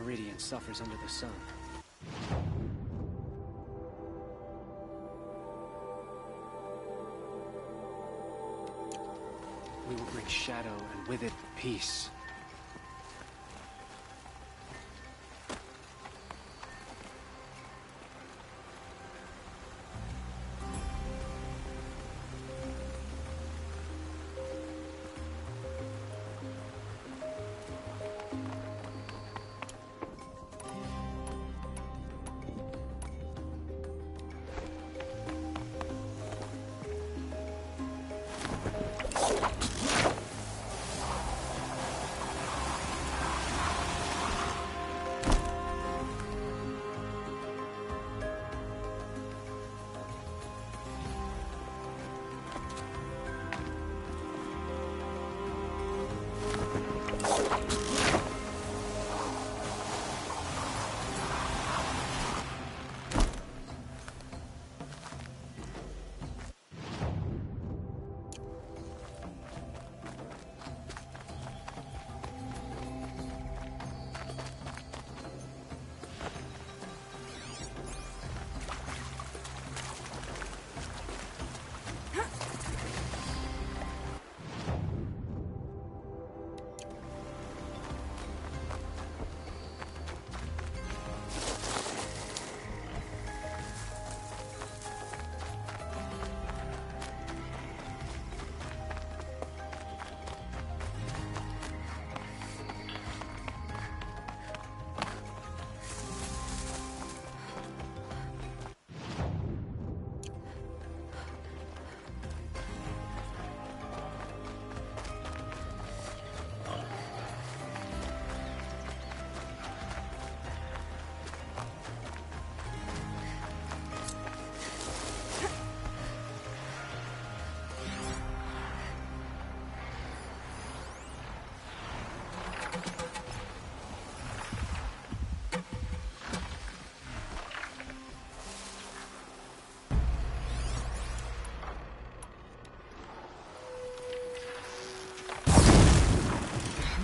Meridian suffers under the sun. We will bring shadow, and with it, peace.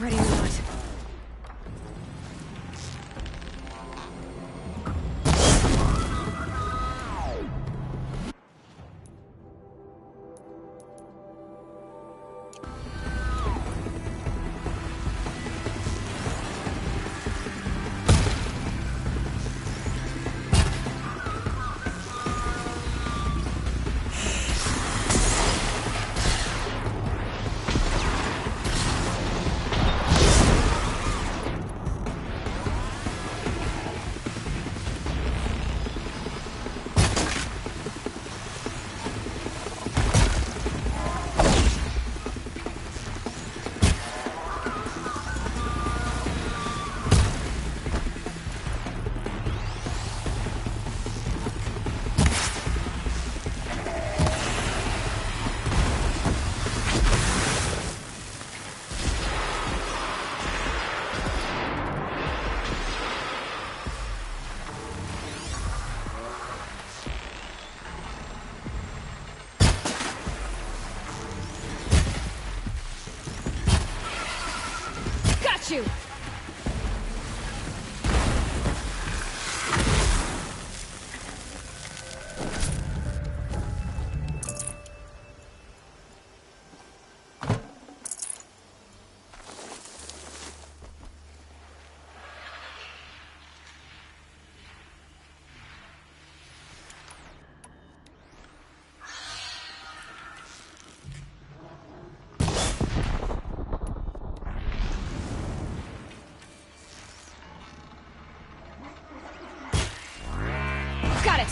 Ready or not. You. Got it!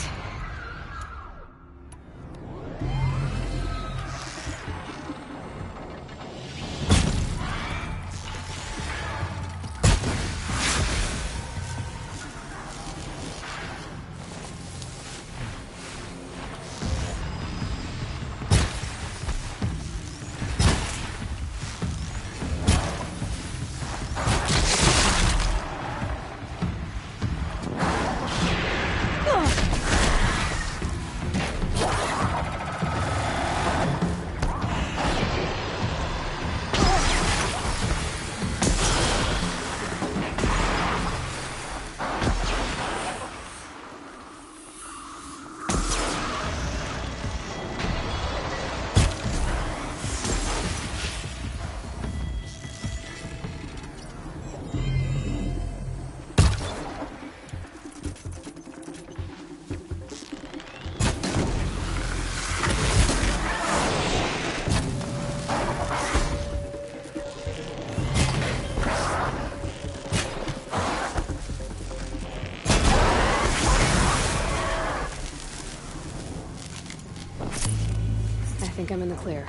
Ugh. I'm in the clear.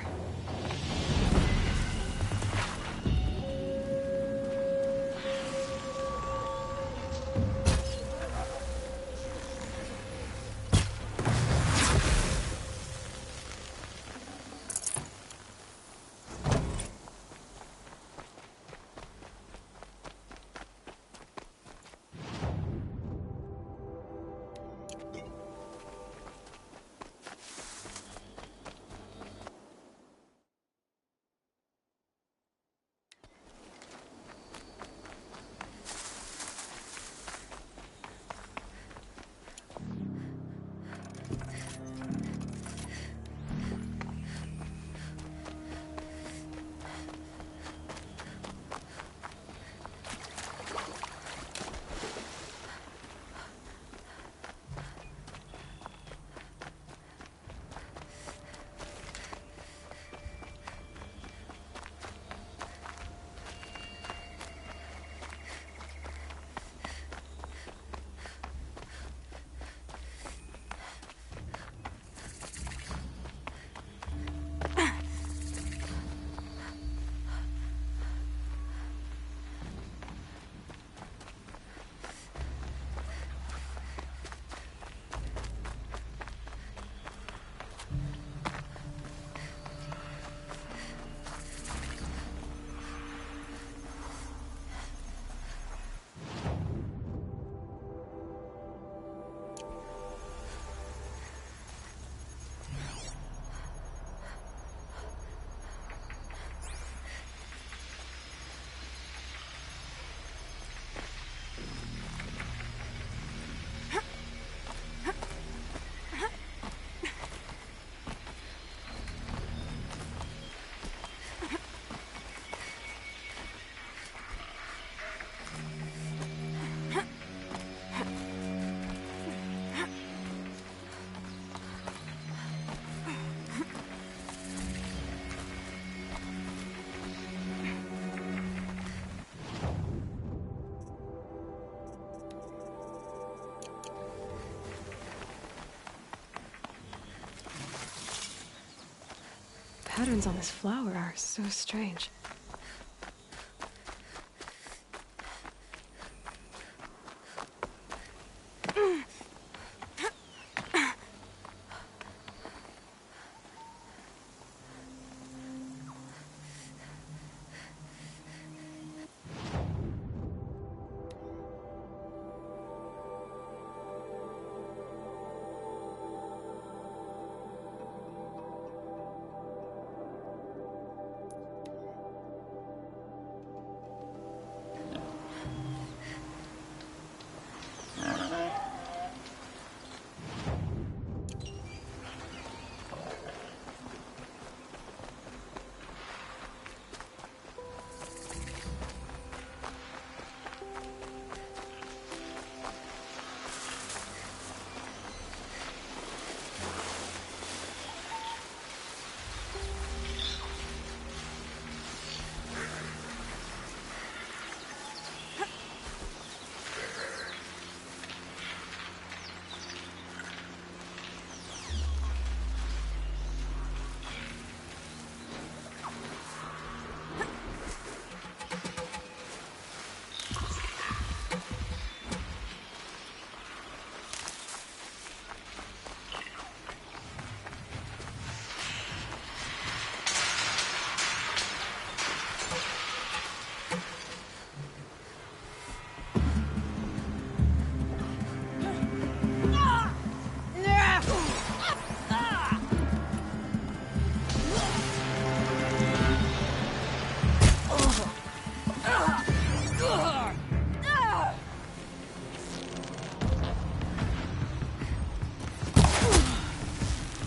Patterns on this flower are so strange.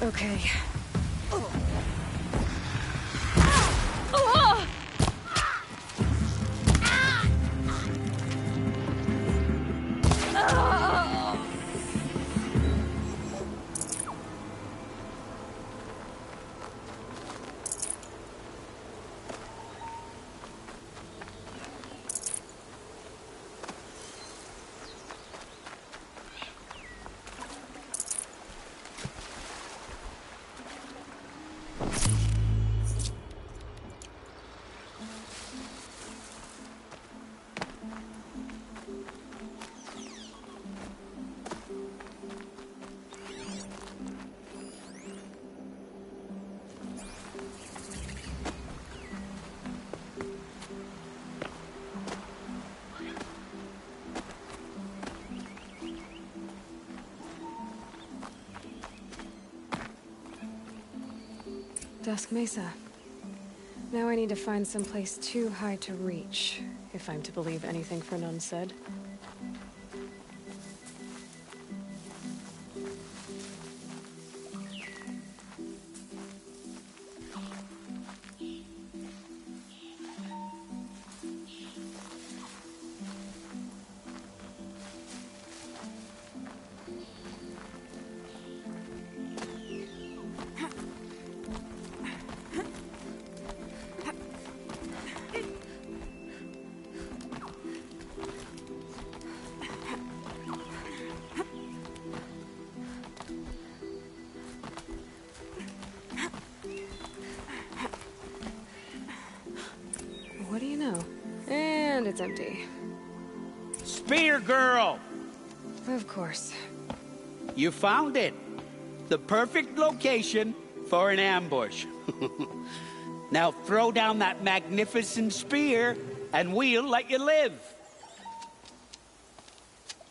Okay. Dusk Mesa. Now I need to find some place too high to reach, if I'm to believe anything Fernand said. What do you know? And it's empty. Spear girl! Of course. You found it. The perfect location for an ambush. Now throw down that magnificent spear, and we'll let you live.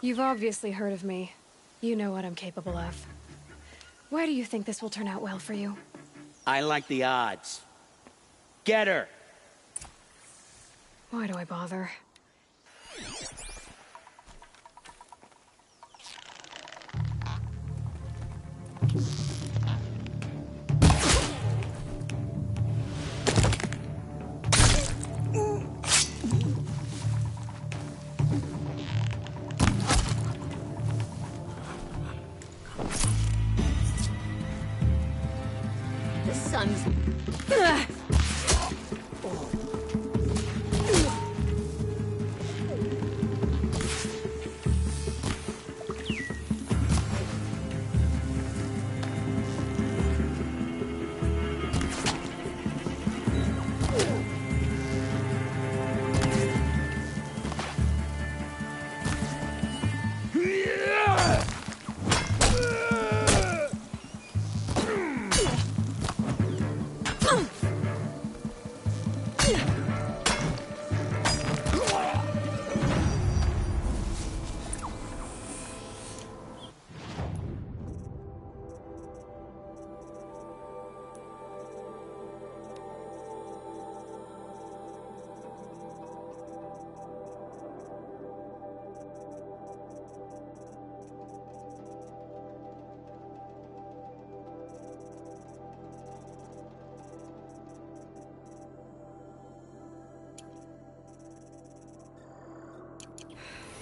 You've obviously heard of me. You know what I'm capable of. Why do you think this will turn out well for you? I like the odds. Get her! Why do I bother? The sun's...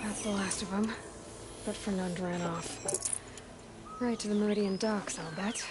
That's the last of them. But Fernand ran off. Right to the Meridian docks, I'll bet.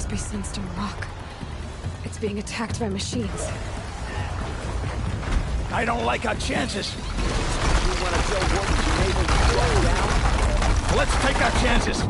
Be Sunstone Rock. It's being attacked by machines. I don't like our chances. You want to show what was able to slow down? Let's take our chances.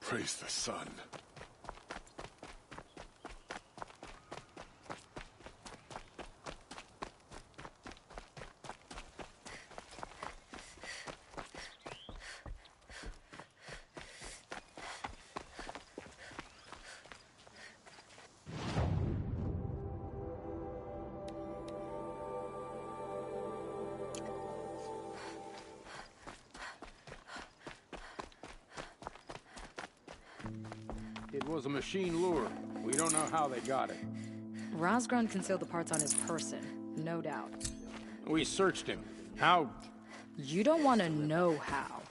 Praise the sun. It was a machine lure. We don't know how they got it. Rosgrund concealed the parts on his person, no doubt. We searched him. How? You don't want to know how.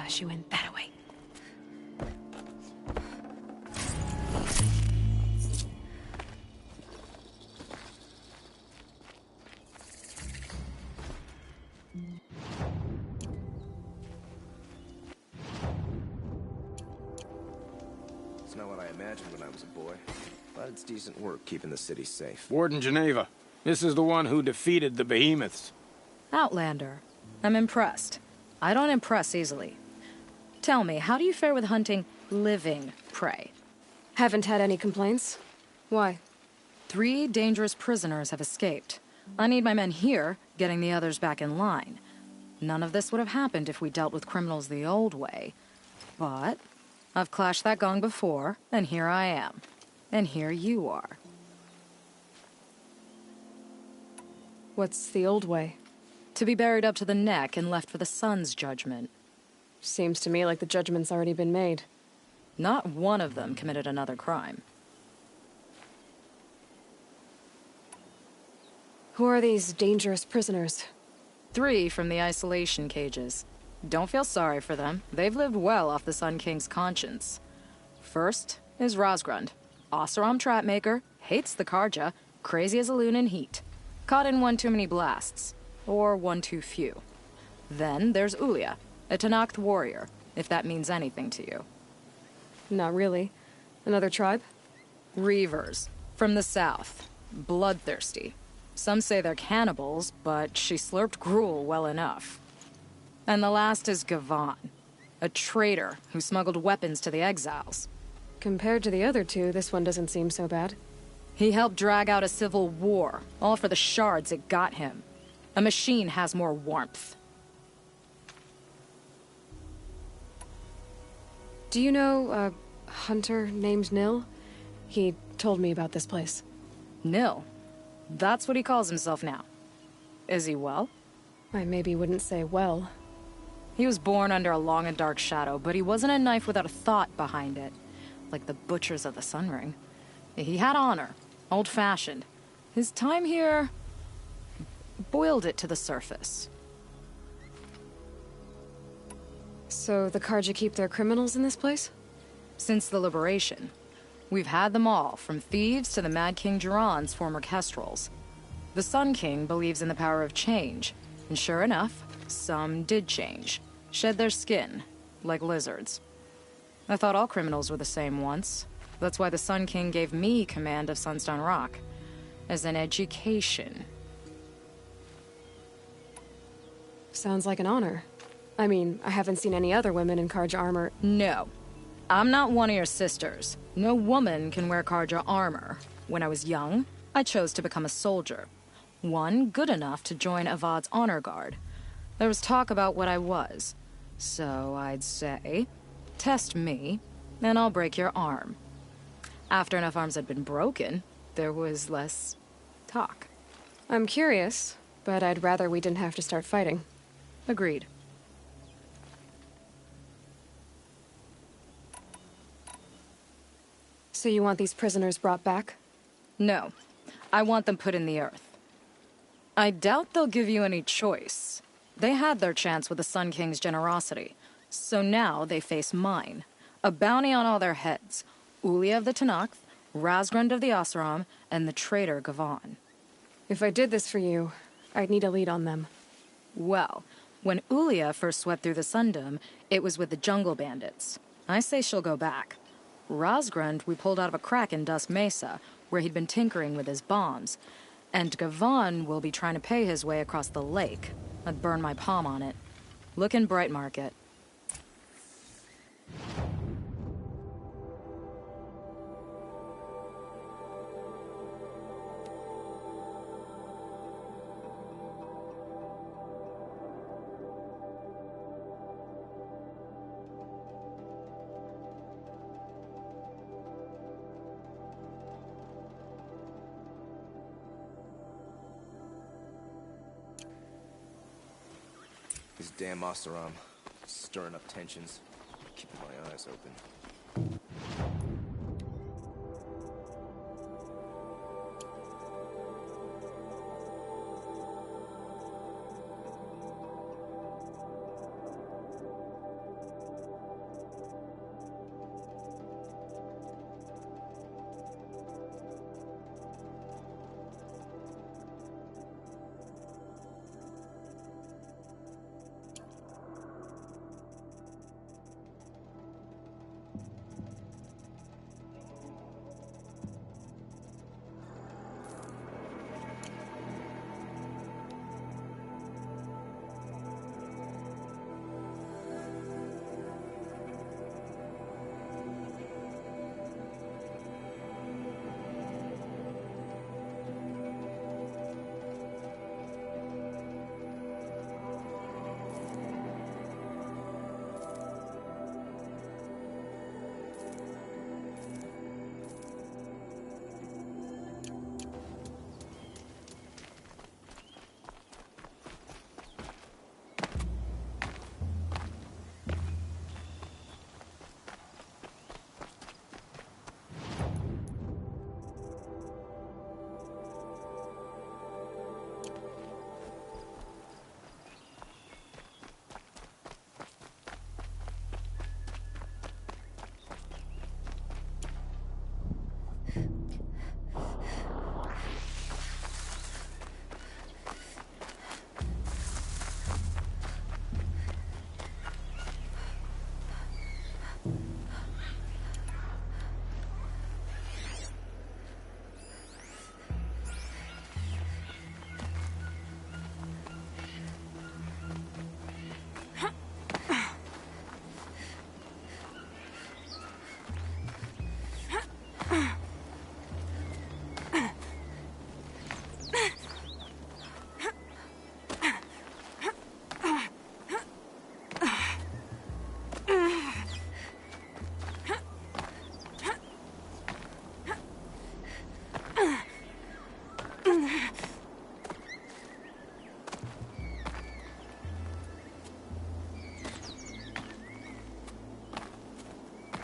She went that way. It's not what I imagined when I was a boy, but it's decent work keeping the city safe. Warden Geneva. This is the one who defeated the behemoths. Outlander. I'm impressed. I don't impress easily. Tell me, how do you fare with hunting living prey? Haven't had any complaints. Why? 3 dangerous prisoners have escaped. I need my men here, getting the others back in line. None of this would have happened if we dealt with criminals the old way. But I've clashed that gong before, and here I am. And here you are. What's the old way? To be buried up to the neck and left for the sun's judgment. Seems to me like the judgment's already been made. Not one of them committed another crime. Who are these dangerous prisoners? 3 from the isolation cages. Don't feel sorry for them. They've lived well off the Sun King's conscience. First is Rosgrund. Oseram trapmaker, hates the Karja, crazy as a loon in heat. Caught in one too many blasts. Or one too few. Then there's Ulia, a Tanakh warrior, if that means anything to you. Not really. Another tribe? Reavers, from the south. Bloodthirsty. Some say they're cannibals, but she slurped gruel well enough. And the last is Gavan, a traitor who smuggled weapons to the exiles. Compared to the other 2, this one doesn't seem so bad. He helped drag out a civil war, all for the shards it got him. A machine has more warmth. Do you know a hunter named Nil? He told me about this place. Nil? That's what he calls himself now. Is he well? I maybe wouldn't say well. He was born under a long and dark shadow, but he wasn't a knife without a thought behind it. Like the butchers of the Sun Ring. He had honor, old-fashioned. His time here boiled it to the surface. So the Karja keep their criminals in this place? Since the liberation. We've had them all, from thieves to the Mad King Duran's former kestrels. The Sun King believes in the power of change, and sure enough, some did change. Shed their skin, like lizards. I thought all criminals were the same once. That's why the Sun King gave me command of Sunstone Rock. As an education. Sounds like an honor. I mean, I haven't seen any other women in Karja armor. No. I'm not one of your sisters. No woman can wear Karja armor. When I was young, I chose to become a soldier. One good enough to join Avad's honor guard. There was talk about what I was. So I'd say, test me, and I'll break your arm. After enough arms had been broken, there was less talk. I'm curious, but I'd rather we didn't have to start fighting. Agreed. So you want these prisoners brought back? No. I want them put in the earth. I doubt they'll give you any choice. They had their chance with the Sun King's generosity, so now they face mine. A bounty on all their heads. Ulia of the Tanakh, Razgrund of the Oseram, and the traitor Gavan. If I did this for you, I'd need a lead on them. Well, when Ulia first swept through the Sundom, it was with the jungle bandits. I say she'll go back. Razgrund we pulled out of a crack in Dusk Mesa, where he'd been tinkering with his bombs. And Gavan will be trying to pay his way across the lake. I'd burn my palm on it. Look in Bright Market. These damn Oseram, stirring up tensions, keeping my eyes open.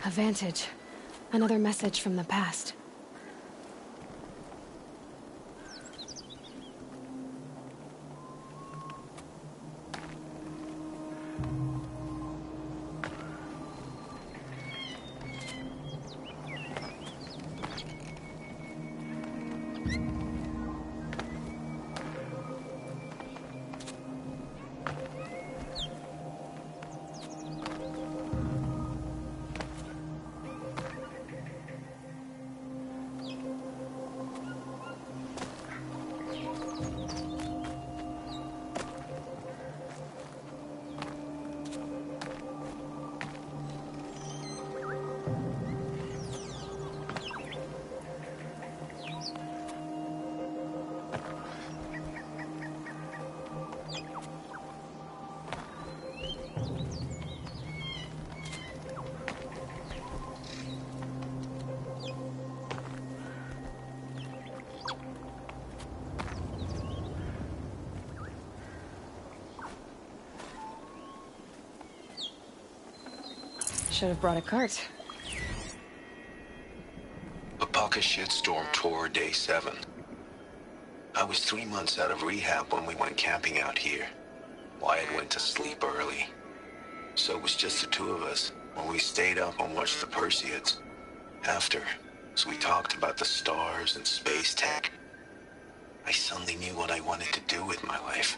A vantage. Another message from the past. Should have brought a cart. A pocket shitstorm tore day 7. I was 3 months out of rehab when we went camping out here. Wyatt went to sleep early. So it was just the two of us when we stayed up and watched the Perseids. After, So we talked about the stars and space tech. I suddenly knew what I wanted to do with my life.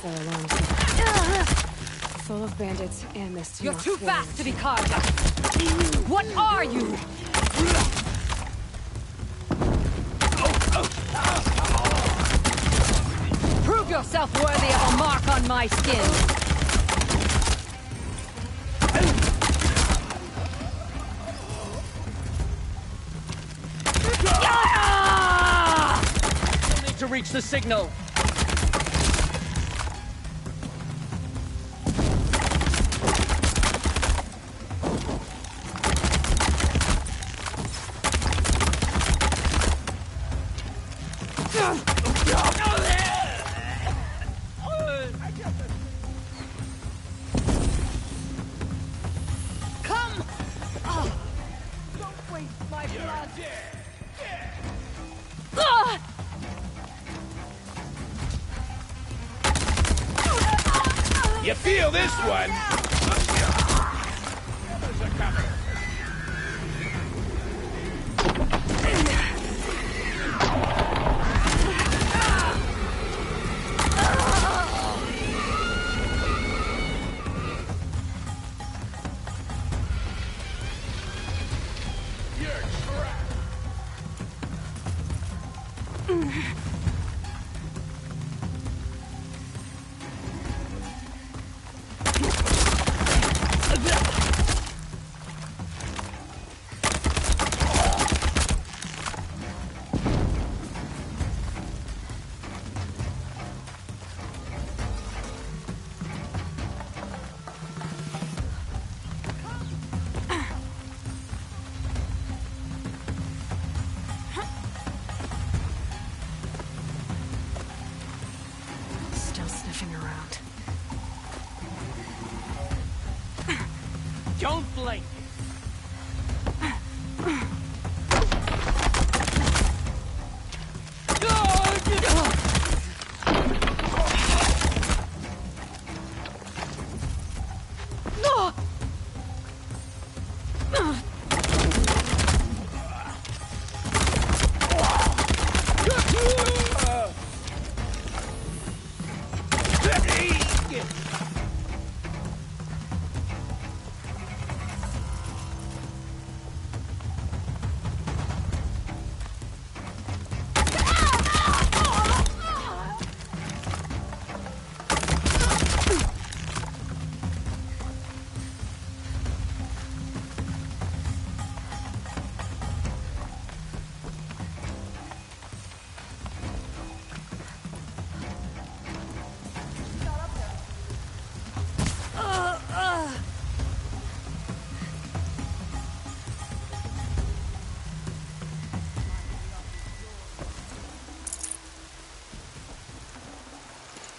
The alarm. Full of bandits and this. You're too fast to be Carja. What are you? Prove yourself worthy of a mark on my skin. You'll need to reach the signal. You feel this one?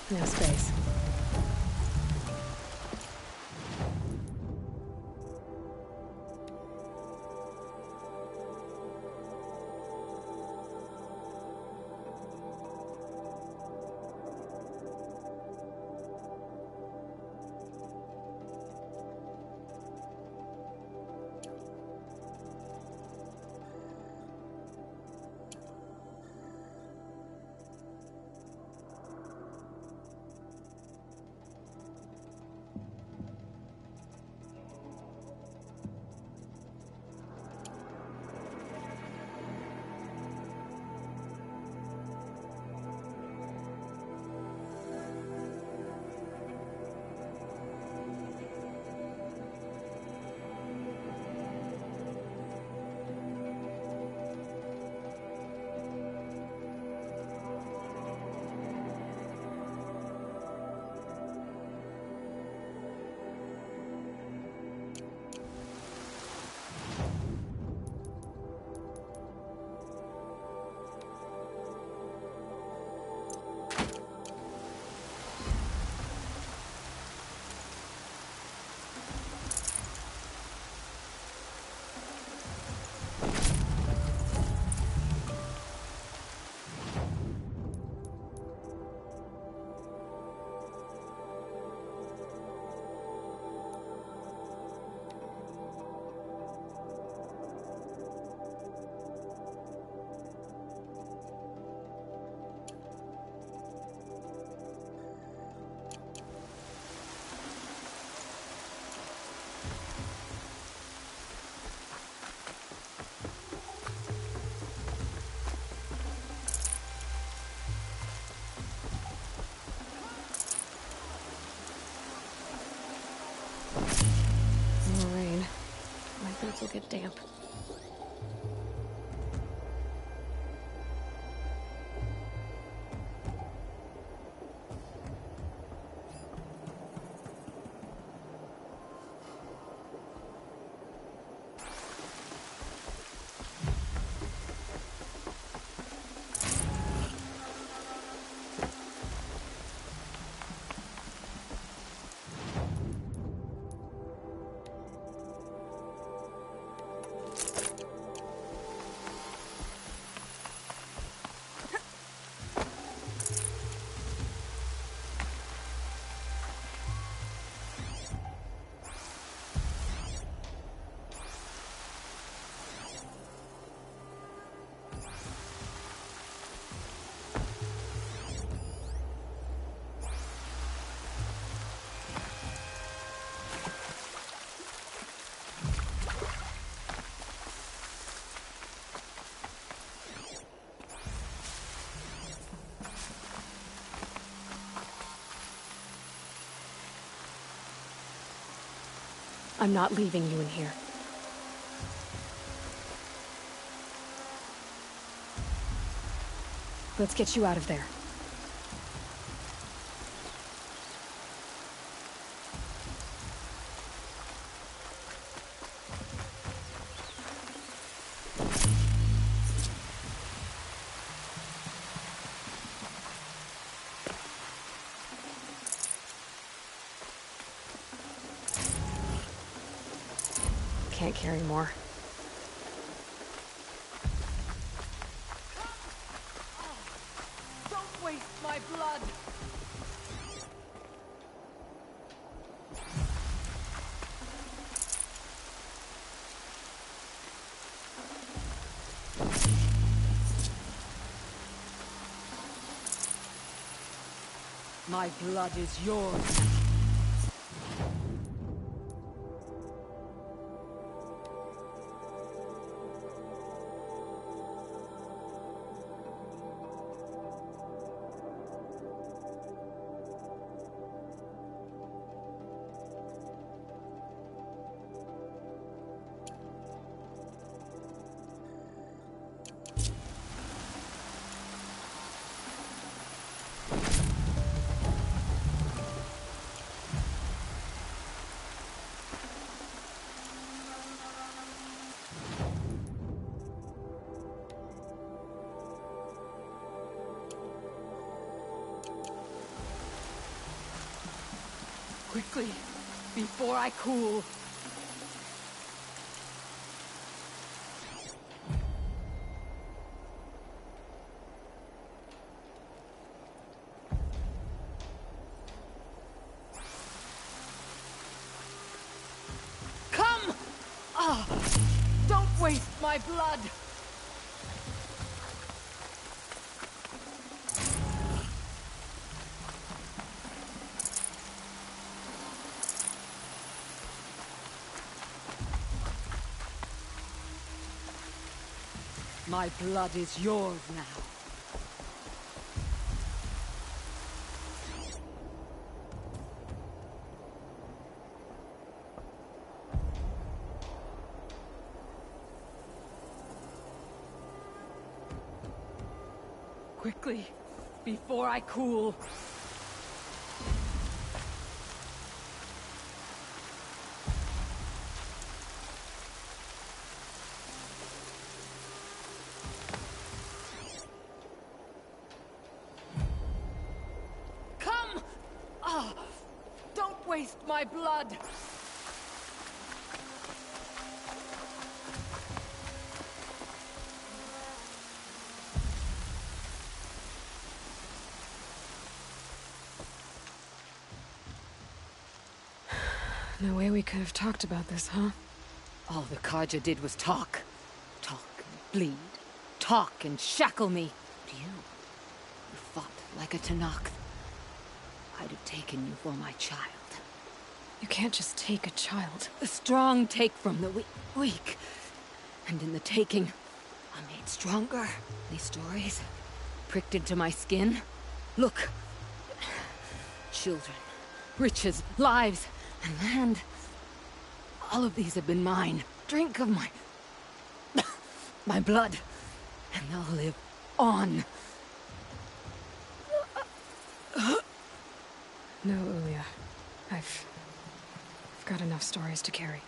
No space. More rain. My boots will get damp. I'm not leaving you in here. Let's get you out of there. Can't carry more. Don't waste my blood! My blood is yours. Quickly, before I cool. Come! Ah! Don't waste my blood! My blood is yours now. Quickly, before I cool. Come! Ah! Don't waste my blood! No way we could have talked about this, huh? All the Karja did was talk. Talk and bleed. Talk and shackle me. But you fought like a Tanakh. I'd have taken you for my child. You can't just take a child. The strong take from the weak. And in the taking, I'm made stronger. These stories, pricked into my skin. Look. Children, riches, lives, and land. All of these have been mine. Drink of my... my blood. And they'll live on. No, Ulia. I've got enough stories to carry.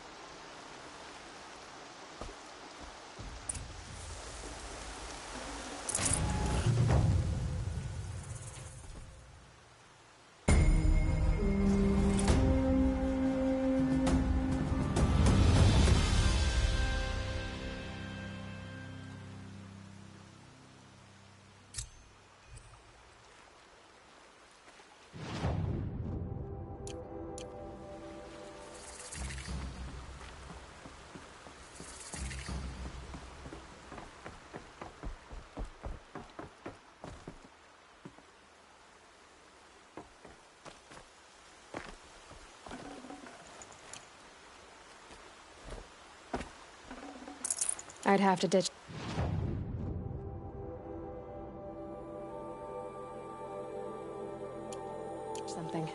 I'd have to ditch... something.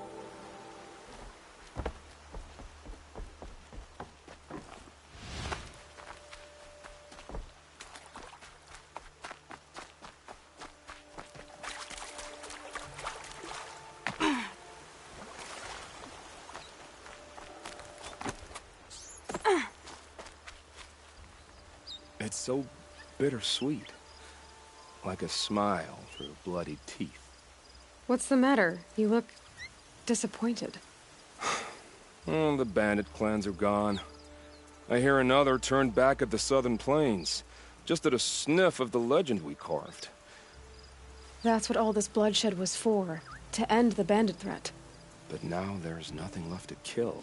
It's so bittersweet. Like a smile through bloody teeth. What's the matter? You look disappointed. Oh, the bandit clans are gone. I hear another turned back at the southern plains, just at a sniff of the legend we carved. That's what all this bloodshed was for, to end the bandit threat. But now there's nothing left to kill.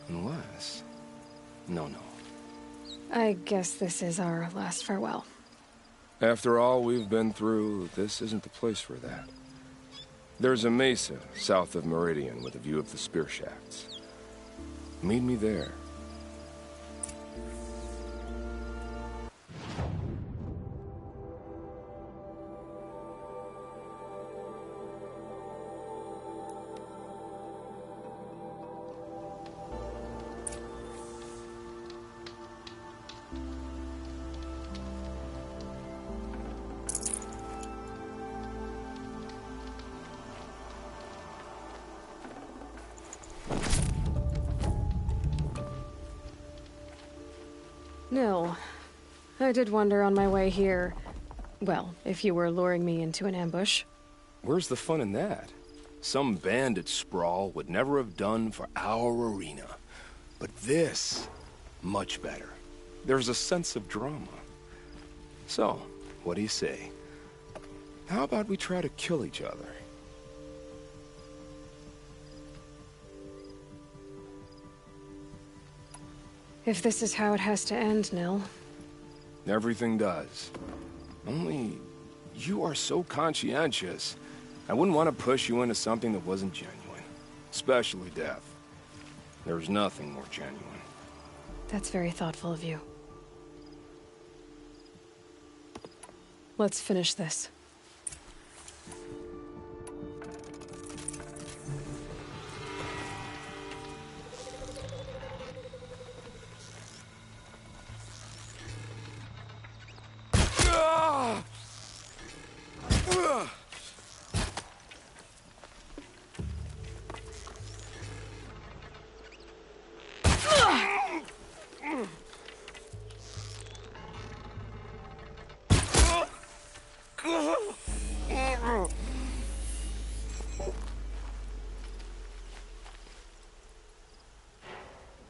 Unless... No. I guess this is our last farewell. After all we've been through, this isn't the place for that. There's a mesa south of Meridian with a view of the spear shafts. Meet me there. Nil. I did wonder on my way here... Well, if you were luring me into an ambush. Where's the fun in that? some bandit sprawl would never have done for our arena. But this, much better. There's a sense of drama. So, what do you say? How about we try to kill each other? If this is how it has to end, Nil. Everything does. Only, you are so conscientious. I wouldn't want to push you into something that wasn't genuine. Especially death. There's nothing more genuine. That's very thoughtful of you. Let's finish this.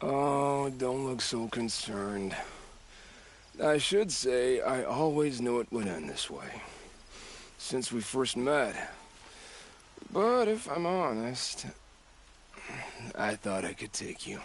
Oh, don't look so concerned. I should say, I always knew it would end this way. Since we first met. But if I'm honest, I thought I could take you.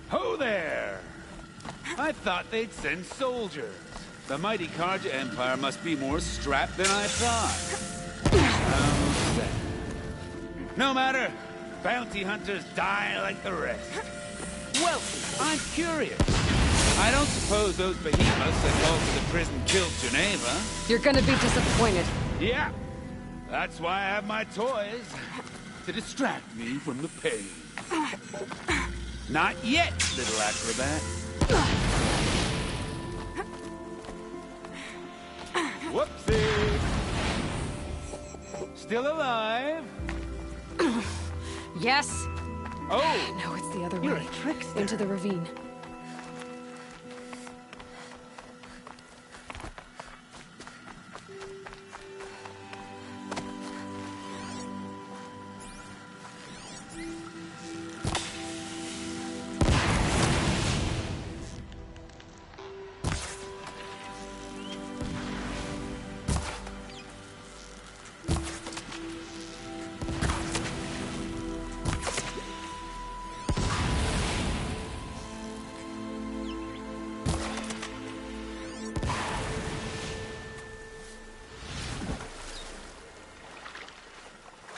Ho there! I thought they'd send soldiers. The mighty Karja Empire must be more strapped than I thought. How sad. No matter. Bounty hunters die like the rest. Well, I'm curious. I don't suppose those behemoths that called to the prison killed Geneva. You're gonna be disappointed. Yeah. That's why I have my toys. To distract me from the pain. Not yet, little acrobat. Whoopsie! Still alive? Yes? Oh! No, it's the other You're way. a trickster. Into the ravine.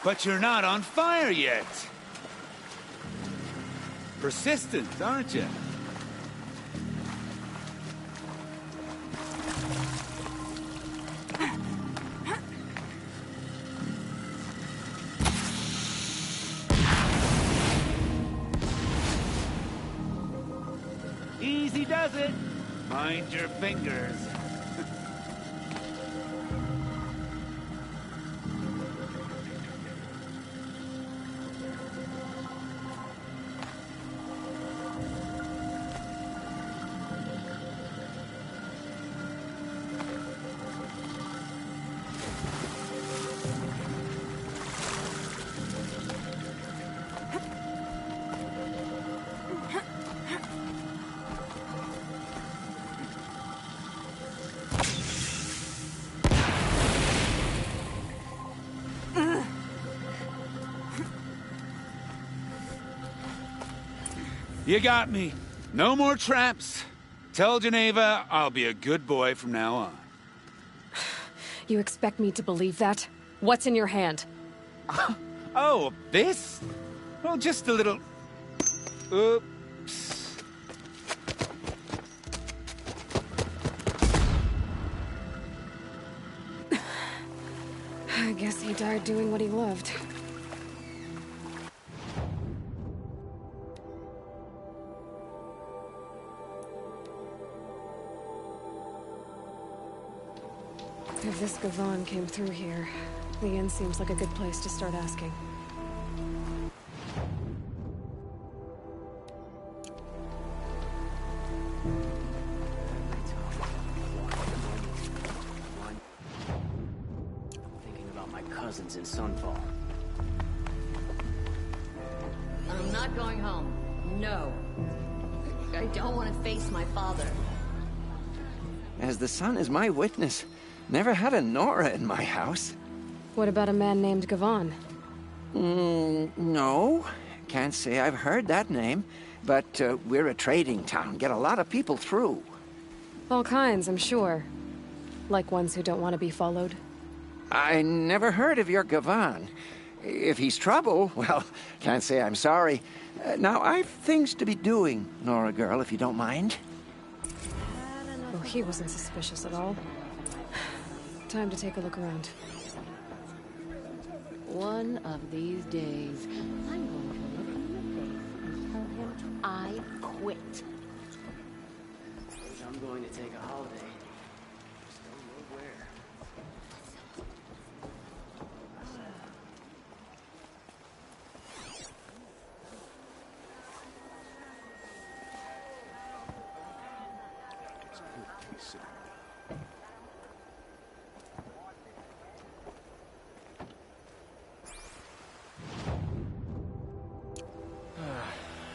But you're not on fire yet. Persistent, aren't you? Easy does it. Mind your fingers. You got me. No more traps. Tell Geneva I'll be a good boy from now on. You expect me to believe that? What's in your hand? Oh, this? Well, just a little... Oops. I guess he died doing what he loved. If this Gavon came through here, the inn seems like a good place to start asking. Thinking about my cousins in Sunfall. I'm not going home. No. I don't want to face my father. As the sun is my witness, never had a Nora in my house. What about a man named Gavon? No. Can't say I've heard that name. But we're a trading town. Get a lot of people through. All kinds, I'm sure. Like ones who don't want to be followed. I never heard of your Gavon. If he's trouble, well, can't say I'm sorry. Now, I've things to be doing, Nora girl, if you don't mind. Well, he wasn't suspicious at all. Time to take a look around. One of these days, I'm going to look him in the face and tell him I quit. I'm going to take a holiday. Just don't know where.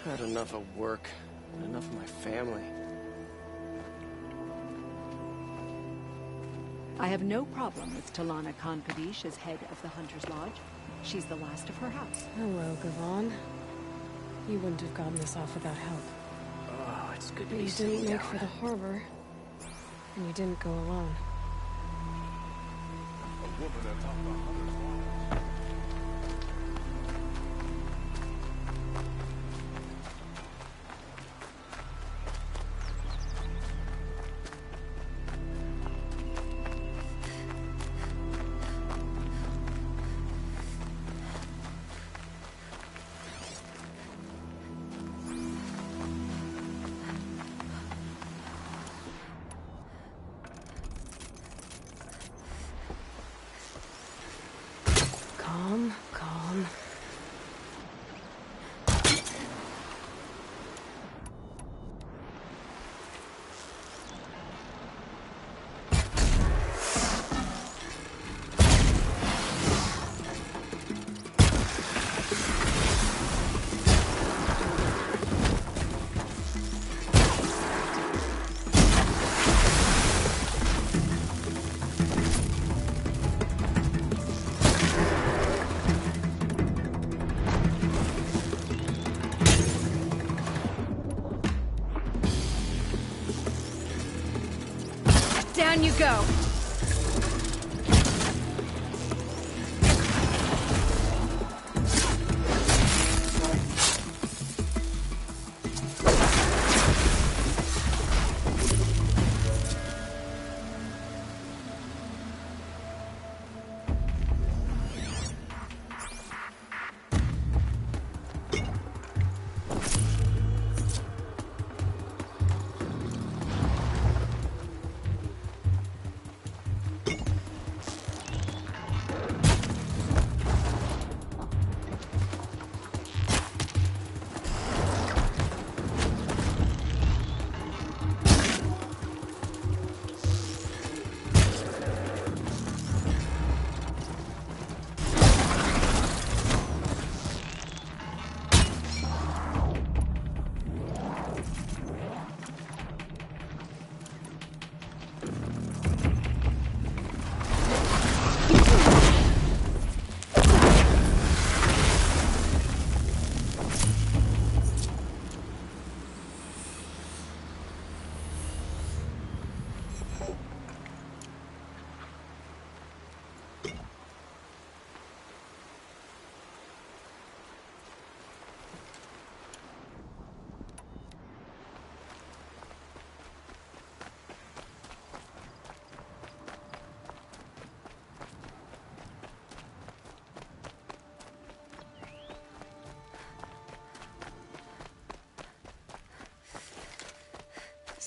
Had enough of work, enough of my family. I have no problem with Talana Khankadesh as head of the Hunter's Lodge. She's the last of her house. Hello, Gavon. You wouldn't have gotten this off without help. Oh, it's good to But be you sitting didn't make down. for the harbor. And you didn't go alone. A woman atop the Hunter's Lodge.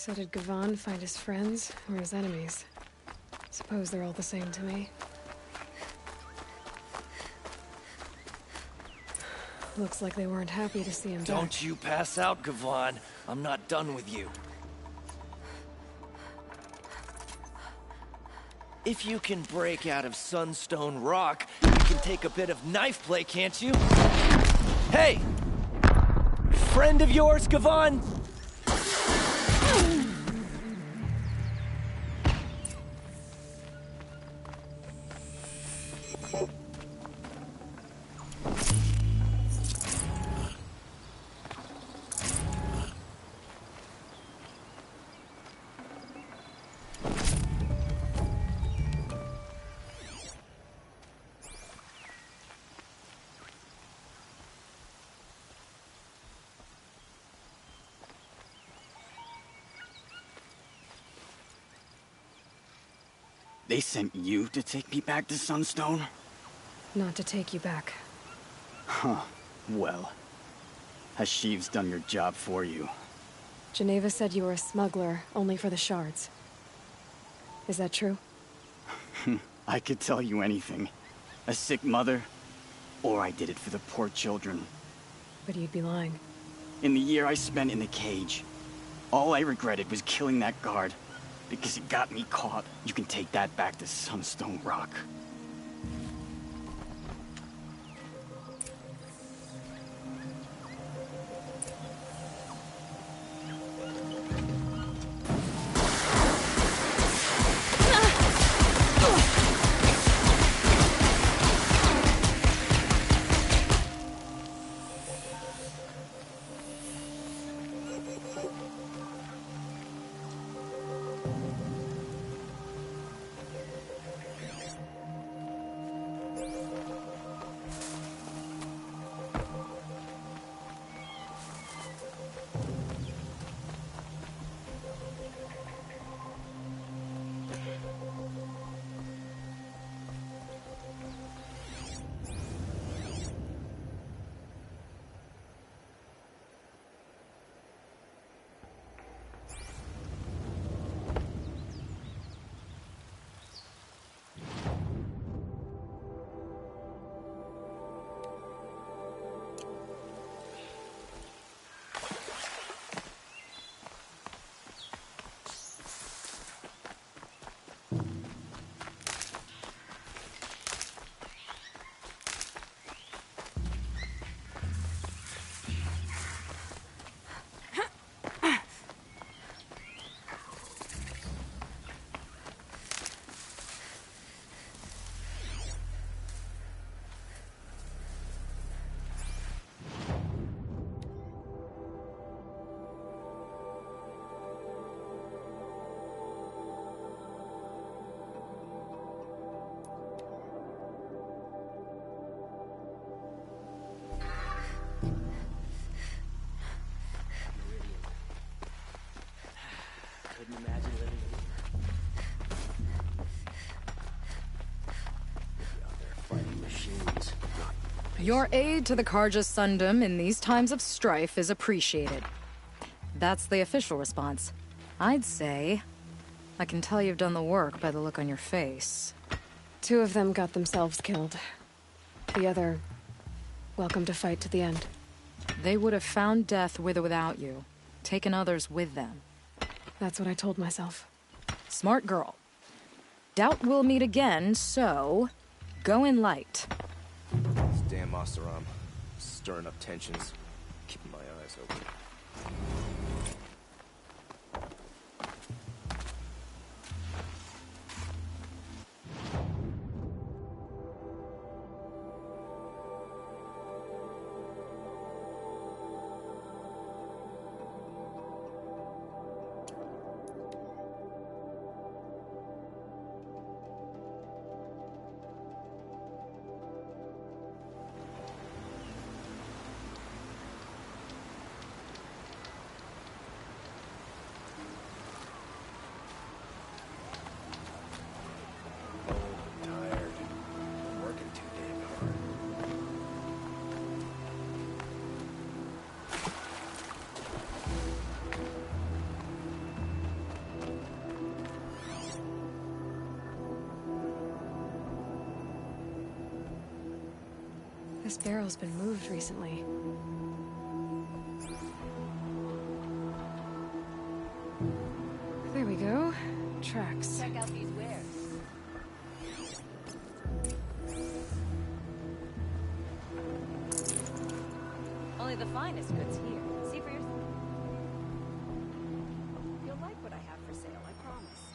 So did Gavan find his friends or his enemies? Suppose they're all the same to me. Looks like they weren't happy to see him back. Don't you pass out, Gavan. I'm not done with you. If you can break out of Sunstone Rock, you can take a bit of knife play, can't you? Hey! Friend of yours, Gavan? They sent you to take me back to Sunstone? Not to take you back. Huh. Well, has Sheeves done your job for you? Geneva said you were a smuggler, only for the shards. Is that true? I could tell you anything. A sick mother, or I did it for the poor children. But you'd be lying. In the year I spent in the cage, all I regretted was killing that guard. Because it got me caught. You can take that back to Sunstone Rock. Your aid to the Karja Sundom in these times of strife is appreciated. That's the official response. I'd say I can tell you've done the work by the look on your face. 2 of them got themselves killed. The other, welcome to fight to the end. They would have found death with or without you, taken others with them. That's what I told myself. Smart girl. Doubt we'll meet again, so go in light. This damn Oseram, stirring up tensions, keeping my eyes open. This barrel's been moved recently. There we go. Tracks. Check out these wares. Only the finest goods here. See for yourself. You'll like what I have for sale, I promise.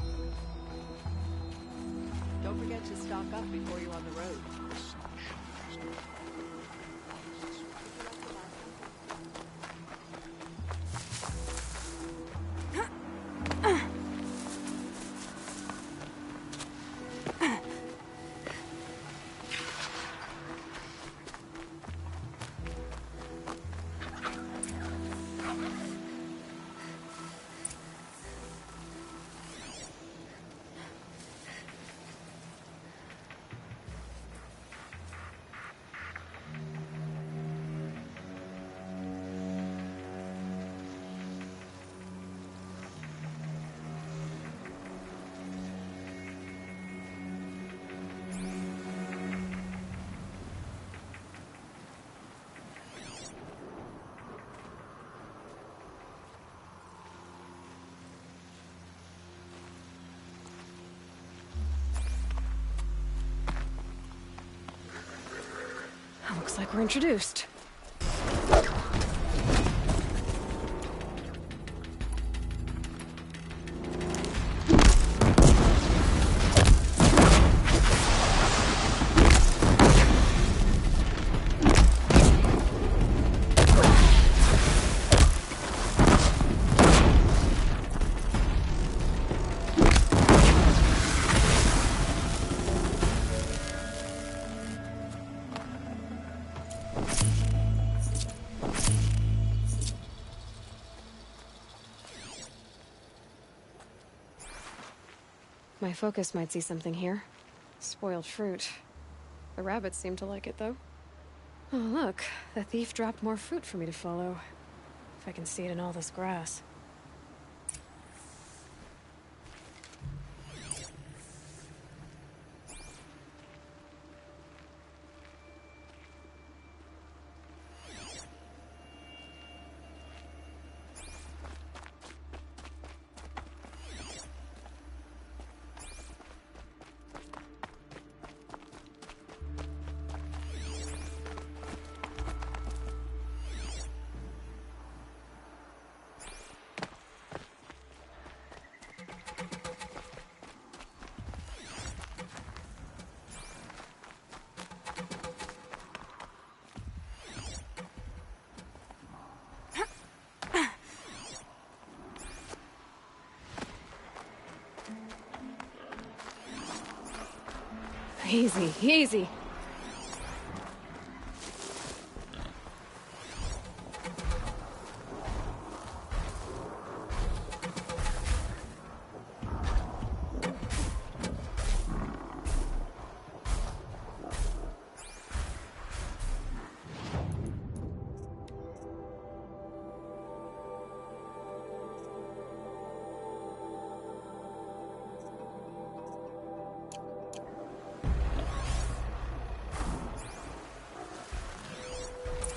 Don't forget to stock up before you're on the road. Looks like we're introduced. My focus might see something here. Spoiled fruit. The rabbits seem to like it, though. Oh, look. The thief dropped more fruit for me to follow. If I can see it in all this grass. Easy, easy.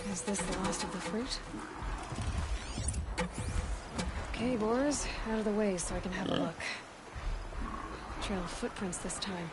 Is this the last of the fruit? Okay, boars, out of the way so I can have a look. Trail of footprints this time.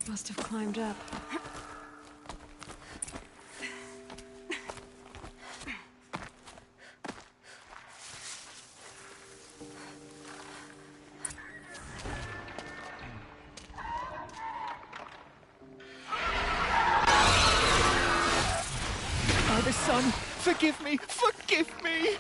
Must have climbed up. Father, son, forgive me! Forgive me!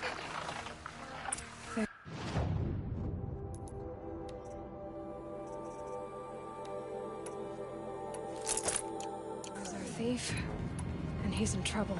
There's our thief. And he's in trouble.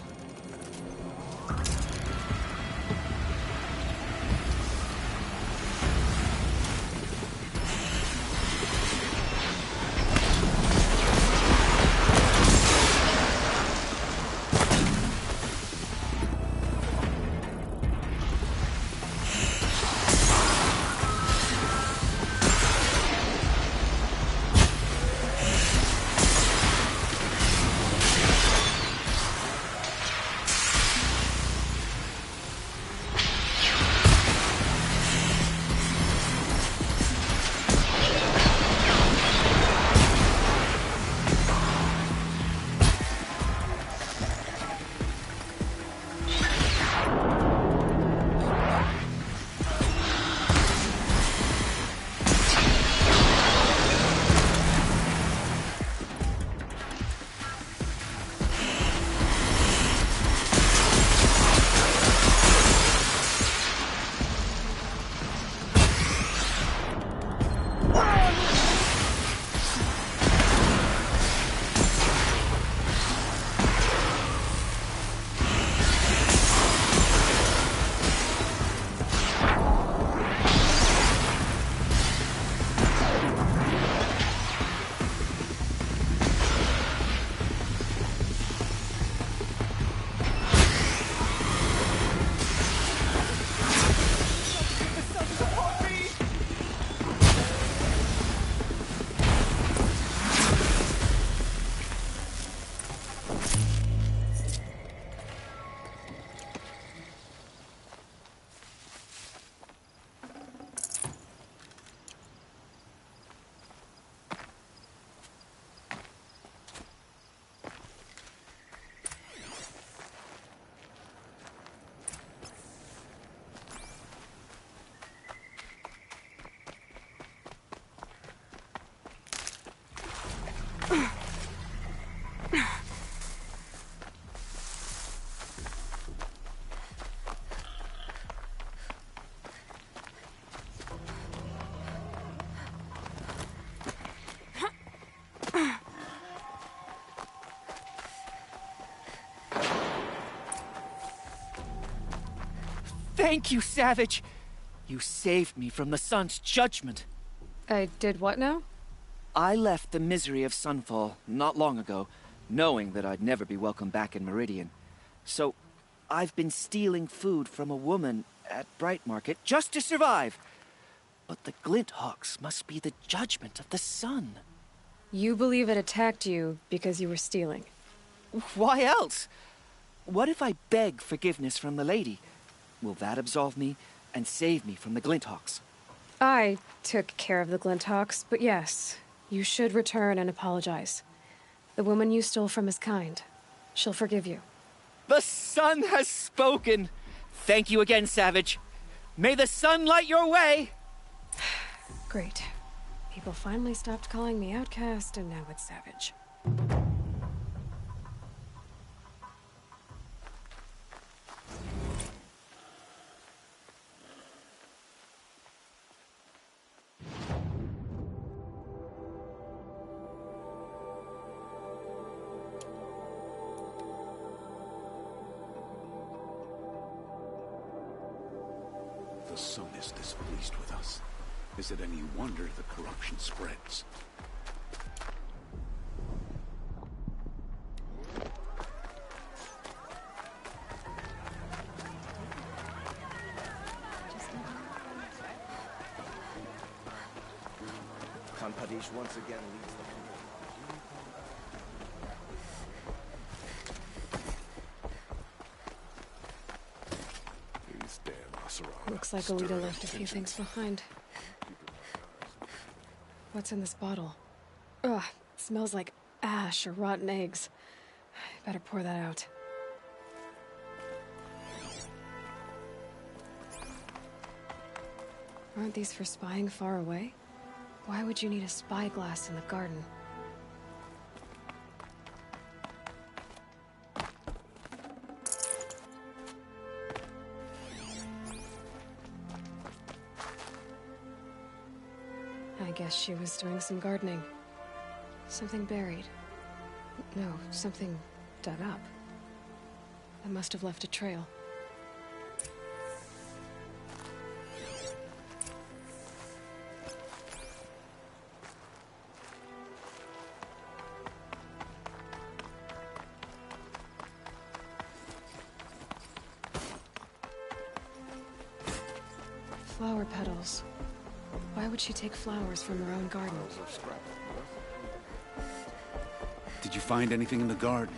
Thank you, Savage! You saved me from the sun's judgment. I did what now? I left the misery of Sunfall not long ago, knowing that I'd never be welcome back in Meridian. So, I've been stealing food from a woman at Bright Market just to survive. But the Glinthawks must be the judgment of the sun. You believe it attacked you because you were stealing? Why else? What if I beg forgiveness from the lady? Will that absolve me and save me from the Glinthawks? I took care of the Glinthawks, but yes, you should return and apologize. The woman you stole from is kind. She'll forgive you. The sun has spoken! Thank you again, Savage. May the sun light your way! Great. People finally stopped calling me outcast, and now it's Savage. The sun is displeased with us. Is it any wonder the corruption spreads? Kampadish once again leads the Looks like Alita left a few things behind. What's in this bottle? Ugh, it smells like ash or rotten eggs. I better pour that out. Aren't these for spying far away? Why would you need a spyglass in the garden? I guess she was doing some gardening. Something buried. No, something dug up. That must have left a trail. Flower petals. Why would she take flowers from her own garden? Did you find anything in the garden?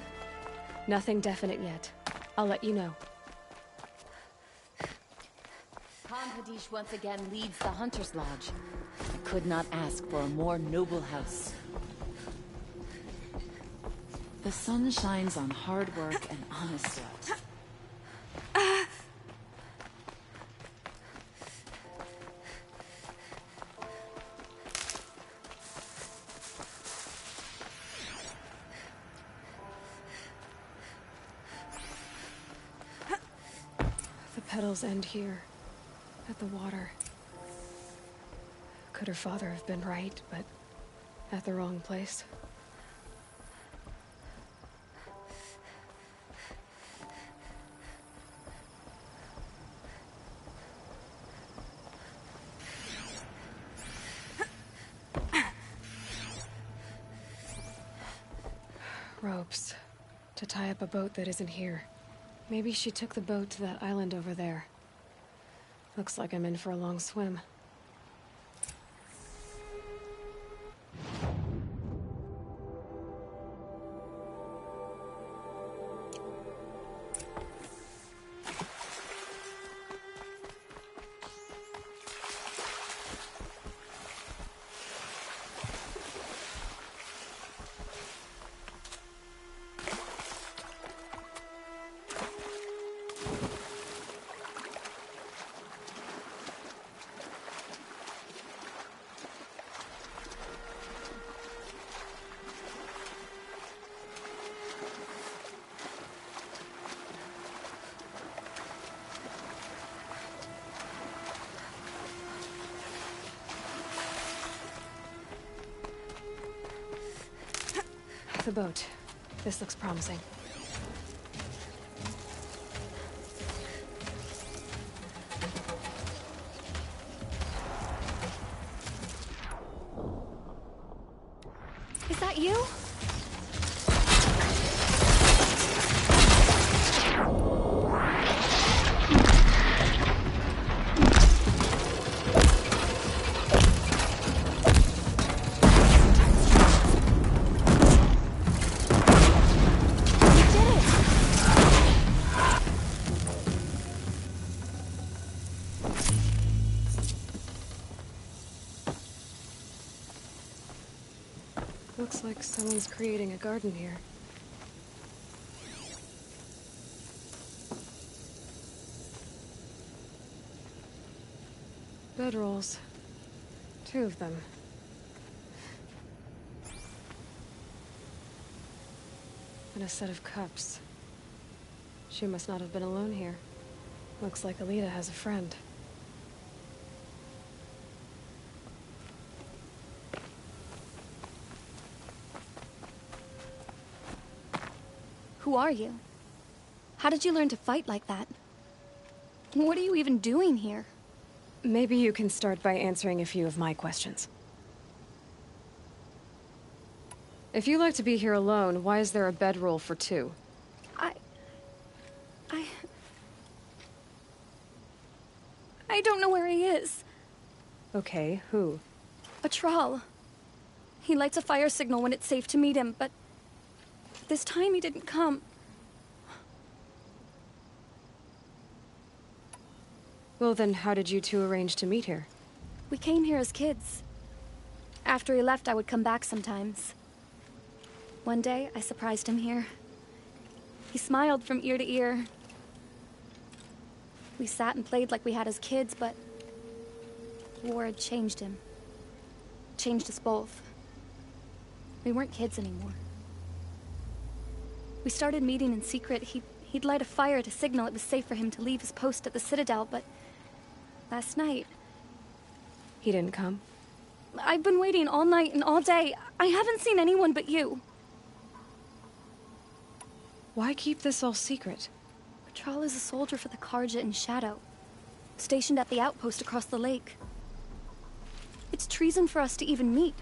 Nothing definite yet. I'll let you know. Khanhadish once again leads the Hunter's Lodge. I could not ask for a more noble house. The sun shines on hard work and honest sweat. The petals end here, at the water. Could her father have been right, but at the wrong place? Ropes. To tie up a boat that isn't here. Maybe she took the boat to that island over there. Looks like I'm in for a long swim. The boat. This looks promising. Is that you? Looks like someone's creating a garden here. Bedrolls. 2 of them. And a set of cups. She must not have been alone here. Looks like Alita has a friend. Who are you? How did you learn to fight like that? What are you even doing here? Maybe you can start by answering a few of my questions. If you like to be here alone, why is there a bedroll for 2? I don't know where he is. Okay, who? A Thrall. He lights a fire signal when it's safe to meet him, but this time he didn't come. Well then, how did you 2 arrange to meet here? We came here as kids. After he left, I would come back sometimes. One day, I surprised him here. He smiled from ear to ear. We sat and played like we had as kids, but war had changed him. Changed us both. We weren't kids anymore. We started meeting in secret. He'd light a fire to signal it was safe for him to leave his post at the Citadel, but last night... He didn't come? I've been waiting all night and all day. I haven't seen anyone but you. Why keep this all secret? Thrall is a soldier for the Karja in Shadow, stationed at the outpost across the lake. It's treason for us to even meet.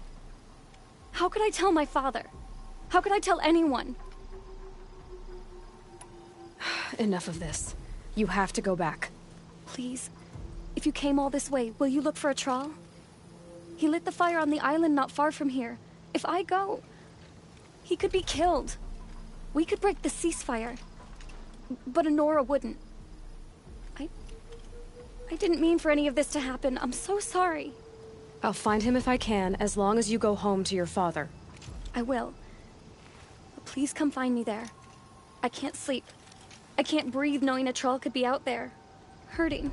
How could I tell my father? How could I tell anyone? Enough of this. You have to go back. Please, if you came all this way, will you look for a Thrall? He lit the fire on the island not far from here. If I go, he could be killed. We could break the ceasefire. But Honora wouldn't. I didn't mean for any of this to happen. I'm so sorry. I'll find him if I can, as long as you go home to your father. I will. But please come find me there. I can't sleep. I can't breathe knowing a Thrall could be out there, hurting.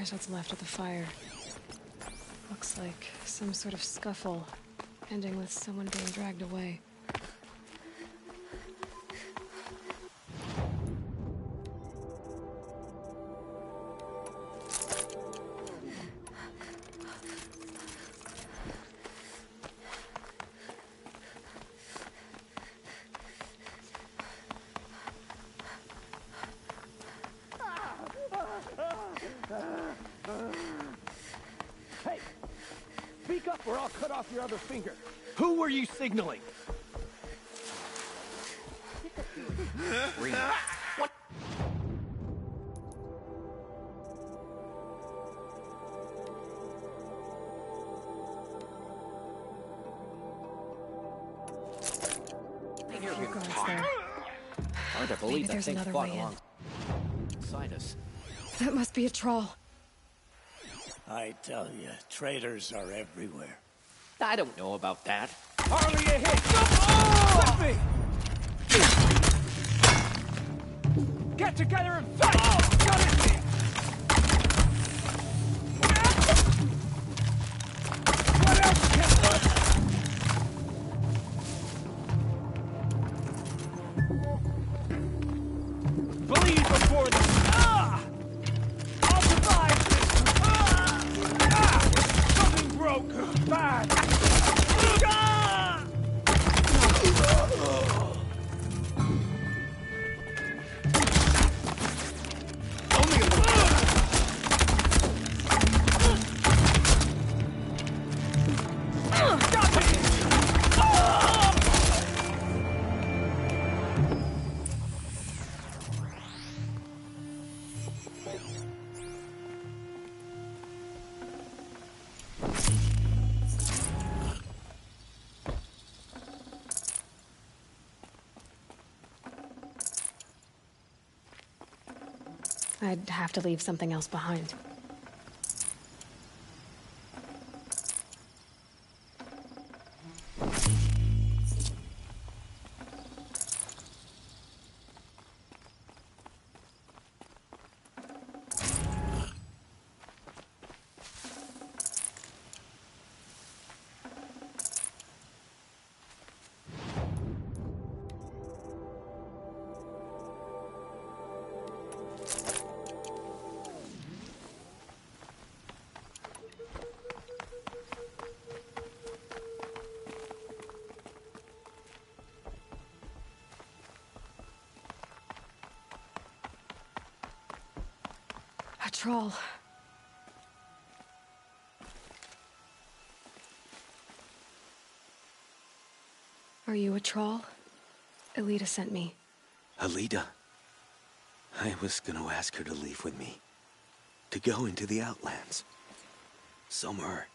Here's what's left of the fire. Looks like some sort of scuffle, ending with someone being dragged away. Hey! Speak up or I'll cut off your other finger. Who were you signaling? What? Few guards there. Hard to Maybe believe that there's thing another fought way in. alongside us. That must be a troll. I tell you, traitors are everywhere. I don't know about that. Harley, a hit! Oh! With me! Get together and fight! Oh, got it! What else can I? Bleed before the... I'll survive this! Something broke! Bad! I'd have to leave something else behind. A troll. Are you a troll? Elita sent me. Alita. I was gonna ask her to leave with me. To go into the Outlands. Somewhere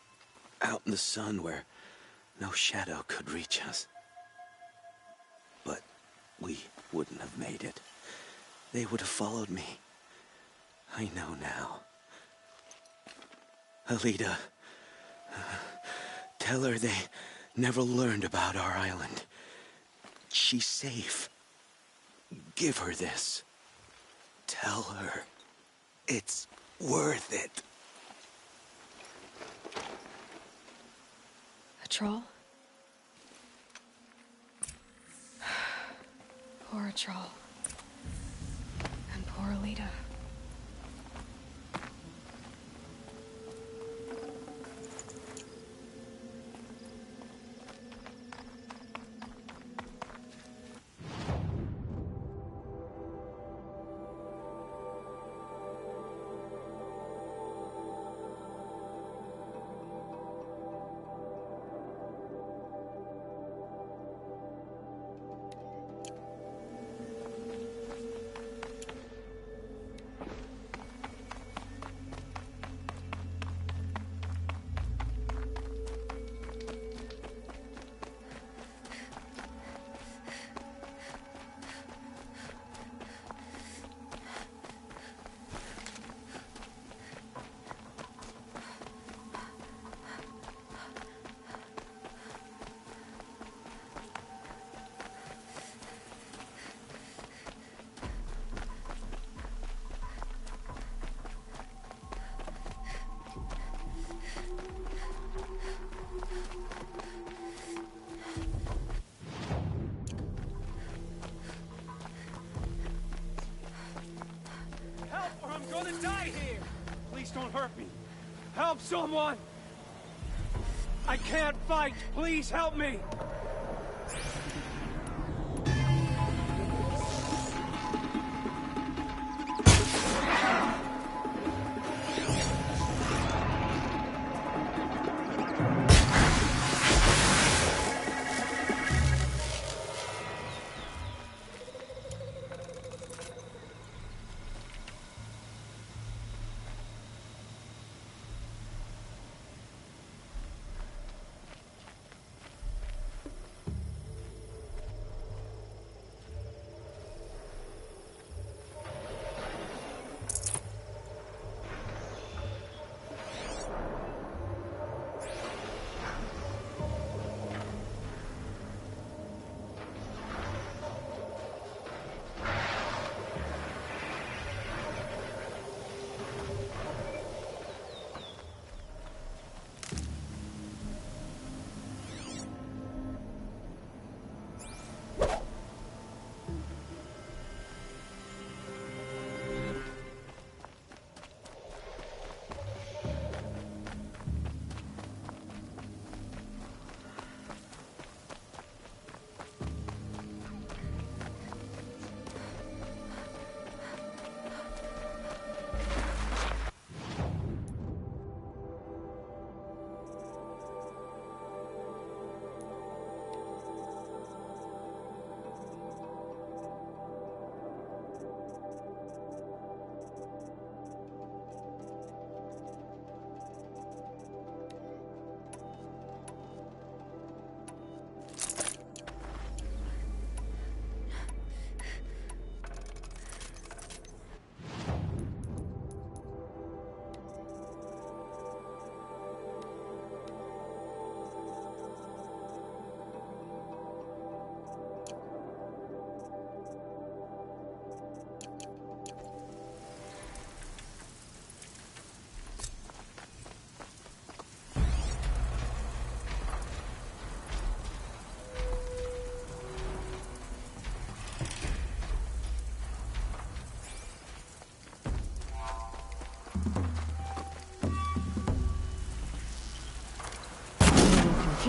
out in the sun where no shadow could reach us. But we wouldn't have made it. They would have followed me. I know now. Alita, tell her they never learned about our island. She's safe. Give her this. Tell her it's worth it. A troll? Poor troll. And poor Alita. I'm gonna die here! Please don't hurt me. Help someone! I can't fight! Please help me!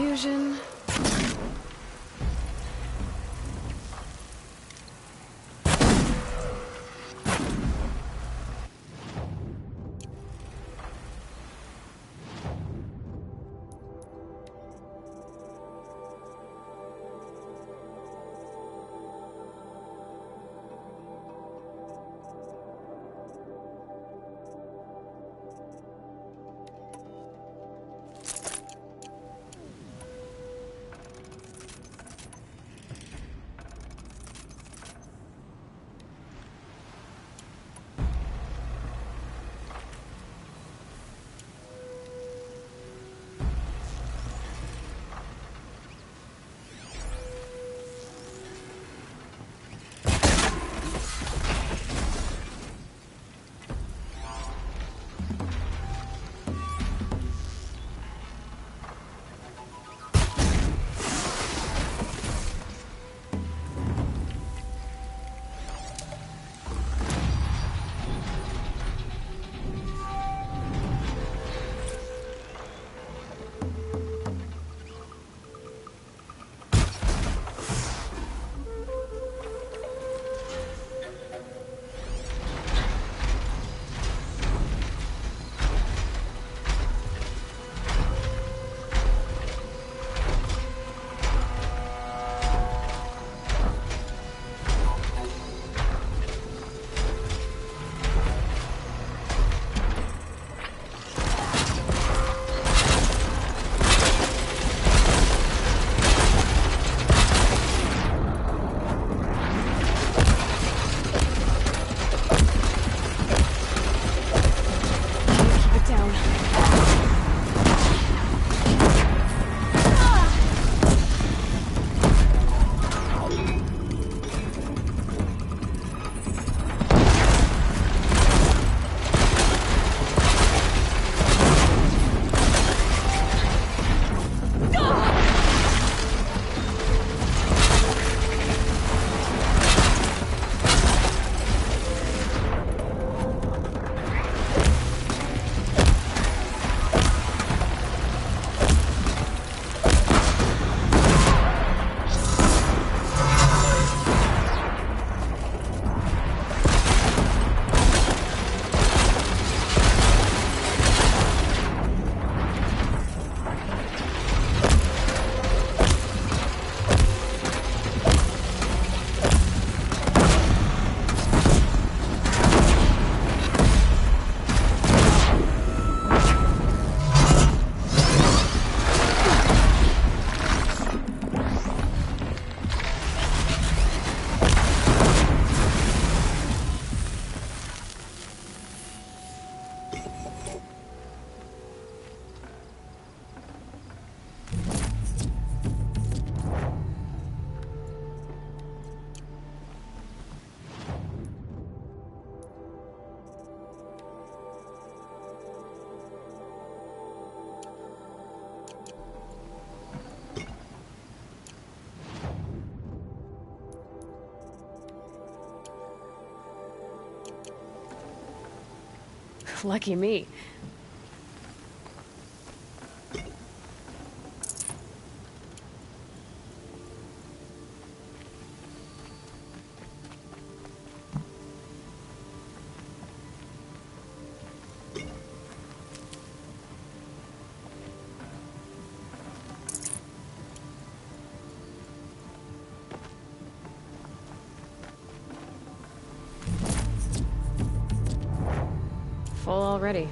confusion. Lucky me. Full already.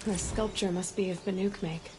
This sculpture must be of Banuk make.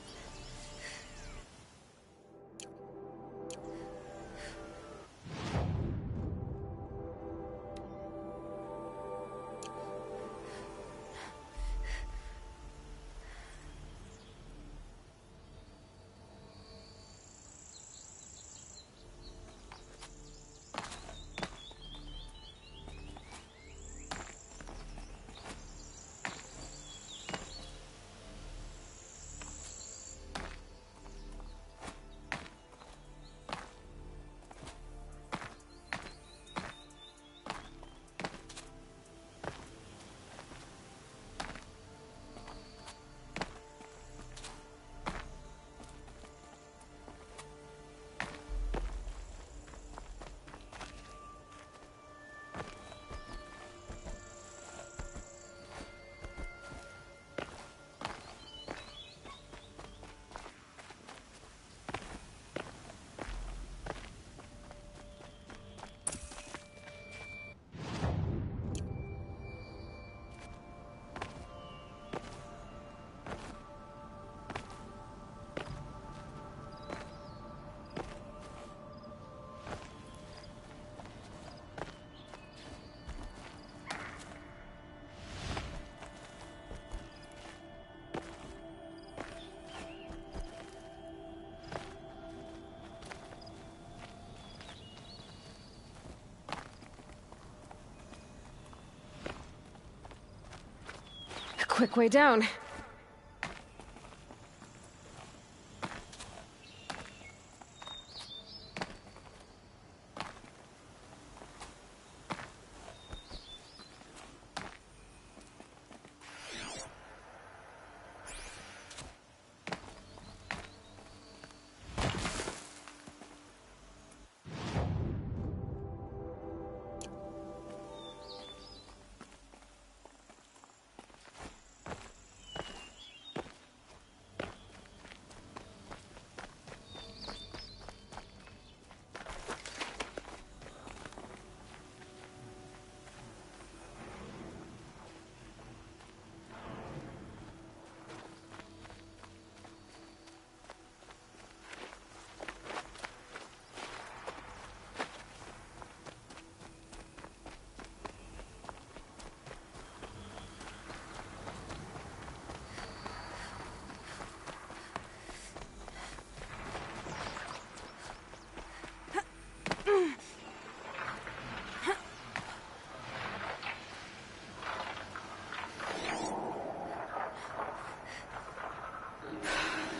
Quick way down.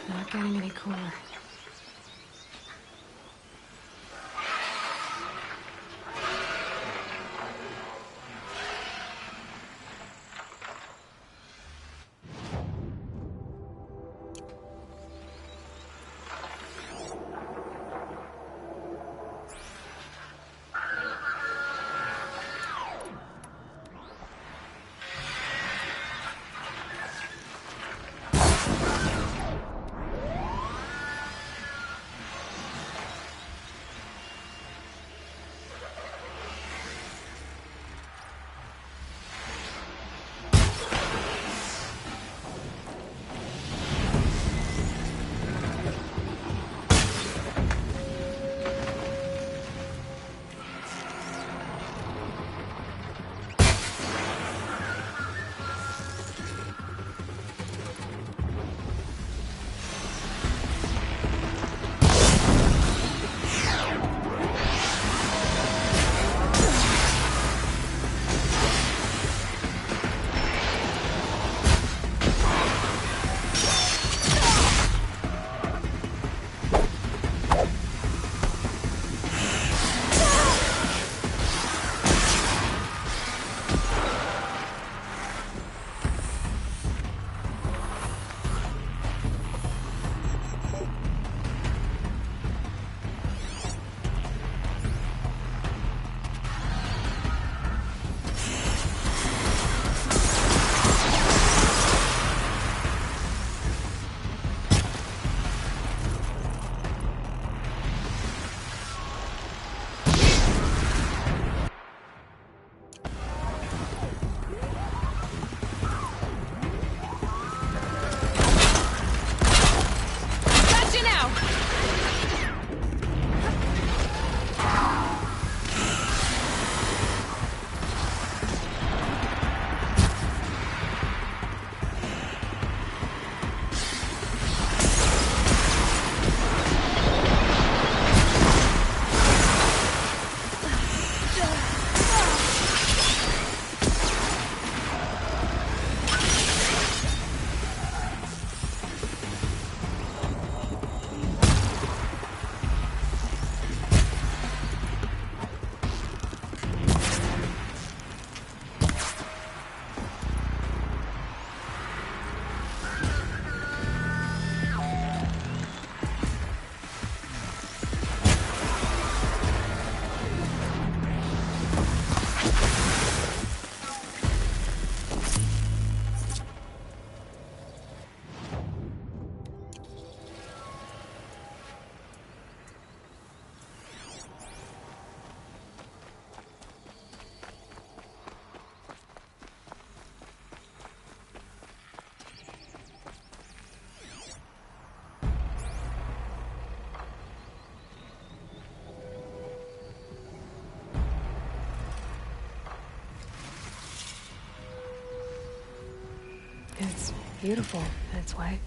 Not getting any cooler. beautiful in its way.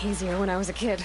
Easier when I was a kid.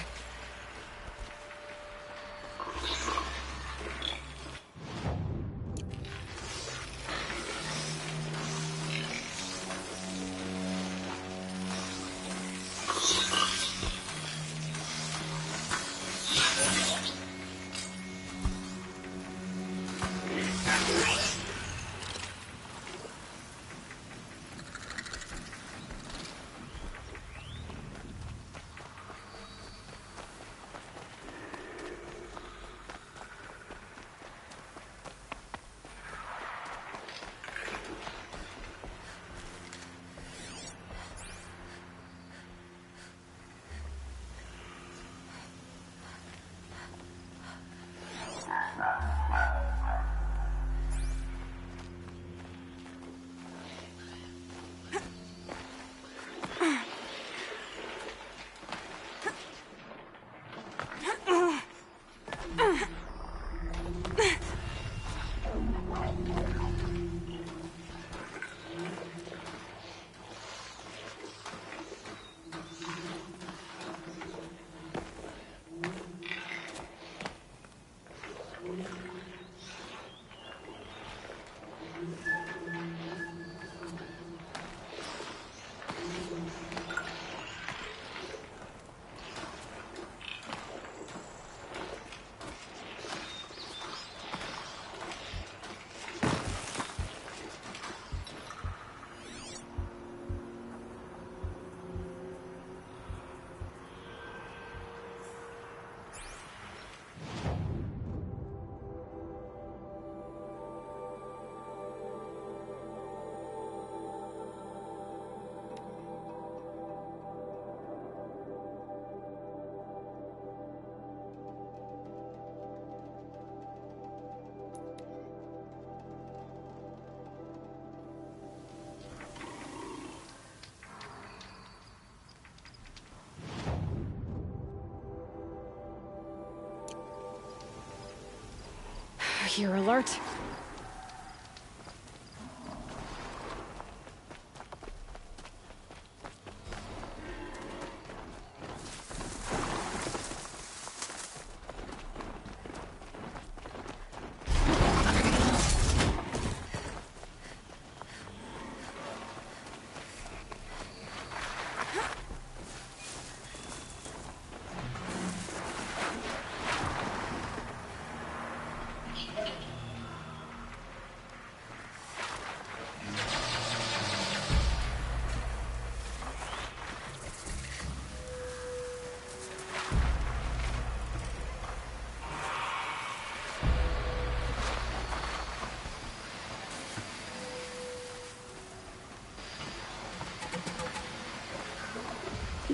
You're alert.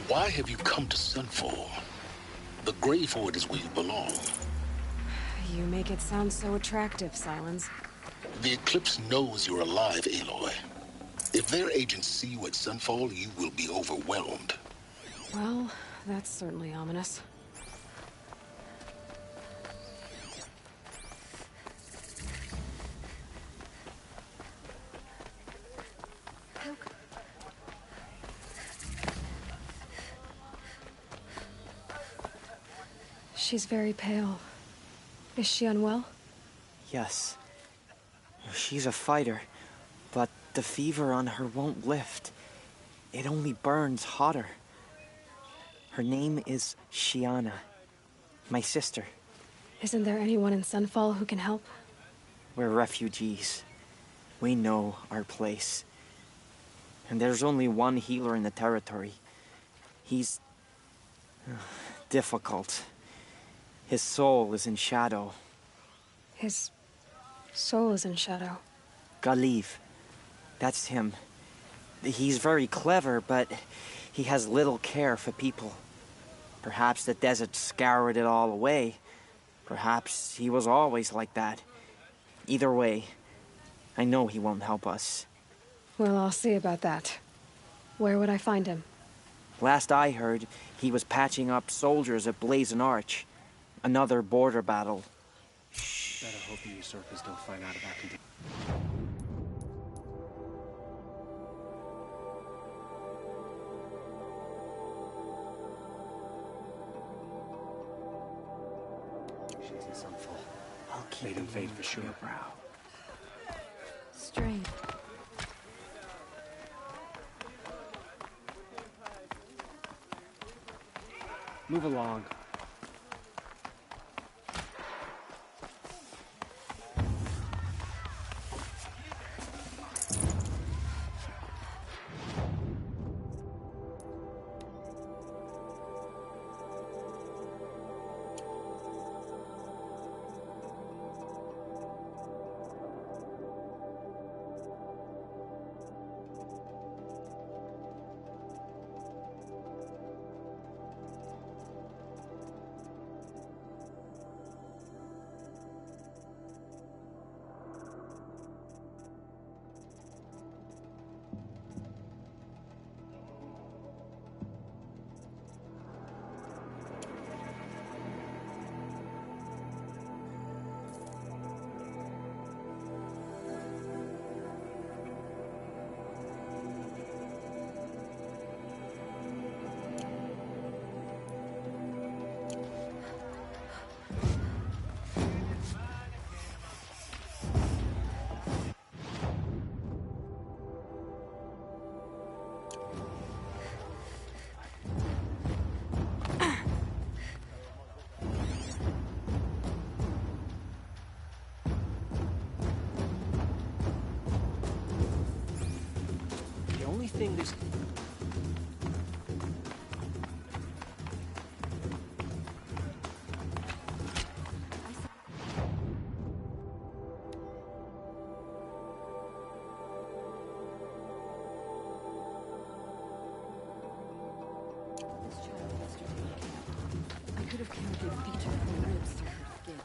Why have you come to Sunfall? The grave hoard is where you belong. You make it sound so attractive, Silence. The Eclipse knows you're alive, Aloy. If their agents see you at Sunfall, you will be overwhelmed. Well, that's certainly ominous. She's very pale. Is she unwell? Yes. She's a fighter, but the fever on her won't lift. It only burns hotter. Her name is Shiana, my sister. Isn't there anyone in Sunfall who can help? We're refugees. We know our place. And there's only one healer in the territory. He's... difficult. His soul is in shadow. His soul is in shadow. Galiv. That's him. He's very clever, but he has little care for people. Perhaps the desert scoured it all away. Perhaps he was always like that. Either way, I know he won't help us. Well, I'll see about that. Where would I find him? Last I heard, he was patching up soldiers at Blazon Arch. Another border battle. Better hope the usurpers don't find out about it. She's in Sunfall. I'll keep They'd invade for sure. Strange. Move along. Thing this child yesterday. I could have carried a feature from ribs through her skin.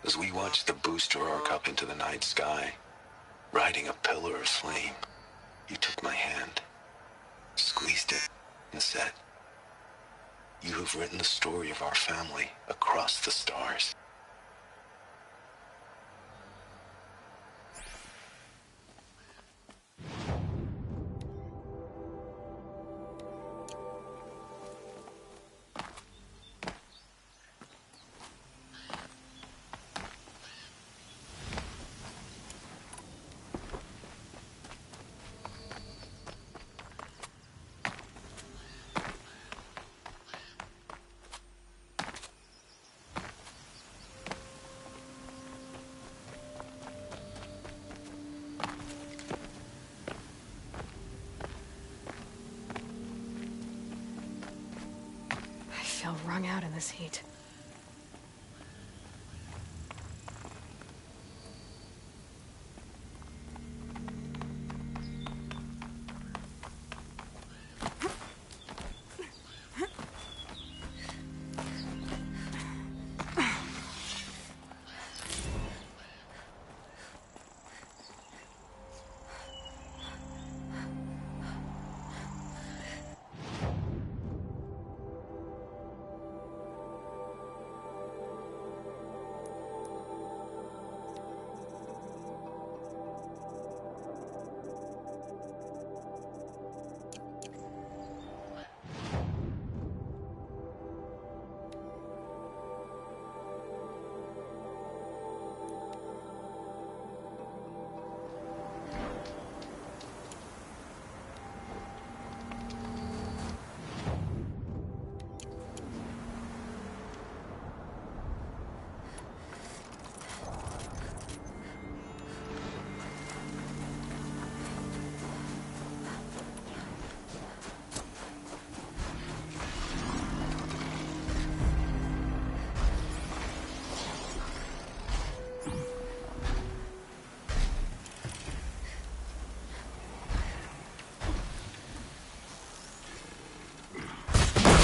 As we watched the booster arc up into the night sky, riding a pillar of flame, you took my hand, squeezed it, and said, "You have written the story of our family across the stars." I feel wrung out in this heat.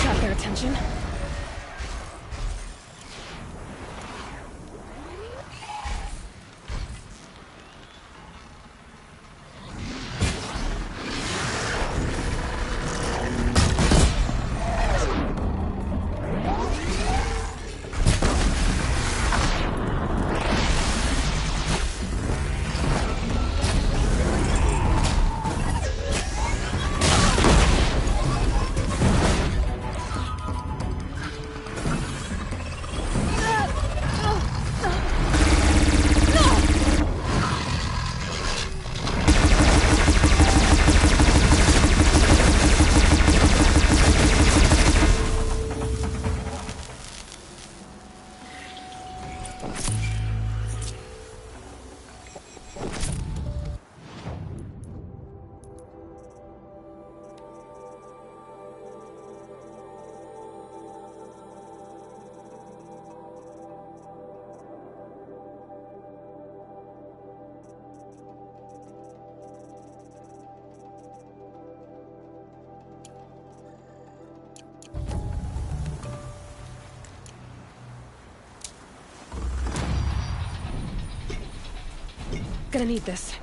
Got their attention. Gonna need this.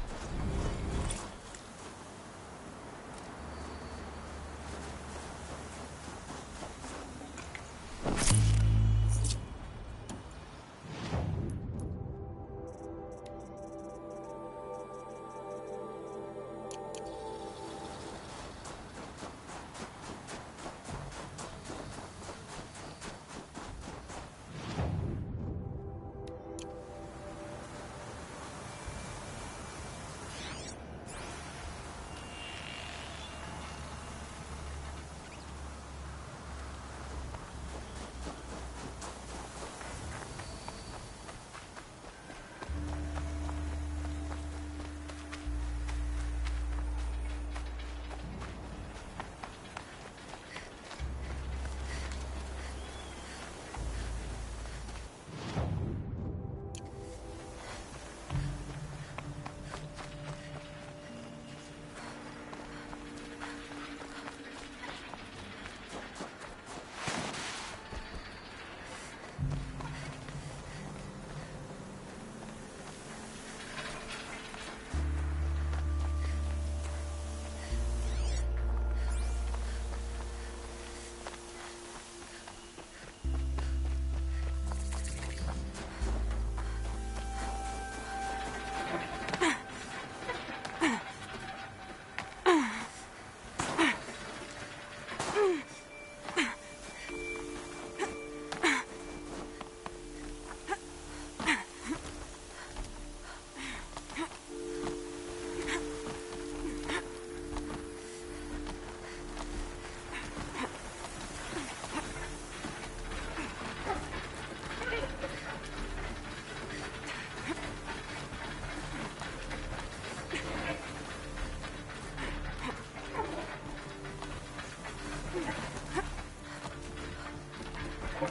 A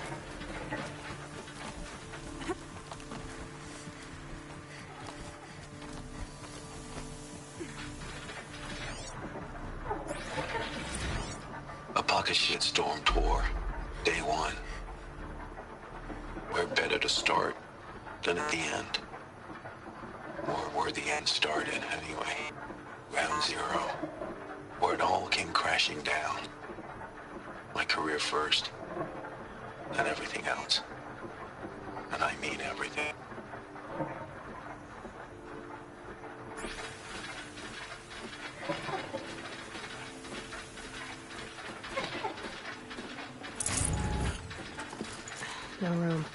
pocket shitstorm tour. Day one. Where better to start than at the end? Or where the end started, anyway. Ground zero. Where it all came crashing down. My career first. And everything else. And I mean everything. No room.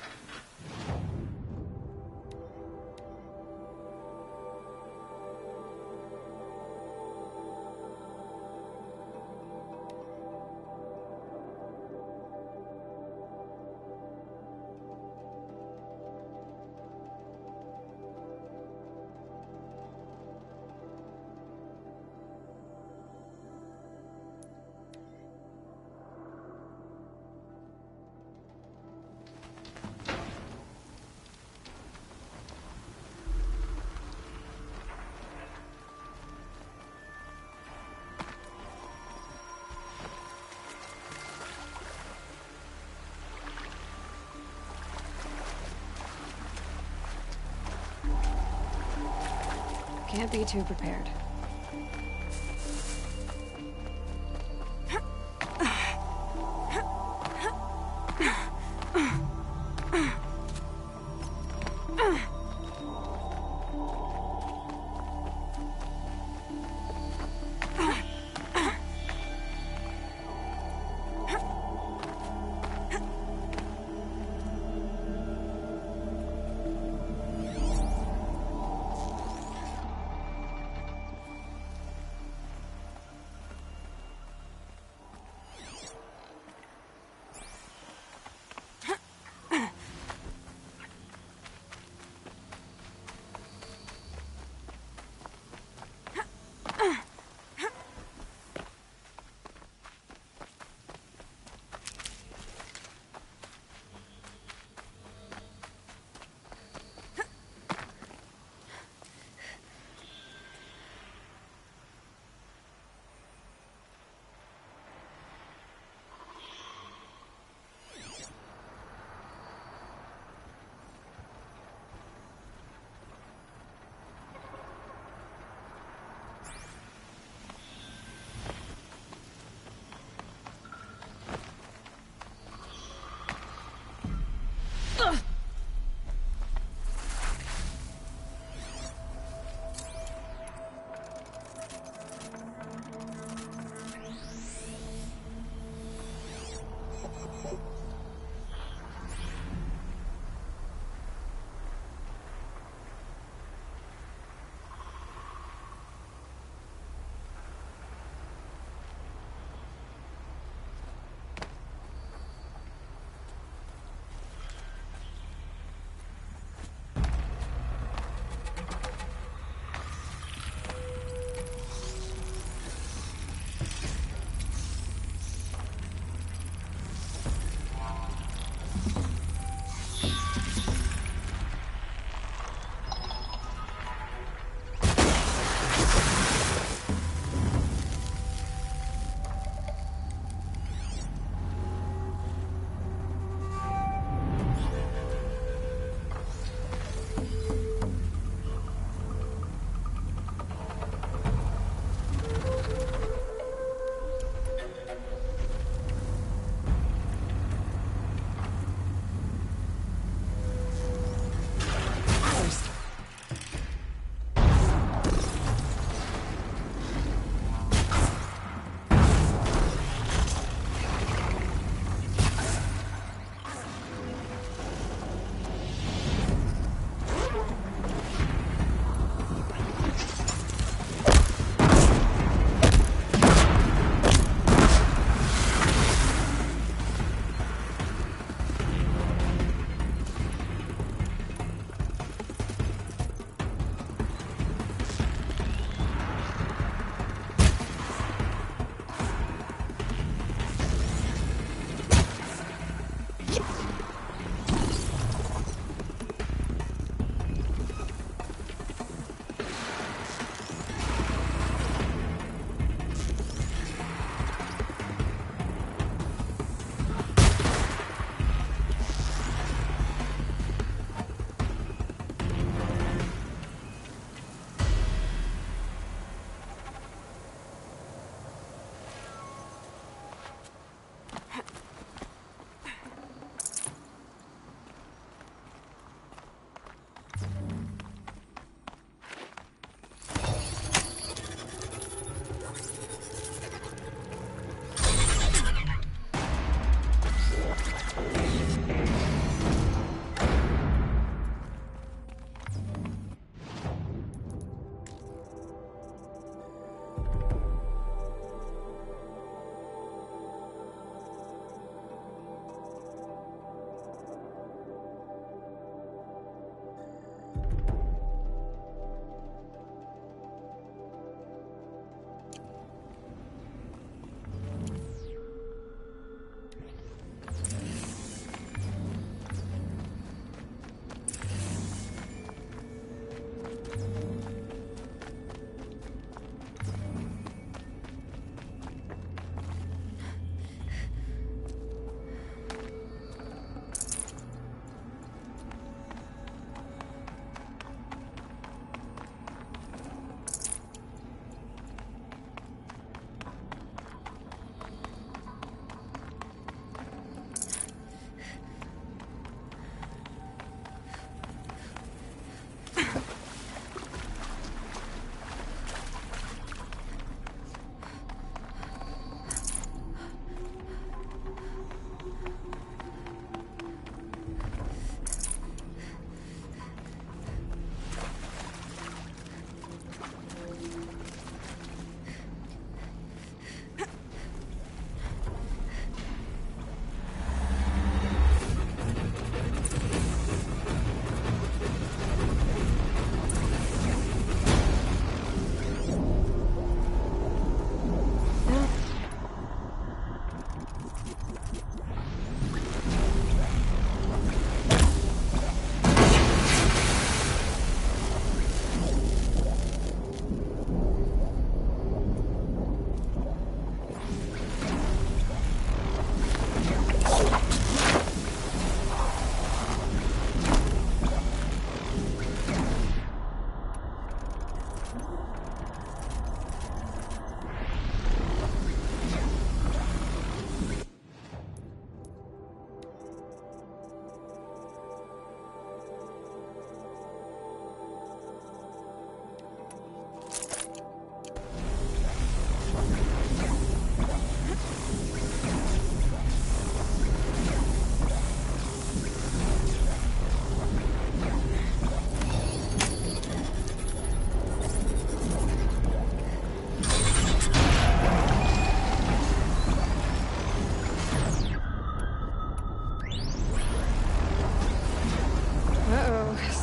Can't be too prepared.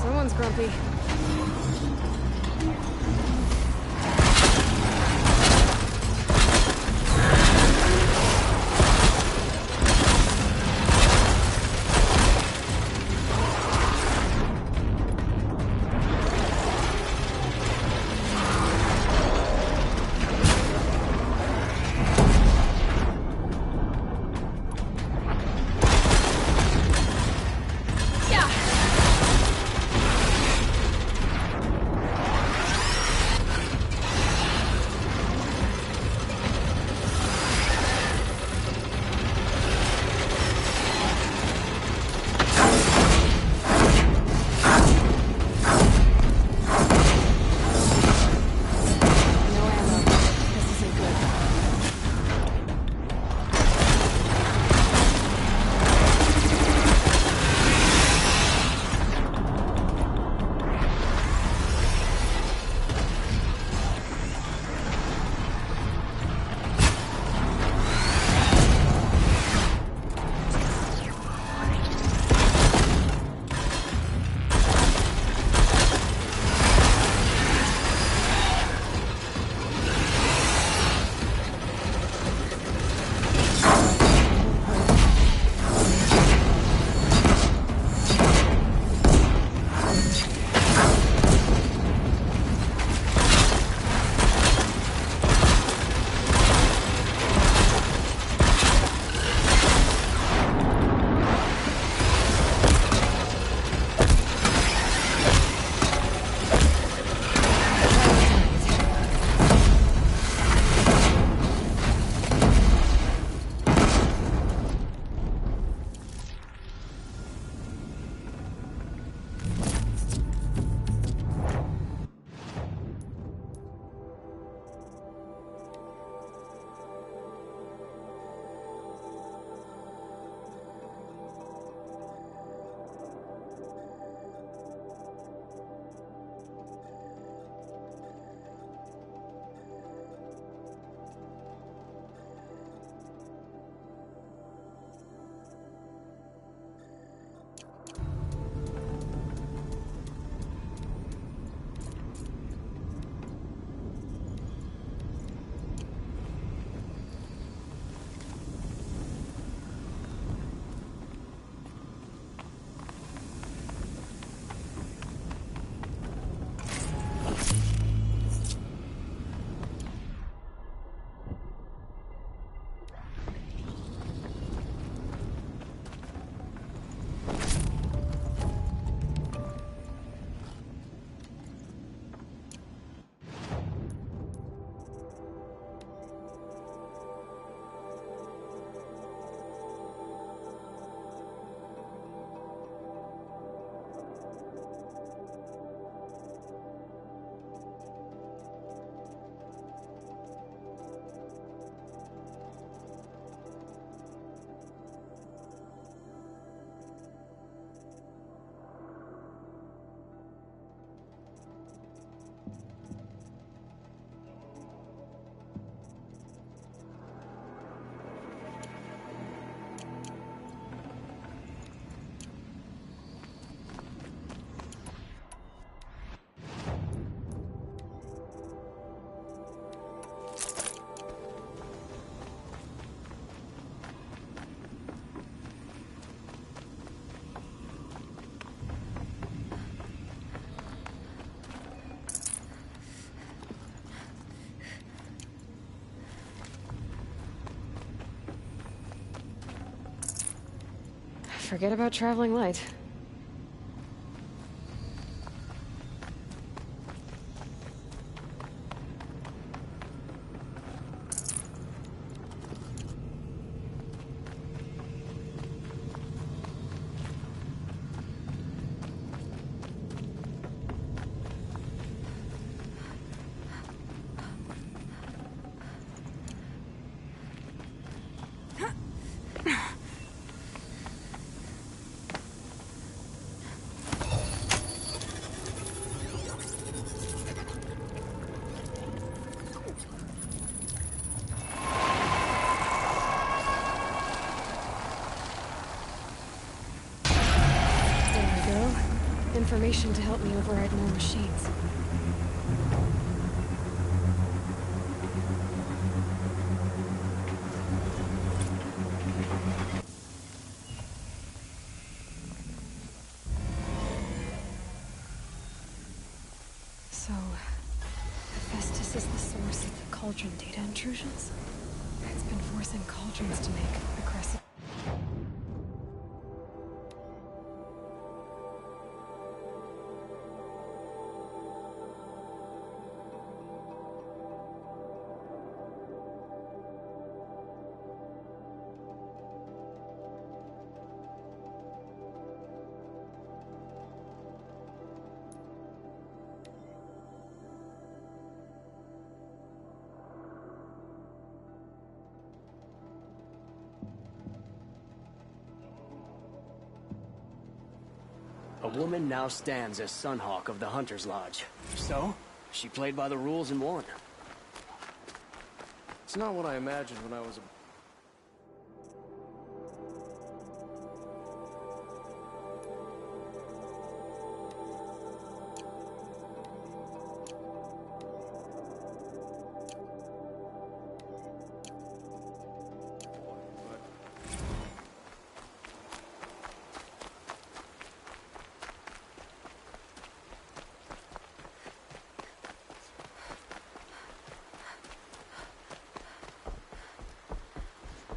Someone's grumpy. Forget about traveling light. Information to help me override more machines. So, Hephaestus is the source of the cauldron data intrusions? It's been forcing cauldrons to make aggressive... A woman now stands as Sunhawk of the Hunter's Lodge. So, she played by the rules and won. It's not what I imagined when I was a...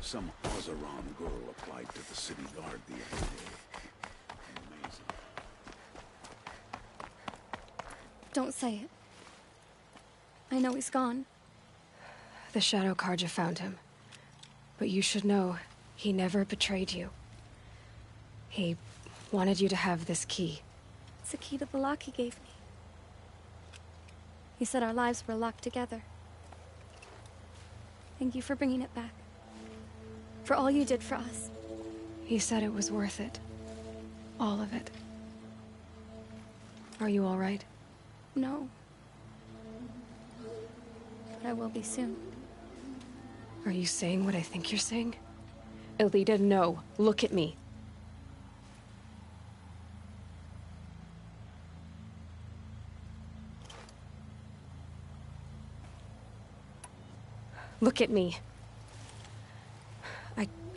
Some Ozeron girl applied to the city guard the other day. Amazing. Don't say it. I know he's gone. The Shadow Karja found him. But you should know, he never betrayed you. He wanted you to have this key. It's a key to the lock he gave me. He said our lives were locked together. Thank you for bringing it back. For all you did for us. He said it was worth it. All of it. Are you all right? No. But I will be soon. Are you saying what I think you're saying? Elita, no. Look at me. Look at me.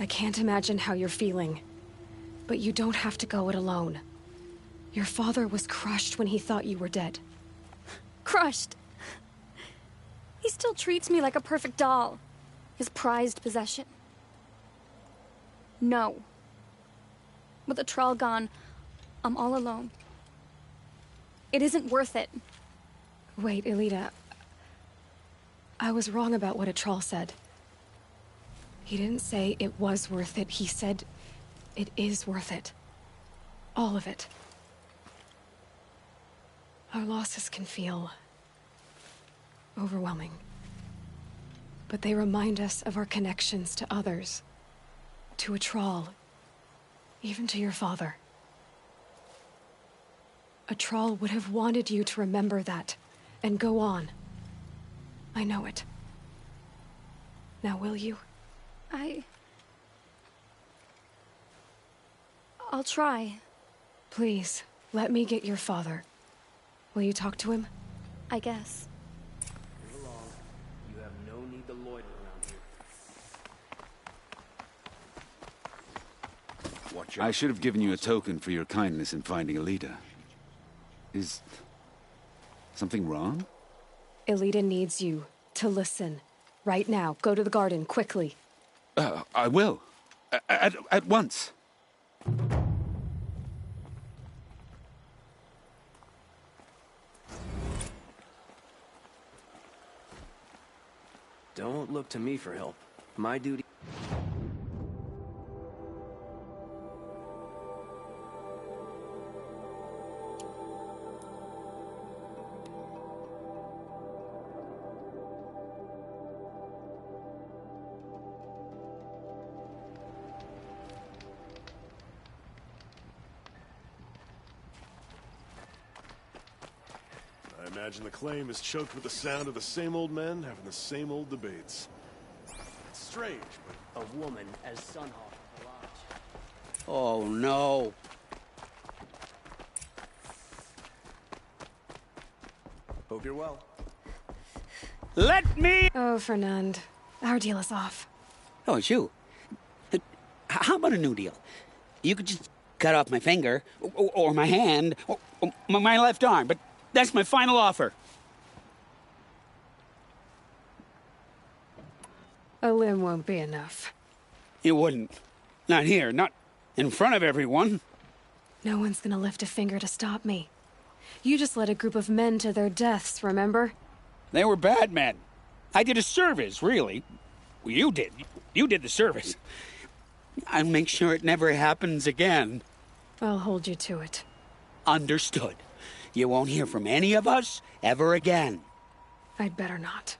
I can't imagine how you're feeling. But you don't have to go it alone. Your father was crushed when he thought you were dead. Crushed? He still treats me like a perfect doll. His prized possession. No. With the Trawl gone, I'm all alone. It isn't worth it. Wait, Elita. I was wrong about what a Trawl said. He didn't say it was worth it. He said it is worth it. All of it. Our losses can feel overwhelming. But they remind us of our connections to others. To a Trawl. Even to your father. A Trawl would have wanted you to remember that and go on. I know it. Now will you? I'll try. Please, let me get your father. Will you talk to him? I guess. Move along. You have no need to loiter around here. Watch out. I should have given you a token for your kindness in finding Elita. Is something wrong? Elita needs you to listen. Right now. Go to the garden, quickly. I will. At once. Don't look to me for help. My duty... I imagine the claim is choked with the sound of the same old men having the same old debates. It's strange, but... A woman as Sunhawk of the Lodge. Oh, no. Hope you're well. Let me... Oh, Fernand. Our deal is off. Oh, it's you. How about a new deal? You could just cut off my finger, or my hand, or my left arm, but that's my final offer. A limb won't be enough. It wouldn't. Not here, not in front of everyone. No one's gonna lift a finger to stop me. You just led a group of men to their deaths, remember? They were bad men. I did a service, really. Well, you did. You did the service. I'll make sure it never happens again. I'll hold you to it. Understood. You won't hear from any of us ever again. I'd better not.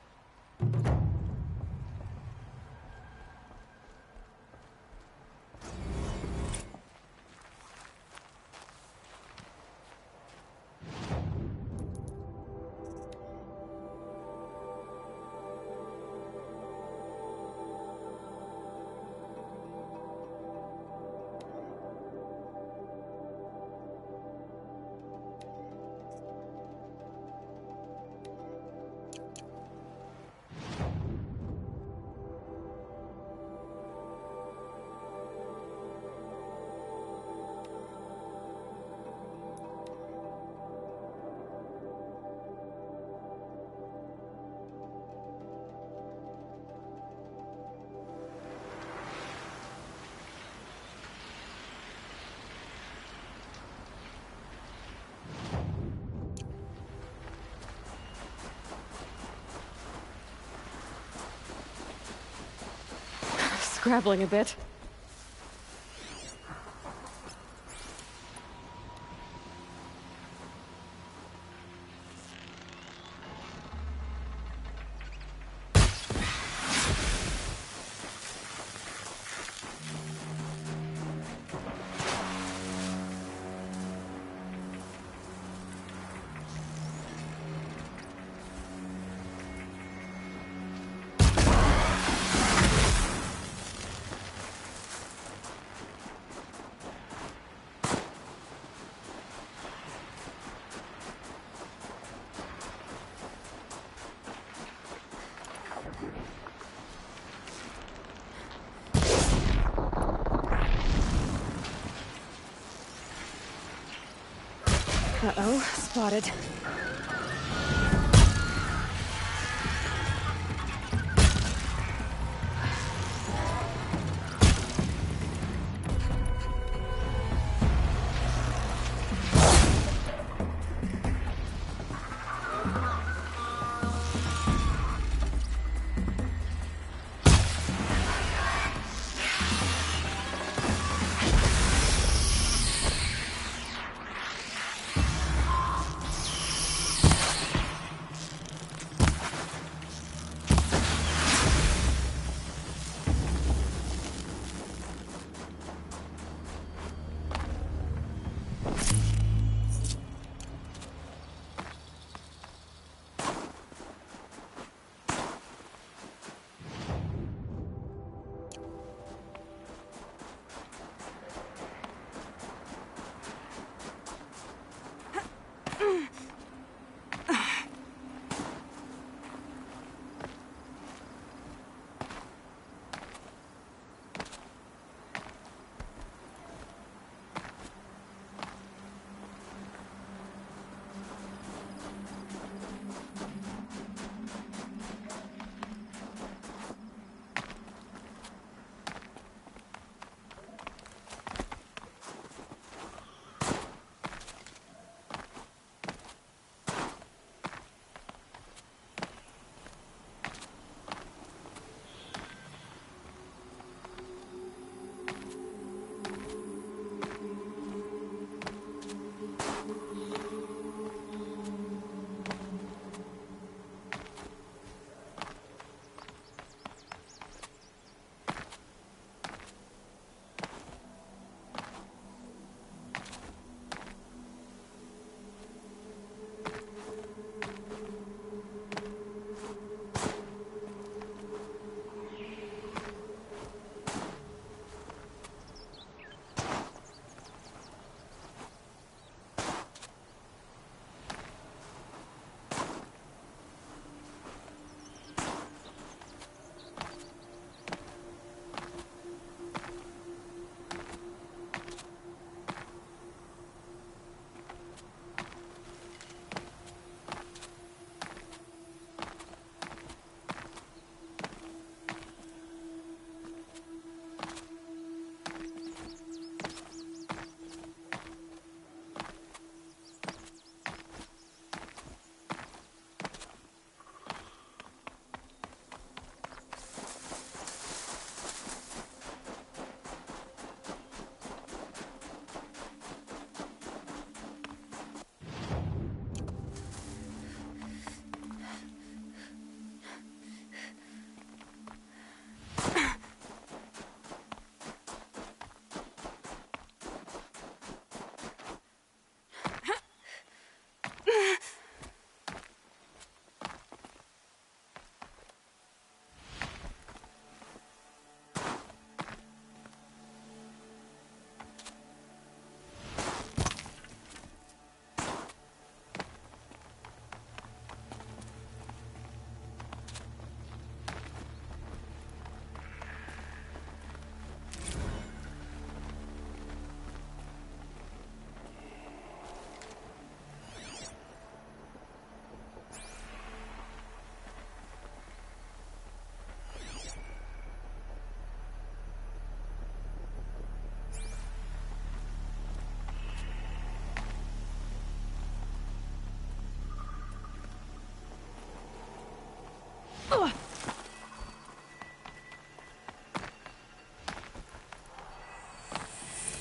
Scrabbling a bit. Uh-oh, spotted.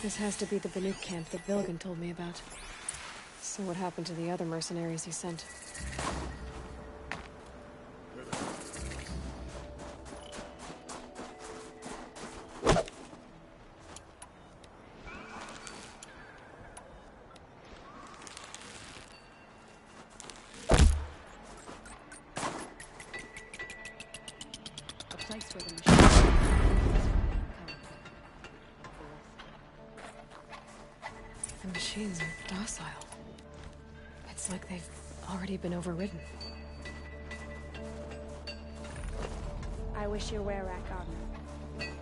This has to be the Banuk camp that Bilgan told me about. So what happened to the other mercenaries he sent? The machines are docile. It's like they've already been overridden. I wish you were Rack armor.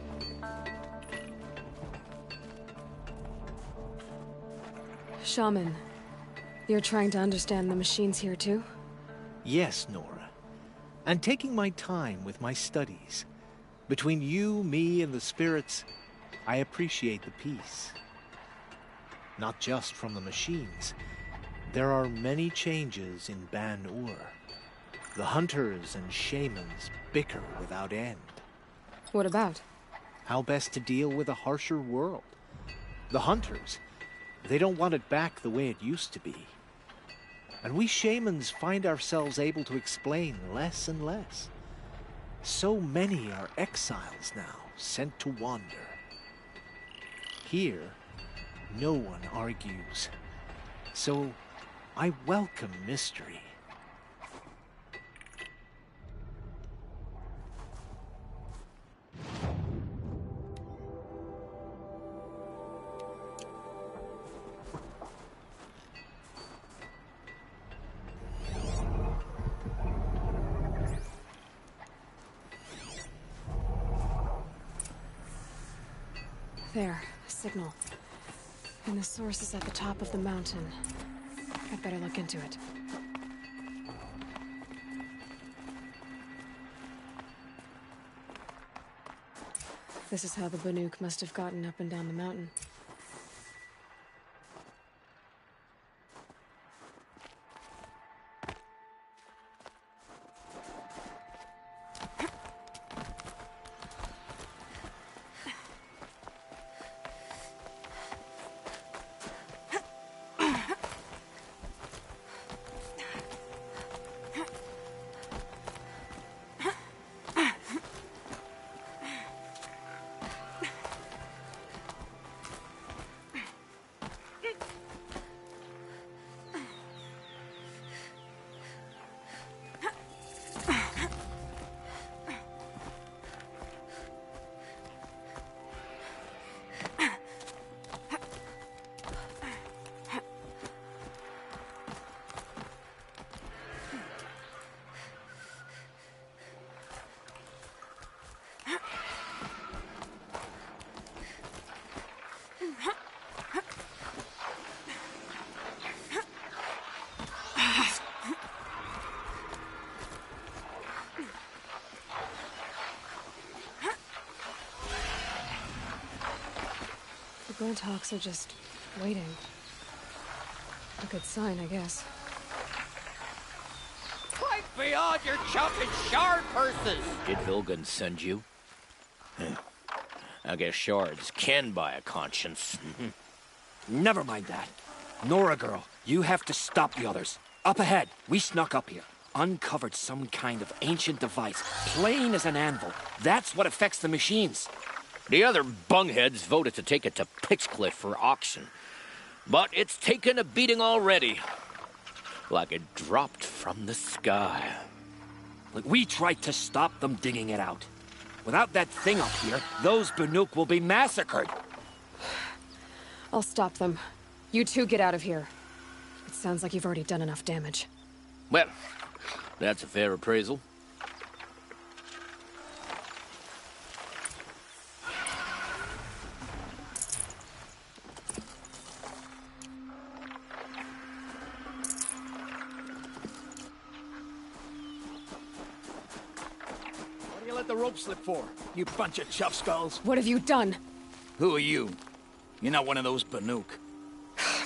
Shaman, you're trying to understand the machines here too? Yes, Nora. And taking my time with my studies. Between you, me, and the spirits, I appreciate the peace. Not just from the machines. There are many changes in Ban-Ur. The hunters and shamans bicker without end. What about? How best to deal with a harsher world. The hunters, they don't want it back the way it used to be. And we shamans find ourselves able to explain less and less. So many are exiles now, sent to wander. Here, no one argues. So, I welcome mystery. There, a signal. And the source is at the top of the mountain. I'd better look into it. This is how the Banuk must have gotten up and down the mountain. The Burnthawks are just waiting. A good sign, I guess. Fight beyond your chopping shard purses! Did Vilgun send you? I guess shards can buy a conscience. Never mind that. Nora girl, you have to stop the others. Up ahead, we snuck up here. Uncovered some kind of ancient device, plain as an anvil. That's what affects the machines. The other bungheads voted to take it to Pitchcliff for auction. But it's taken a beating already. Like it dropped from the sky. Look, we tried to stop them digging it out. Without that thing up here, those Banuk will be massacred. I'll stop them. You two get out of here. It sounds like you've already done enough damage. Well, that's a fair appraisal. Let the rope slip for? You bunch of chuff skulls. What have you done? Who are you? You're not one of those Banuk.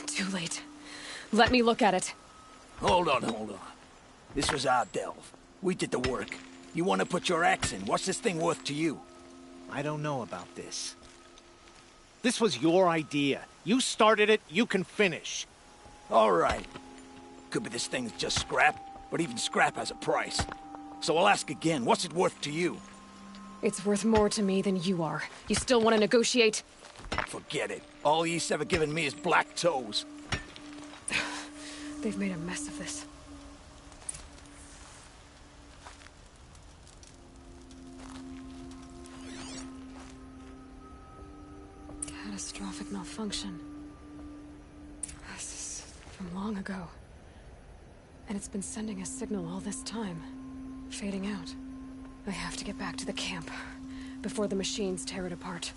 Too late. Let me look at it. Hold on. This was our delve. We did the work. You want to put your axe in? What's this thing worth to you? I don't know about this. This was your idea. You started it, you can finish. All right. Could be this thing's just scrap, but even scrap has a price. So I'll ask again, what's it worth to you? It's worth more to me than you are. You still want to negotiate? Forget it. All East's ever given me is black toes. They've made a mess of this. Catastrophic malfunction. This is from long ago. And it's been sending a signal all this time. Fading out. I have to get back to the camp before the machines tear it apart.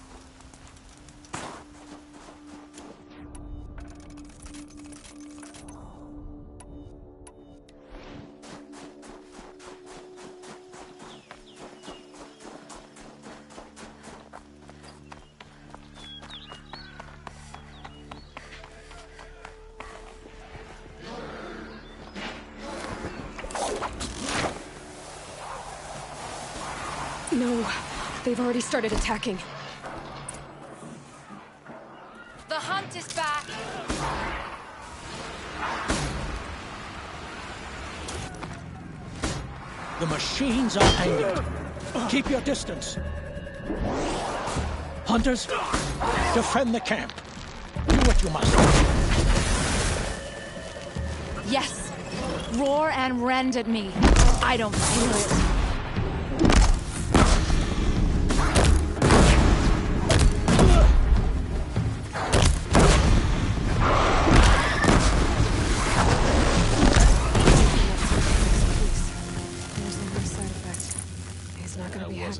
No, they've already started attacking. The hunt is back! The machines are angered. Keep your distance. Hunters, defend the camp. Do what you must. Yes! Roar and rend at me. I don't feel it.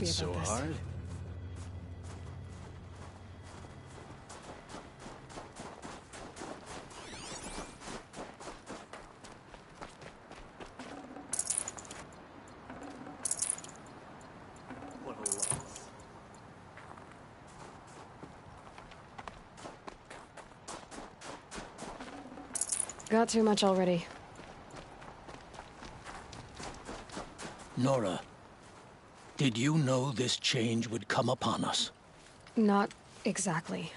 So hard. What a loss. Got too much already. Nora, did you know this change would come upon us? Not exactly.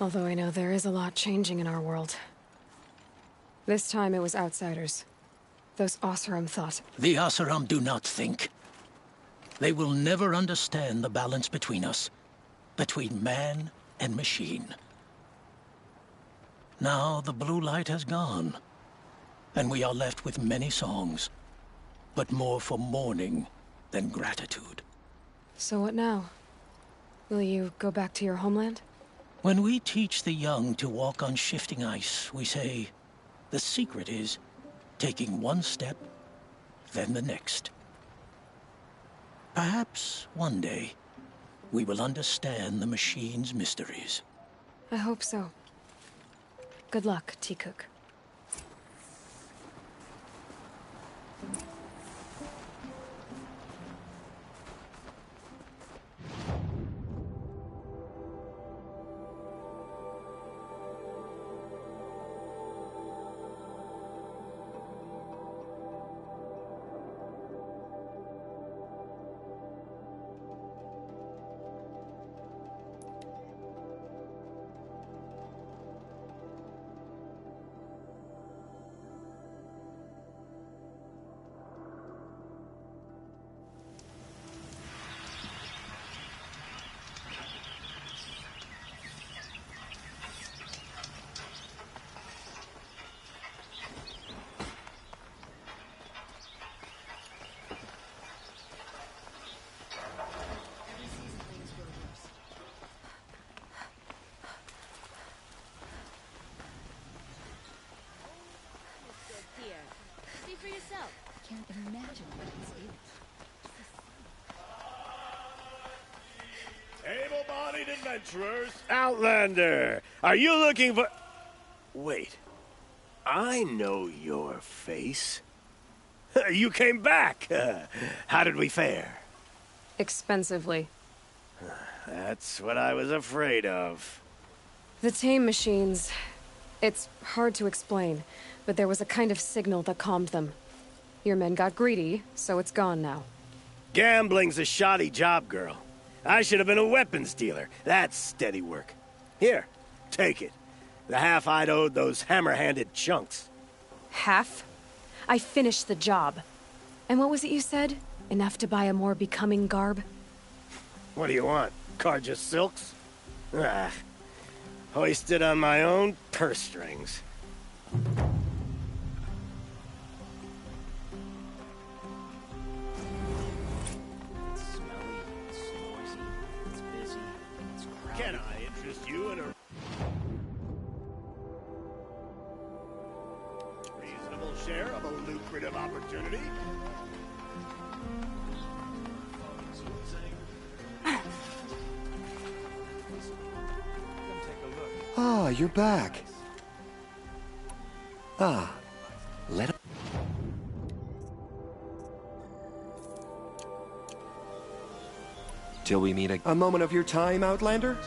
Although I know there is a lot changing in our world. This time it was outsiders. Those Oseram thought. The Oseram do not think. They will never understand the balance between us. Between man and machine. Now the blue light has gone. And we are left with many songs. But more for mourning than gratitude. So what now? Will you go back to your homeland? When we teach the young to walk on shifting ice, we say, the secret is taking one step, then the next. Perhaps one day, we will understand the machine's mysteries. I hope so. Good luck, T-Cook. See for yourself. Can't imagine what it's Able-bodied adventurers, Outlander, are you looking for... Wait, I know your face. You came back. How did we fare? Expensively. That's what I was afraid of. The tame machines... It's hard to explain, but there was a kind of signal that calmed them. Your men got greedy, so it's gone now. Gambling's a shoddy job, girl. I should have been a weapons dealer. That's steady work. Here, take it. The half I'd owed those hammer-handed chunks. Half? I finished the job. And what was it you said? Enough to buy a more becoming garb? What do you want? Carja silks? Ah, hoisted on my own purse strings. Can I interest you in a reasonable share of a lucrative opportunity? Ah, you're back. Ah, let him... Till we meet again. A moment of your time, Outlander?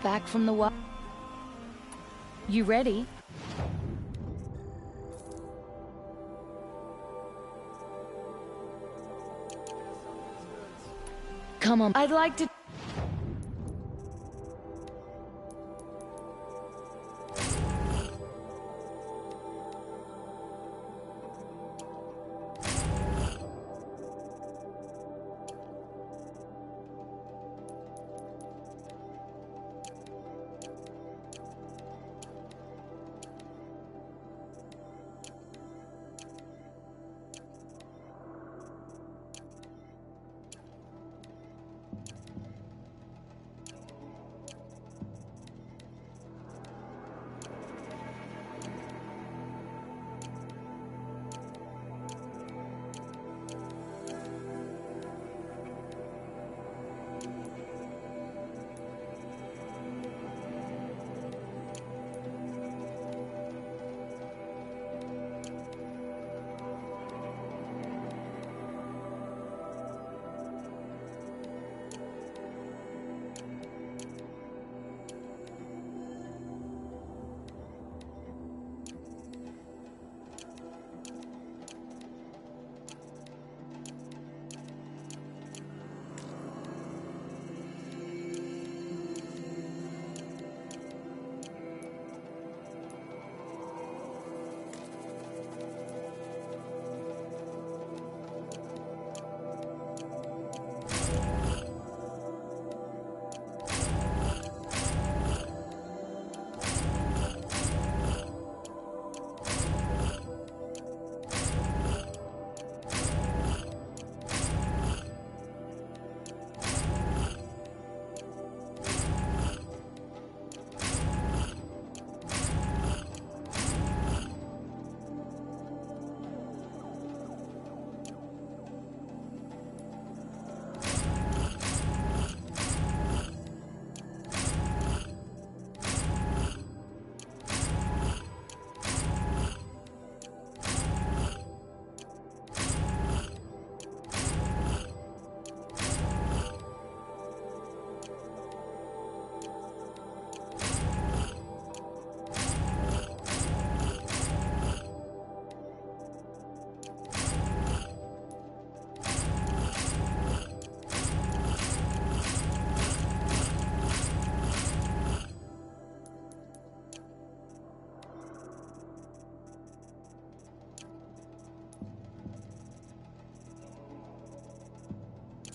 Back from the what? You ready? Come on. I'd like to...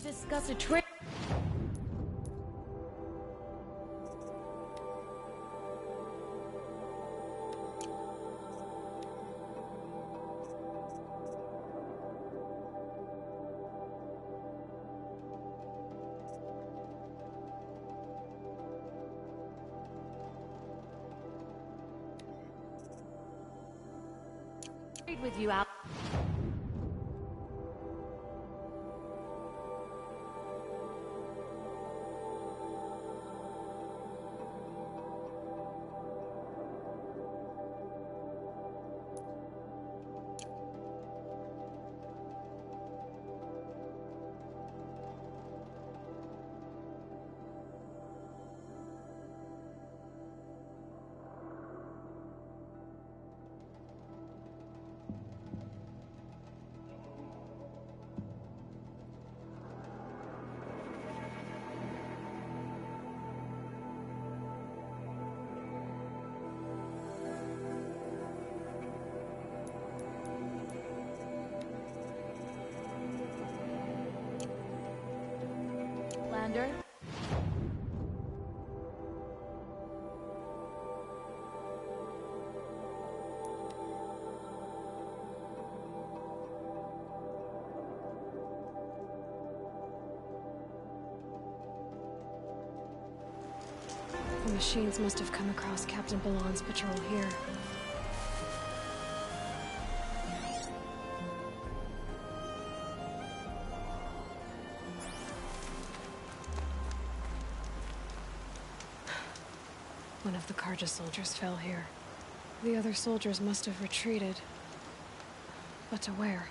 discuss a trick. With you out. Outlander. The machines must have come across Captain Ballon's patrol here. One of the Karja soldiers fell here. The other soldiers must have retreated. But to where?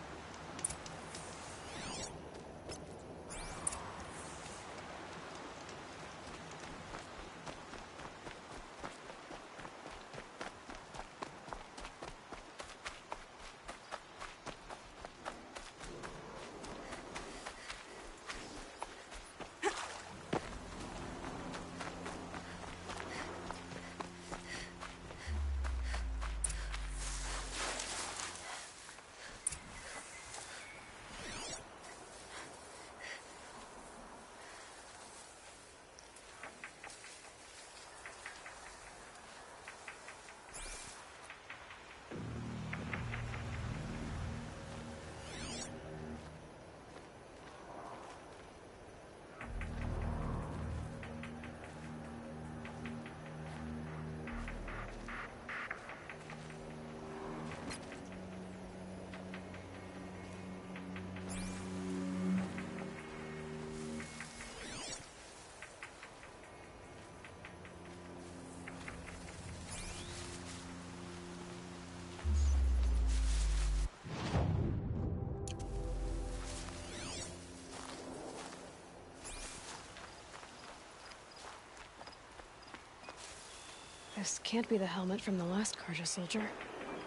This can't be the helmet from the last Karja soldier.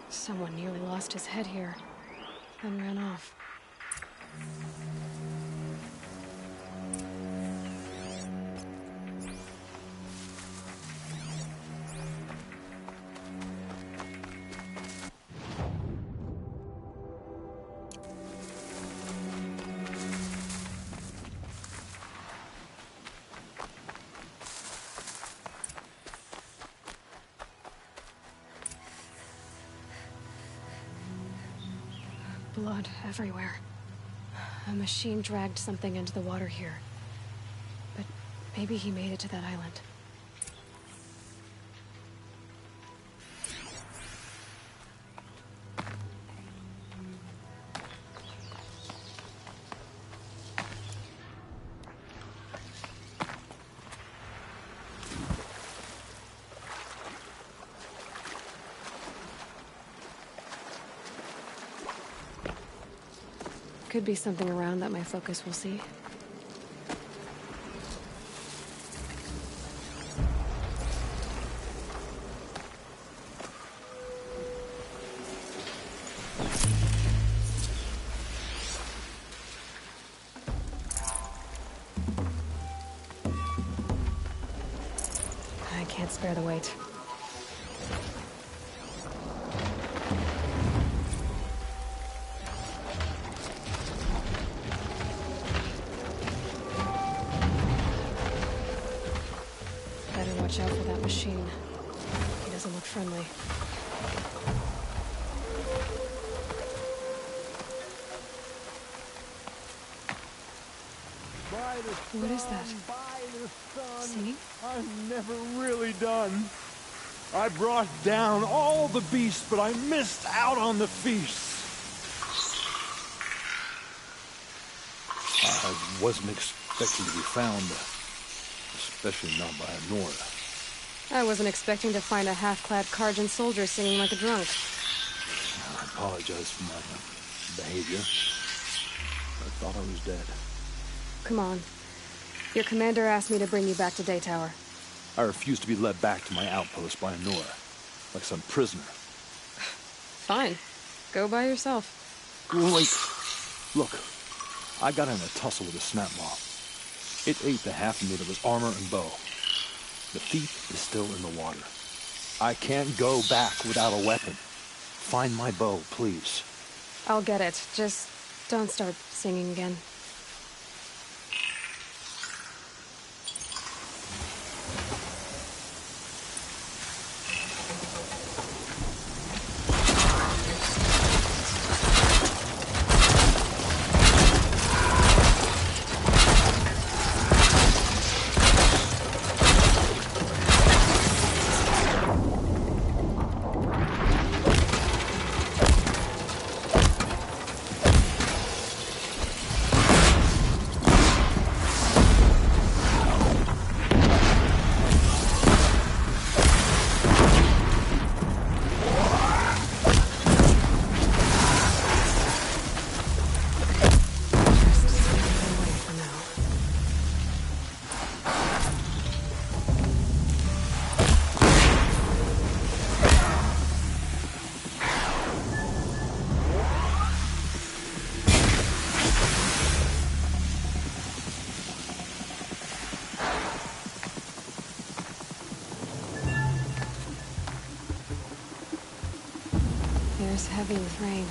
Someone nearly lost his head here, then ran off. Blood everywhere. A machine dragged something into the water here. But maybe he made it to that island. Could be something around that my focus will see. I can't spare the weight. Watch out for that machine. He doesn't look friendly. What is that? Singing? I'm never really done. I brought down all the beasts, but I missed out on the feasts. I wasn't expecting to be found, especially not by Nora. I wasn't expecting to find a half-clad Karjan soldier singing like a drunk. I apologize for my behavior. I thought I was dead. Come on. Your commander asked me to bring you back to Daytower. I refuse to be led back to my outpost by Nora, like some prisoner. Fine. Go by yourself. Wait. Look, I got in a tussle with a snapmaw. It ate the half unit of his armor and bow. The thief is still in the water. I can't go back without a weapon. Find my bow, please. I'll get it. Just don't start singing again. heavy with rain.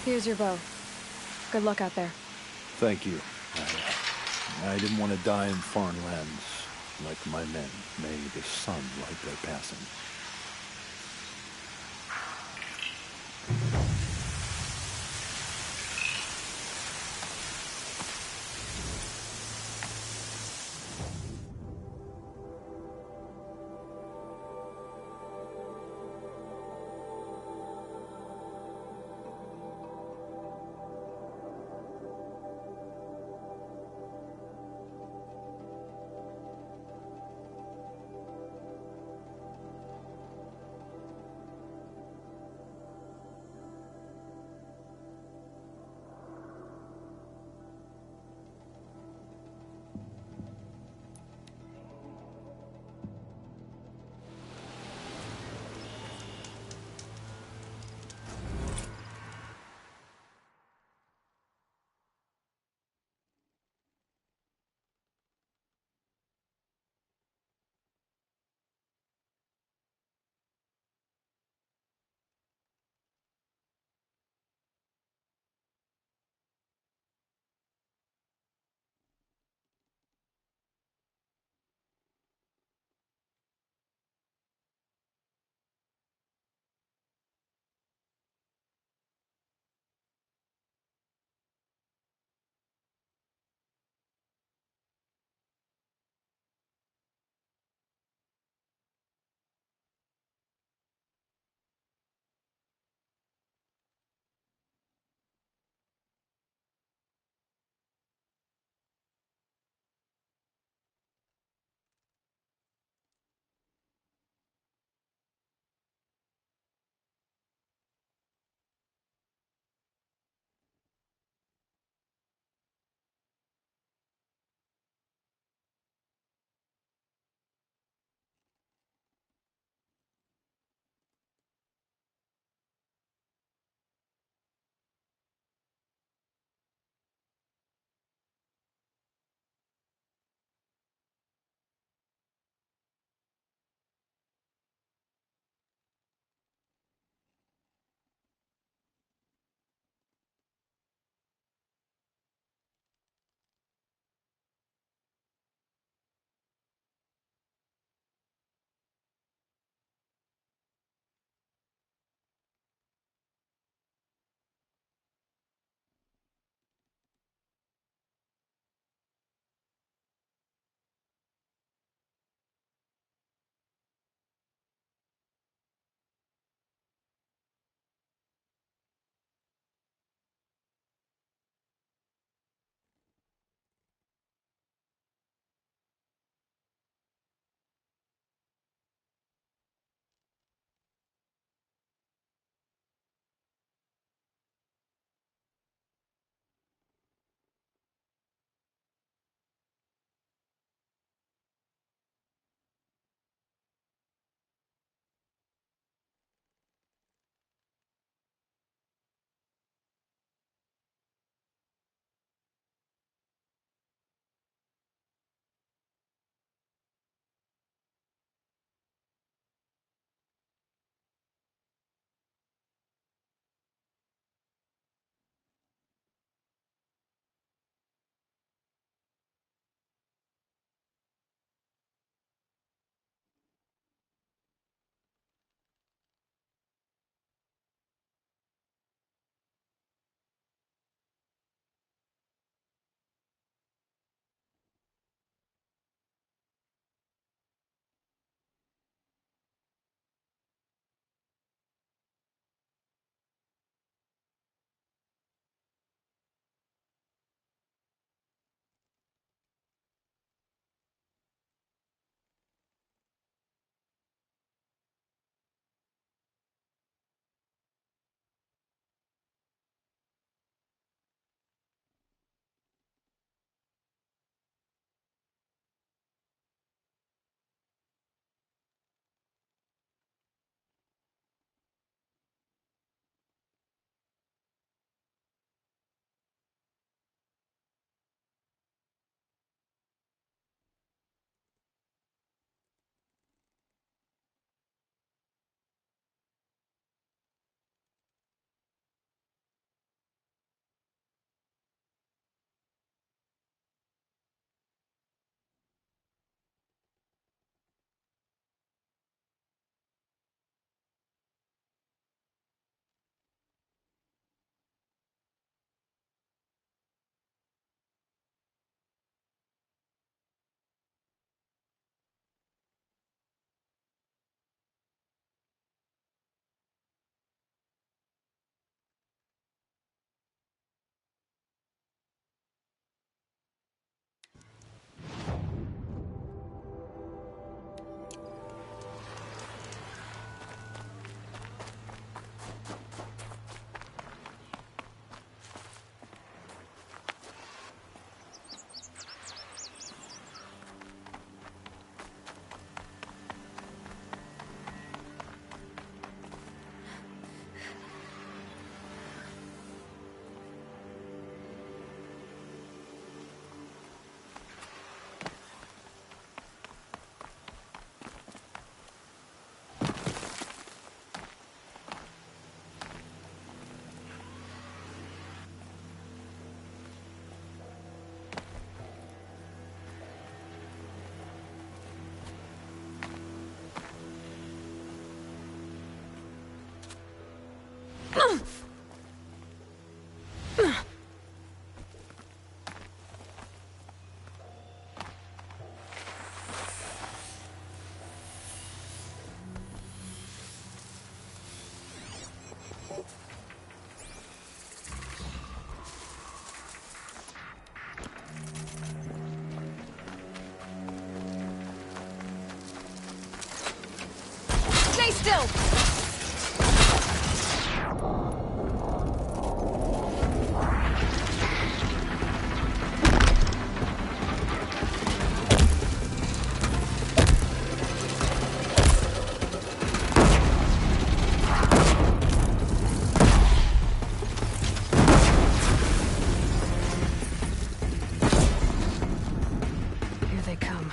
Here's your bow. Good luck out there. Thank you. I didn't want to die in foreign lands like my men. May the sun light their passing. still! Here they come.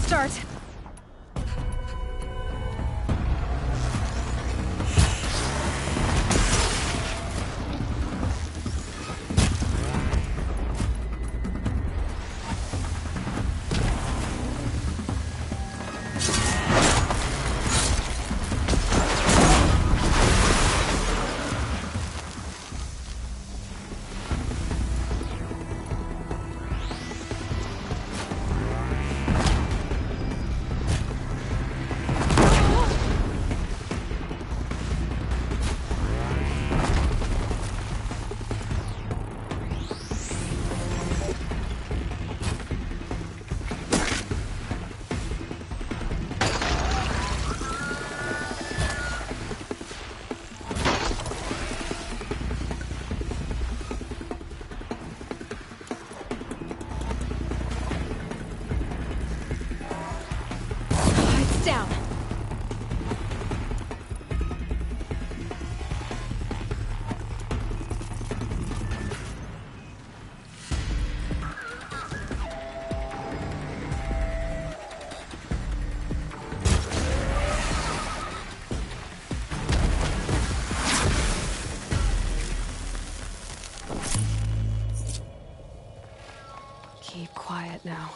Start. Down. Keep quiet now.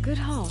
good haul.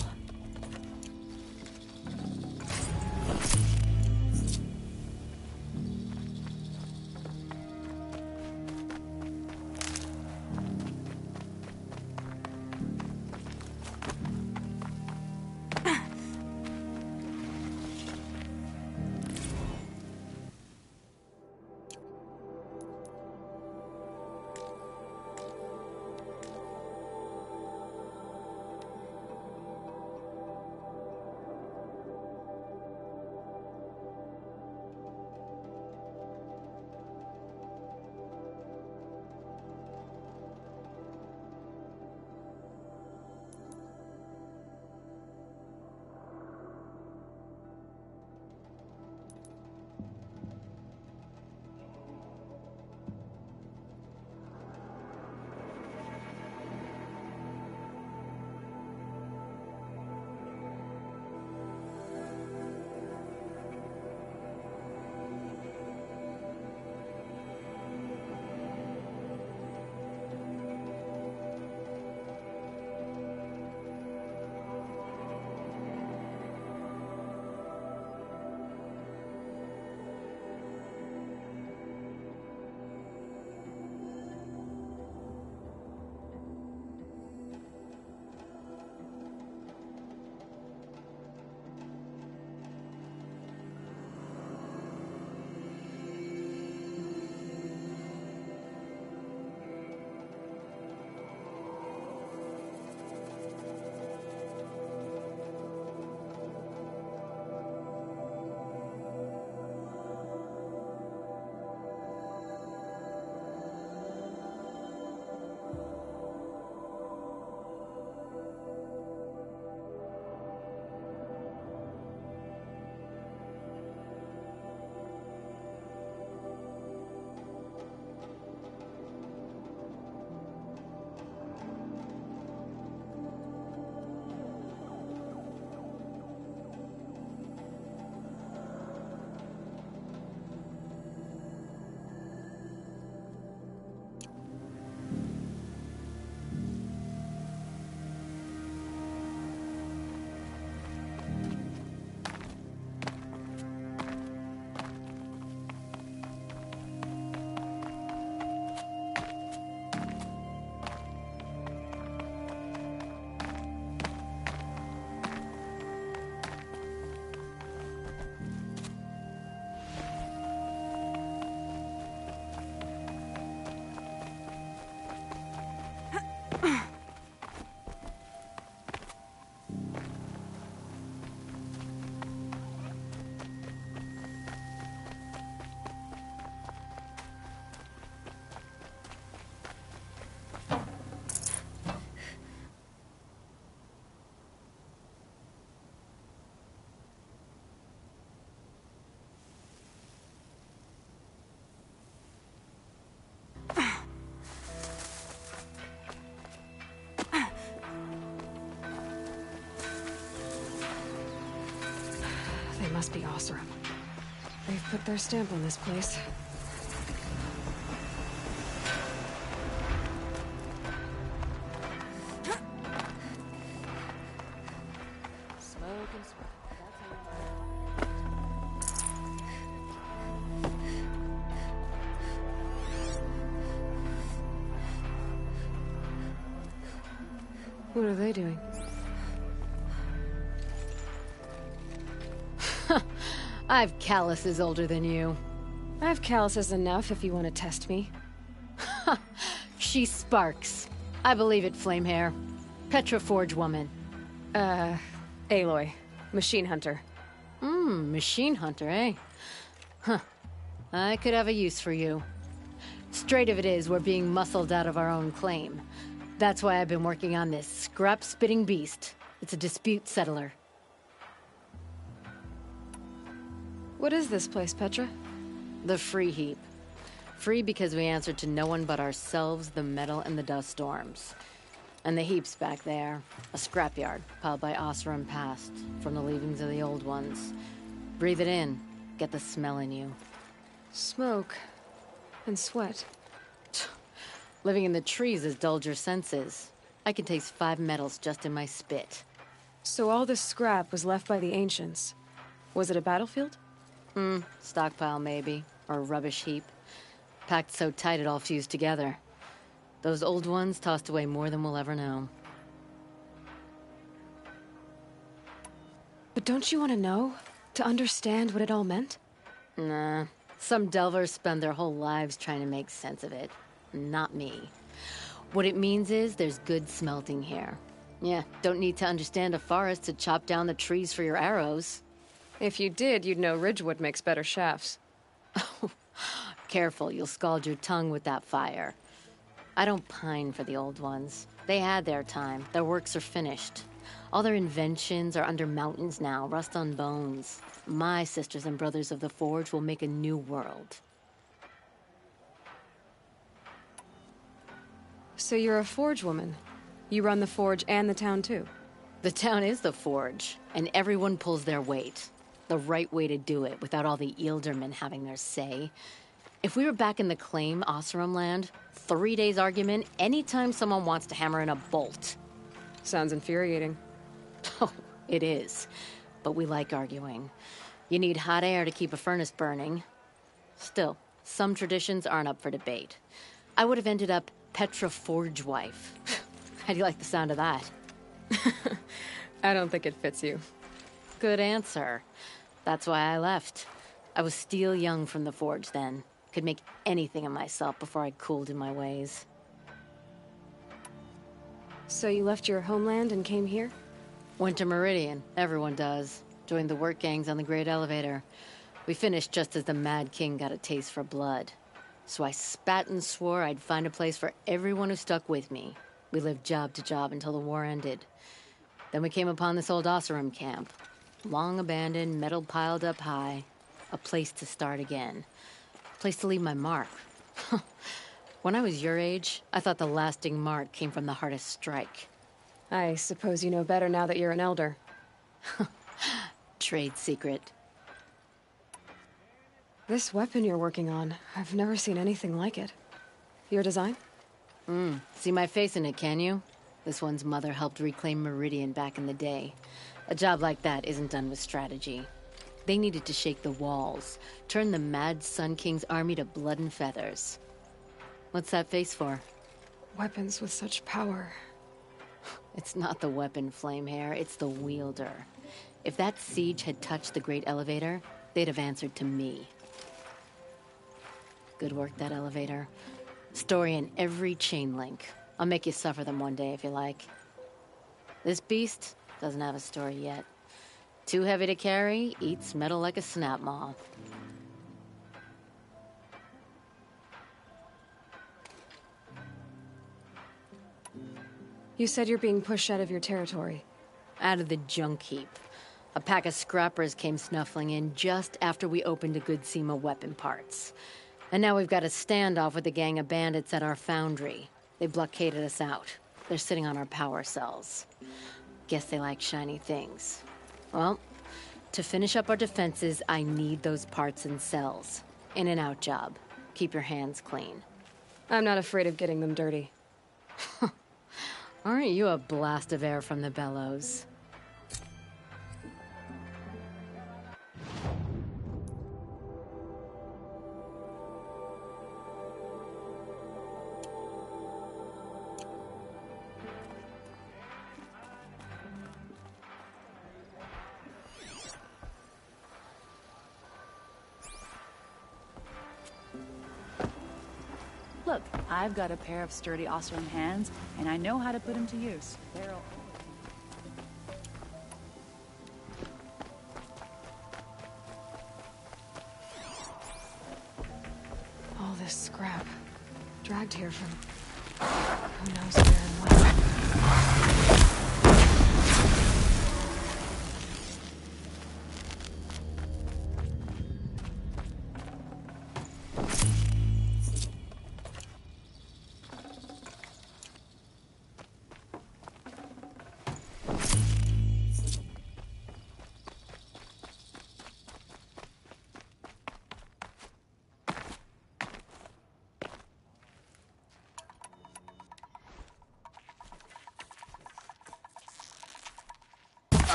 They must be Osram. They've put their stamp on this place. Smoke and sweat. What are they doing? I've calluses older than you. I have calluses enough if you want to test me. She sparks. I believe it, Flamehair. Petra Forge woman. Aloy. Machine hunter. Machine hunter, eh? Huh. I could have a use for you. Straight of it is, we're being muscled out of our own claim. That's why I've been working on this scrap-spitting beast. It's a dispute settler. What is this place, Petra? The Free Heap. Free because we answer to no one but ourselves, the metal, and the dust storms. And the heap's back there. A scrapyard, piled by Osram past, from the leavings of the old ones. Breathe it in. Get the smell in you. Smoke. And sweat. Living in the trees has dulled your senses. I can taste 5 metals just in my spit. So all this scrap was left by the ancients. Was it a battlefield? Stockpile maybe, or a rubbish heap. Packed so tight it all fused together. Those old ones tossed away more than we'll ever know. But don't you want to know? To understand what it all meant? Nah. Some delvers spend their whole lives trying to make sense of it. Not me. What it means is there's good smelting here. Yeah, don't need to understand a forest to chop down the trees for your arrows. If you did, you'd know Ridgewood makes better shafts. Careful, you'll scald your tongue with that fire. I don't pine for the old ones. They had their time. Their works are finished. All their inventions are under mountains now, rust on bones. My sisters and brothers of the Forge will make a new world. So you're a Forge woman. You run the Forge and the town too? The town is the Forge, and everyone pulls their weight. The right way to do it, without all the Eildermen having their say. If we were back in the Claim Oseram land, 3 days argument anytime someone wants to hammer in a bolt. Sounds infuriating. Oh, it is. But we like arguing. You need hot air to keep a furnace burning. Still, some traditions aren't up for debate. I would have ended up Petra Forge wife. How do you like the sound of that? I don't think it fits you. Good answer. That's why I left. I was still young from the Forge then. Could make anything of myself before I cooled in my ways. So you left your homeland and came here? Went to Meridian. Everyone does. Joined the work gangs on the Great Elevator. We finished just as the Mad King got a taste for blood. So I spat and swore I'd find a place for everyone who stuck with me. We lived job to job until the war ended. Then we came upon this old Oseram camp. Long abandoned, metal piled up high. A place to start again. A place to leave my mark. When I was your age, I thought the lasting mark came from the hardest strike. I suppose you know better now that you're an elder. Trade secret. This weapon you're working on, I've never seen anything like it. Your design? See my face in it, can you? This one's mother helped reclaim Meridian back in the day. A job like that isn't done with strategy. They needed to shake the walls, turn the mad Sun King's army to blood and feathers. What's that face for? Weapons with such power. It's not the weapon, Flamehair, it's the wielder. If that siege had touched the Great Elevator, they'd have answered to me. Good work, that elevator. Story in every chain link. I'll make you suffer them one day if you like. This beast doesn't have a story yet. Too heavy to carry, eats metal like a snap maw. You said you're being pushed out of your territory. Out of the junk heap. A pack of scrappers came snuffling in just after we opened a good seam of weapon parts. And now we've got a standoff with a gang of bandits at our foundry. They blockaded us out. They're sitting on our power cells. Guess they like shiny things. Well, to finish up our defenses, I need those parts and cells. In and out job. Keep your hands clean. I'm not afraid of getting them dirty. Aren't you a blast of air from the bellows? Look, I've got a pair of sturdy Oseram hands, and I know how to put them to use. They're all... All this scrap. Dragged here from... who knows where and when.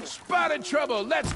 Spotted trouble, let's...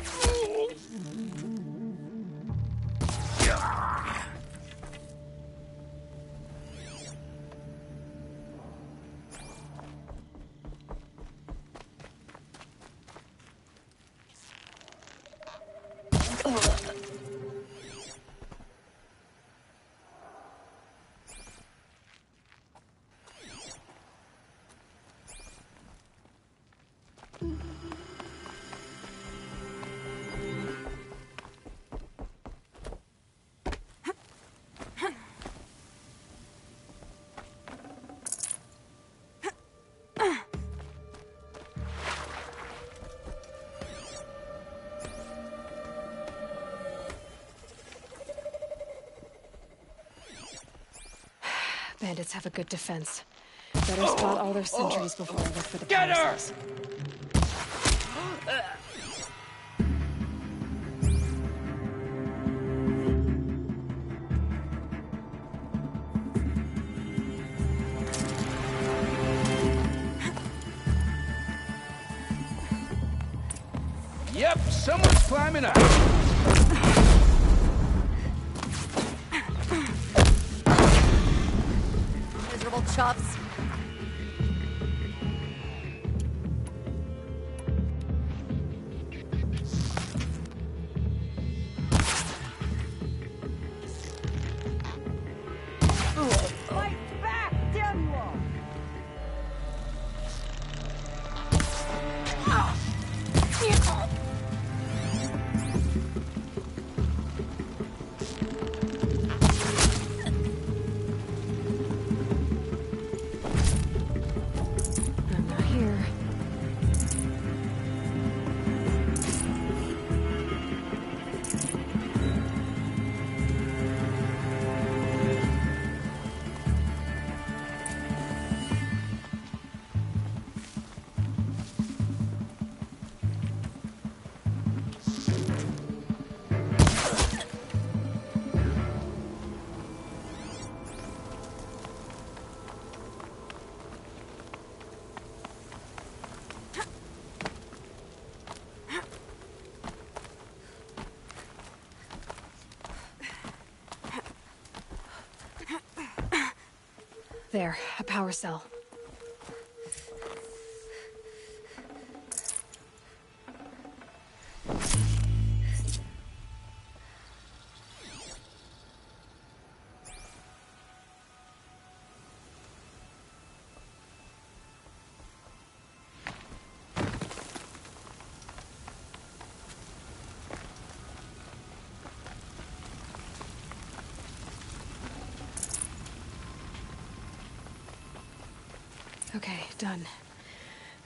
Bandits have a good defense. Better spot all their sentries before I look for the Get her! paracels. Yep, someone's climbing up. Miserable chops. Fight back, damn you all! I'm not here. There, a power cell. Okay, done.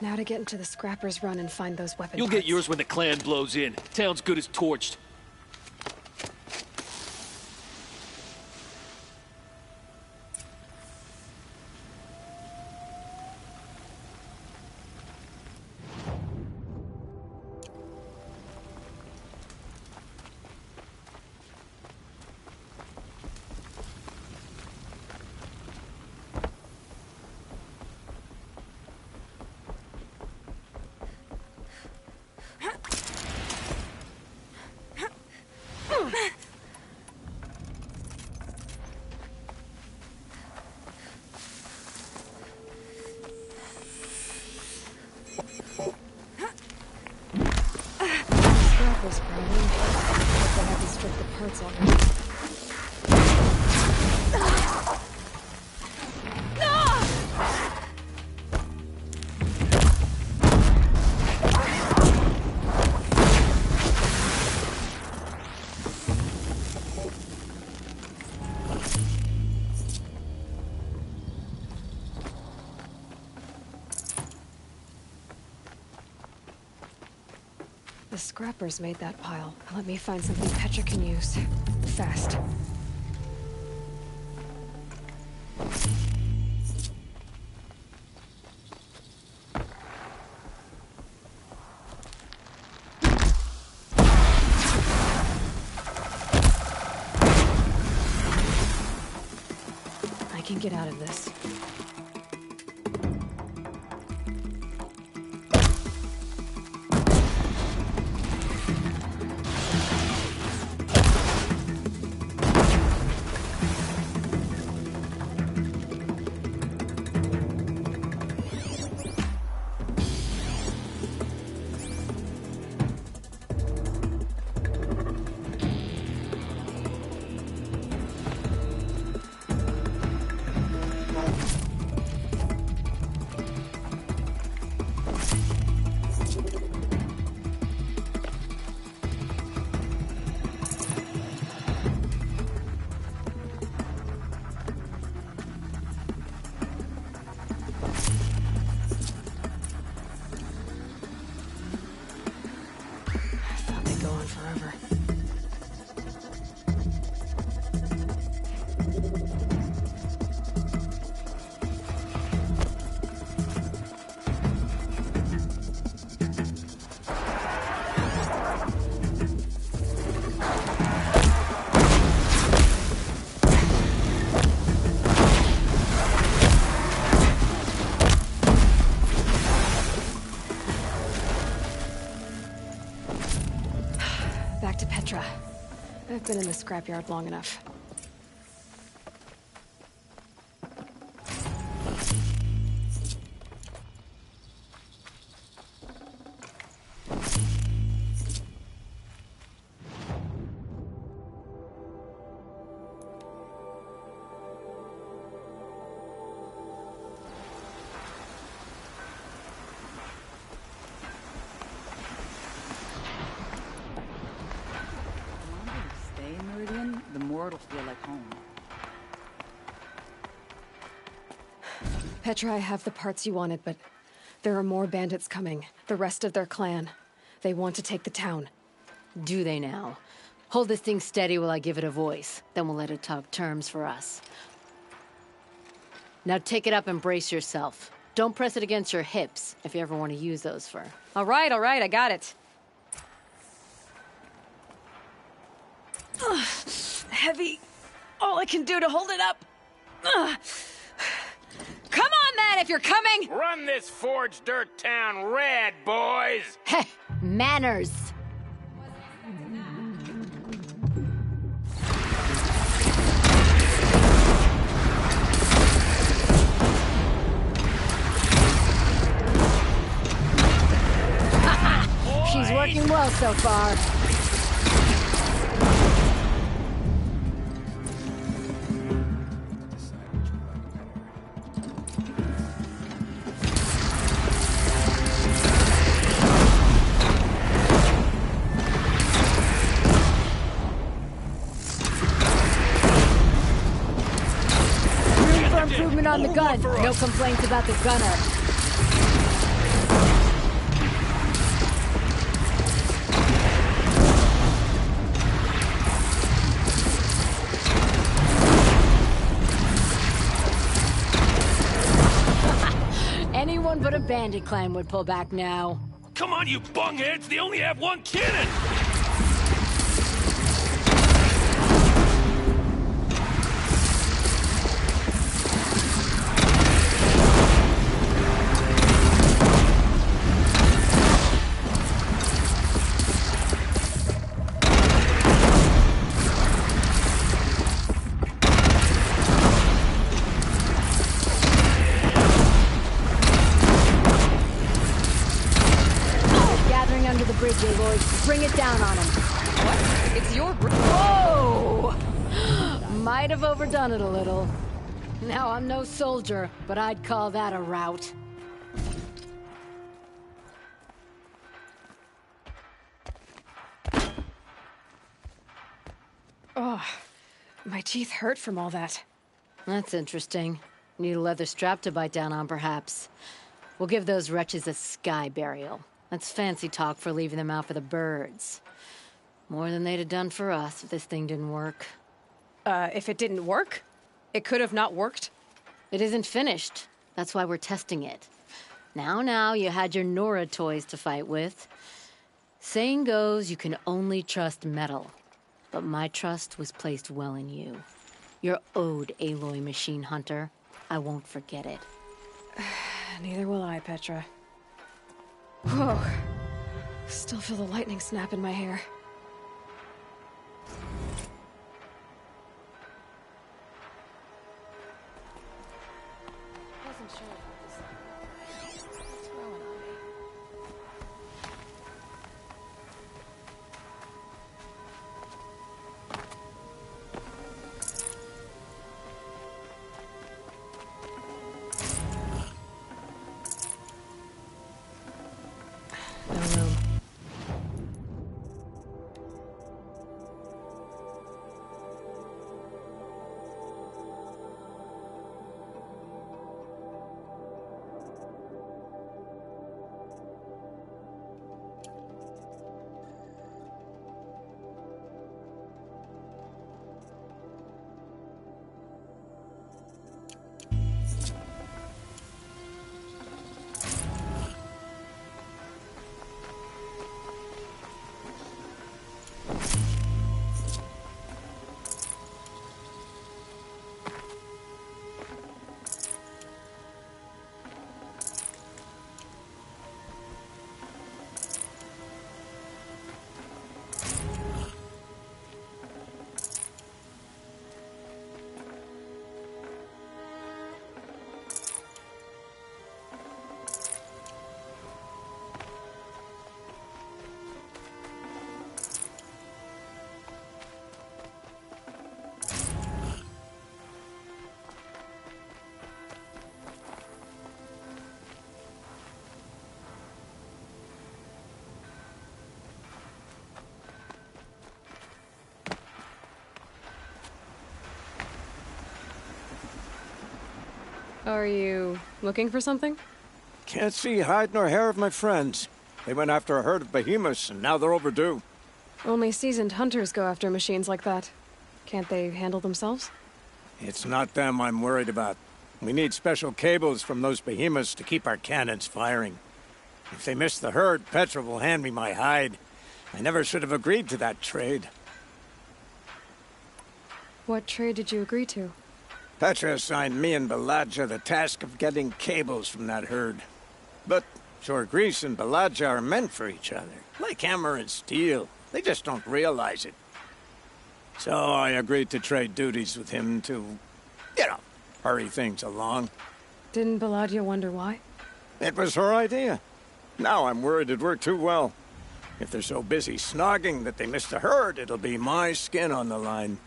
Now to get into the Scrapper's Run and find those weapon You'll parts. get yours when the clan blows in. Town's good as torched. Scrapper's probably. Hope they haven't stripped the parts already. The Scrappers made that pile. Let me find something Petra can use. Fast. I can get out of this. river. Back to Petra. I've been in the scrapyard long enough. Stay in Meridian, the more it'll feel like home. Petra, I have the parts you wanted, but there are more bandits coming. The rest of their clan. They want to take the town. Do they now? Hold this thing steady while I give it a voice. Then we'll let it talk terms for us. Now take it up and brace yourself. Don't press it against your hips if you ever want to use those for... All right, I got it. Heavy. All I can do to hold it up. Come on, then, if you're coming! Run this forged dirt town red, boys! Heh, manners! She's working well so far. Room for improvement on the gun. No complaints about the gunner. Anyone but a bandit clan would pull back now. Come on, you bungheads! They only have one cannon! Gathering under the bridge, Aloy. Bring it down on him. What? It's your Whoa! Might have overdone it a little. Now, I'm no soldier, but I'd call that a rout. Oh, my teeth hurt from all that. That's interesting. Need a leather strap to bite down on, perhaps. We'll give those wretches a sky burial. That's fancy talk for leaving them out for the birds. More than they'd have done for us if this thing didn't work. If it didn't work? It could have not worked? It isn't finished. That's why we're testing it. Now, you had your Nora toys to fight with. Saying goes, you can only trust metal. But my trust was placed well in you. You're owed, Aloy Machine Hunter. I won't forget it. Neither will I, Petra. Whoa. Still feel the lightning snap in my hair. Wasn't sure about this. It's growing on me. No room. Are you looking for something? Can't see hide nor hair of my friends. They went after a herd of behemoths, and now they're overdue. Only seasoned hunters go after machines like that. Can't they handle themselves? It's not them I'm worried about. We need special cables from those behemoths to keep our cannons firing. If they miss the herd, Petra will hand me my hide. I never should have agreed to that trade. What trade did you agree to? Petra assigned me and Baladja the task of getting cables from that herd. But Jorgris and Baladja are meant for each other, like hammer and steel. They just don't realize it. So I agreed to trade duties with him to, hurry things along. Didn't Baladja wonder why? It was her idea. Now I'm worried it worked too well. If they're so busy snogging that they miss the herd, it'll be my skin on the line.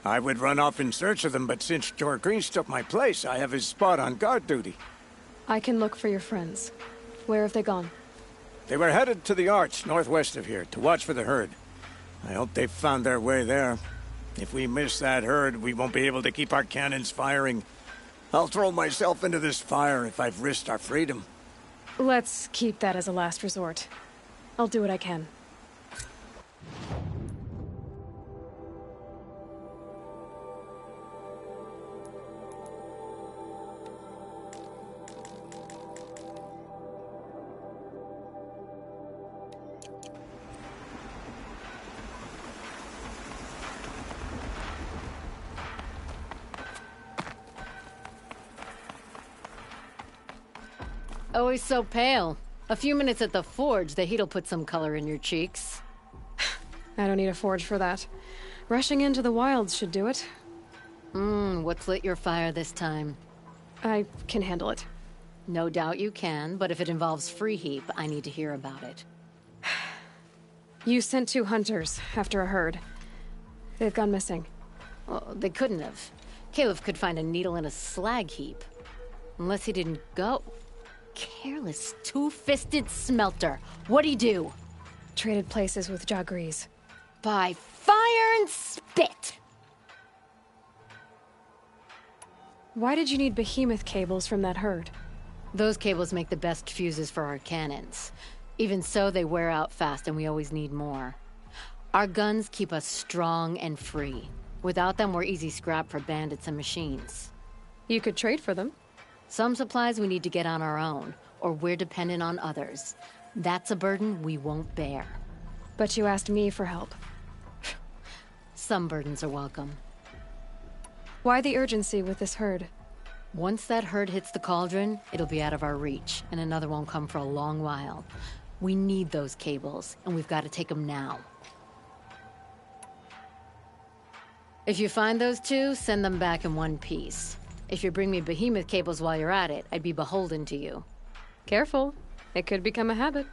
I would run off in search of them, but since Jorgris took my place, I have his spot on guard duty. I can look for your friends. Where have they gone? They were headed to the Arch, northwest of here, to watch for the herd. I hope they've found their way there. If we miss that herd, we won't be able to keep our cannons firing. I'll throw myself into this fire if I've risked our freedom. Let's keep that as a last resort. I'll do what I can. Always so pale. A few minutes at the forge, the heat'll put some color in your cheeks. I don't need a forge for that. Rushing into the wilds should do it. What's lit your fire this time? I can handle it. No doubt you can, but if it involves free heap, I need to hear about it. You sent 2 hunters after a herd. They've gone missing. Well, they couldn't have. Caleb could find a needle in a slag heap. Unless he didn't go. Careless, two-fisted smelter. What'd he do? Traded places with Jorgris. By fire and spit! Why did you need behemoth cables from that herd? Those cables make the best fuses for our cannons. Even so, they wear out fast and we always need more. Our guns keep us strong and free. Without them, we're easy scrap for bandits and machines. You could trade for them. Some supplies we need to get on our own, or we're dependent on others. That's a burden we won't bear. But you asked me for help. Some burdens are welcome. Why the urgency with this herd? Once that herd hits the cauldron, it'll be out of our reach, and another won't come for a long while. We need those cables, and we've got to take them now. If you find those 2, send them back in one piece. If you bring me behemoth cables while you're at it, I'd be beholden to you. Careful. It could become a habit.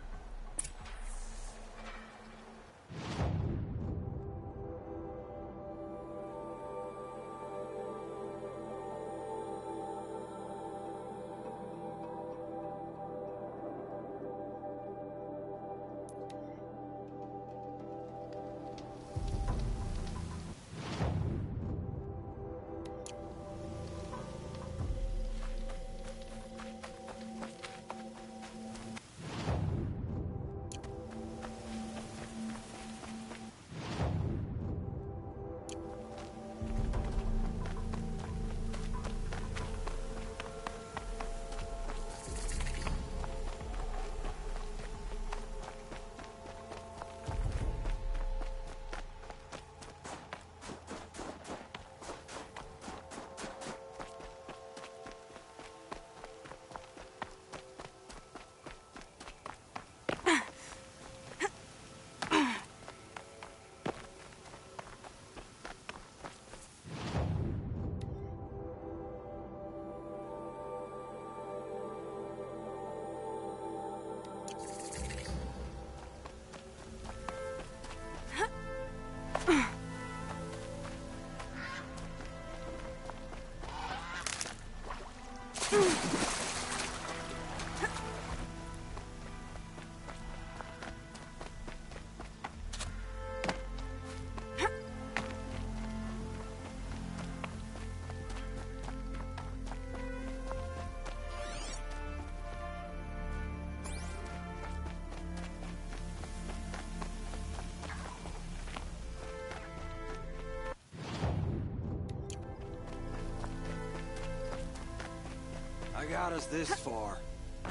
got us this far.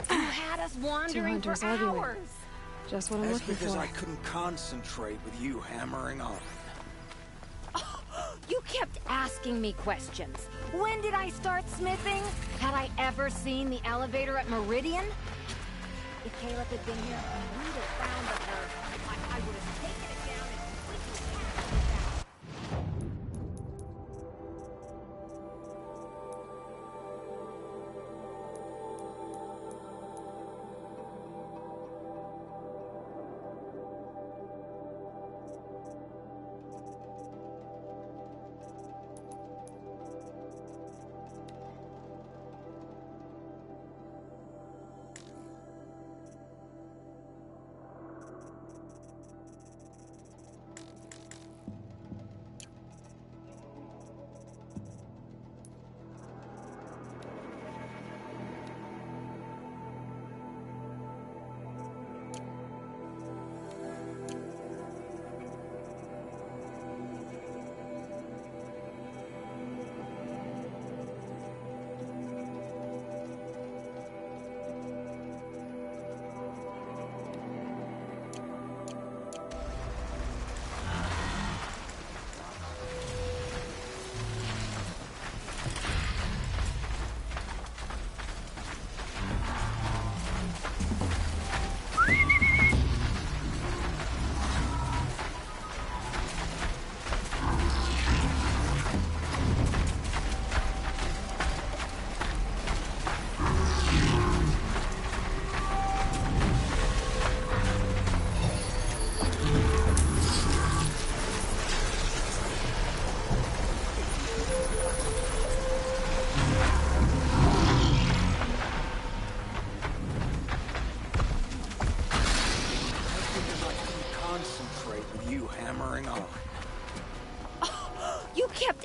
You had us wandering for hunters arguing. hours. Just what I'm That's looking because for. I couldn't concentrate with you hammering on. You kept asking me questions. When did I start smithing? Had I ever seen the elevator at Meridian? If Caleb had been here, we'd have found her. I would have taken it down and completely hashed it out.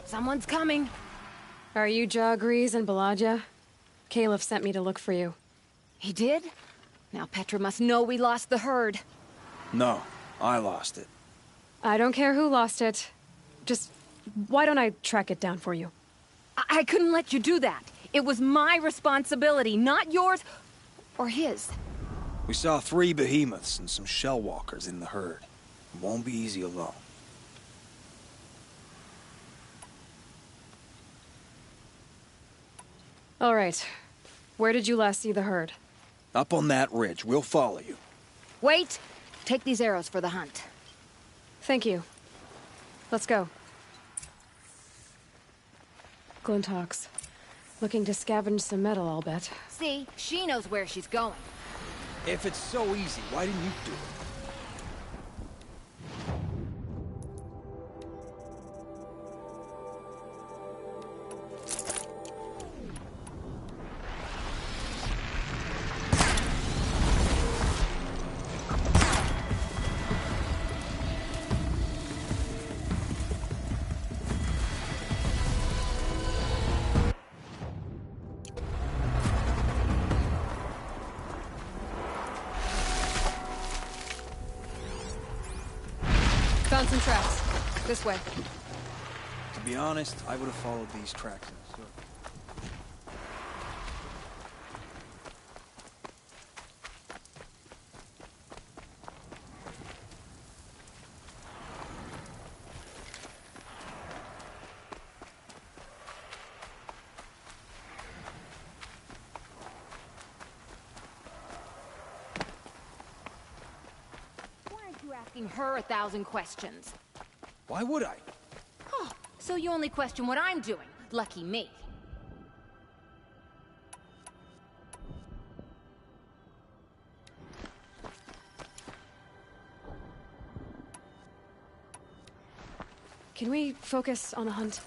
Someone's coming. Are you Ja Grease and Balaja? Caleb sent me to look for you. He did? Now Petra must know we lost the herd. No, I lost it. I don't care who lost it. Just, why don't I track it down for you? I couldn't let you do that. It was my responsibility, not yours or his. We saw 3 behemoths and some shell walkers in the herd. It won't be easy alone. All right. Where did you last see the herd? Up on that ridge. We'll follow you. Wait! Take these arrows for the hunt. Thank you. Let's go. Glinthawks. Looking to scavenge some metal, I'll bet. See? She knows where she's going. If it's so easy, why didn't you do it? Found some tracks. This way. To be honest, I would have followed these tracks. Asking her 1,000 questions. Why would I? Oh, so you only question what I'm doing. Lucky me. Can we focus on the hunt?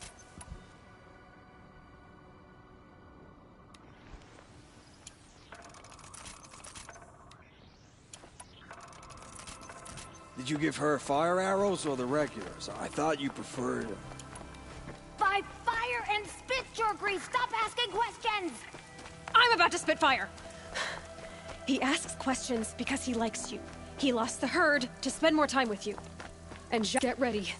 Did you give her fire arrows or the regulars? I thought you preferred... By fire and spit, your grief! Stop asking questions! I'm about to spit fire! He asks questions because he likes you. He lost the herd to spend more time with you. And get ready.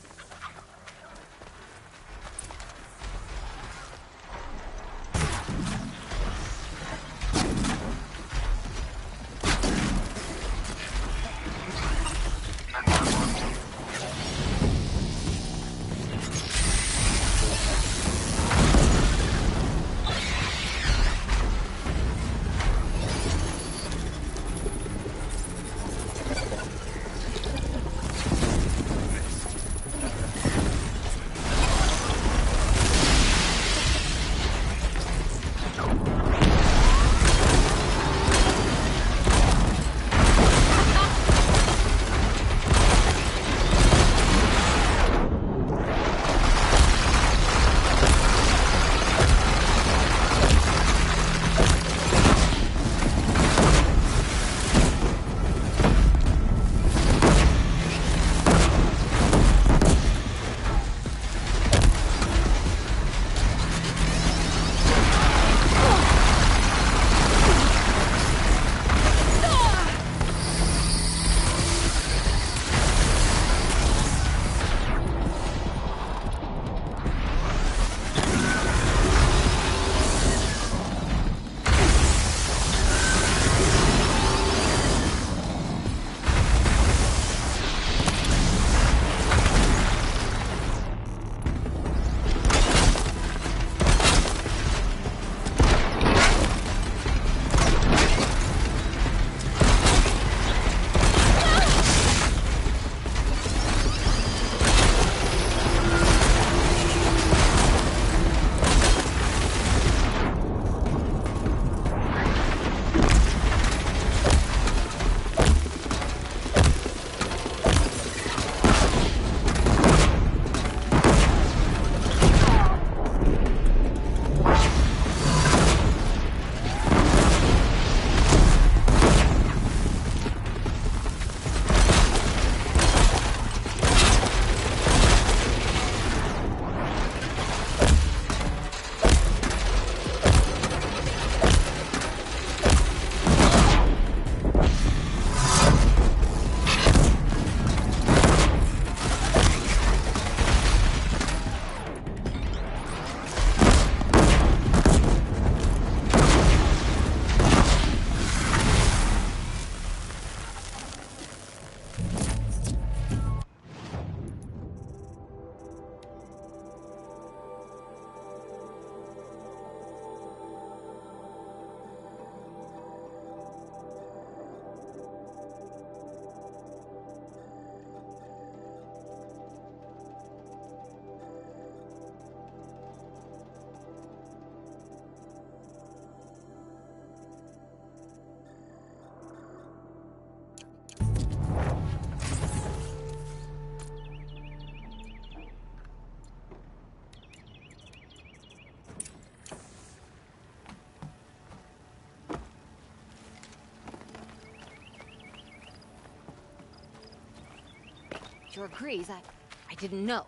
Major agrees. I didn't know.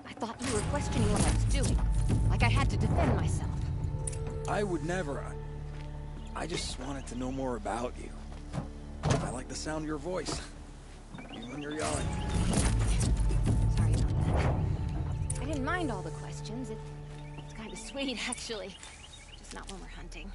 I thought you were questioning what I was doing. Like I had to defend myself. I would never. I just wanted to know more about you. I like the sound of your voice. Even when you're yelling. Sorry about that. I didn't mind all the questions. It's kind of sweet, actually. Just not when we're hunting.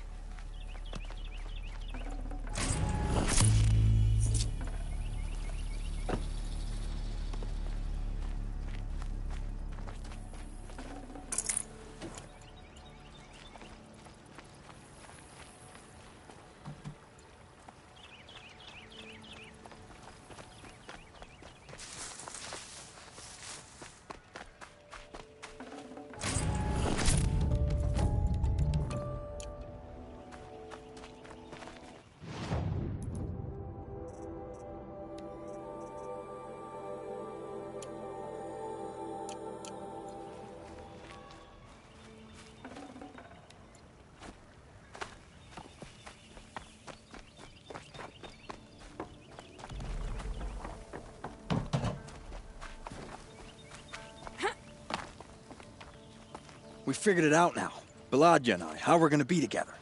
We figured it out now. Balaja and I, how we're gonna be together.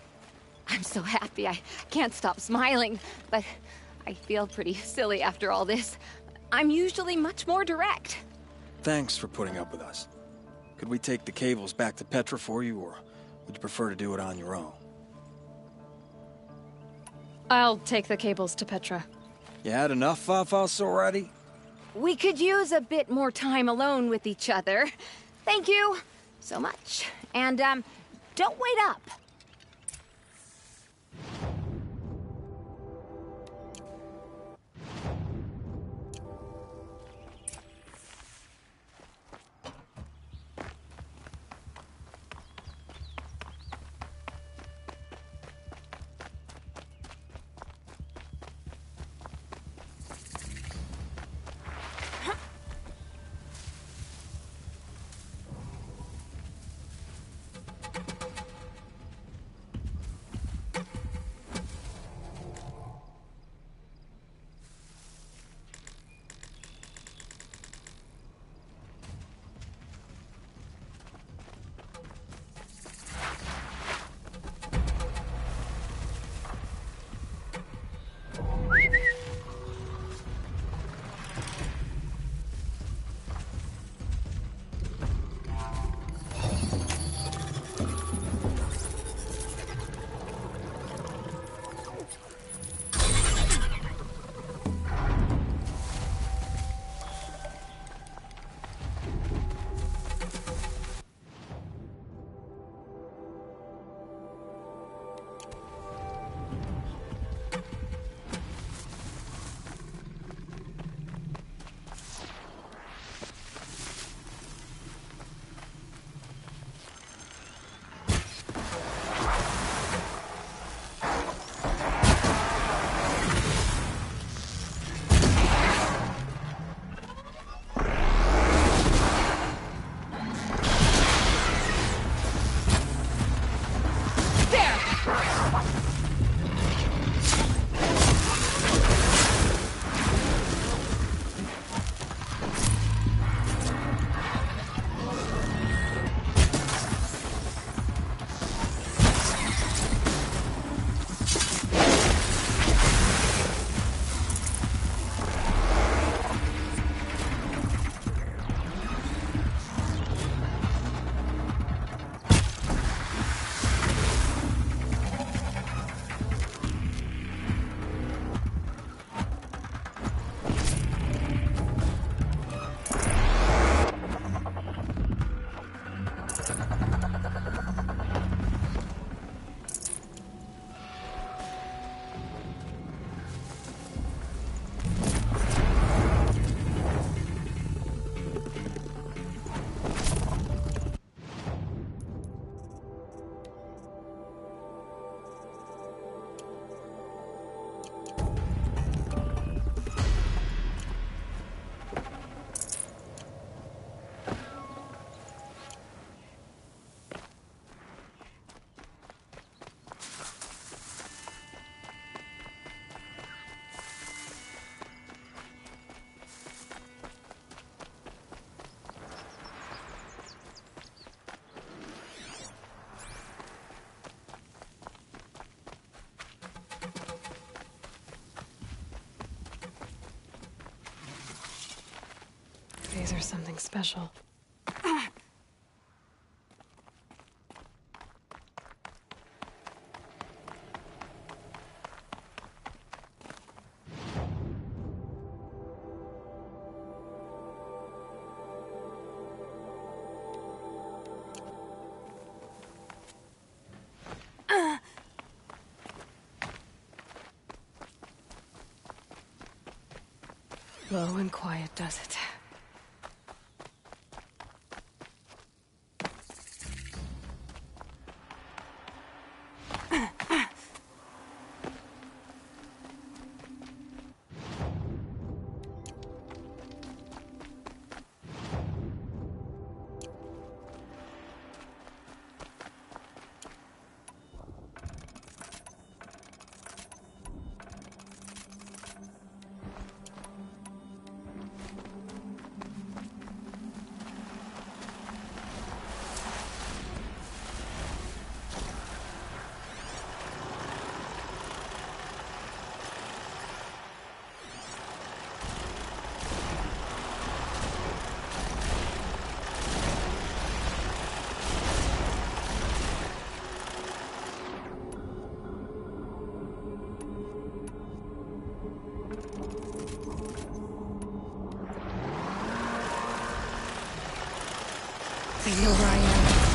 I'm so happy. I can't stop smiling, but I feel pretty silly after all this. I'm usually much more direct. Thanks for putting up with us. Could we take the cables back to Petra for you, or would you prefer to do it on your own? I'll take the cables to Petra. You had enough Fafas already? We could use a bit more time alone with each other. Thank you so much. And, don't wait up. these are something special. Low and quiet does it. I know where I am.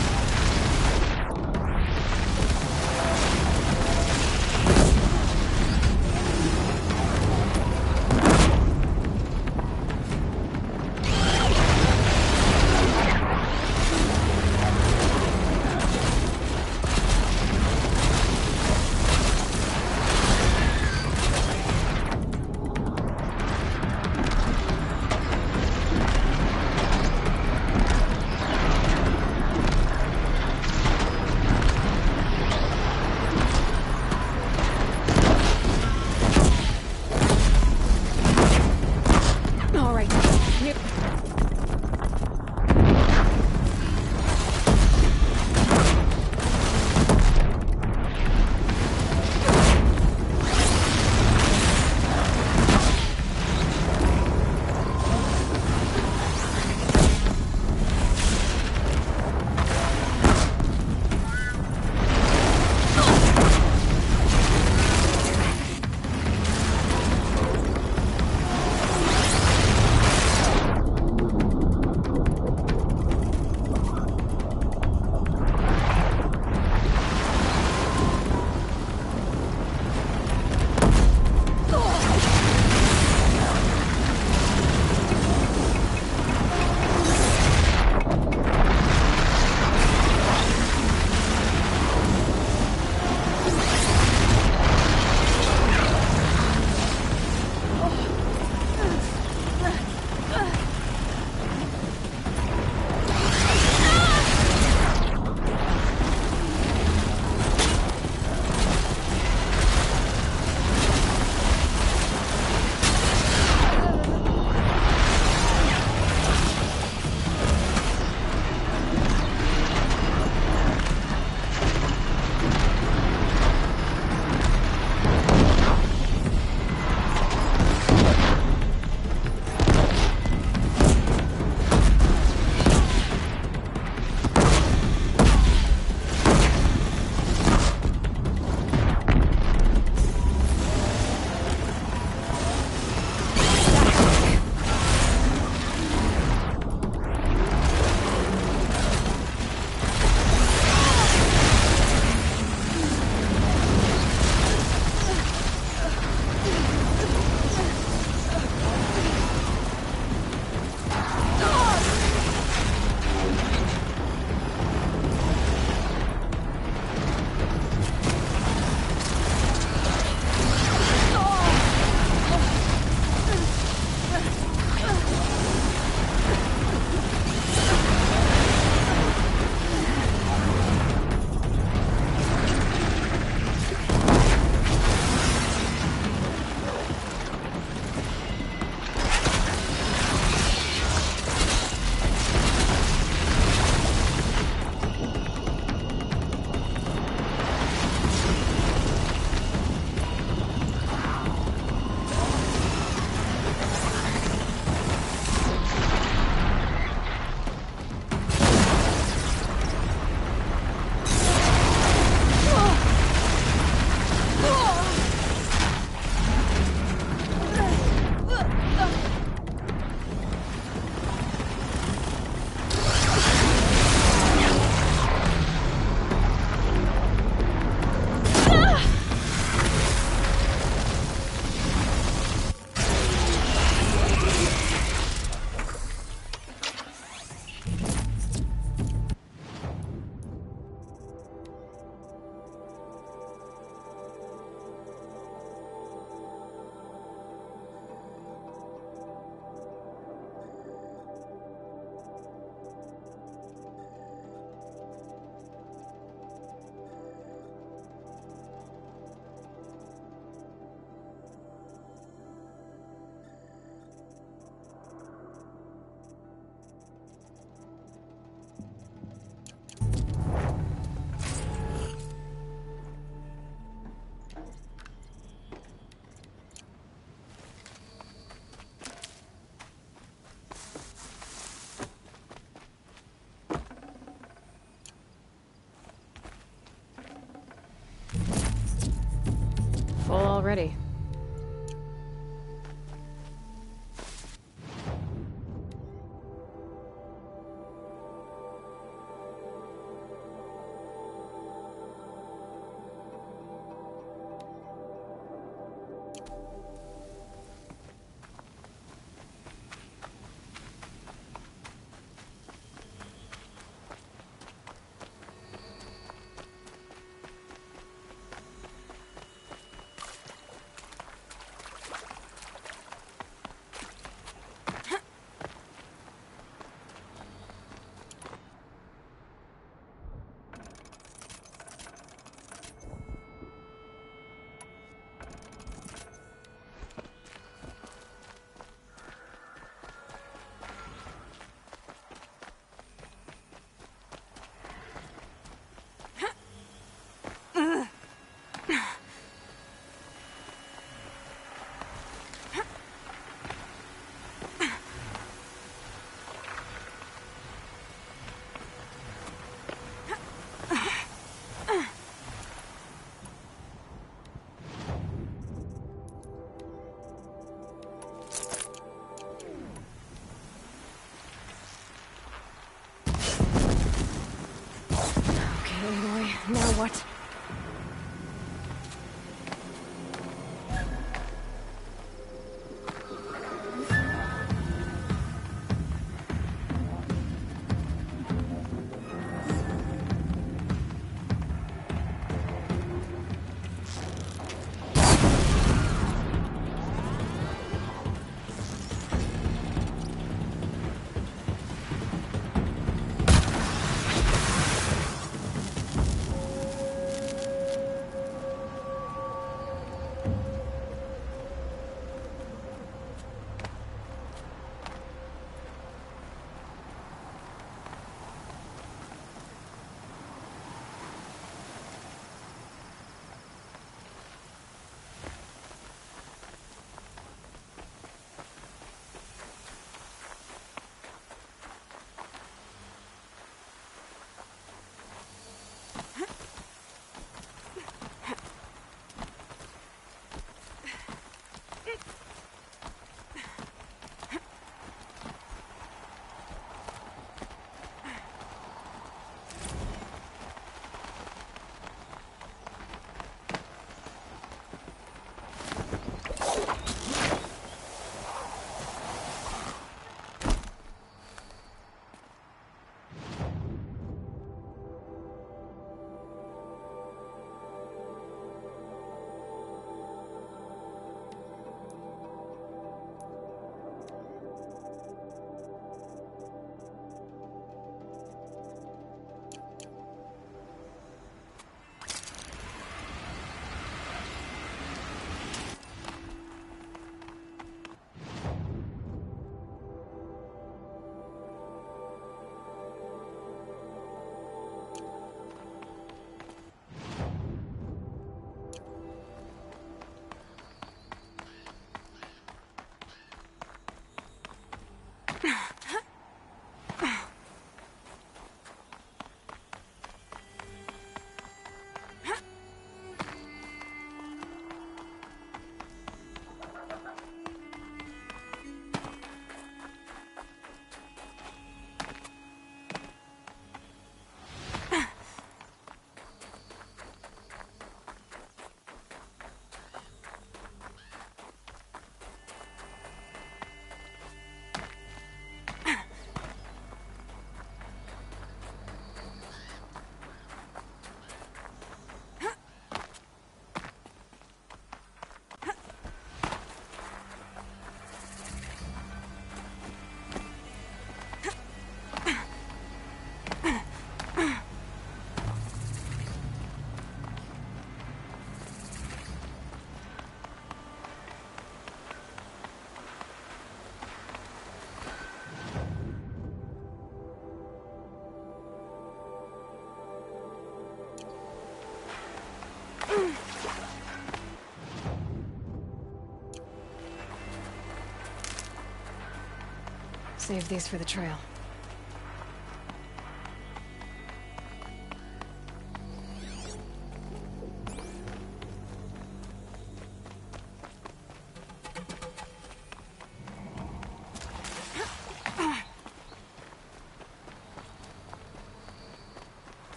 ready. Aloy, now what? Save these for the trail.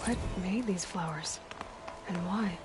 What made these flowers? And why?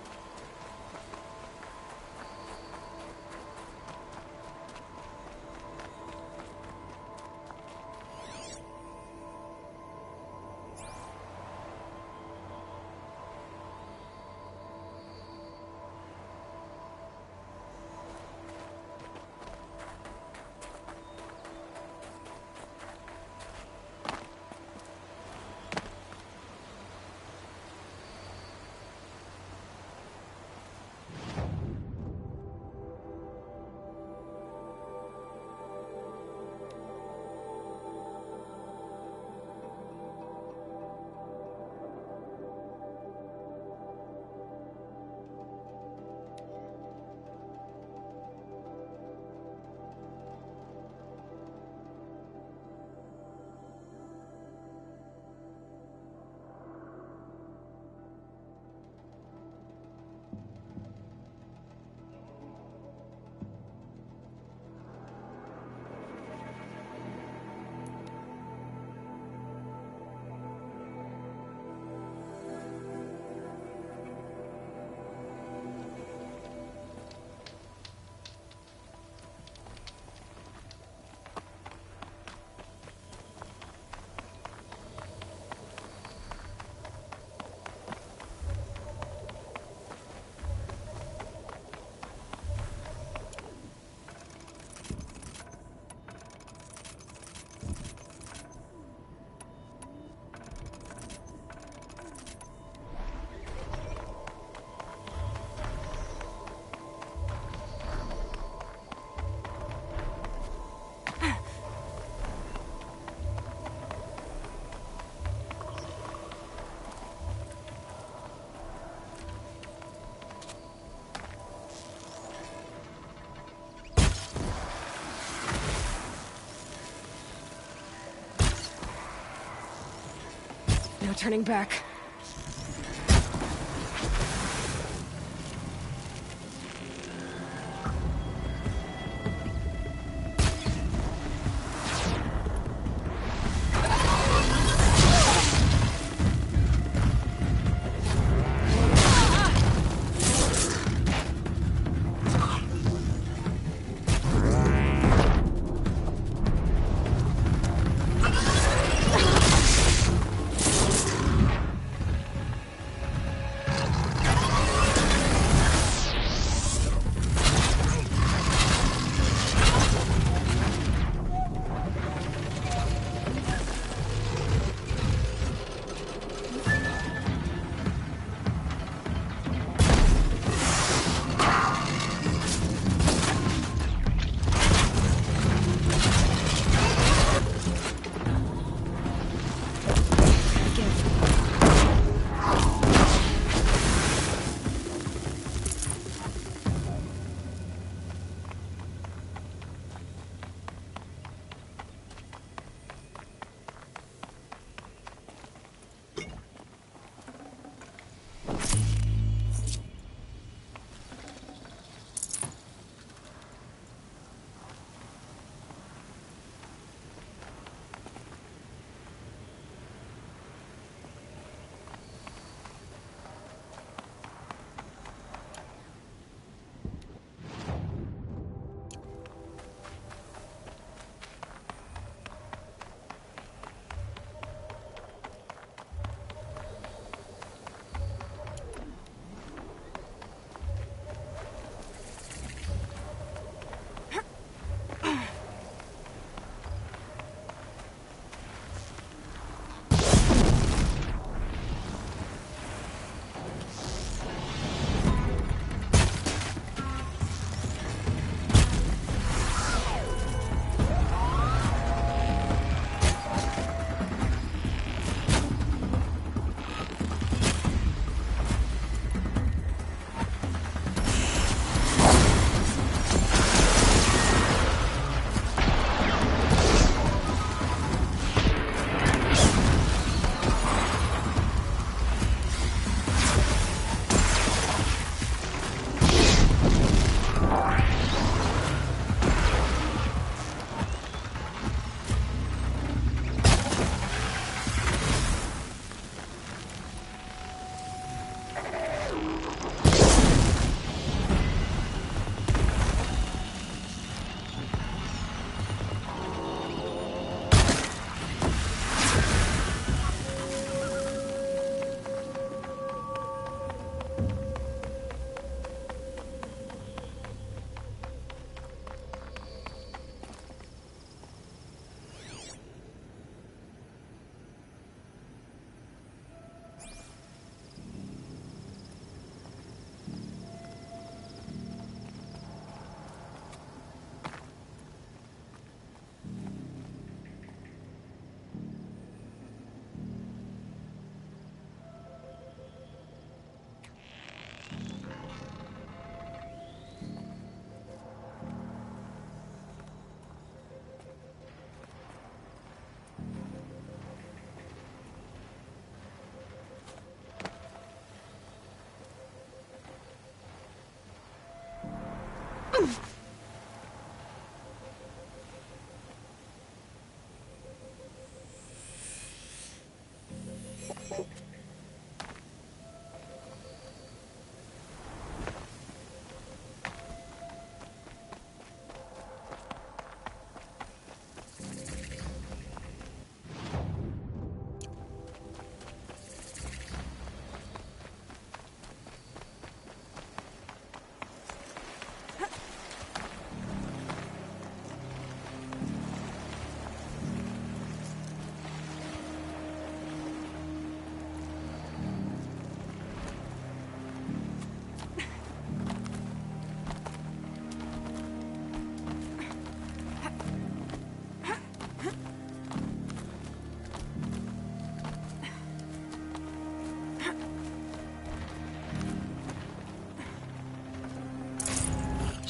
No turning back.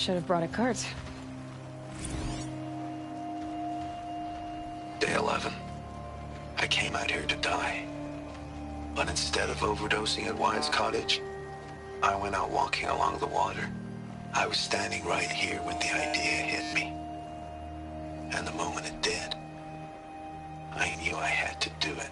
Should have brought a cart. Day 11. I came out here to die. But instead of overdosing at Wyatt's cottage, I went out walking along the water. I was standing right here when the idea hit me. And the moment it did, I knew I had to do it.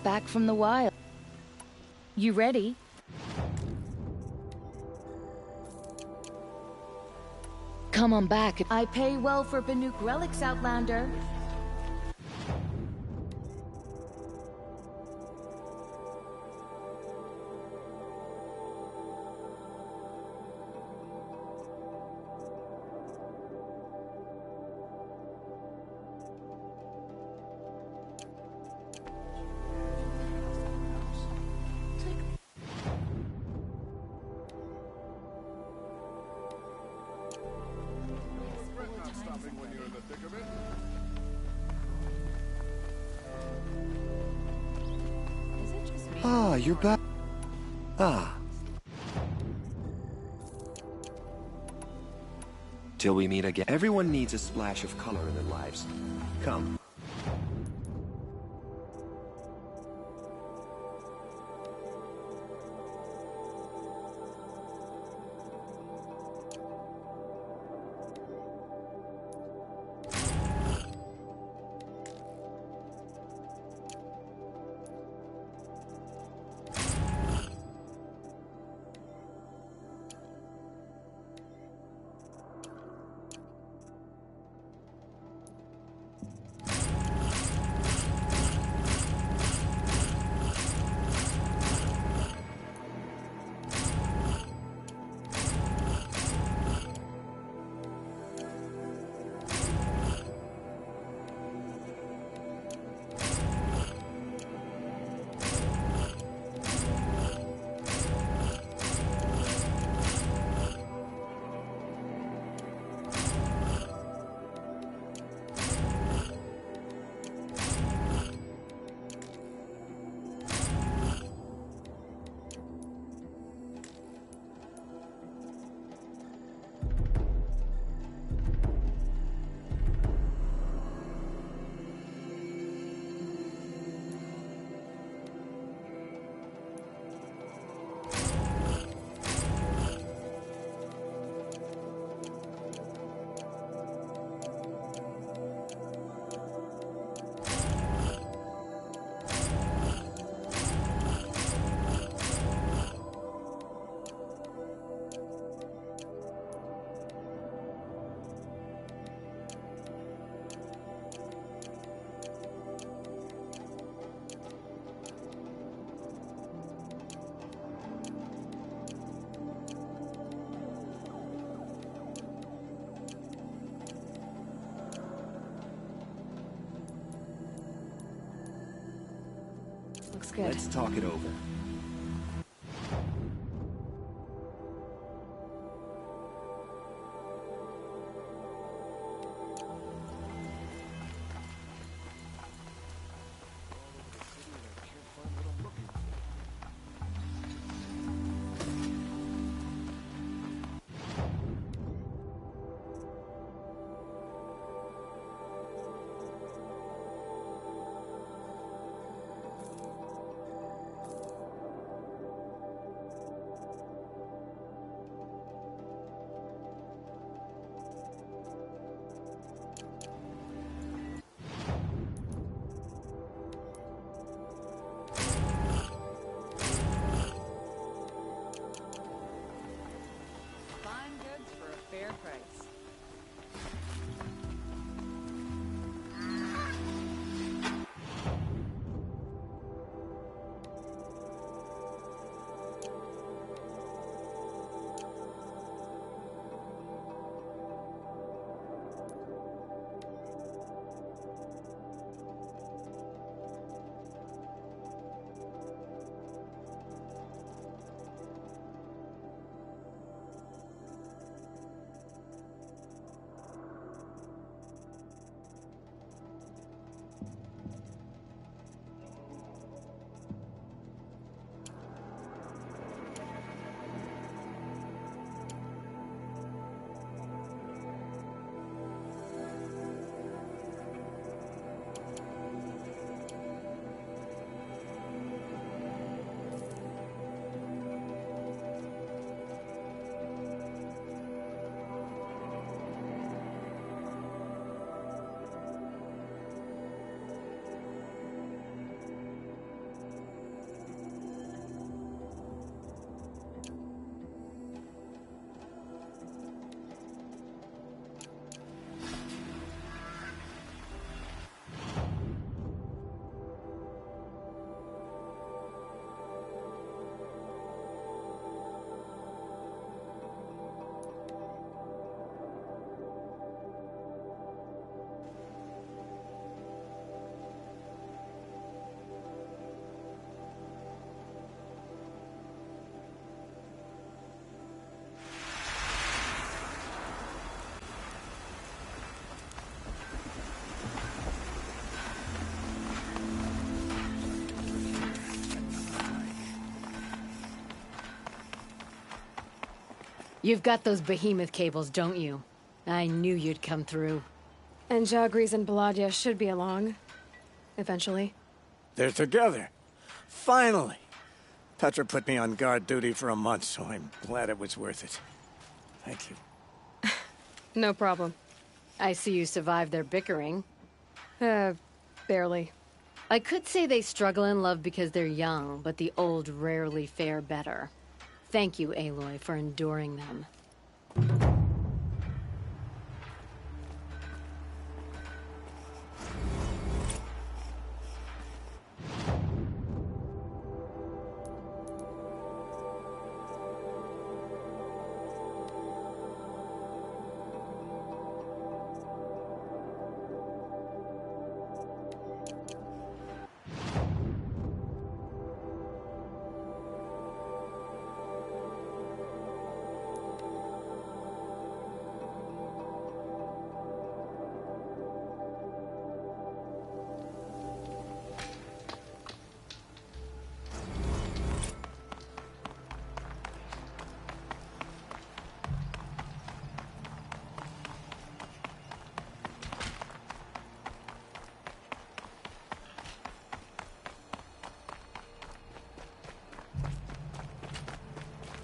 Back from the wild. You ready? Come on back. I pay well for Banuk relics, Outlander. Ah, you're back. Ah. Till we meet again. Everyone needs a splash of color in their lives. Come. Looks good. Let's talk it over. Fine goods for a fair price. You've got those behemoth cables, don't you? I knew you'd come through. And Jagris and Baladia should be along. Eventually. They're together. Finally! Petra put me on guard duty for a month, so I'm glad it was worth it. Thank you. No problem. I see you survived their bickering. Barely. I could say they struggle in love because they're young, but the old rarely fare better. Thank you, Aloy, for enduring them.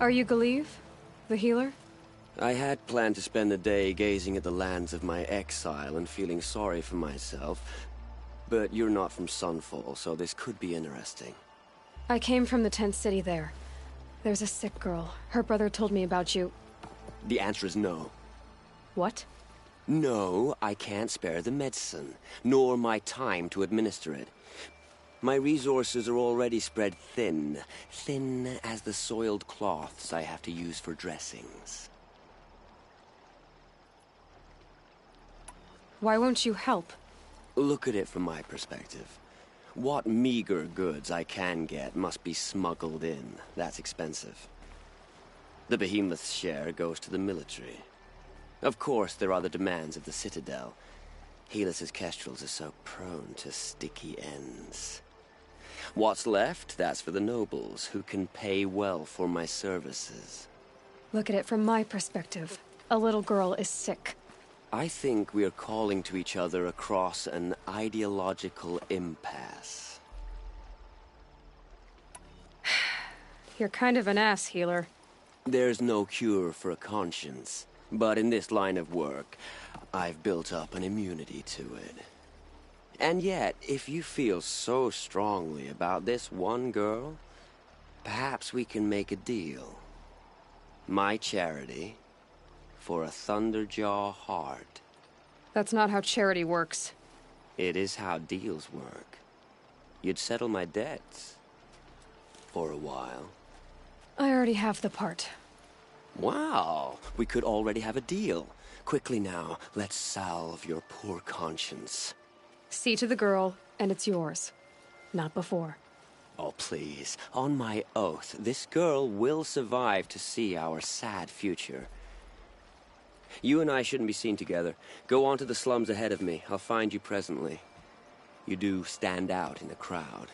Are you Galeev? The healer? I had planned to spend the day gazing at the lands of my exile and feeling sorry for myself. But you're not from Sunfall, so this could be interesting. I came from the tent city there. There's a sick girl. Her brother told me about you. The answer is no. What? No, I can't spare the medicine, nor my time to administer it. My resources are already spread thin. Thin as the soiled cloths I have to use for dressings. Why won't you help? Look at it from my perspective. What meager goods I can get must be smuggled in. That's expensive. The behemoth's share goes to the military. Of course, there are the demands of the Citadel. Helis's kestrels are so prone to sticky ends. What's left, that's for the nobles, who can pay well for my services. Look at it from my perspective. A little girl is sick. I think we are calling to each other across an ideological impasse. You're kind of an ass, healer. There's no cure for a conscience, but in this line of work, I've built up an immunity to it. And yet, if you feel so strongly about this one girl, perhaps we can make a deal. My charity for a Thunderjaw heart. That's not how charity works. It is how deals work. You'd settle my debts. For a while. I already have the part. Wow, we could already have a deal. Quickly now, let's salve your poor conscience. See to the girl, and it's yours. Not before. Oh, please. On my oath, this girl will survive to see our sad future. You and I shouldn't be seen together. Go on to the slums ahead of me. I'll find you presently. You do stand out in the crowd.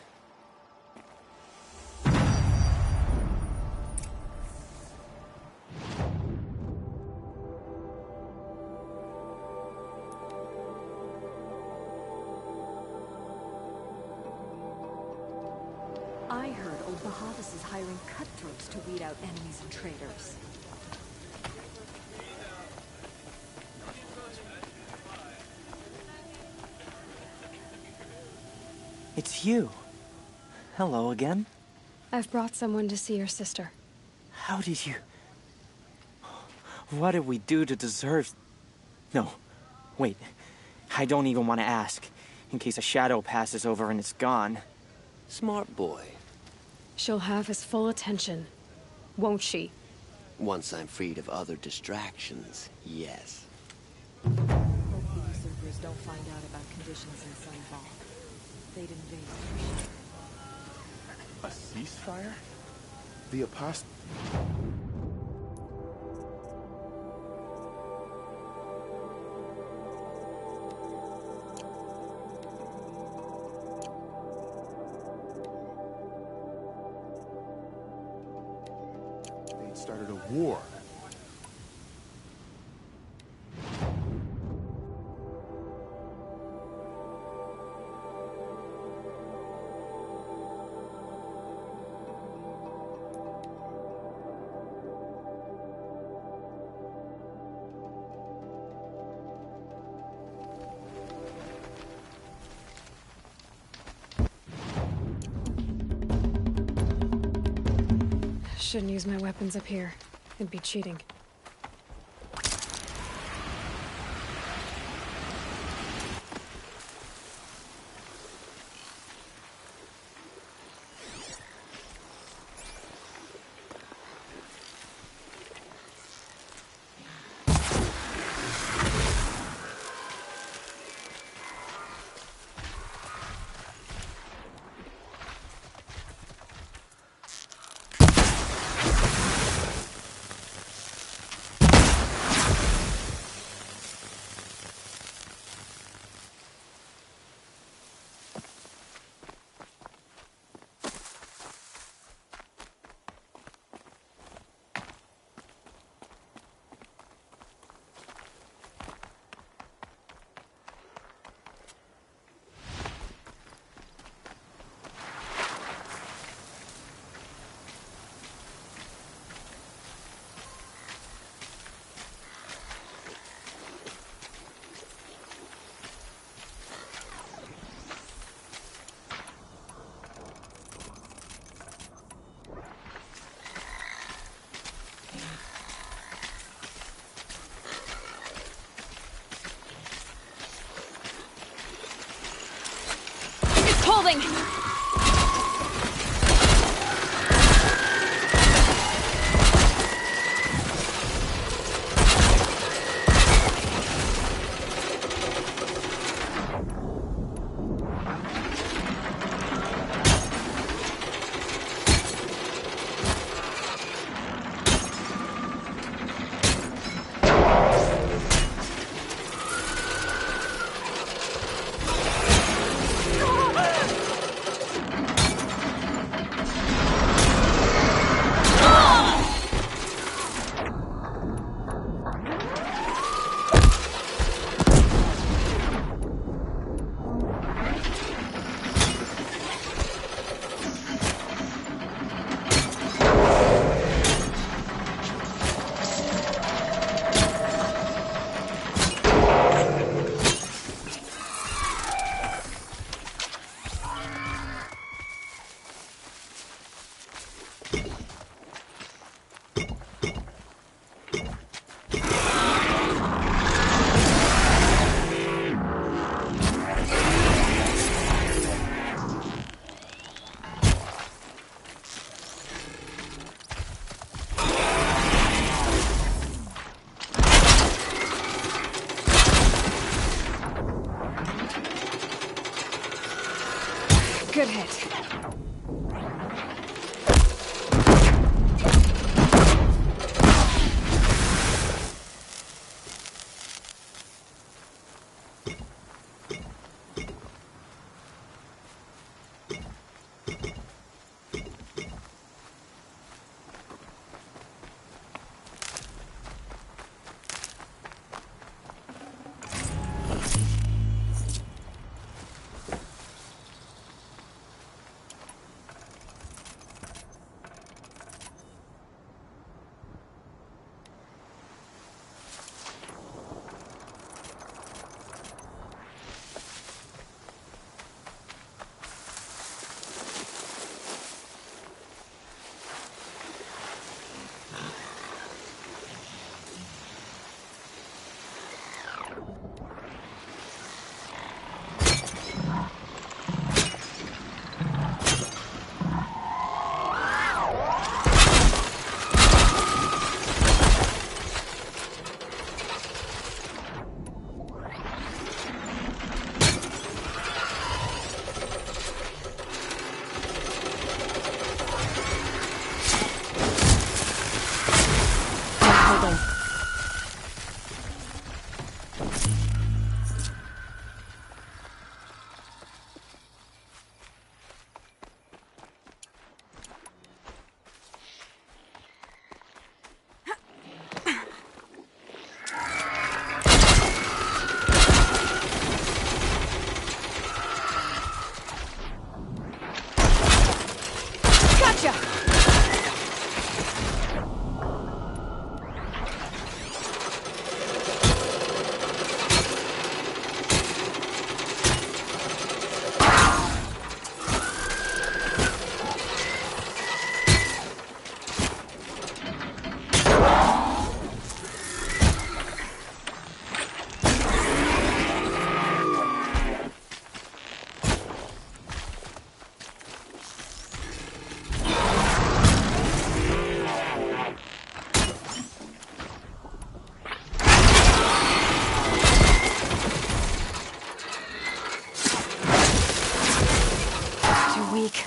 I heard old Bahavis is hiring cutthroats to weed out enemies and traitors. It's you. Hello again. I've brought someone to see your sister. How did you... What did we do to deserve... No, wait. I don't even want to ask, in case a shadow passes over and it's gone. Smart boy. She'll have his full attention, won't she? Once I'm freed of other distractions, yes. Hope the usurpers don't find out about conditions in Sunfall. They'd invade for sure. A ceasefire? The apost... They'd started a war. Shouldn't use my weapons up here. It'd be cheating. Holding! Good hit. Weak.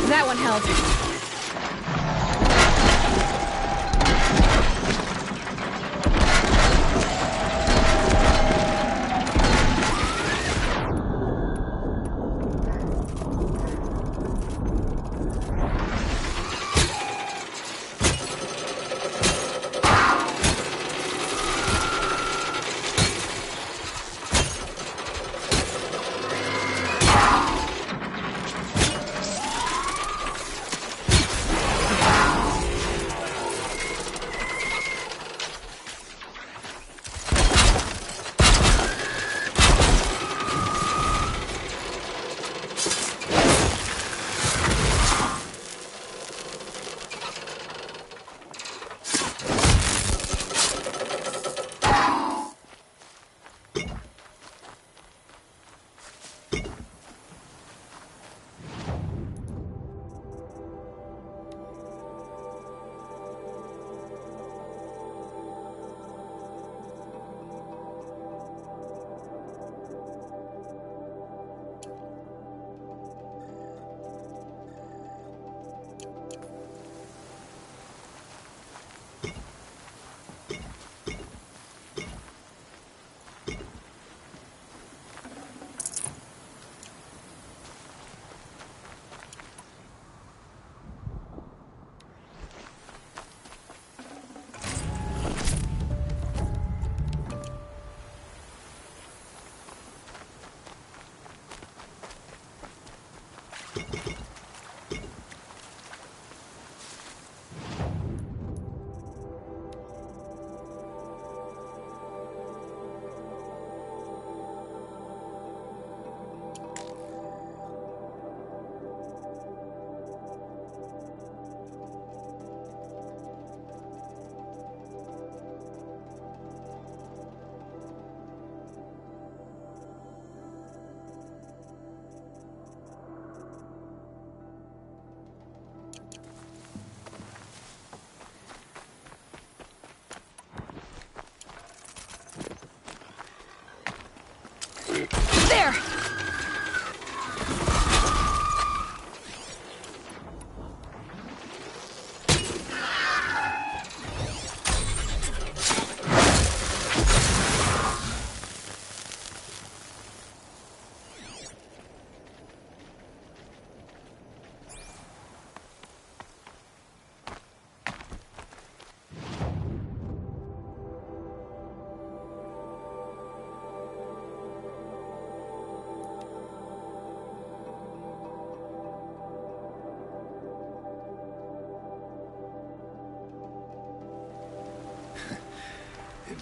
That one held.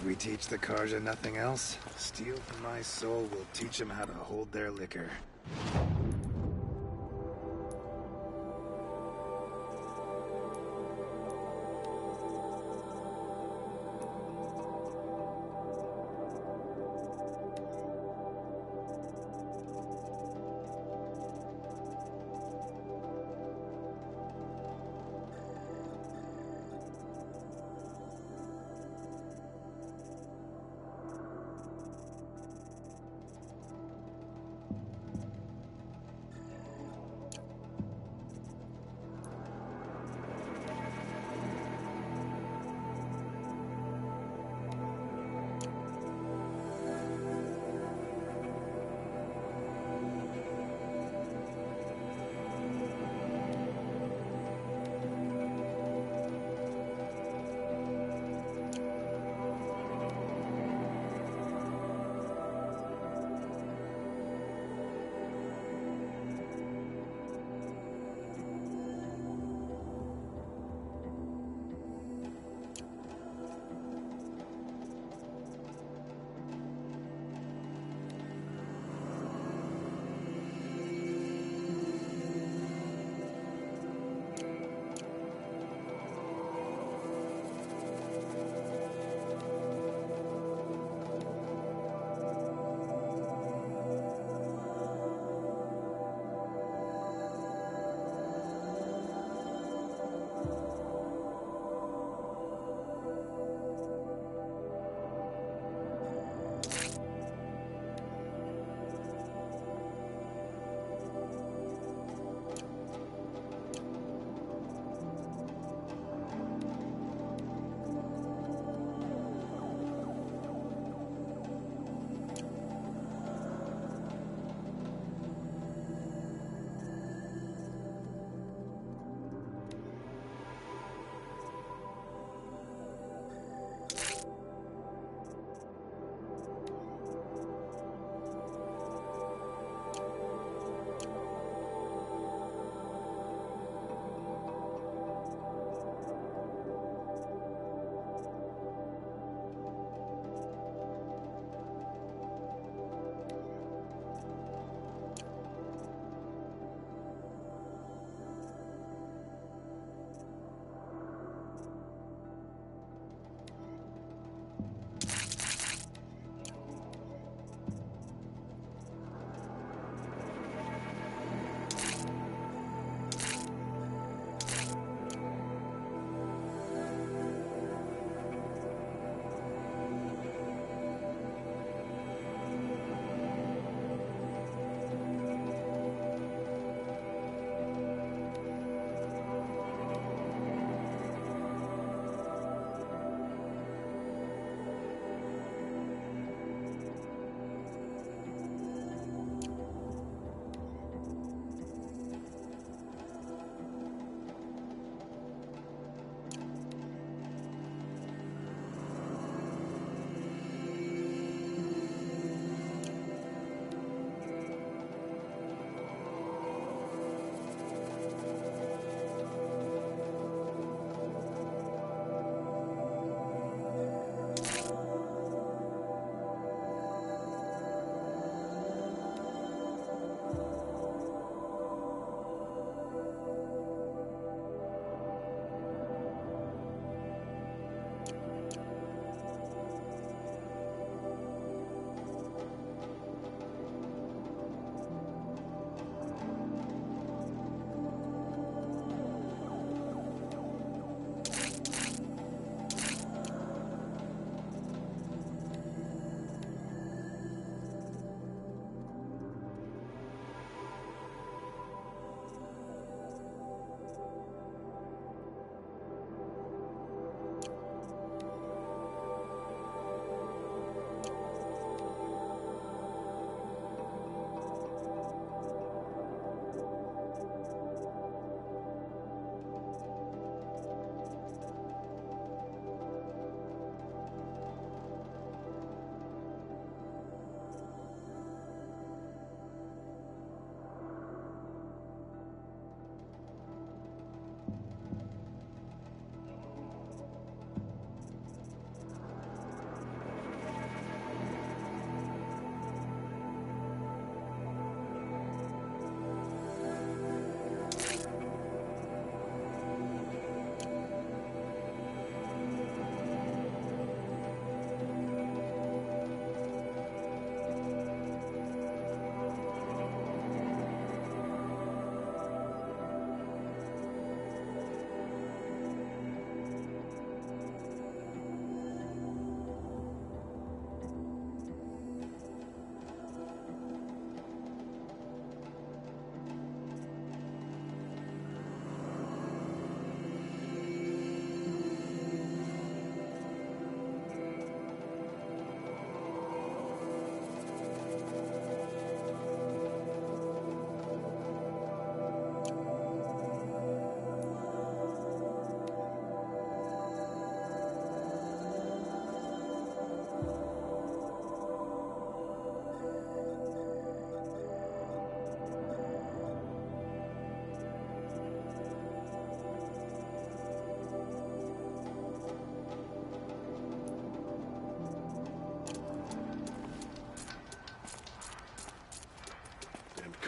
we teach the Karja nothing else, steel from my soul will teach them how to hold their liquor.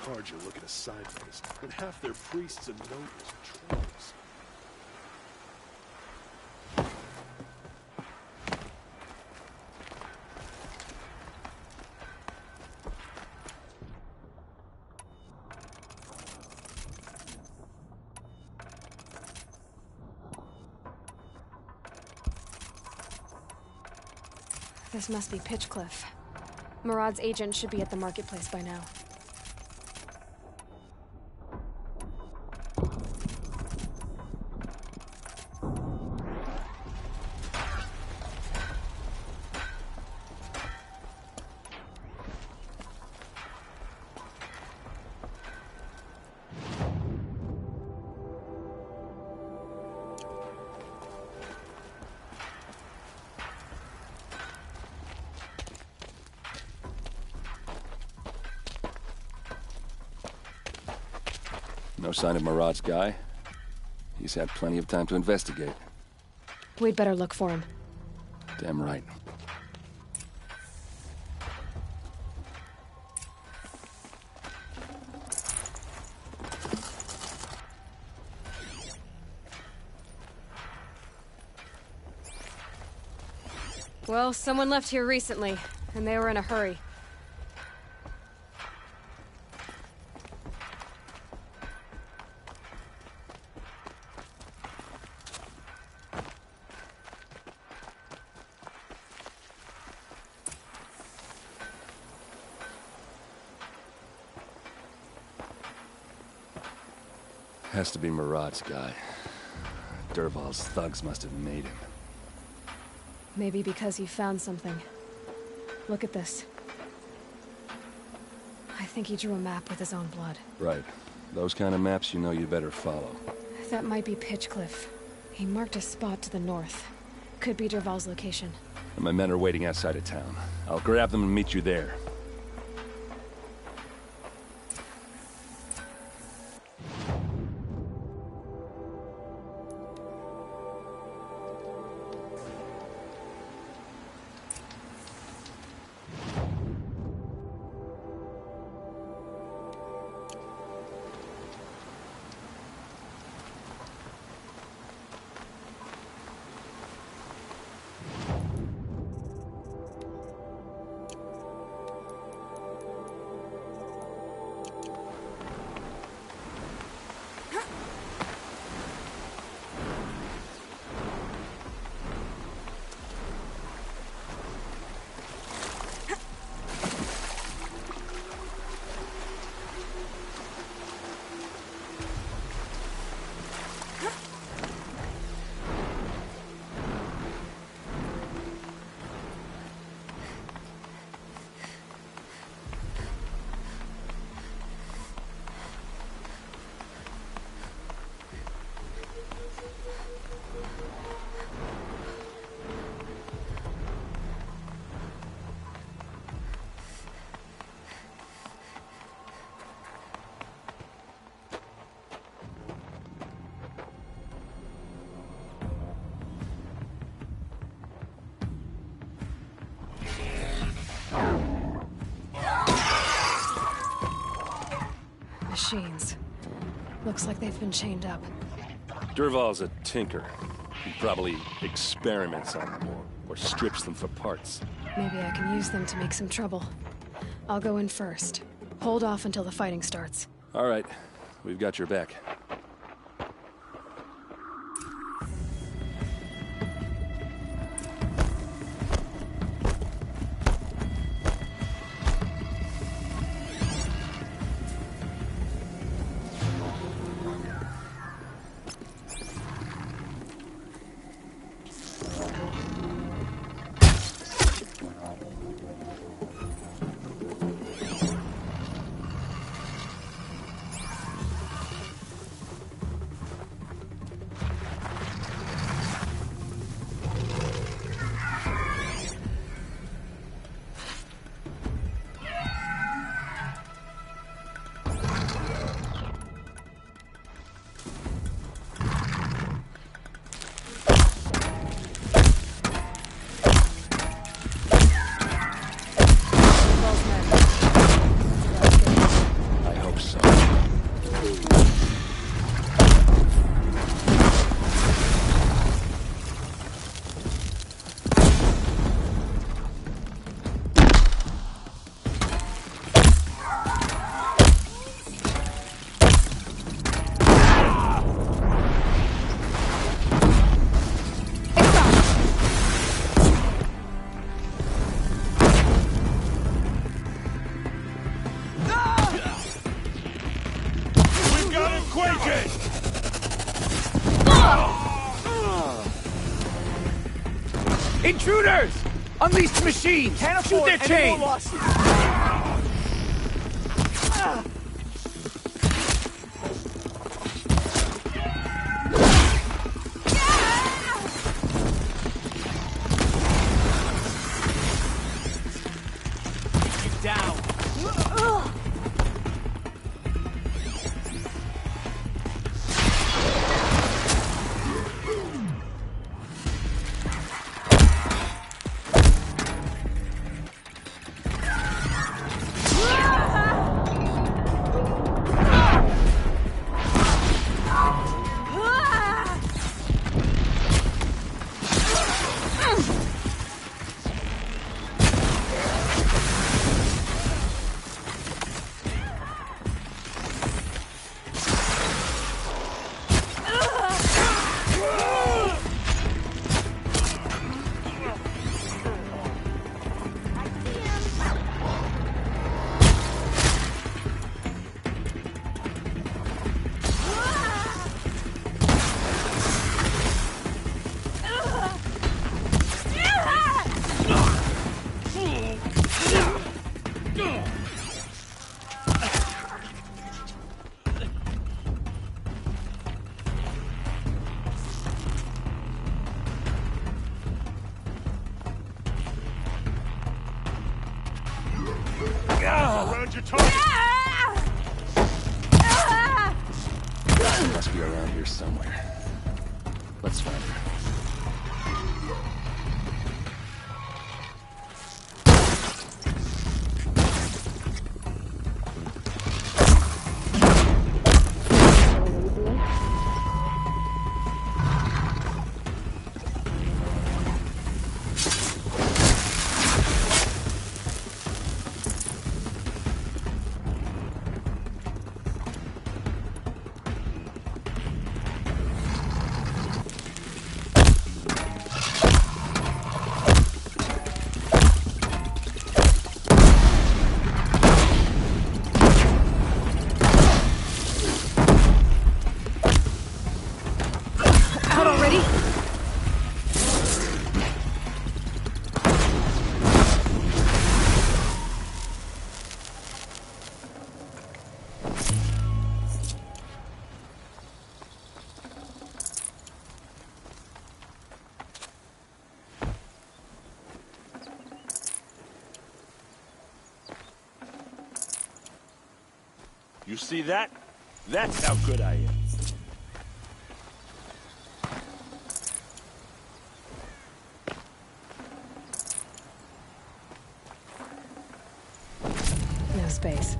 cards you're looking at sideways, and half their priests and nobles are trolls. This must be Pitchcliff. Murad's agent should be at the marketplace by now. No sign of Murad's guy. He's had plenty of time to investigate. We'd better look for him. Damn right. Well, someone left here recently, and they were in a hurry. Has to be Murad's guy. Dervahl's thugs must have made him. Maybe because he found something. Look at this. I think he drew a map with his own blood. Right. Those kind of maps you know you better follow. That might be Pitchcliff. He marked a spot to the north. Could be Dervahl's location. And my men are waiting outside of town. I'll grab them and meet you there. Machines. Looks like they've been chained up. Dervahl's a tinker. He probably experiments on them or strips them for parts. Maybe I can use them to make some trouble. I'll go in first. Hold off until the fighting starts. All right. We've got your back. Intruders! Unleash the machine! Can't Shoot afford their any chains! more losses. Down. Around your target! She must be around here somewhere. Let's find her. Out already? You see that? That's how good I am. No space.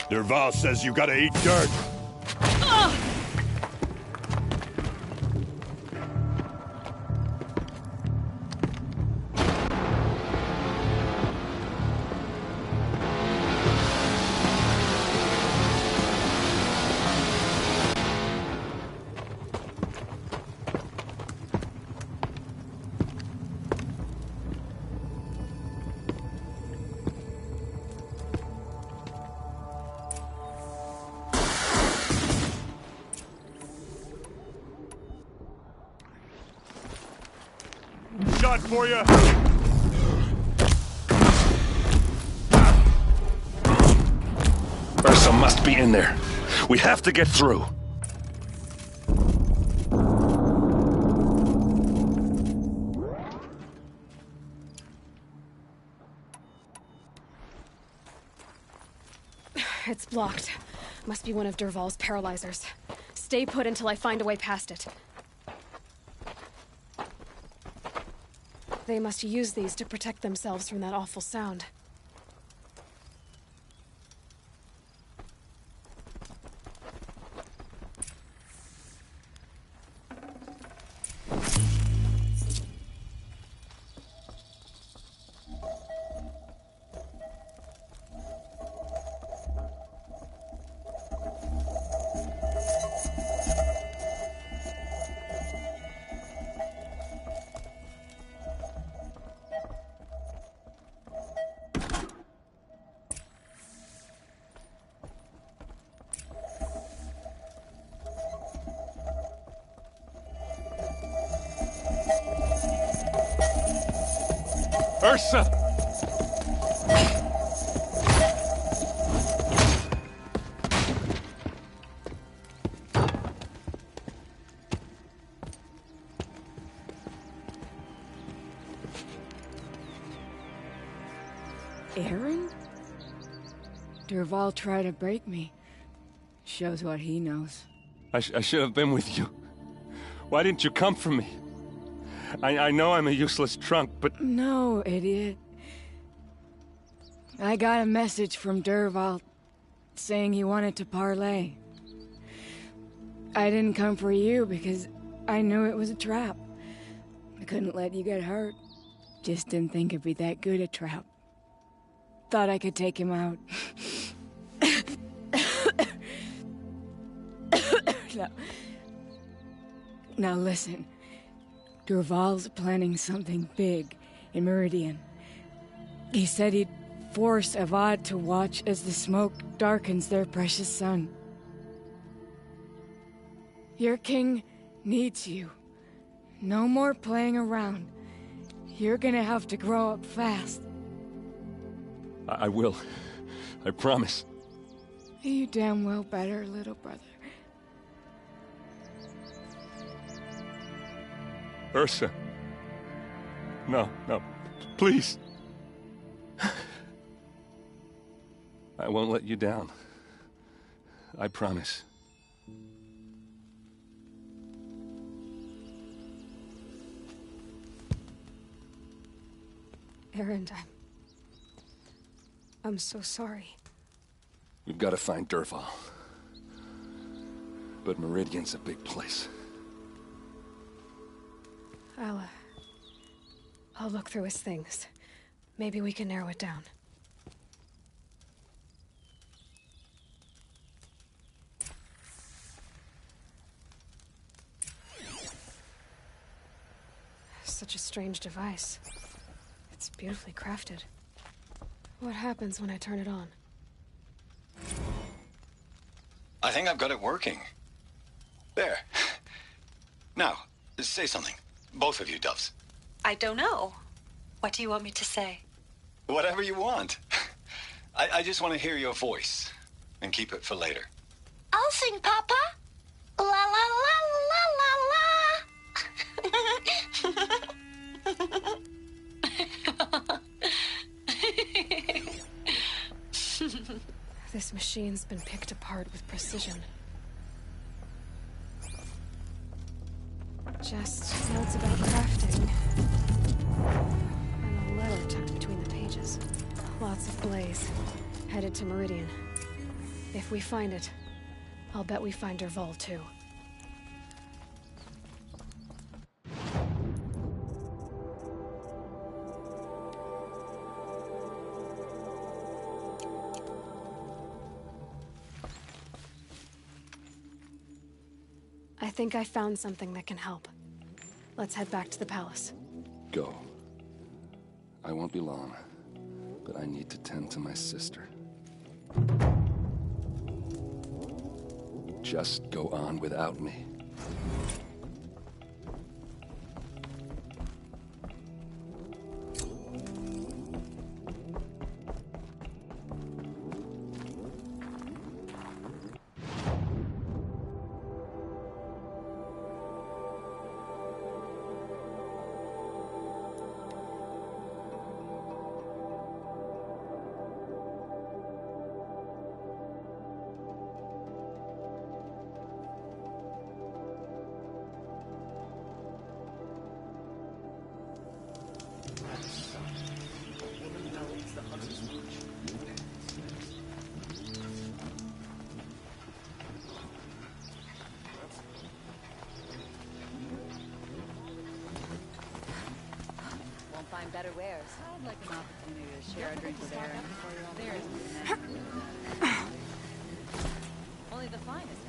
Derval says you gotta eat dirt. shot for you. Ursa must be in there. We have to get through. It's blocked. Must be one of Dervahl's paralyzers. Stay put until I find a way past it. They must use these to protect themselves from that awful sound. Ursa! Aaron? Dervahl tried to break me. Shows what he knows. I should have been with you. Why didn't you come for me? I know I'm a useless trunk, but... No, idiot. I got a message from Dervahl saying he wanted to parlay. I didn't come for you because I knew it was a trap. I couldn't let you get hurt. Just didn't think it'd be that good a trap. Thought I could take him out. Now listen. Dervahl's planning something big in Meridian. He said he'd force Avad to watch as the smoke darkens their precious sun. Your king needs you. No more playing around. You're gonna have to grow up fast. I will. I promise. You damn well better, little brother. Ursa. No, please. I won't let you down. I promise. Aaron, I'm so sorry. We've got to find Dervahl. But Meridian's a big place. I'll look through his things. Maybe we can narrow it down. Such a strange device. It's beautifully crafted. What happens when I turn it on? I think I've got it working. There. Now, say something. Both of you, doves. I don't know. What do you want me to say? Whatever you want. I just want to hear your voice. And keep it for later. I'll sing, Papa. La la la la la la. This machine's been picked apart with precision. Just notes about crafting. And a letter tucked between the pages. Lots of blaze. Headed to Meridian. If we find it, I'll bet we find Dervahl too. I think I found something that can help. Let's head back to the palace. Go. I won't be long, but I need to tend to my sister. Just go on without me. find better wares. I'd like an opportunity to share a drink with Aaron before you're on the Only the finest.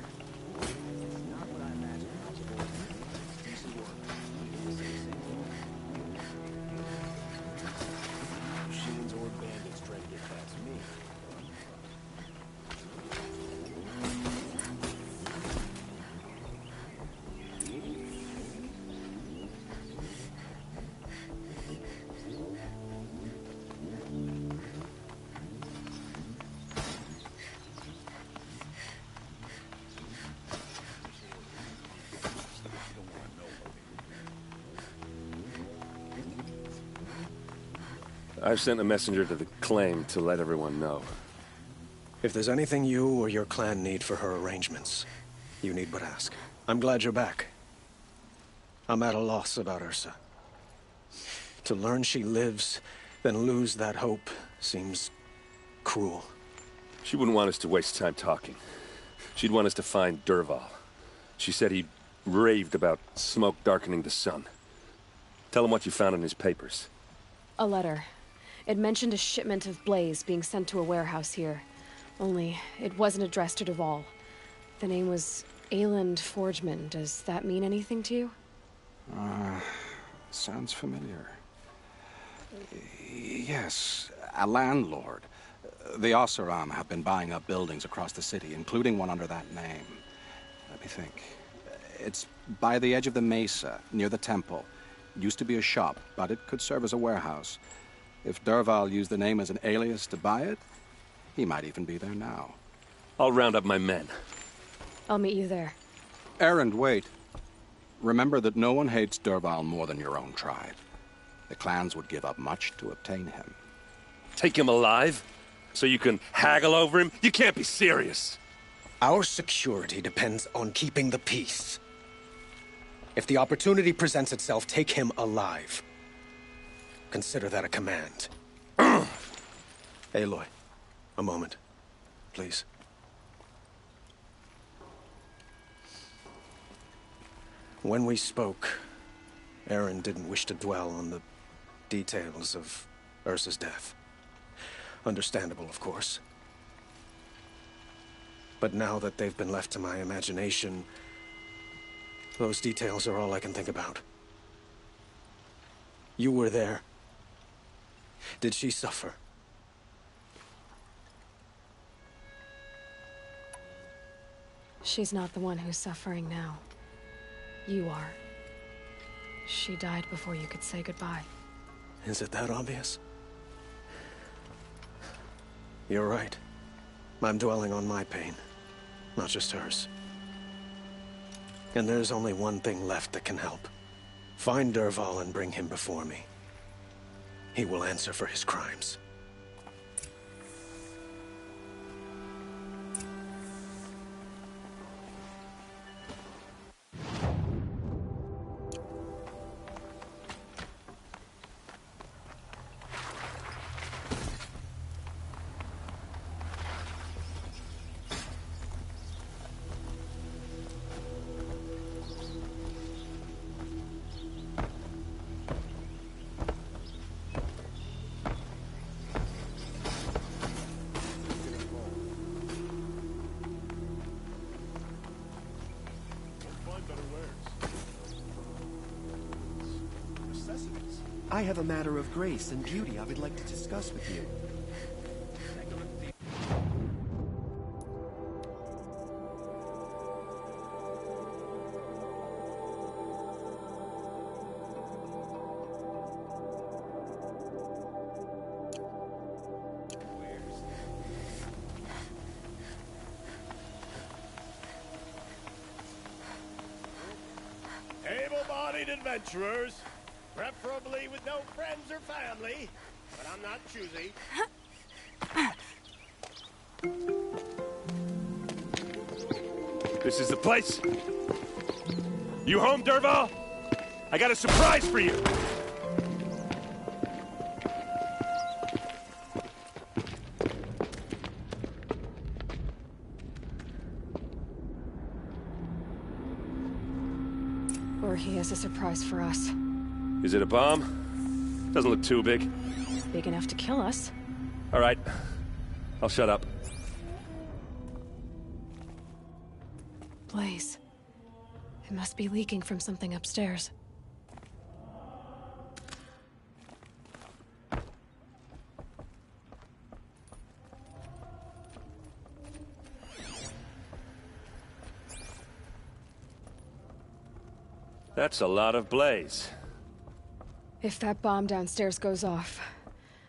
Not what I imagined. Decent work. Machines or bandits trying to get past me. I've sent a messenger to the claim to let everyone know. If there's anything you or your clan need for her arrangements, you need but ask. I'm glad you're back. I'm at a loss about Ursa. To learn she lives, then lose that hope, seems cruel. She wouldn't want us to waste time talking. She'd want us to find Dervahl. She said he raved about smoke darkening the sun. Tell him what you found in his papers. A letter. It mentioned a shipment of blaze being sent to a warehouse here. Only, it wasn't addressed to Dervahl. The name was Ayland Forgeman. Does that mean anything to you? Sounds familiar. Yes, a landlord. The Oseram have been buying up buildings across the city, including one under that name. Let me think. It's by the edge of the mesa, near the temple. Used to be a shop, but it could serve as a warehouse. If Dervahl used the name as an alias to buy it, he might even be there now. I'll round up my men. I'll meet you there. Erend, wait. Remember that no one hates Dervahl more than your own tribe. The clans would give up much to obtain him. Take him alive? So you can haggle over him? You can't be serious. Our security depends on keeping the peace. If the opportunity presents itself, take him alive. Consider that a command. Aloy, a moment, please. When we spoke, Aaron didn't wish to dwell on the details of Ursa's death. Understandable, of course. But now that they've been left to my imagination, those details are all I can think about. You were there. Did she suffer? She's not the one who's suffering now. You are. She died before you could say goodbye. Is it that obvious? You're right. I'm dwelling on my pain, not just hers. And there's only one thing left that can help. Find Dervahl and bring him before me. He will answer for his crimes. I have a matter of grace and beauty I would like to discuss with you. Able-bodied adventurers. Preferably with no friends or family, but I'm not choosy. This is the place? You home, Dervahl? I got a surprise for you! Or he has a surprise for us. Is it a bomb? Doesn't look too big. Big enough to kill us. All right. I'll shut up. Blaze. It must be leaking from something upstairs. That's a lot of blaze. If that bomb downstairs goes off,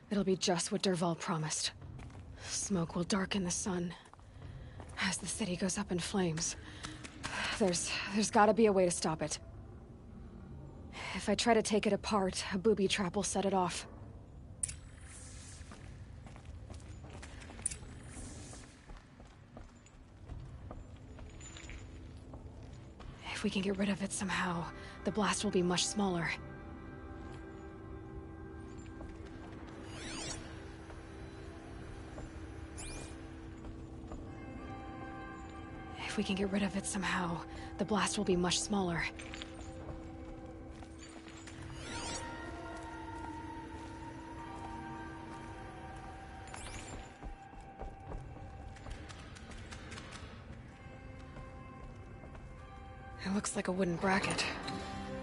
it'll be just what Dervahl promised. Smoke will darken the sun. As the city goes up in flames, there's gotta be a way to stop it. If I try to take it apart, a booby trap will set it off. If we can get rid of it somehow, the blast will be much smaller. If we can get rid of it somehow, the blast will be much smaller. It looks like a wooden bracket.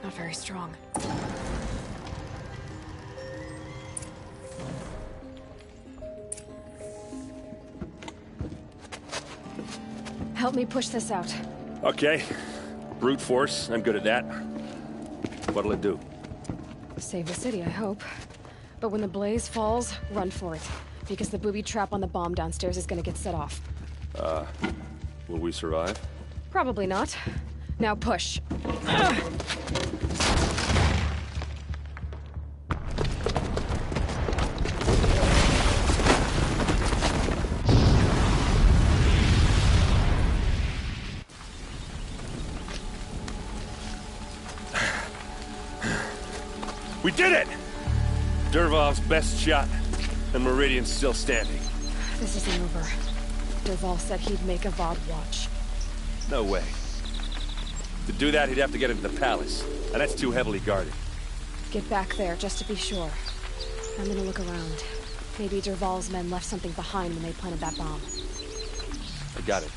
Not very strong. Help me push this out. Okay. Brute force, I'm good at that. What'll it do? Save the city, I hope. But when the blaze falls, run for it. Because the booby trap on the bomb downstairs is gonna get set off. Will we survive? Probably not. Now push. We did it! Dervahl's best shot, and Meridian's still standing. This isn't over. Dervahl said he'd make a VOD watch. No way. To do that, he'd have to get into the palace, and that's too heavily guarded. Get back there, just to be sure. I'm gonna look around. Maybe Dervahl's men left something behind when they planted that bomb. I got it.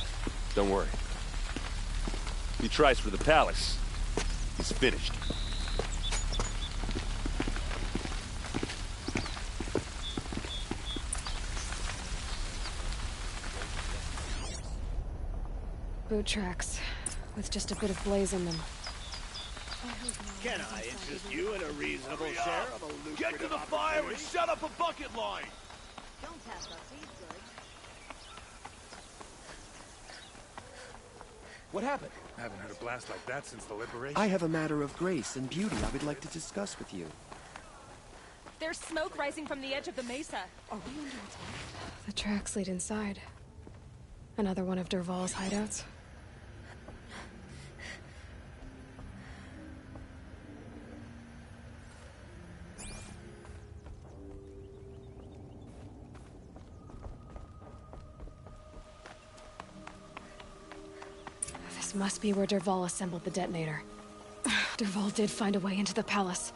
Don't worry. If he tries for the palace, he's finished. Boot tracks, with just a bit of blaze in them. Can I interest you in a reasonable share of a lucrative Get to the fire and shut up a bucket line! Don't test us, he's good. What happened? I haven't heard a blast like that since the liberation. I have a matter of grace and beauty I would like to discuss with you. There's smoke rising from the edge of the mesa. Are we under attack? The tracks lead inside. Another one of Dervahl's hideouts. This must be where Dervahl assembled the detonator. Dervahl did find a way into the palace.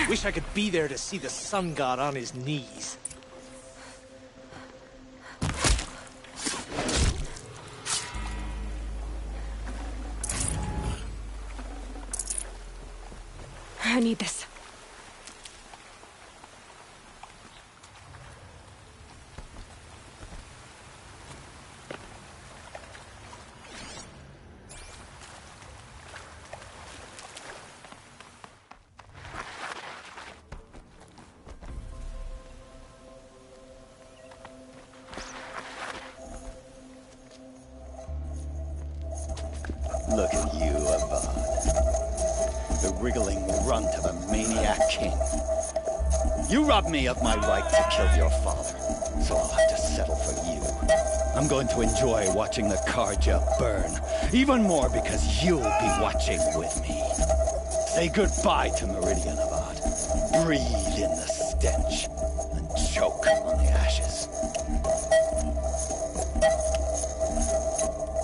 Wish I could be there to see the sun god on his knees. I need this. Look at you, Avad. The wriggling runt of a maniac king. You robbed me of my right to kill your father, so I'll have to settle for you. I'm going to enjoy watching the Karja burn, even more because you'll be watching with me. Say goodbye to Meridian, Avad. Breathe in the stench, and choke on the ashes.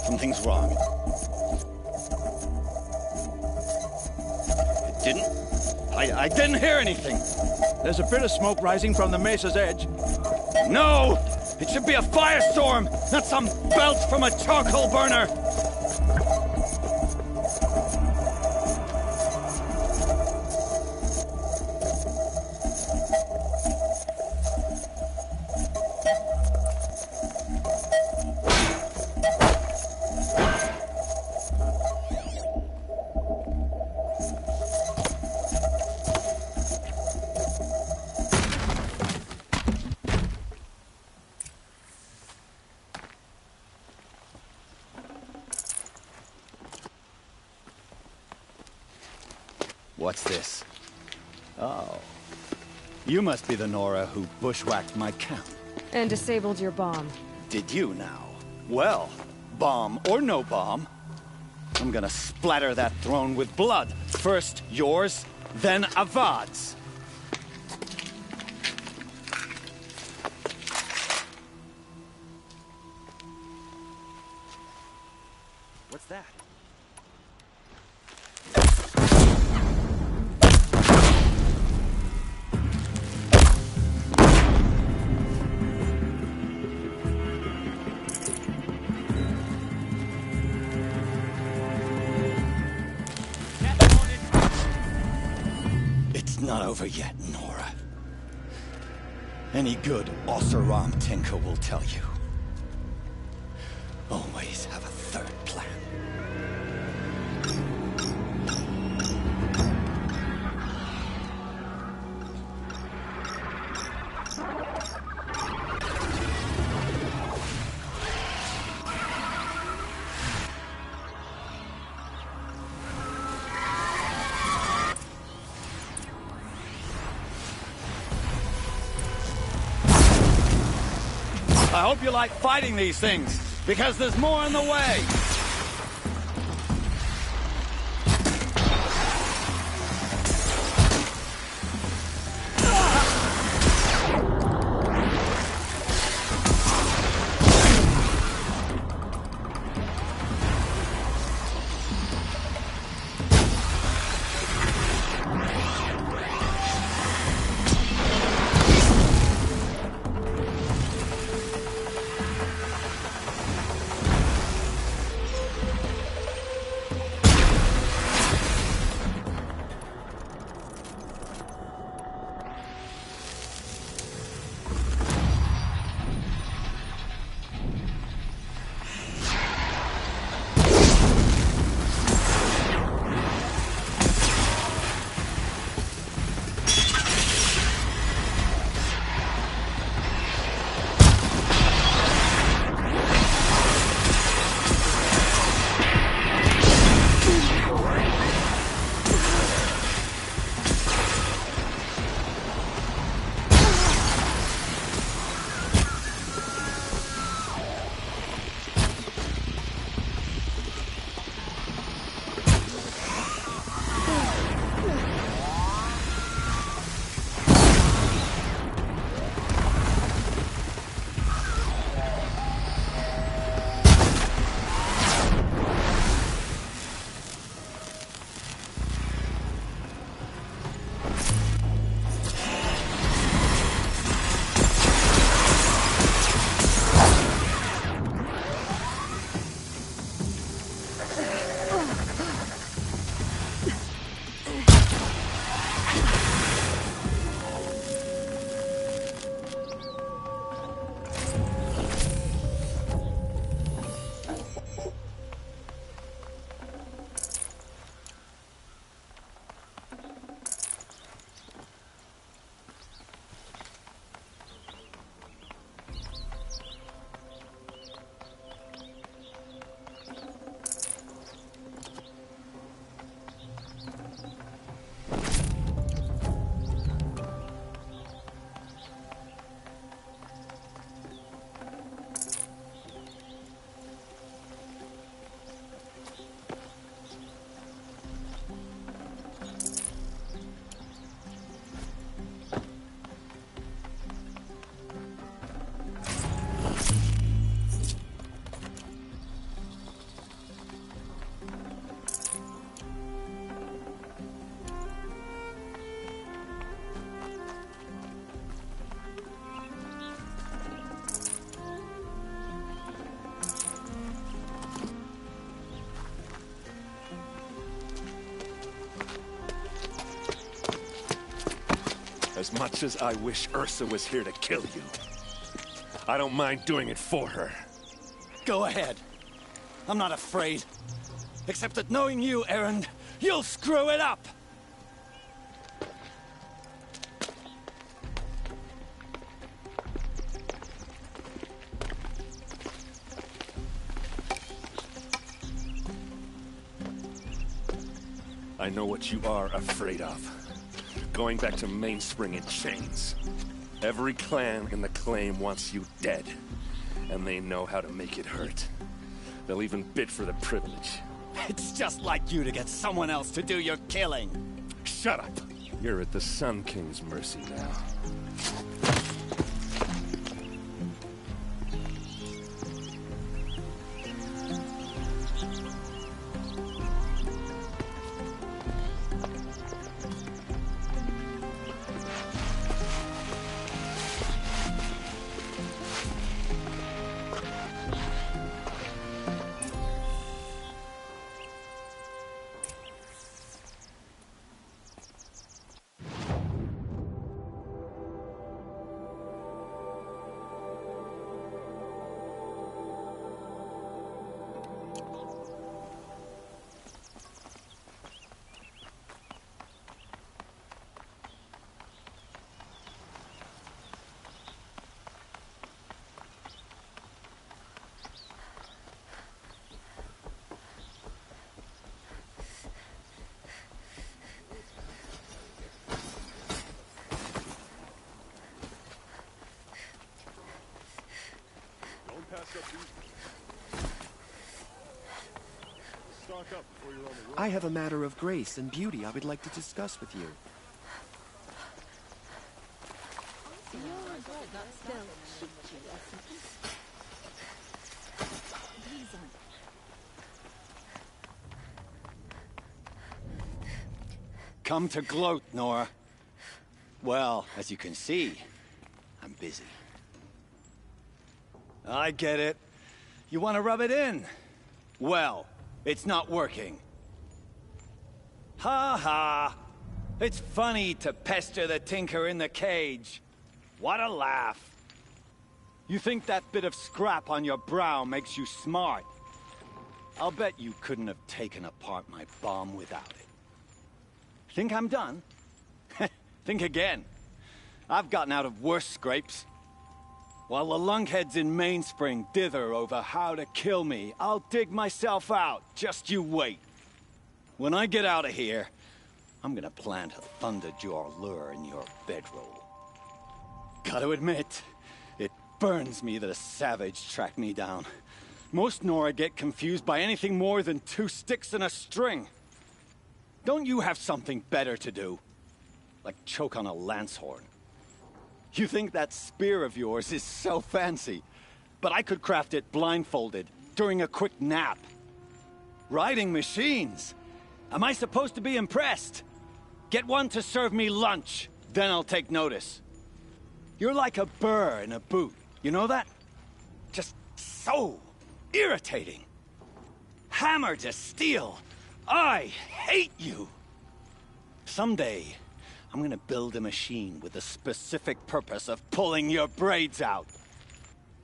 Something's wrong. I didn't hear anything. There's a bit of smoke rising from the mesa's edge. No! It should be a firestorm, not some belch from a charcoal burner! What's this? Oh. You must be the Nora who bushwhacked my camp. And disabled your bomb. Did you now? Well, bomb or no bomb, I'm gonna splatter that throne with blood. First yours, then Avad's. What's that? It's not over yet, Nora. Any good Oseram tinker will tell you. Always have a third plan. I hope you like fighting these things, because there's more in the way. As much as I wish Ursa was here to kill you, I don't mind doing it for her. Go ahead. I'm not afraid. Except that knowing you, Erend, you'll screw it up! I know what you are afraid of. Going back to Mainspring in chains. Every clan in the claim wants you dead. And they know how to make it hurt. They'll even bid for the privilege. It's just like you to get someone else to do your killing. Shut up! You're at the Sun King's mercy now. I have a matter of grace and beauty I would like to discuss with you. Come to gloat, Nora. Well, as you can see, I'm busy. I get it. You want to rub it in? Well, it's not working. Ha ha! It's funny to pester the tinker in the cage. What a laugh. You think that bit of scrap on your brow makes you smart? I'll bet you couldn't have taken apart my bomb without it. Think I'm done? Think again. I've gotten out of worse scrapes. While the lunkheads in Mainspring dither over how to kill me, I'll dig myself out. Just you wait. When I get out of here, I'm gonna plant a Thunderjaw lure in your bedroll. Gotta admit, it burns me that a savage tracked me down. Most Nora get confused by anything more than 2 sticks and a string. Don't you have something better to do? Like choke on a lance horn. You think that spear of yours is so fancy, but I could craft it blindfolded during a quick nap. Riding machines? Am I supposed to be impressed? Get one to serve me lunch, then I'll take notice. You're like a burr in a boot, you know that? Just so irritating. Hammer to steel. I hate you. Someday, I'm gonna build a machine with the specific purpose of pulling your braids out.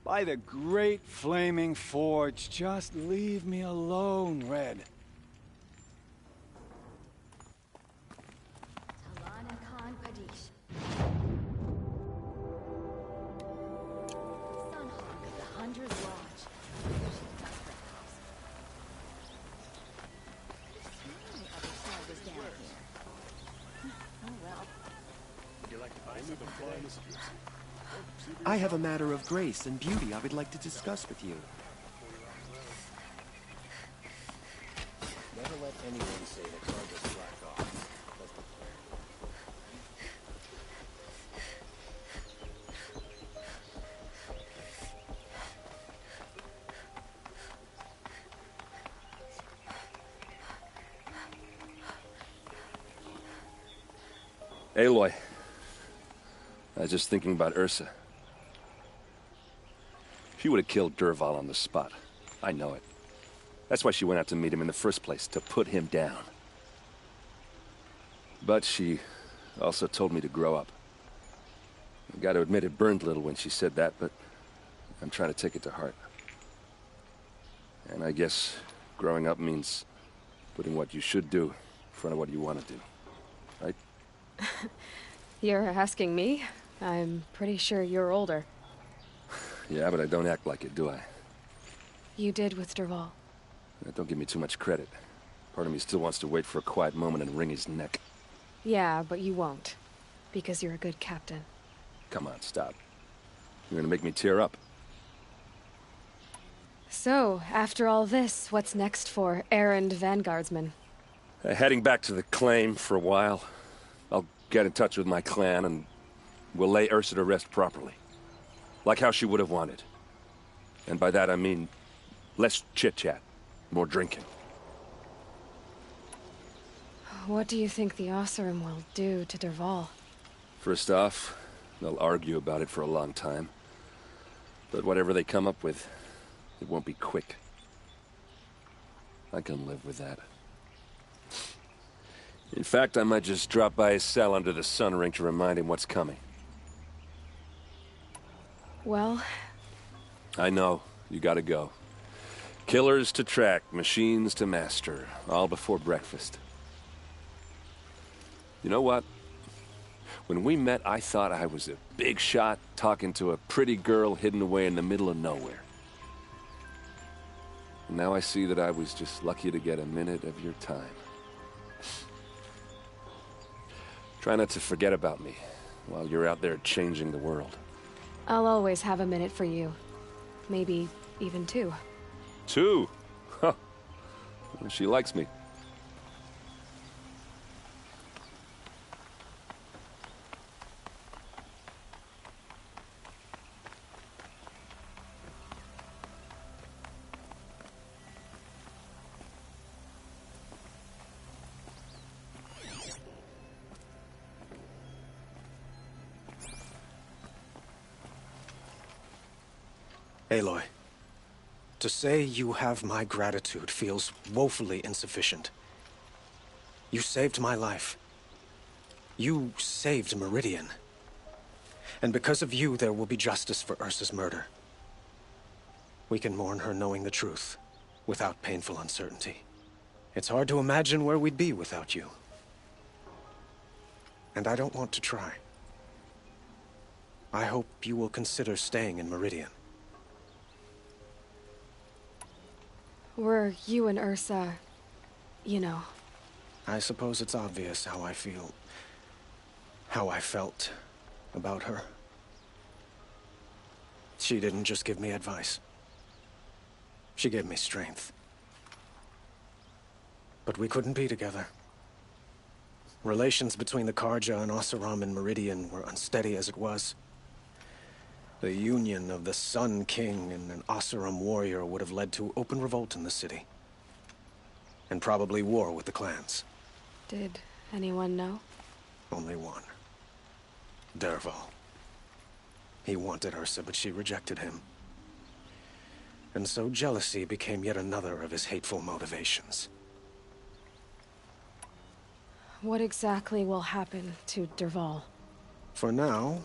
By the great flaming forge, just leave me alone, Red. I have a matter of grace and beauty I would like to discuss with you. Never let anyone say the cargo's slack off. Aloy. I was just thinking about Ursa. She would have killed Dervahl on the spot. I know it. That's why she went out to meet him in the first place, to put him down. But she also told me to grow up. I gotta admit it burned a little when she said that, but I'm trying to take it to heart. And I guess growing up means putting what you should do in front of what you want to do, right? You're asking me? I'm pretty sure you're older. Yeah, but I don't act like it, do I? You did with Dervahl. Don't give me too much credit. Part of me still wants to wait for a quiet moment and wring his neck. Yeah, but you won't. Because you're a good captain. Come on, stop. You're gonna make me tear up. So, after all this, what's next for errand vanguardsman? Heading back to the claim for a while. I'll get in touch with my clan and we'll lay Ursa to rest properly. Like how she would have wanted. And by that I mean less chit-chat, more drinking. What do you think the Oseram will do to Dervahl? First off, they'll argue about it for a long time. But whatever they come up with, it won't be quick. I can live with that. In fact, I might just drop by his cell under the sun ring to remind him what's coming. Well... I know. You gotta go. Killers to track, machines to master. All before breakfast. You know what? When we met, I thought I was a big shot talking to a pretty girl hidden away in the middle of nowhere. And now I see that I was just lucky to get a minute of your time. Try not to forget about me while you're out there changing the world. I'll always have a minute for you. Maybe even two. Two? Huh. She likes me. Aloy, to say you have my gratitude feels woefully insufficient. You saved my life. You saved Meridian. And because of you, there will be justice for Ursa's murder. We can mourn her knowing the truth, without painful uncertainty. It's hard to imagine where we'd be without you. And I don't want to try. I hope you will consider staying in Meridian. Were you and Ursa, you know... I suppose it's obvious how I feel... how I felt about her. She didn't just give me advice. She gave me strength. But we couldn't be together. Relations between the Karja and Oseram and Meridian were unsteady as it was. The union of the Sun King and an Oseram warrior would have led to open revolt in the city. And probably war with the clans. Did anyone know? Only one. Dervahl. He wanted Ursa, but she rejected him. And so jealousy became yet another of his hateful motivations. What exactly will happen to Dervahl? For now,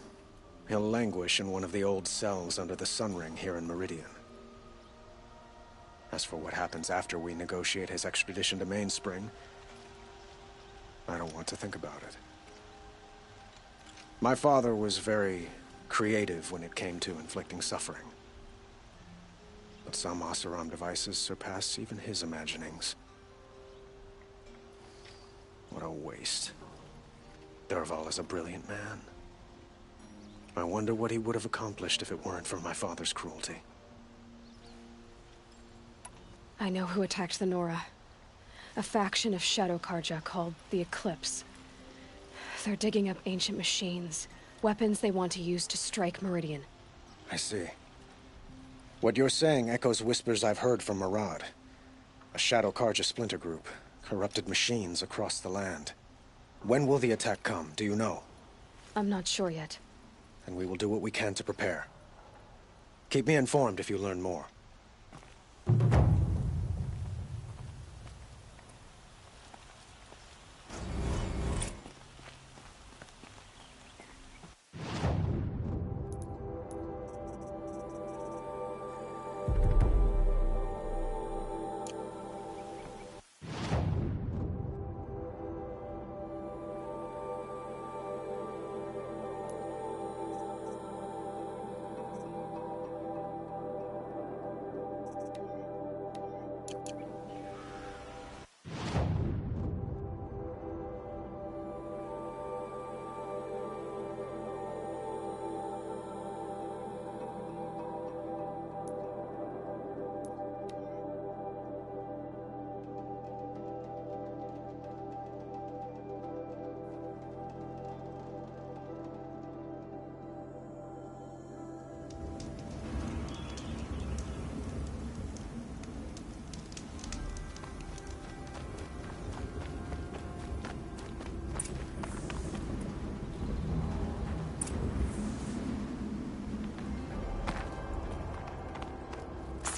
he'll languish in one of the old cells under the Sun Ring here in Meridian. As for what happens after we negotiate his extradition to Mainspring, I don't want to think about it. My father was very creative when it came to inflicting suffering. But some Oseram devices surpass even his imaginings. What a waste. Dervahl is a brilliant man. I wonder what he would have accomplished if it weren't for my father's cruelty. I know who attacked the Nora. A faction of Shadow Karja called the Eclipse. They're digging up ancient machines, weapons they want to use to strike Meridian. I see. What you're saying echoes whispers I've heard from Murad. A Shadow Karja splinter group, corrupted machines across the land. When will the attack come, do you know? I'm not sure yet. And we will do what we can to prepare. Keep me informed if you learn more.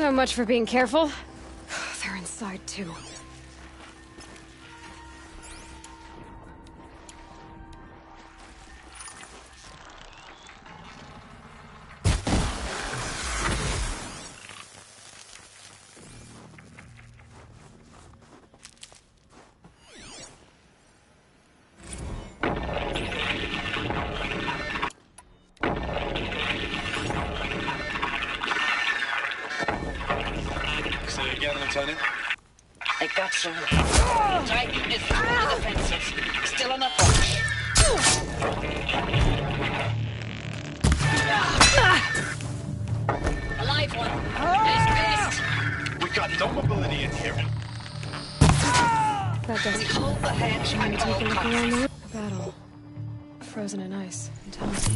So much for being careful. They're inside, too. Say again, Lieutenant. I got some. Titan is through the fences. Still on approach. Alive one. Nice beast. We got no mobility in here. That does We hold the hedge I'm at gonna all take a look around costs. the battle. Frozen in ice and towns.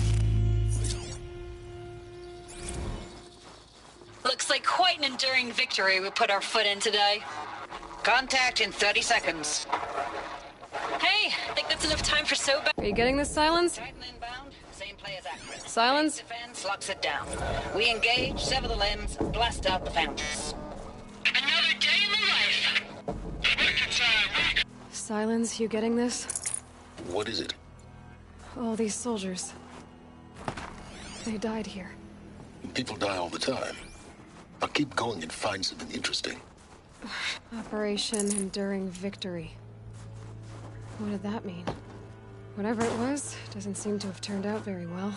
Looks like quite an enduring victory we put our foot in today. Contact in 30 seconds. Hey, I think that's enough time for so bad. Are you getting this, Silence? Titan inbound. Same play as accurate. Silence? Defense locks it down. We engage, sever the limbs, blast out the fountains. Another day in the life. Silence, you getting this? What is it? All these soldiers. They died here. People die all the time. Now keep going and find something interesting. Operation Enduring Victory. What did that mean? Whatever it was, doesn't seem to have turned out very well.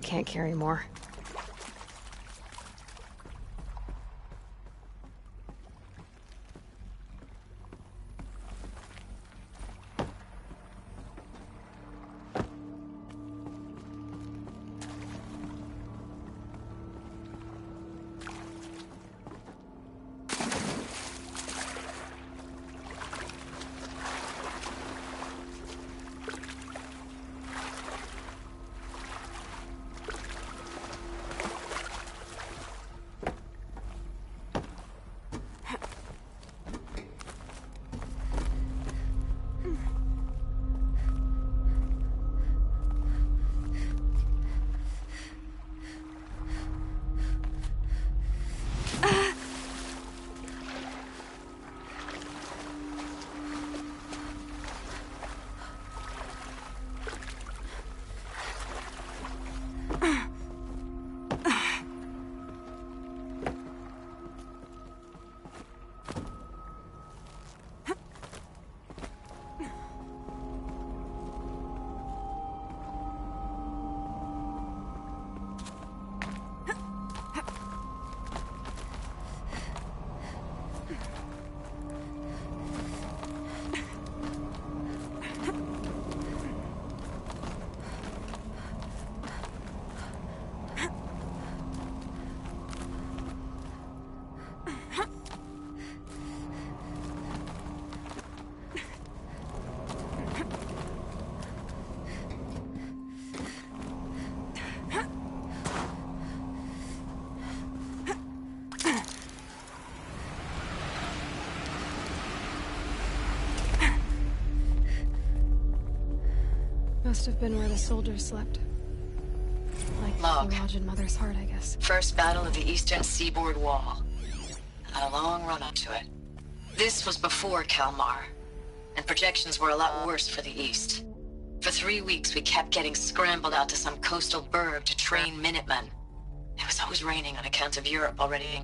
Can't carry more. Must have been where the soldiers slept. Like Log. the lodge in Mother's Heart, I guess. First battle of the eastern seaboard wall. Had a long run up to it. This was before Kalmar, and projections were a lot worse for the east. For 3 weeks, we kept getting scrambled out to some coastal burg to train Minutemen. It was always raining on account of Europe already.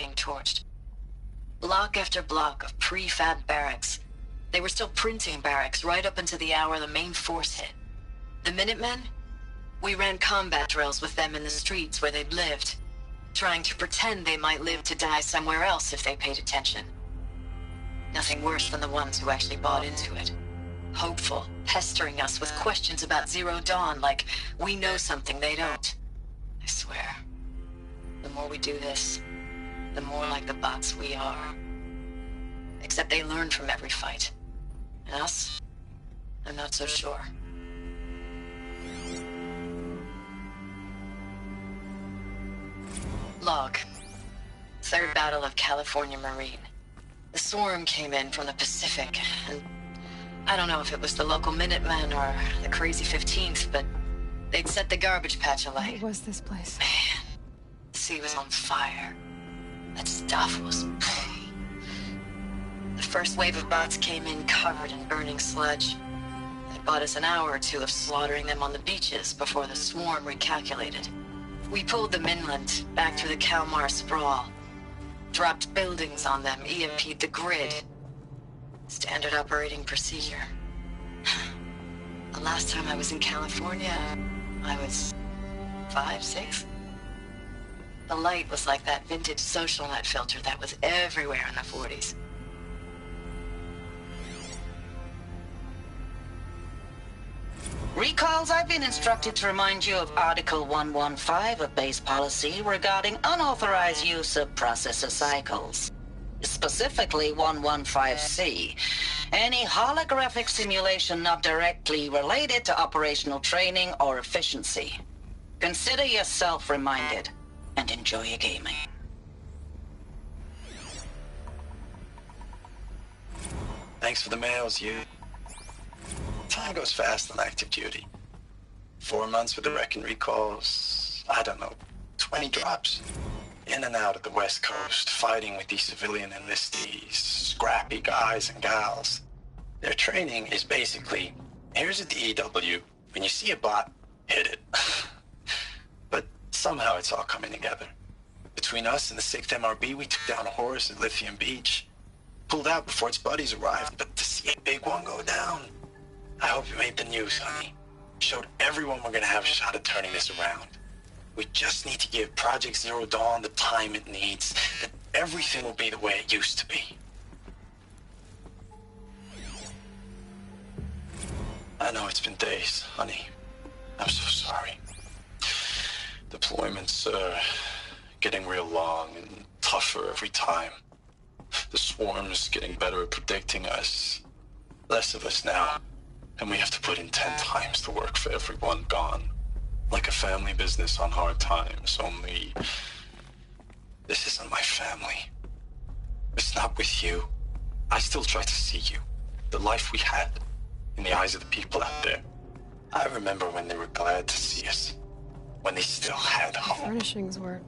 Being torched. Block after block of prefab barracks. They were still printing barracks right up until the hour the main force hit. The Minutemen? We ran combat drills with them in the streets where they'd lived, trying to pretend they might live to die somewhere else if they paid attention. Nothing worse than the ones who actually bought into it. Hopeful, pestering us with questions about Zero Dawn like we know something they don't. I swear, the more we do this, the more like the bots we are. Except they learn from every fight. And us? I'm not so sure. Log. Third Battle of California Marine. The swarm came in from the Pacific, and I don't know if it was the local Minutemen or the crazy 15th, but they'd set the garbage patch alight. What was this place? Man, the sea was on fire. That stuff was... The first wave of bots came in covered in burning sludge. It bought us an hour or two of slaughtering them on the beaches before the swarm recalculated. We pulled them inland, back through the Kalmar sprawl. Dropped buildings on them, EMP'd the grid. Standard operating procedure. The last time I was in California, I was 5, 6? The light was like that vintage social net filter that was everywhere in the 40s. Recalls, I've been instructed to remind you of Article 115 of base policy regarding unauthorized use of processor cycles. Specifically 115C. Any holographic simulation not directly related to operational training or efficiency. Consider yourself reminded, and enjoy your gaming. Thanks for the mails, you. Time goes fast on active duty. 4 months with the wreck and recalls, I don't know, 20 drops. In and out of the West Coast, fighting with these civilian enlistees, scrappy guys and gals. Their training is basically, here's a DEW, when you see a bot, hit it. But somehow it's all coming together. Between us and the 6th MRB, we took down a horse at Lithium Beach. Pulled out before its buddies arrived, but to see a big one go down, I hope you made the news, honey. Showed everyone we're gonna have a shot at turning this around. We just need to give Project Zero Dawn the time it needs, that everything will be the way it used to be. I know it's been days, honey. I'm so sorry. Deployments are getting real long and tougher every time. The swarm's getting better at predicting us. Less of us now. And we have to put in 10 times the work for everyone gone. Like a family business on hard times, only... This isn't my family. It's not with you. I still try to see you. The life we had. In the eyes of the people out there. I remember when they were glad to see us. When they still had hope. Furnishings were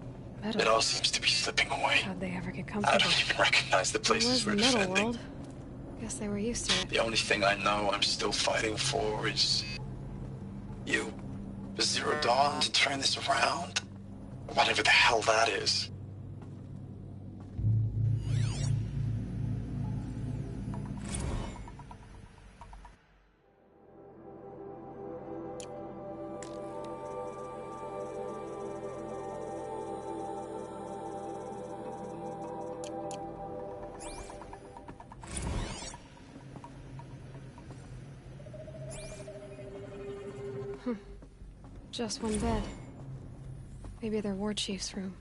metal. It all seems to be slipping away. How'd they ever get comfortable? I don't even recognize the places we're metal defending. world. Guess they were used to it. The only thing I know I'm still fighting for is... you. The Zero Dawn to turn this around? Whatever the hell that is. Just one bed. Maybe their war chief's room.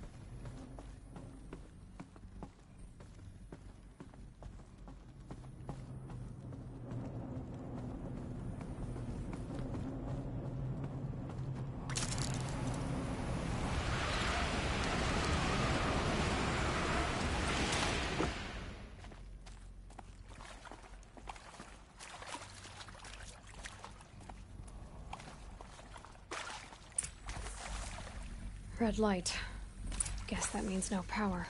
Red light. Guess that means no power.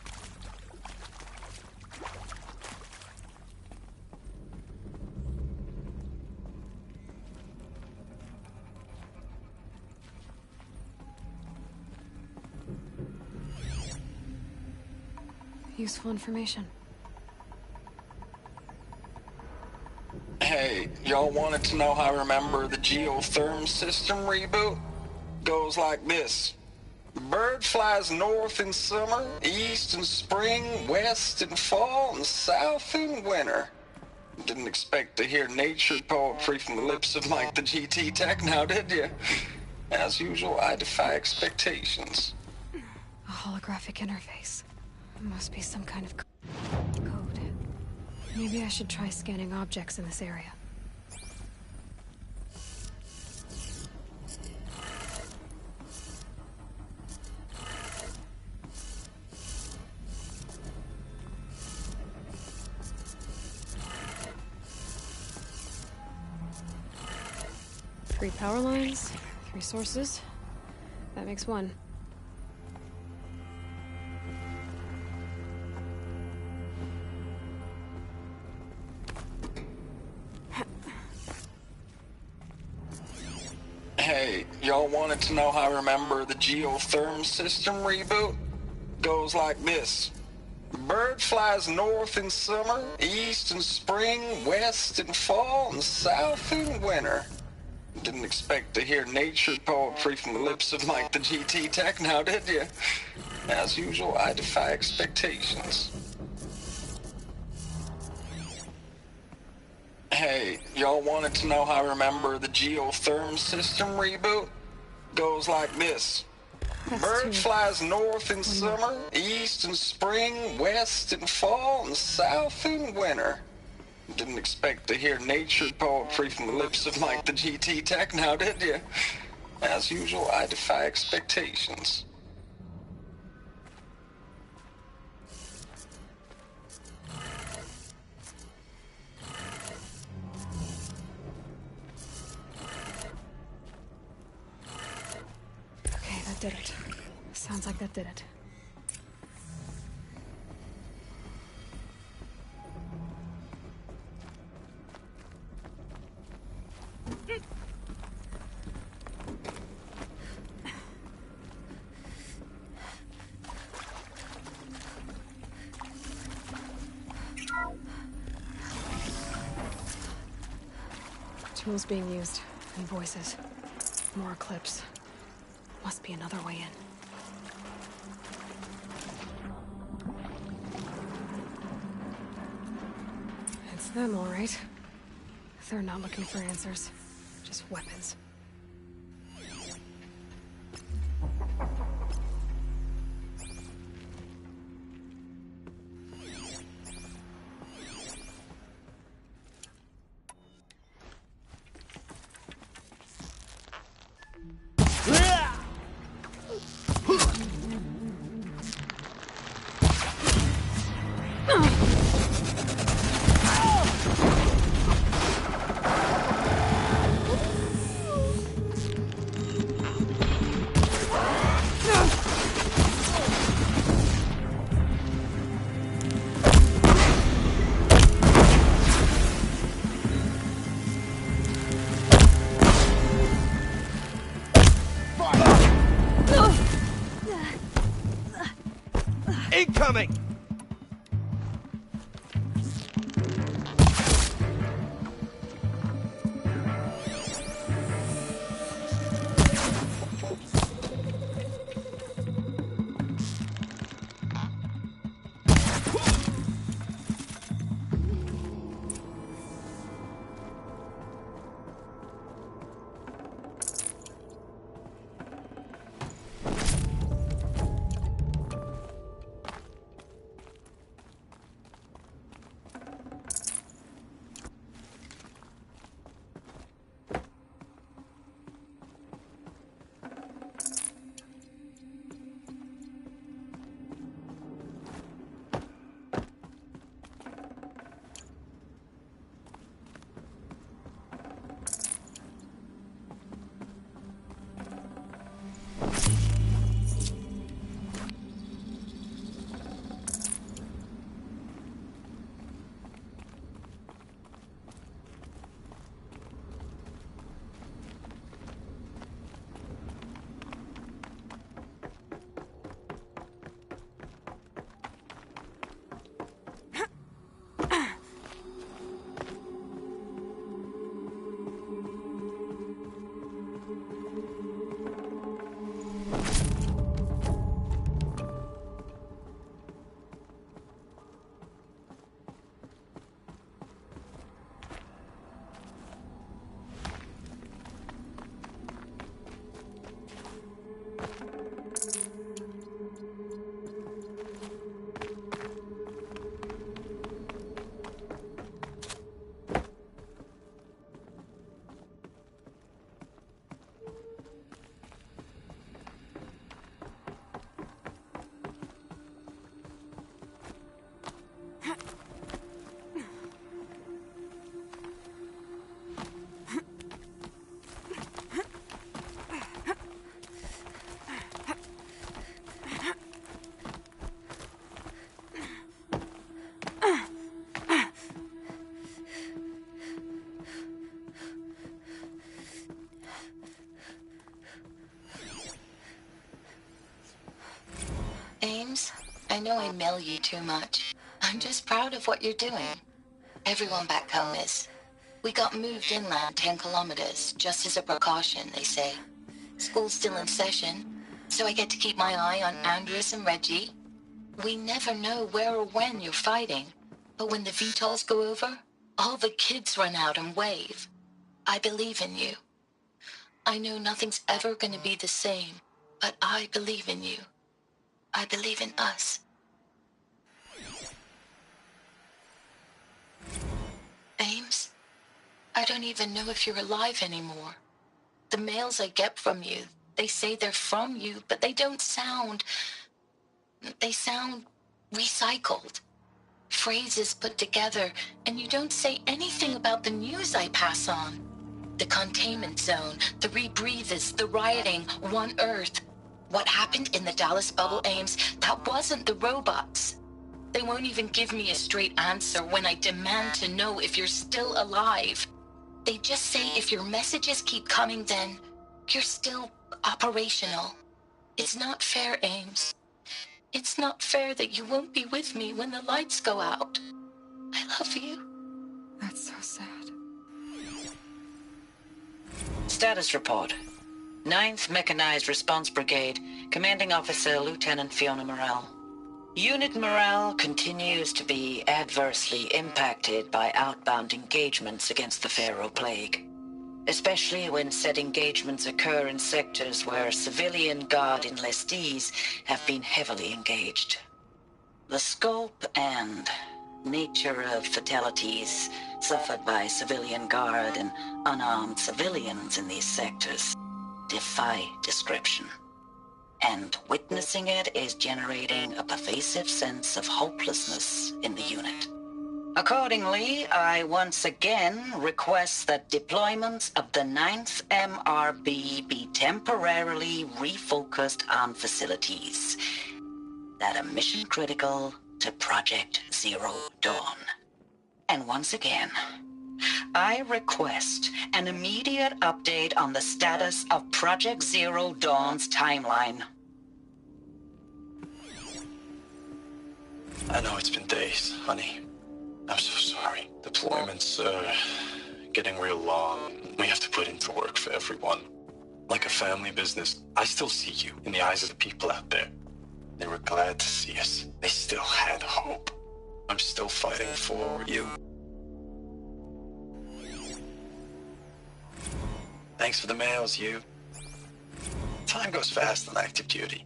Useful information. Hey, y'all wanted to know how I remember the geotherm system reboot? Goes like this. Bird flies north in summer, east in spring, west in fall, and south in winter. Didn't expect to hear nature poetry from the lips of Mike the GT Tech now, did you? As usual, I defy expectations. A holographic interface. Must be some kind of code. Maybe I should try scanning objects in this area. Three power lines, 3 sources. That makes 1. Hey, y'all wanted to know how I remember the geotherm system reboot? Goes like this. Bird flies north in summer, east in spring, west in fall, and south in winter. Didn't expect to hear nature poetry from the lips of Mike the GT Tech now, did you? As usual, I defy expectations. Hey, y'all wanted to know how I remember the geotherm system reboot? Goes like this. Bird flies north in summer, east in spring, west in fall, and south in winter. Didn't expect to hear nature poetry from the lips of Mike the GT Tech now, did you? As usual, I defy expectations. Okay, that did it. Sounds like that did it. Tools being used, and voices. More clips. Must be another way in. It's them, all right. They're not looking for answers, just weapons. Incoming! Ames, I know I mail you too much. I'm just proud of what you're doing. Everyone back home is. We got moved inland 10 kilometers, just as a precaution, they say. School's still in session, so I get to keep my eye on Andres and Reggie. We never know where or when you're fighting, but when the VTOLs go over, all the kids run out and wave. I believe in you. I know nothing's ever gonna be the same, but I believe in you. I believe in us. Ames, I don't even know if you're alive anymore. The mails I get from you, they say they're from you, but they don't sound... They sound recycled. Phrases put together, and you don't say anything about the news I pass on. The containment zone, the rebreathers, the rioting, One Earth. What happened in the Dallas bubble, Ames, that wasn't the robots. They won't even give me a straight answer when I demand to know if you're still alive. They just say if your messages keep coming, then you're still operational. It's not fair, Ames. It's not fair that you won't be with me when the lights go out. I love you. That's so sad. Status report. 9th Mechanized Response Brigade, Commanding Officer Lieutenant Fiona Morrell. Unit morale continues to be adversely impacted by outbound engagements against the Pharaoh Plague, especially when said engagements occur in sectors where civilian guard enlistees have been heavily engaged. The scope and nature of fatalities suffered by civilian guard and unarmed civilians in these sectors defy description. And witnessing it is generating a pervasive sense of hopelessness in the unit. Accordingly, I once again request that deployments of the 9th MRB be temporarily refocused on facilities that are mission critical to Project Zero Dawn. And once again, I request an immediate update on the status of Project Zero Dawn's timeline. I know it's been days, honey. I'm so sorry. Deployments are getting real long. We have to put into work for everyone. Like a family business. I still see you in the eyes of the people out there. They were glad to see us. They still had hope. I'm still fighting for you. Thanks for the mails, you. Time goes fast on active duty.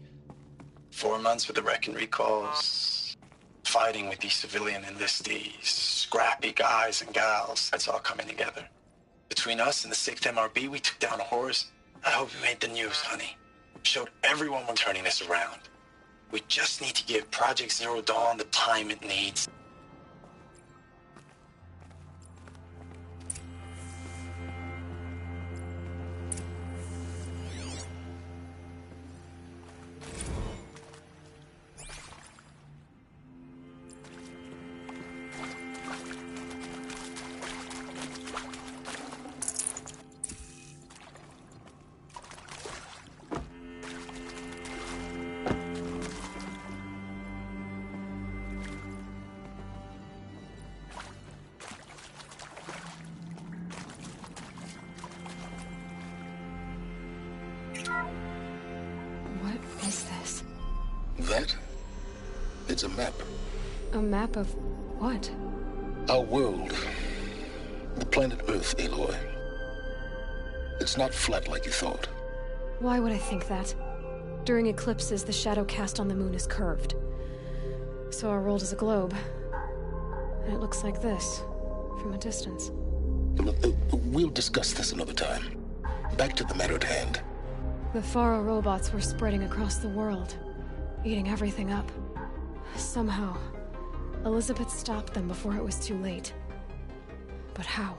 4 months with the wreck and recalls. Fighting with these civilian enlistees. Scrappy guys and gals. That's all coming together. Between us and the 6th MRB, we took down a horse. I hope we made the news, honey. Showed everyone we're turning this around. We just need to give Project Zero Dawn the time it needs. What is this? That? It's a map. A map of what? Our world. The planet Earth, Aloy. It's not flat like you thought. Why would I think that? During eclipses, the shadow cast on the moon is curved. So our world is a globe. And it looks like this, from a distance. We'll discuss this another time. Back to the matter at hand. The Faro robots were spreading across the world, eating everything up. Somehow, Elizabeth stopped them before it was too late. But how?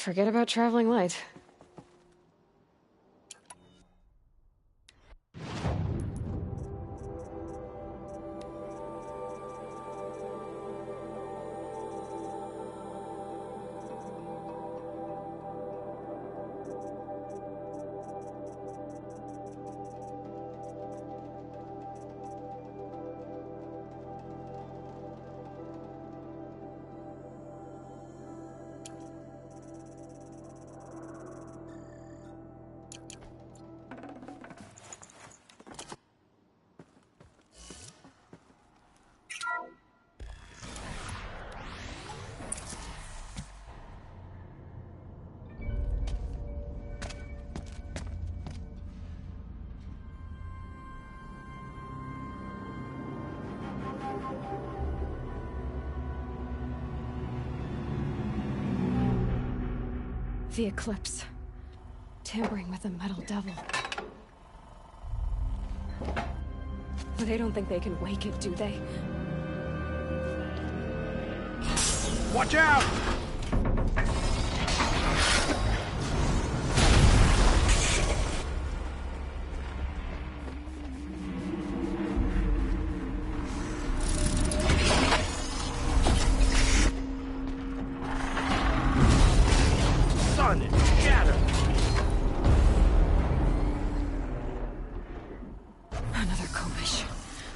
Forget about traveling light. The Eclipse. Tampering with the Metal Devil. They don't think they can wake it, do they? Watch out!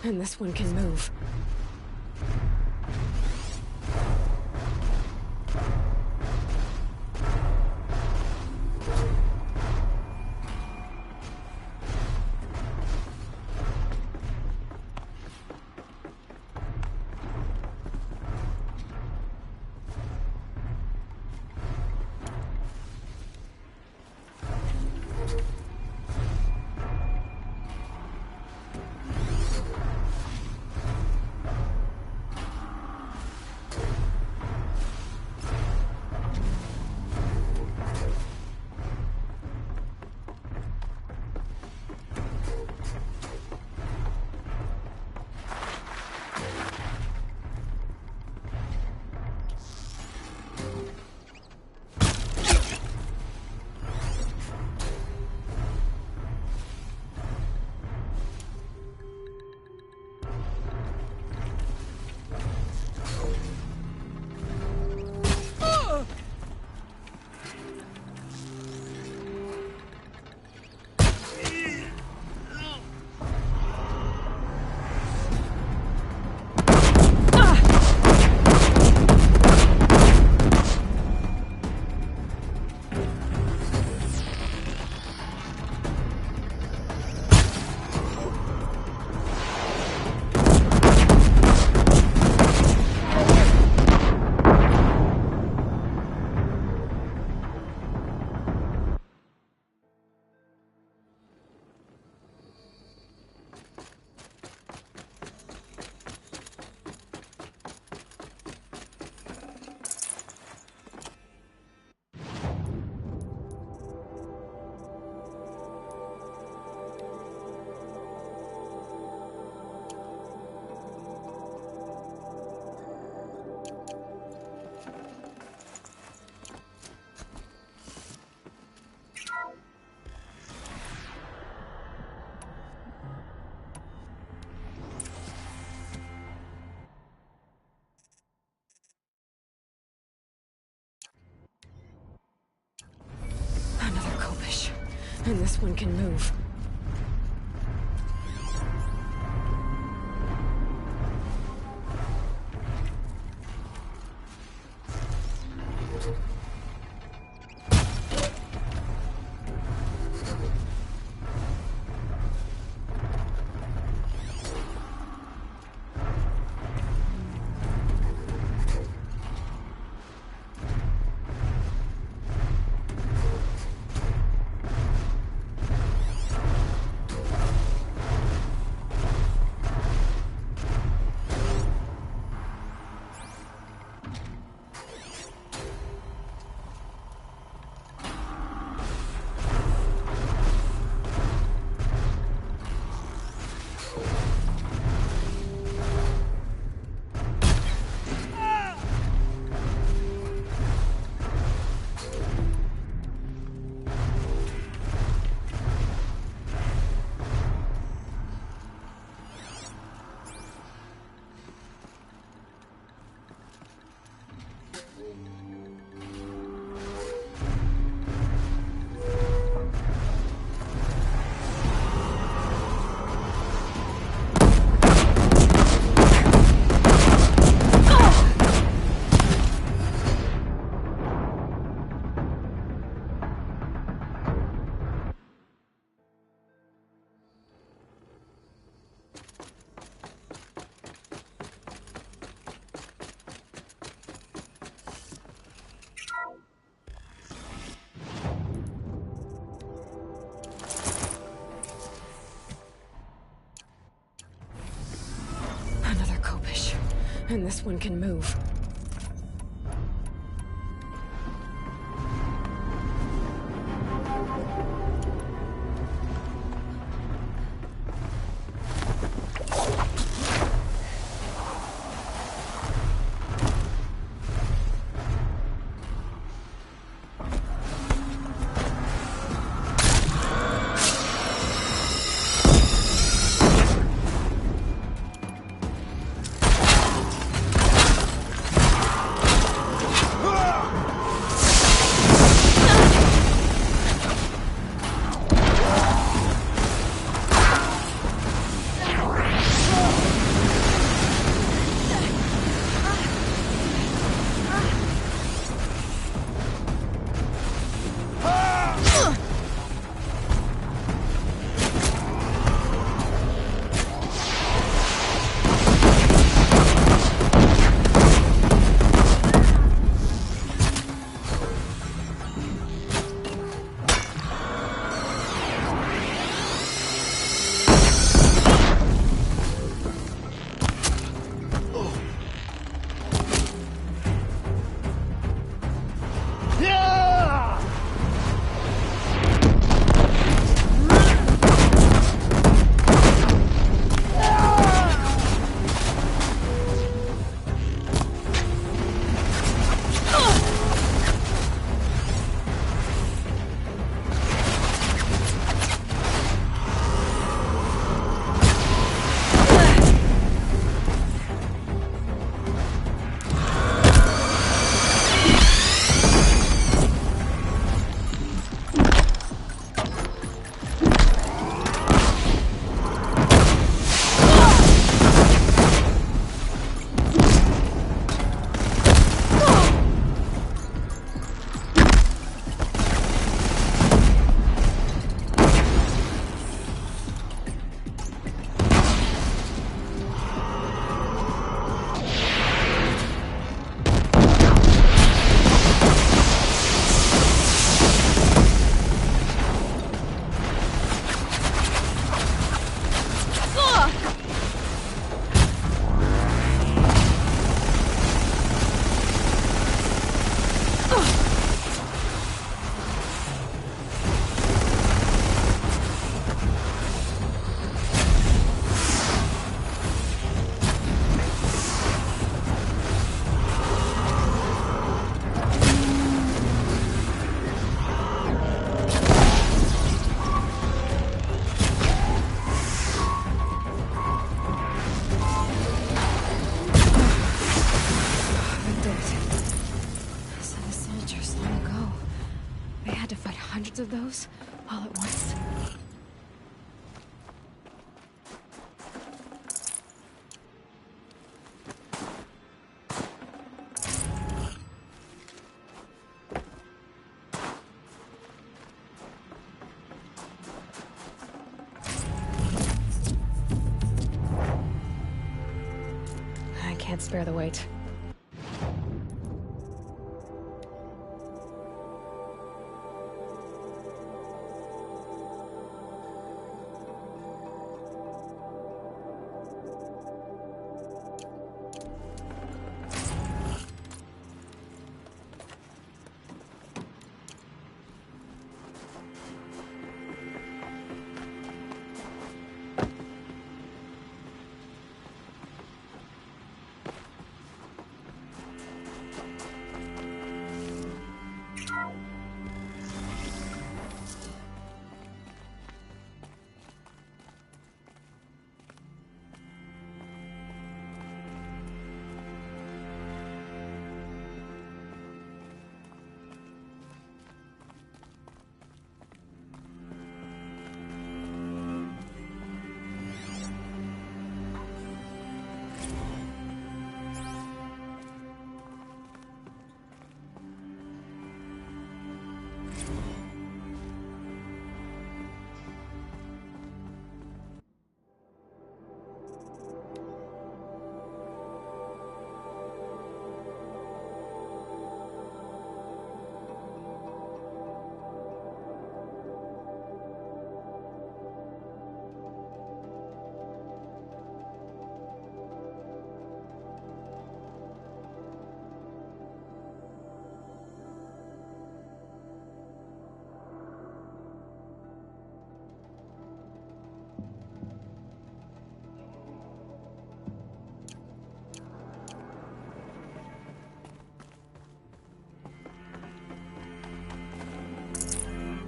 And this one can move. And this one can move. And this one can move. Of those all at once. I can't spare the weight.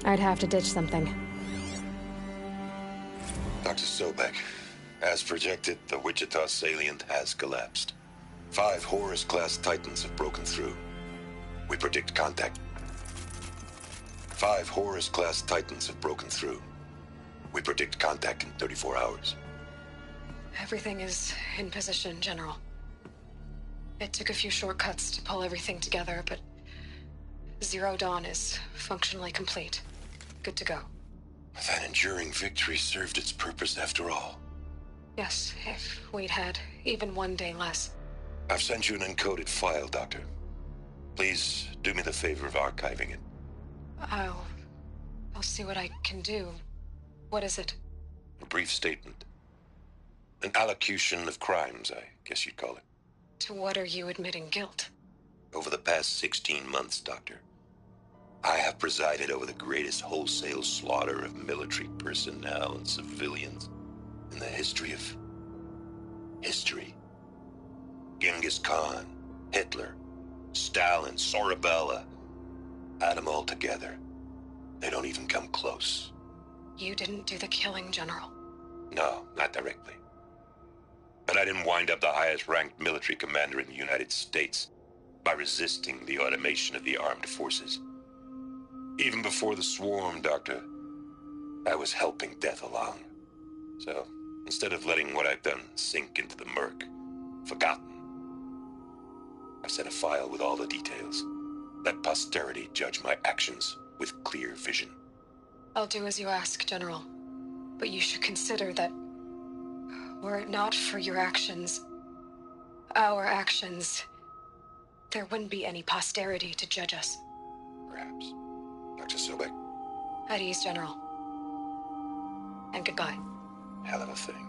I'd have to ditch something. Dr. Sobek, as projected, the Wichita salient has collapsed. 5 Horus-class Titans have broken through. We predict contact. 5 Horus-class Titans have broken through. We predict contact in 34 hours. Everything is in position, General. It took a few shortcuts to pull everything together, but Zero Dawn is functionally complete. Good to go. That enduring victory served its purpose after all. Yes, if we'd had even one day less. I've sent you an encoded file, Doctor. Please do me the favor of archiving it. I'll see what I can do. What is it? A brief statement. An allocution of crimes, I guess you'd call it. To what are you admitting guilt? Over the past 16 months, Doctor, I have presided over the greatest wholesale slaughter of military personnel and civilians in the history of history. Genghis Khan, Hitler, Stalin, Sorabella, add them all together. They don't even come close. You didn't do the killing, General. No, not directly. But I didn't wind up the highest-ranked military commander in the United States by resisting the automation of the armed forces. Even before the swarm, Doctor, I was helping death along. So, instead of letting what I've done sink into the murk, forgotten, I've sent a file with all the details. Let posterity judge my actions with clear vision. I'll do as you ask, General. But you should consider that were it not for your actions, our actions, there wouldn't be any posterity to judge us. Perhaps. Dr. Sobek? At ease, General. And goodbye. Hell of a thing.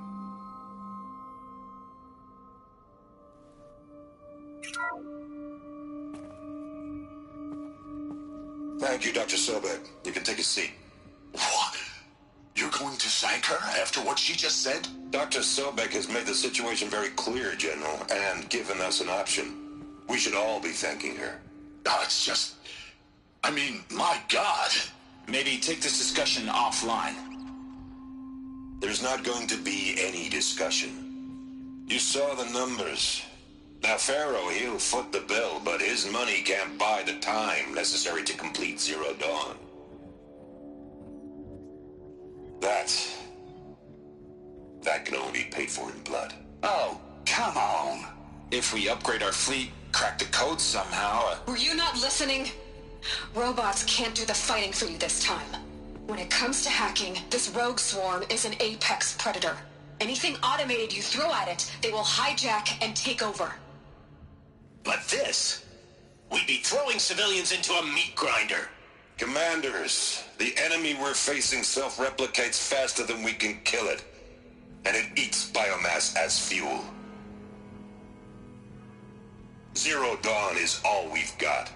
Thank you, Dr. Sobek. You can take a seat. What? You're going to thank her after what she just said? Dr. Sobek has made the situation very clear, General, and given us an option. We should all be thanking her. Oh, it's just... I mean, my God. Maybe take this discussion offline. There's not going to be any discussion. You saw the numbers. Now, Pharaoh, he'll foot the bill, but his money can't buy the time necessary to complete Zero Dawn. That can only be paid for in blood. Oh, come on. If we upgrade our fleet, crack the code somehow... Were you not listening? Robots can't do the fighting for you this time. When it comes to hacking, this rogue swarm is an apex predator. Anything automated you throw at it, they will hijack and take over. But this? We'd be throwing civilians into a meat grinder. Commanders, the enemy we're facing self-replicates faster than we can kill it. And it eats biomass as fuel. Zero Dawn is all we've got.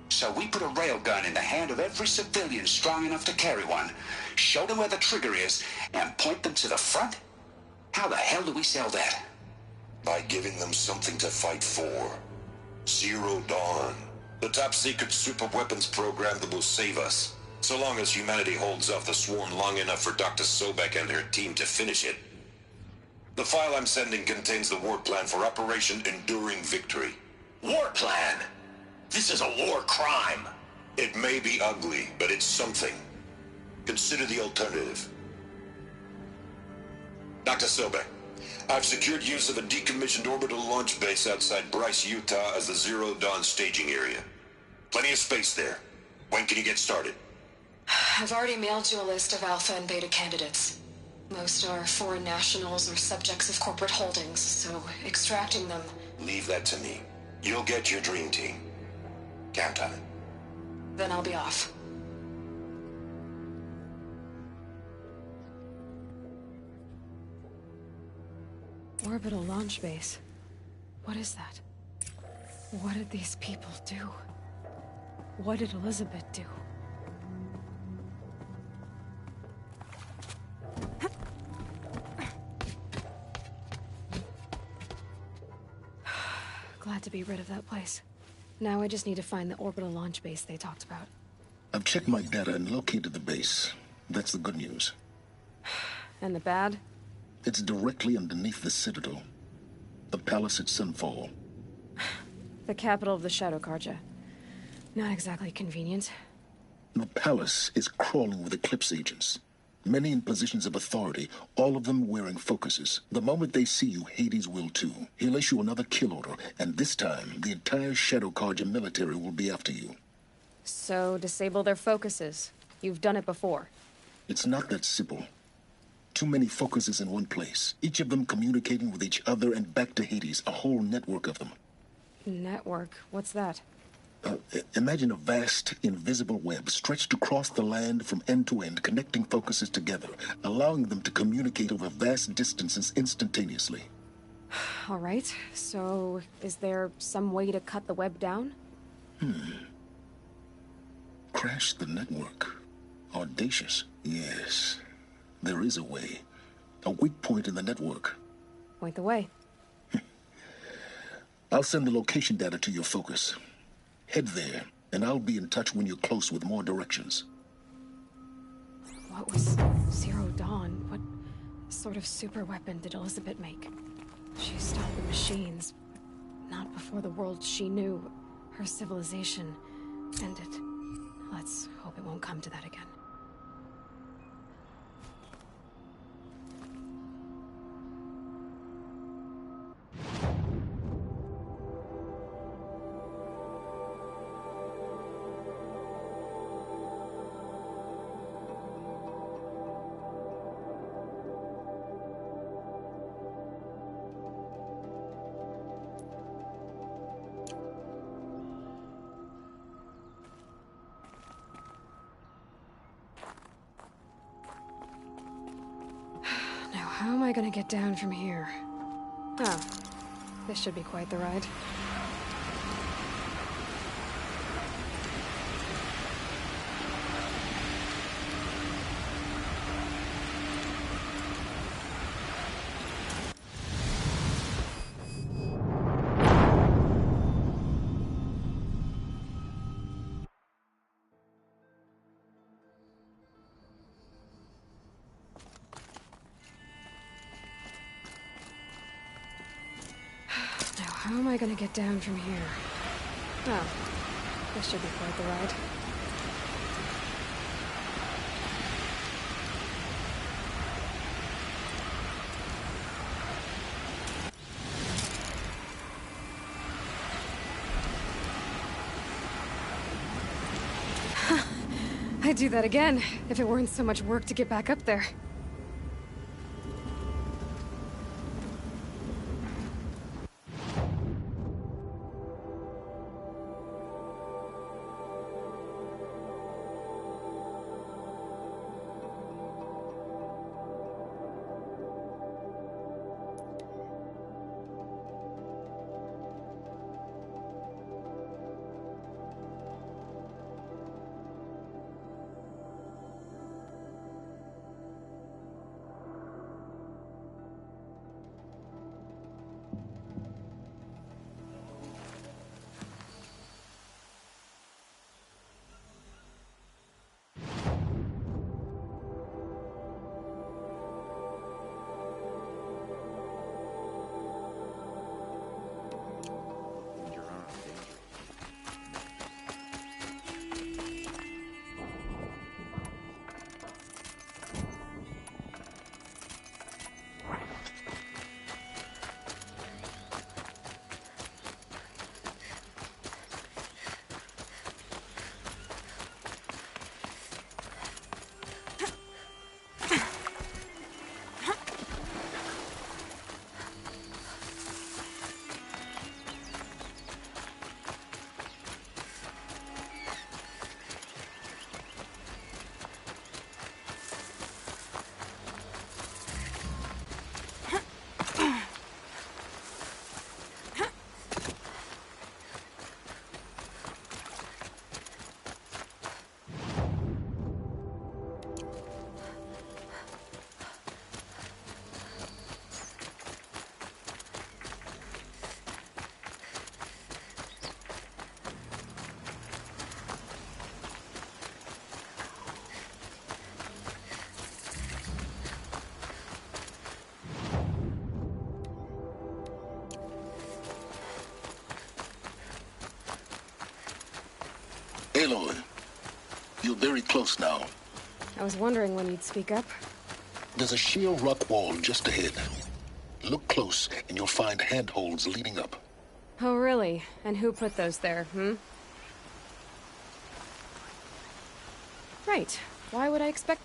So we put a railgun in the hand of every civilian strong enough to carry one, show them where the trigger is, and point them to the front? How the hell do we sell that? By giving them something to fight for. Zero Dawn. The top-secret super-weapons program that will save us. So long as humanity holds off the swarm long enough for Dr. Sobek and her team to finish it. The file I'm sending contains the war plan for Operation Enduring Victory. War plan? This is a war crime. It may be ugly, but it's something. Consider the alternative. Dr. Sobek, I've secured use of a decommissioned orbital launch base outside Bryce, Utah as the Zero Dawn staging area. Plenty of space there. When can you get started? I've already mailed you a list of Alpha and Beta candidates. Most are foreign nationals or subjects of corporate holdings, so extracting them... Leave that to me. You'll get your dream team. Count on it. Then I'll be off. Orbital launch base. What is that? What did these people do? What did Elizabeth do? Glad to be rid of that place. Now I just need to find the orbital launch base they talked about. I've checked my data and located the base. That's the good news. And the bad? It's directly underneath the Citadel. The palace at Sunfall. The capital of the Shadow Carja. Not exactly convenient. The palace is crawling with Eclipse agents. Many in positions of authority, all of them wearing focuses. The moment they see you, Hades will too. He'll issue another kill order, and this time, the entire Shadow Carja military will be after you. So, disable their focuses. You've done it before. It's not that simple. Too many focuses in one place, each of them communicating with each other and back to Hades, a whole network of them. Network? What's that? Imagine a vast, invisible web stretched across the land from end to end, connecting focuses together, allowing them to communicate over vast distances instantaneously. All right, so is there some way to cut the web down? Crash the network. Audacious. Yes, there is a way. A weak point in the network. Point the way. I'll send the location data to your focus. Head there, and I'll be in touch when you're close with more directions. What was Zero Dawn? What sort of super weapon did Elizabeth make? She stopped the machines, but not before the world she knew, her civilization, ended. Let's hope it won't come to that again. How am I gonna get down from here? Oh, this should be quite the ride. How am I gonna get down from here? Oh, this should be quite the ride. I'd do that again, if it weren't so much work to get back up there. Aloy, you're very close now. I was wondering when you'd speak up. There's a sheer rock wall just ahead. Look close, and you'll find handholds leading up. Oh, really? And who put those there, Right. Why would I expect...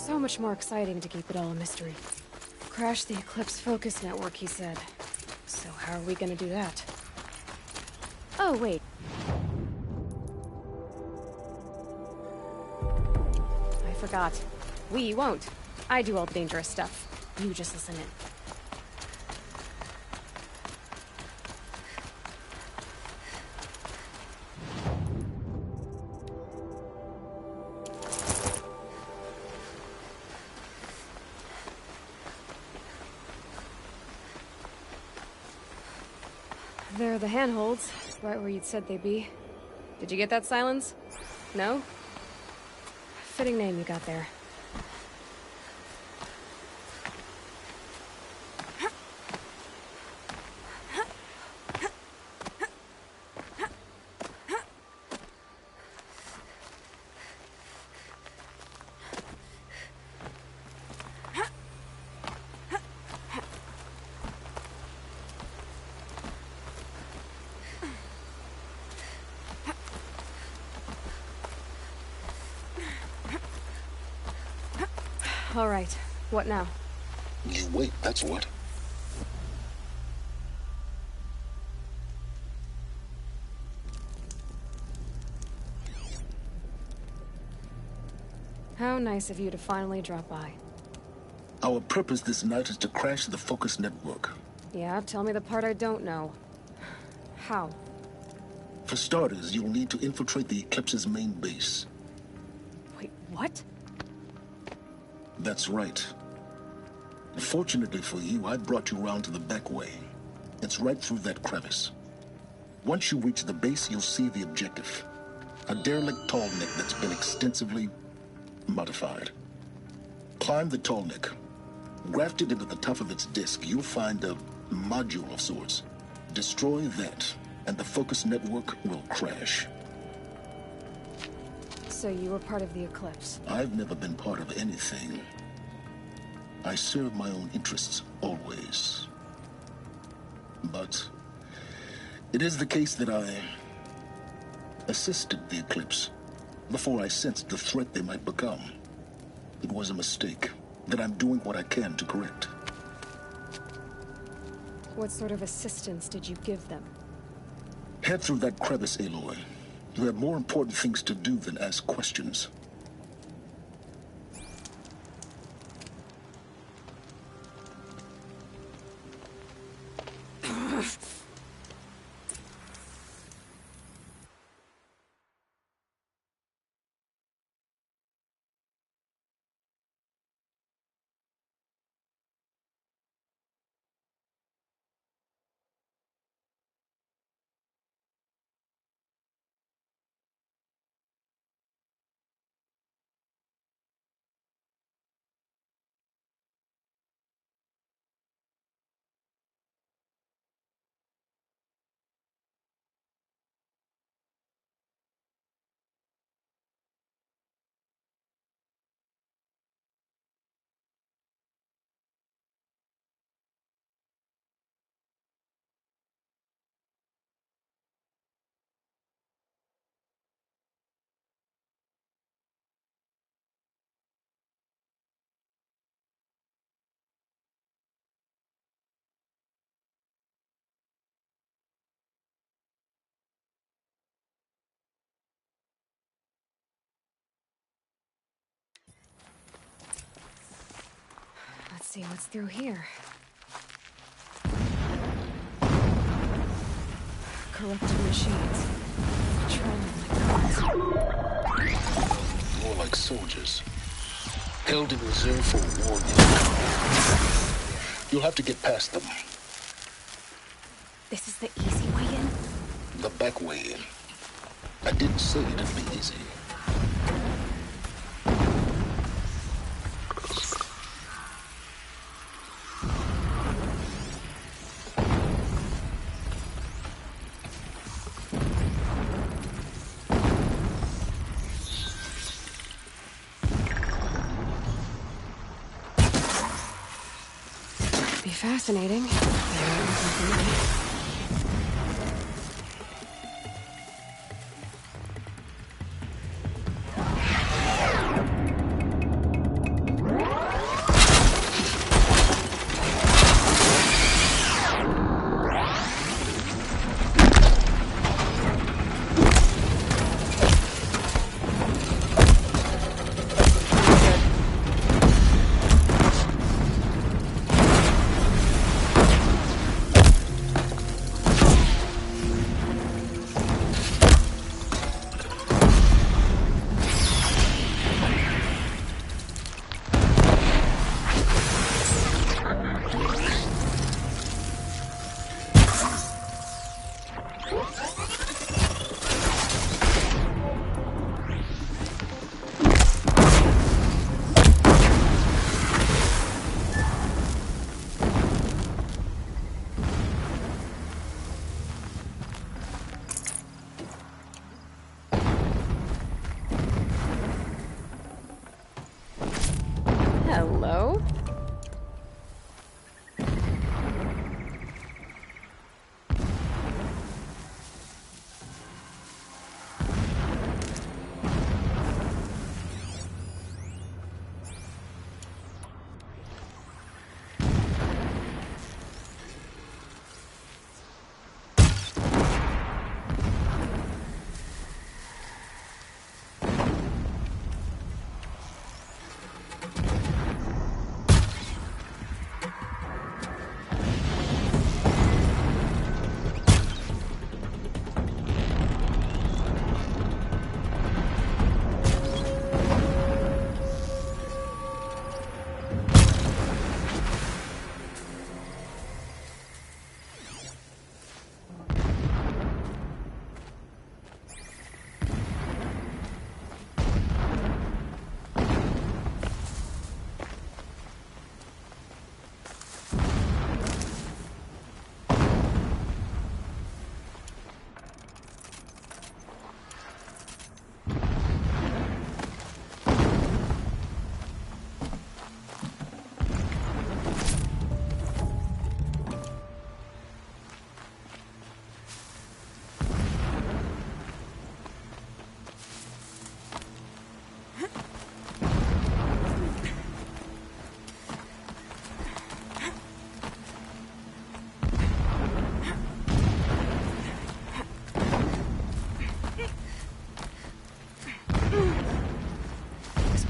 so much more exciting to keep it all a mystery. Crash the Eclipse focus network, he said. So how are we gonna do that? Oh, wait. I forgot. We won't. I do all the dangerous stuff. You just listen in. There are the handholds, right where you'd said they'd be. Did you get that, Silence? No? Fitting name you got there. All right. What now? You wait, that's what. How nice of you to finally drop by. Our purpose this night is to crash the focus network. Yeah, tell me the part I don't know. How? For starters, you'll need to infiltrate the Eclipse's main base. Wait, what? That's right. Fortunately for you, I brought you round to the back way. It's right through that crevice. Once you reach the base, you'll see the objective. A derelict tall neck that's been extensively modified. Climb the tall neck. Grafted into the top of its disk, you'll find a module of sorts. Destroy that, and the focus network will crash. So you were part of the Eclipse? I've never been part of anything. I serve my own interests, always. But it is the case that I assisted the Eclipse before I sensed the threat they might become. It was a mistake that I'm doing what I can to correct. What sort of assistance did you give them? Head through that crevice, Aloy. You have more important things to do than ask questions. Let's see what's through here. Corrupted machines. More like soldiers. Held in reserve for a war yet. You'll have to get past them. This is the easy way in? The back way in. I didn't say it'd be easy. Fascinating.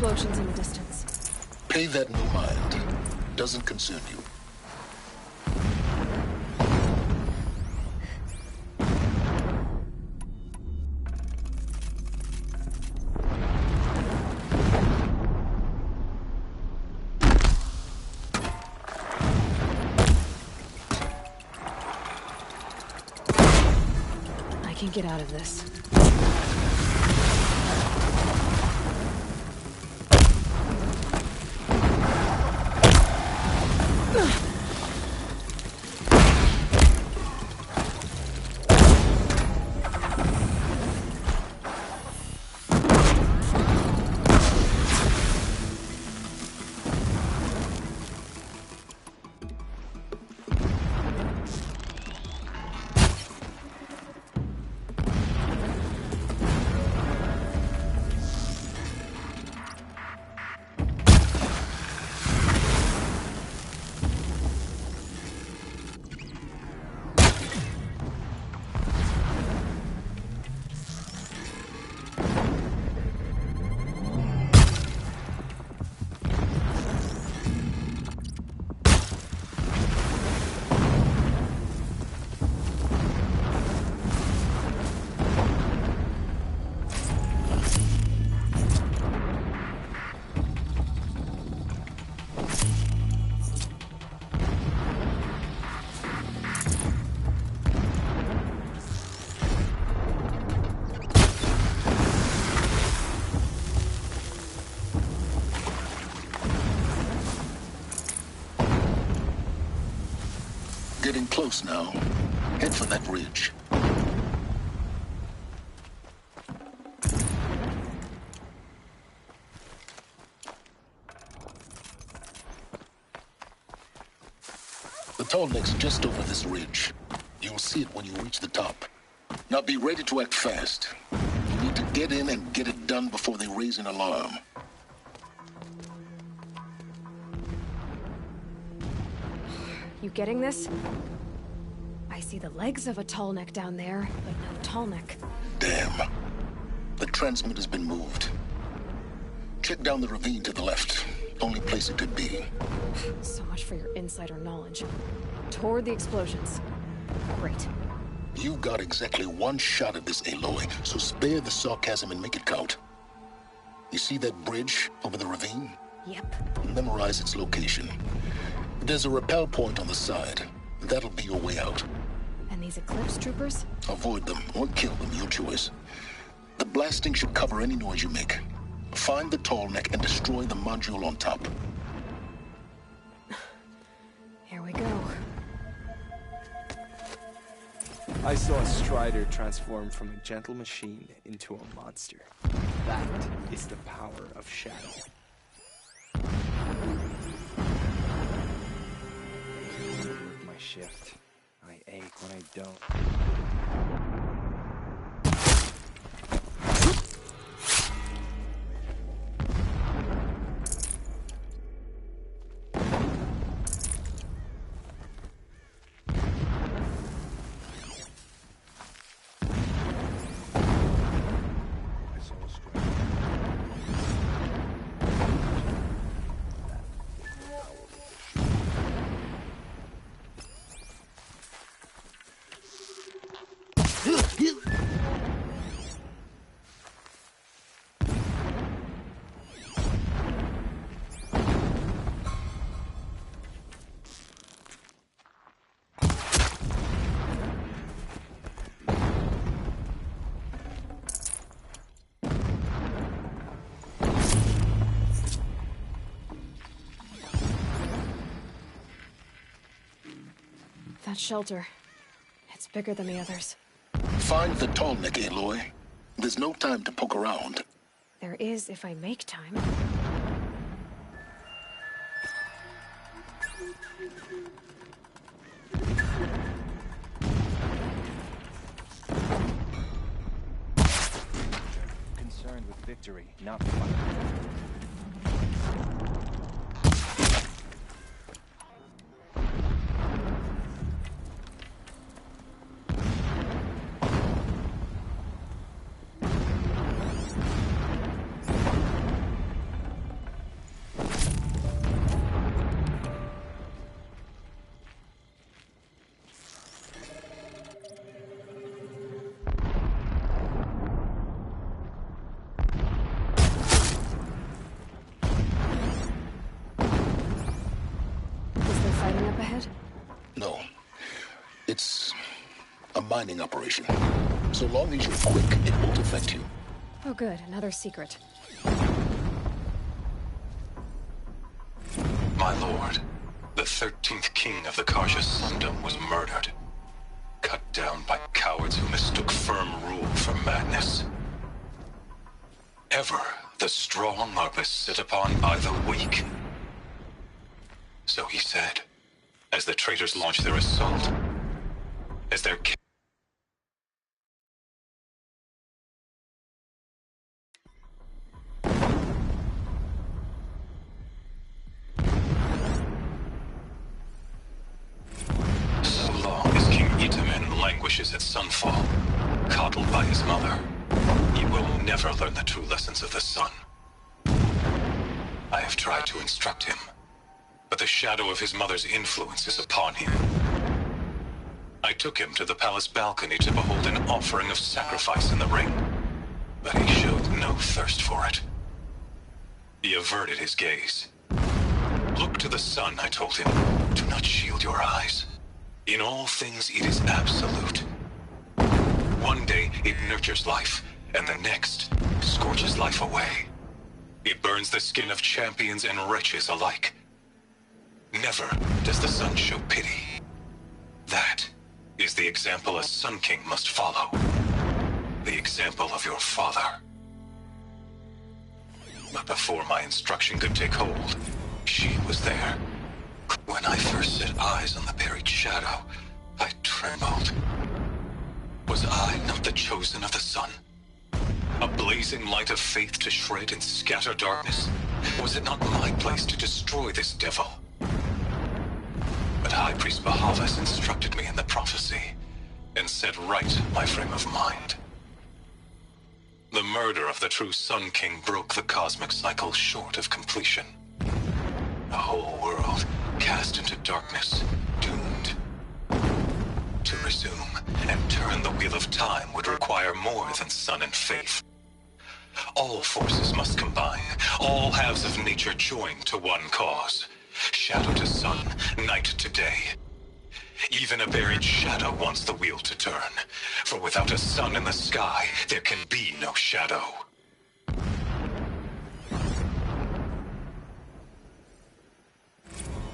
explosions in the distance. Pay that no mind. Doesn't concern you. I can get out of this. Getting close now. Head for that ridge. The tall neck's just over this ridge. You'll see it when you reach the top. Now be ready to act fast. You need to get in and get it done before they raise an alarm. You getting this? I see the legs of a tall neck down there, but no tall neck. Damn. The transmitter's been moved. Check down the ravine to the left. Only place it could be. So much for your insider knowledge. Toward the explosions. Great. You got exactly one shot at this, Aloy, so spare the sarcasm and make it count. You see that bridge over the ravine? Yep. Memorize its location. There's a rappel point on the side. That'll be your way out. And these Eclipse troopers? Avoid them or kill them, your choice. The blasting should cover any noise you make. Find the tall neck and destroy the module on top. Here we go. I saw a Strider transform from a gentle machine into a monster. That is the power of shadow. My shift. I ache when I don't. That shelter. It's bigger than the others. Find the tall neck, Aloy. There's no time to poke around. There is if I make time. Concerned with victory, not fighting. ahead? No. It's a mining operation. So long as you're quick, it won't affect you. Oh good, another secret. My lord, the 13th king of the Karja Sundom was murdered. Cut down by cowards who mistook firm rule for madness. Ever the strong are beset upon by the weak. So he said, as the traitors launched their assault, as their so long as King Itamen languishes at Sunfall, coddled by his mother, he will never learn the true lessons of the sun. I have tried to instruct him, but the shadow of his mother's influence is upon him. I took him to the palace balcony to behold an offering of sacrifice in the ring, but he showed no thirst for it. He averted his gaze. Look to the sun, I told him. Do not shield your eyes. In all things it is absolute. One day it nurtures life, and the next scorches life away. It burns the skin of champions and wretches alike. Never does the sun show pity. That is the example a Sun King must follow. The example of your father. But before my instruction could take hold, she was there. When I first set eyes on the buried shadow, I trembled. Was I not the chosen of the sun? A blazing light of faith to shred and scatter darkness? Was it not my place to destroy this devil? But High Priest Bahavas instructed me in the prophecy, and set right my frame of mind. The murder of the true Sun King broke the cosmic cycle short of completion. The whole world cast into darkness, doomed. To resume and turn the wheel of time would require more than sun and faith. All forces must combine, all halves of nature join to one cause. Shadow to sun, night to day. Even a buried shadow wants the wheel to turn, for without a sun in the sky, there can be no shadow.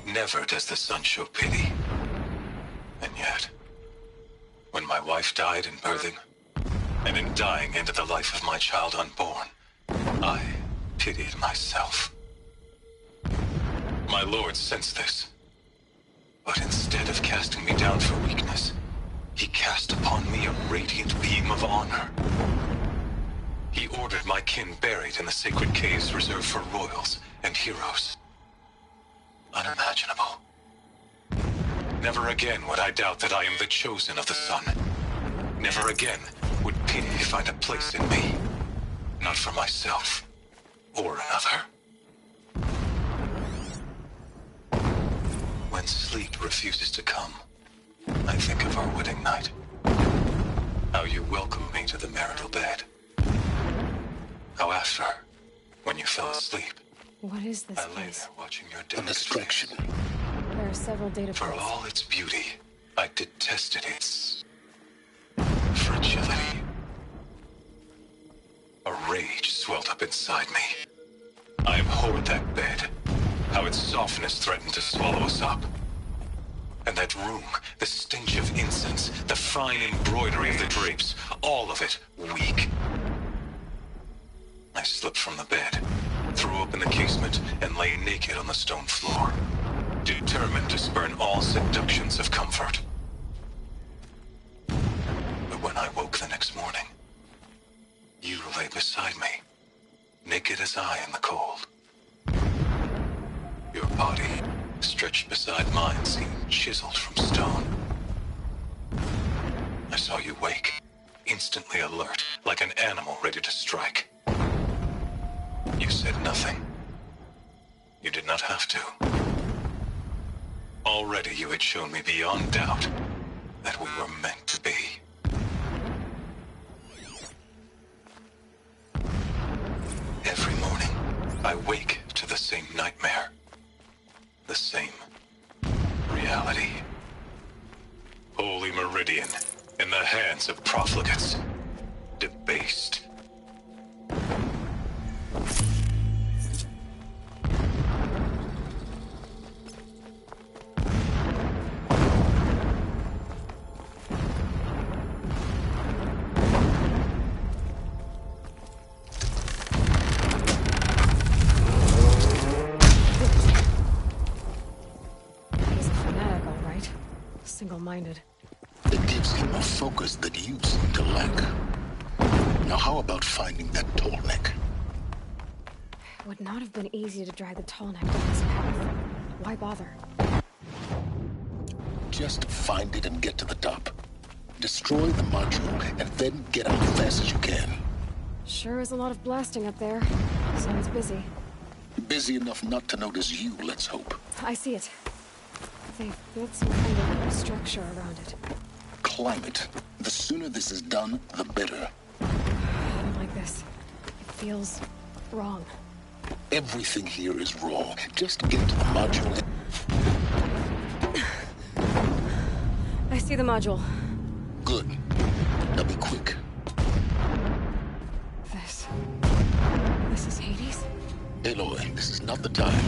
Never does the sun show pity. And yet, when my wife died in birthing, and in dying ended the life of my child unborn, I pitied myself. My lord sensed this. But instead of casting me down for weakness, he cast upon me a radiant beam of honor. He ordered my kin buried in the sacred caves reserved for royals and heroes. Unimaginable. Never again would I doubt that I am the chosen of the sun. Never again would pity find a place in me. Not for myself, or another. When sleep refuses to come, I think of our wedding night. How you welcomed me to the marital bed. How after, when you fell asleep, What is this I lay place? there watching your delicate A distraction. There are several data For points. all its beauty, I detested its fragility. A rage swelled up inside me. I abhorred that bed. How its softness threatened to swallow us up. And that room, the stench of incense, the fine embroidery of the drapes, all of it weak. I slipped from the bed, threw open the casement, and lay naked on the stone floor, determined to spurn all seductions of comfort. But when I woke the next morning, you lay beside me, naked as I in the cold. Your body, stretched beside mine, seemed chiseled from stone. I saw you wake, instantly alert, like an animal ready to strike. You said nothing. You did not have to. Already you had shown me beyond doubt that we were meant to be. Every morning, I wake to the same nightmare. The same reality. reality. Holy Meridian, in the hands of profligates. Debased. Single-minded. It gives him a focus that you seem to lack. Now how about finding that tall neck? It would not have been easy to drag the tall neck down this path. Why bother? Just find it and get to the top. Destroy the module and then get out as fast as you can. Sure is a lot of blasting up there. Sounds busy. Busy enough not to notice you, let's hope. I see it. They've built some kind of structure around it. Climb it. The sooner this is done, the better. I don't like this. It feels wrong. Everything here is wrong. Just get to the module and... I see the module. Good. Now be quick. This is Hades? Aloy, this is not the time.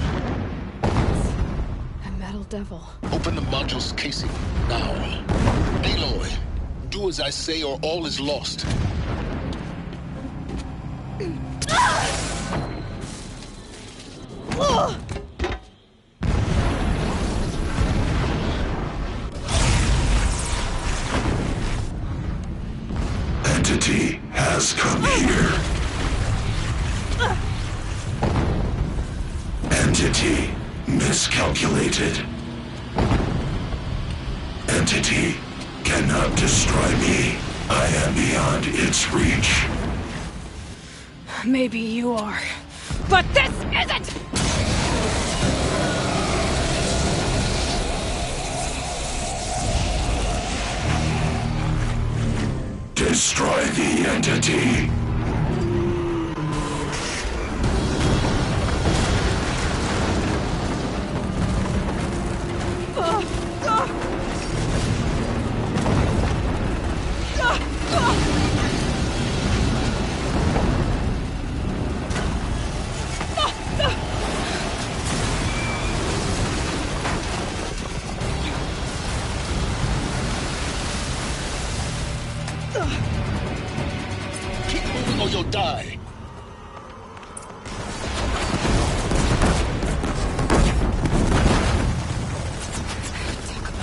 Metal devil. Open the module's casing, now. Aloy, do as I say or all is lost. Entity has come here. Entity miscalculated. Entity cannot destroy me. I am beyond its reach. Maybe you are, but this isn't! Destroy the entity. Keep moving or you'll die.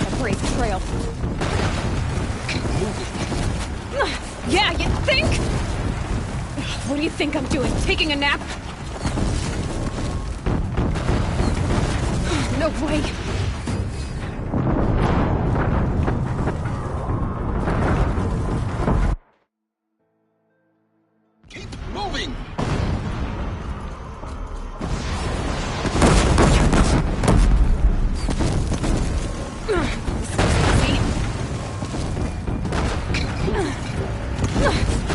A brave trail. Keep moving. Yeah, you think? What do you think I'm doing? Taking a nap? No way. Keep moving.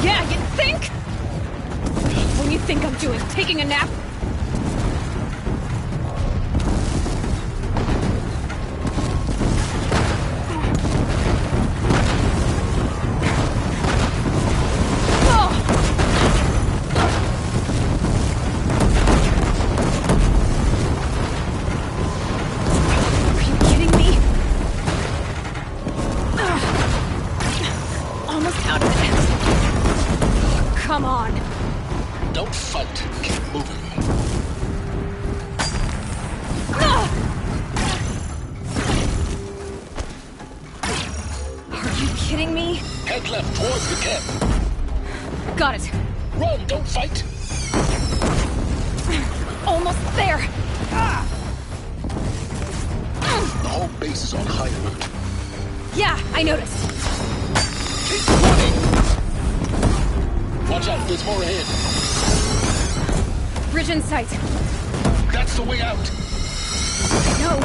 Yeah, you think? What do you think I'm doing? Taking a nap? Come on. Don't fight. Keep moving. Are you kidding me? Head left towards the camp. Got it. Run, don't fight. Almost there. The whole base is on high alert. Yeah, I noticed. Keep running. Watch out, there's more ahead. Bridge in sight. That's the way out. No.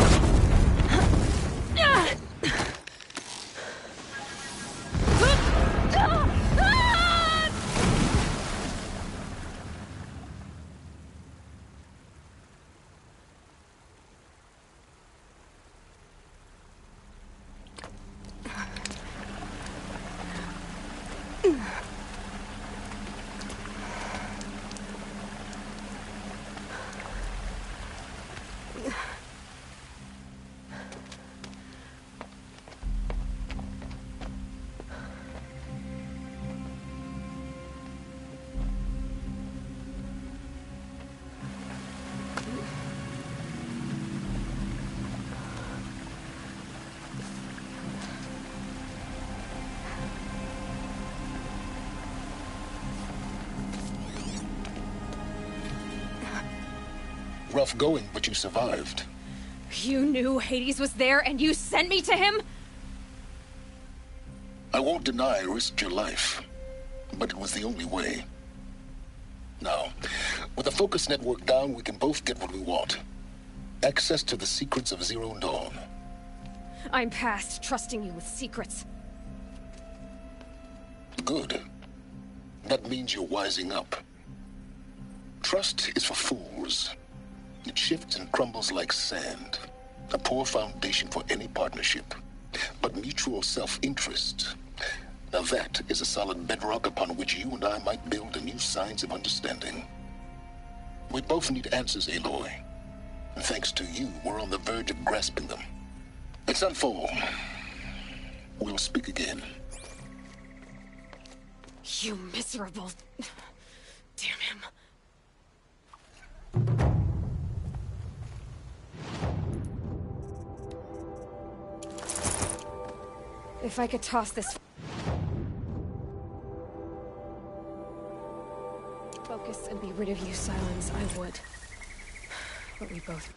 rough going, but you survived. You knew Hades was there and you sent me to him? I won't deny I risked your life, but it was the only way. Now, with the focus network down, we can both get what we want. Access to the secrets of Zero Dawn. I'm past trusting you with secrets. Good. That means you're wising up. Trust is for fools. It shifts and crumbles like sand. A poor foundation for any partnership. But mutual self-interest, now that is a solid bedrock upon which you and I might build a new science of understanding. We both need answers, Aloy. And thanks to you, we're on the verge of grasping them. It's Sunfall. We'll speak again. You miserable... Damn him. If I could toss this... focus and be rid of you, Silence, I would. But we both...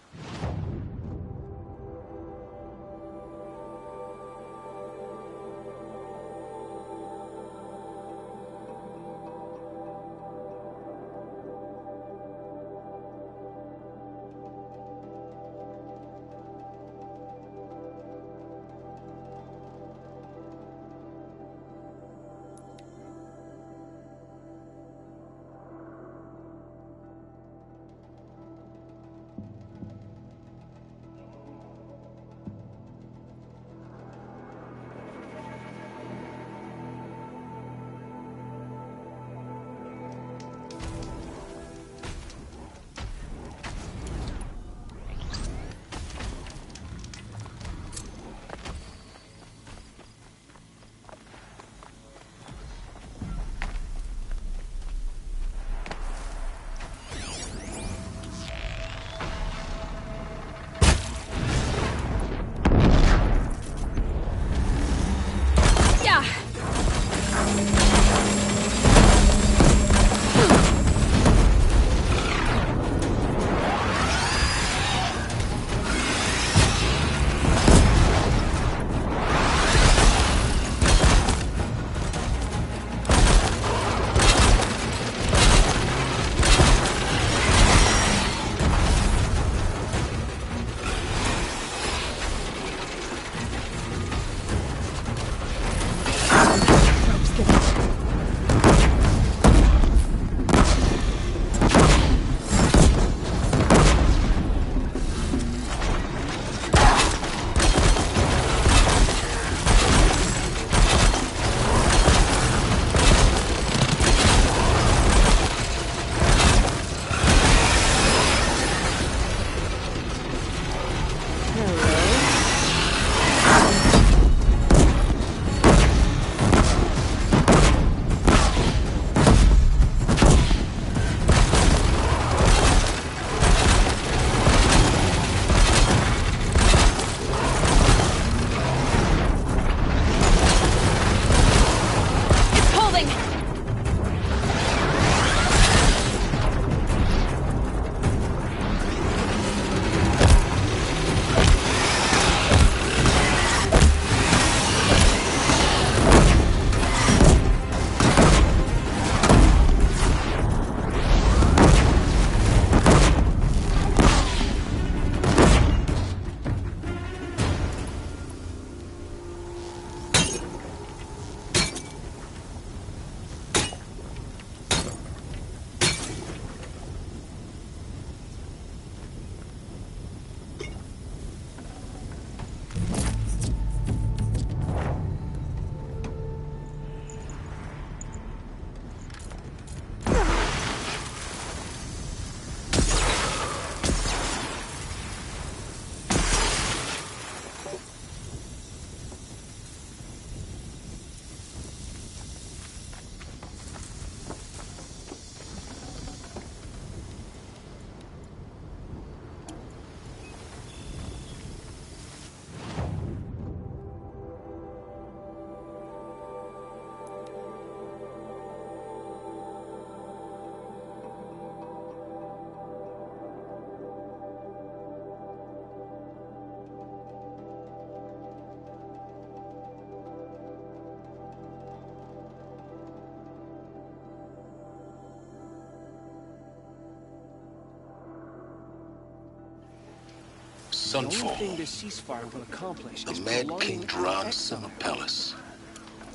Sunfall. The only thing this ceasefire will accomplish The is Mad prolonging King our Duran's exile. summer palace.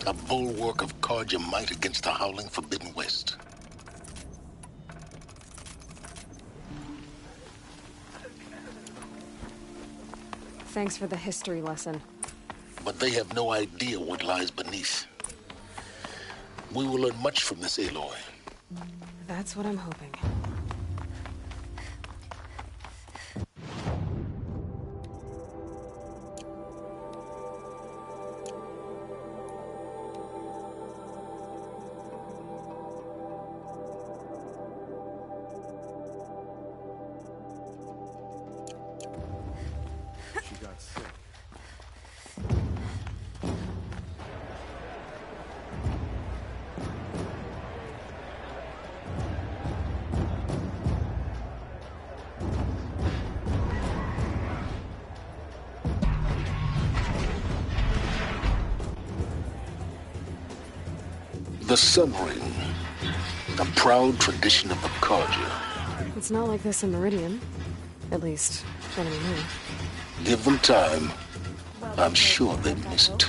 A bulwark of Carja might against the howling Forbidden West. Thanks for the history lesson. But they have no idea what lies beneath. We will learn much from this Aloy. That's what I'm hoping. She got sick. The Sun Ring. A proud tradition of the Carja. It's not like this in Meridian. At least, not anymore. Give them time. I'm sure they miss it.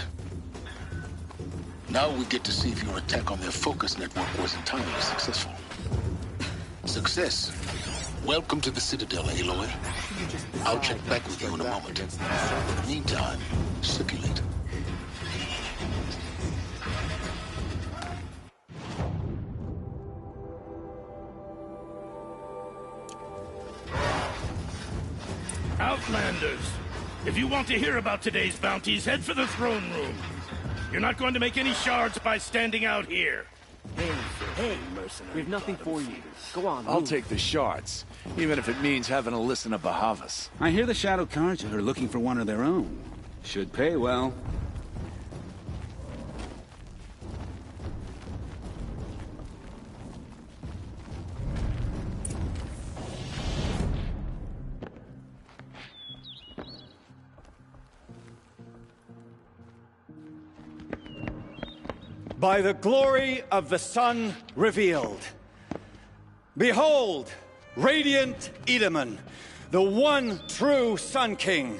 Now we get to see if your attack on their focus network was entirely successful. Success. Welcome to the Citadel, Aloy. I'll check back with you in a moment. Meantime, circulate. Outlanders! If you want to hear about today's bounties, head for the throne room. You're not going to make any shards by standing out here. Hey, we've nothing for you. Go on, I'll move. take the shards, even if it means having to listen to Bahavas. I hear the Shadow Carja are looking for one of their own. Should pay well. By the glory of the sun revealed. Behold, radiant Edaman, the one true Sun King,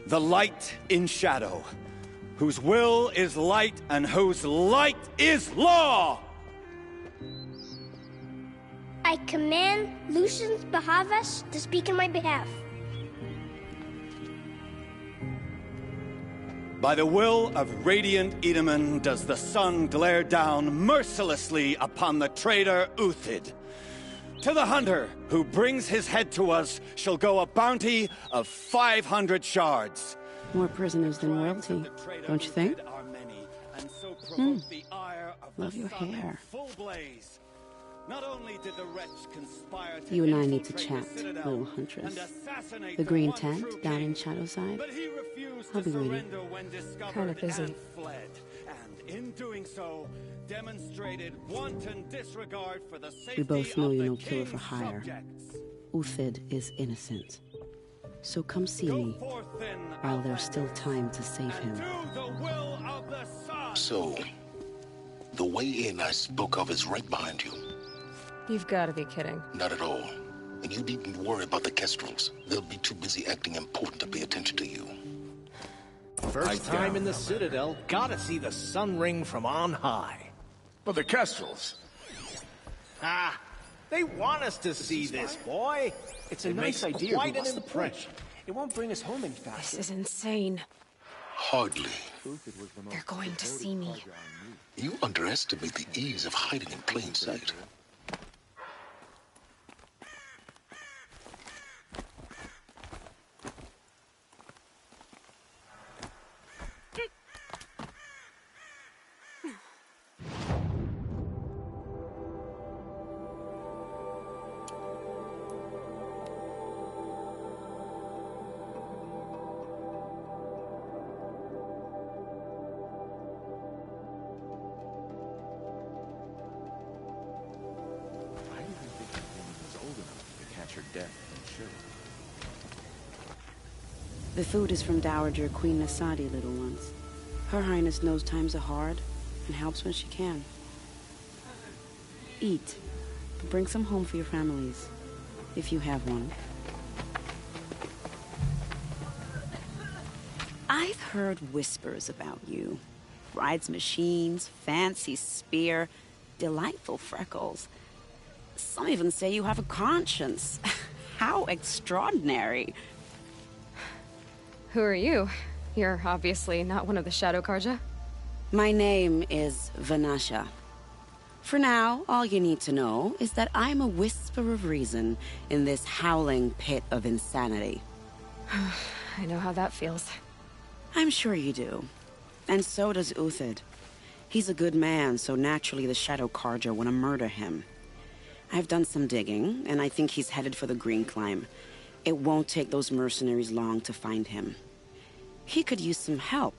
the light in shadow, whose will is light and whose light is law! I command Lucius Bahavas to speak in my behalf. By the will of radiant Edaman does the sun glare down mercilessly upon the traitor Uthid. To the hunter who brings his head to us shall go a bounty of 500 shards. More prisoners than royalty, don't you think? Love your hair. Not only did the wretch conspire to You and I need to infiltrate chat, the Citadel little huntress. and assassinate The green one tent true down king, in Shadowside. but he refused I'll to be waiting. surrender when discovered Kinda busy. and fled. And in doing so, demonstrated wanton disregard for the safety We both know of you're the no killer for king's hire. subjects. Uthid is innocent. So come see me while there's still time to save him. So, the way in I spoke of is right behind you. You've got to be kidding. Not at all. And you needn't worry about the Kestrels. They'll be too busy acting important to pay attention to you. First time in the Citadel, gotta see the Sun Ring from on high. But the Kestrels. Ah, they want us to see this, boy. It's a It nice makes idea, quite but an what's the point? impression. It won't bring us home any faster. This is insane. Hardly. They're going to see me. You underestimate the ease of hiding in plain sight. The food is from Dowager Queen Nasadi, little ones. Her Highness knows times are hard and helps when she can. Eat, but bring some home for your families, if you have one. heard whispers about you. Rides machines, fancy spear, delightful freckles. Some even say you have a conscience. How extraordinary. Who are you? You're obviously not one of the Shadow Karja. My name is Vanasha. For now, all you need to know is that I'm a whisper of reason in this howling pit of insanity. I know how that feels. I'm sure you do. And so does Uthid. He's a good man, so naturally the Shadow Karja want to murder him. I've done some digging, and I think he's headed for the Green Climb. It won't take those mercenaries long to find him. He could use some help,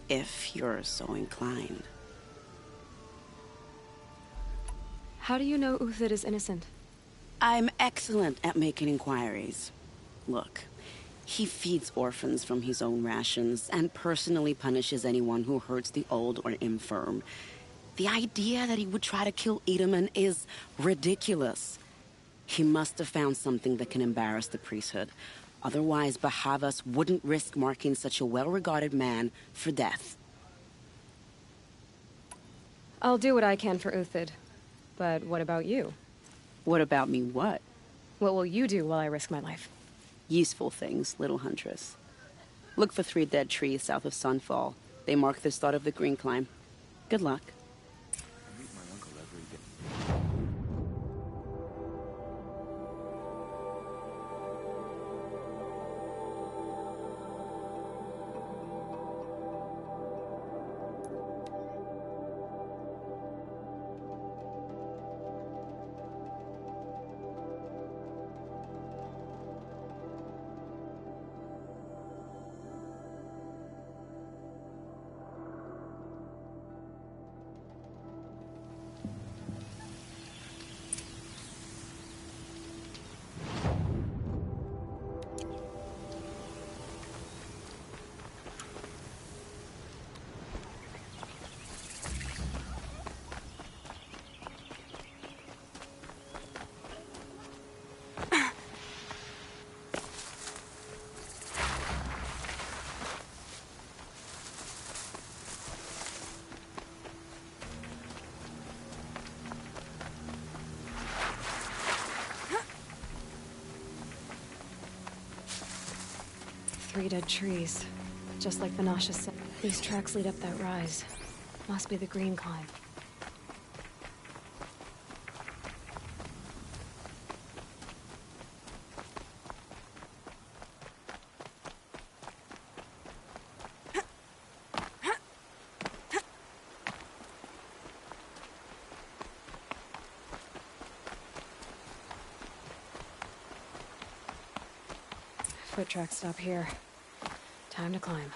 if you're so inclined. How do you know Uthid is innocent? I'm excellent at making inquiries. Look, he feeds orphans from his own rations and personally punishes anyone who hurts the old or infirm. The idea that he would try to kill Edelman is ridiculous. He must have found something that can embarrass the priesthood. Otherwise, Bahavas wouldn't risk marking such a well-regarded man for death. I'll do what I can for Uthid. But what about you? What about me what? What will you do while I risk my life? Useful things, little huntress. Look for 3 dead trees south of Sunfall. They mark the start of the Green Climb. Good luck. Three dead trees. Just like Vanasha said. These tracks lead up that rise. Must be the Green Climb. Foot tracks stop here. Time to climb.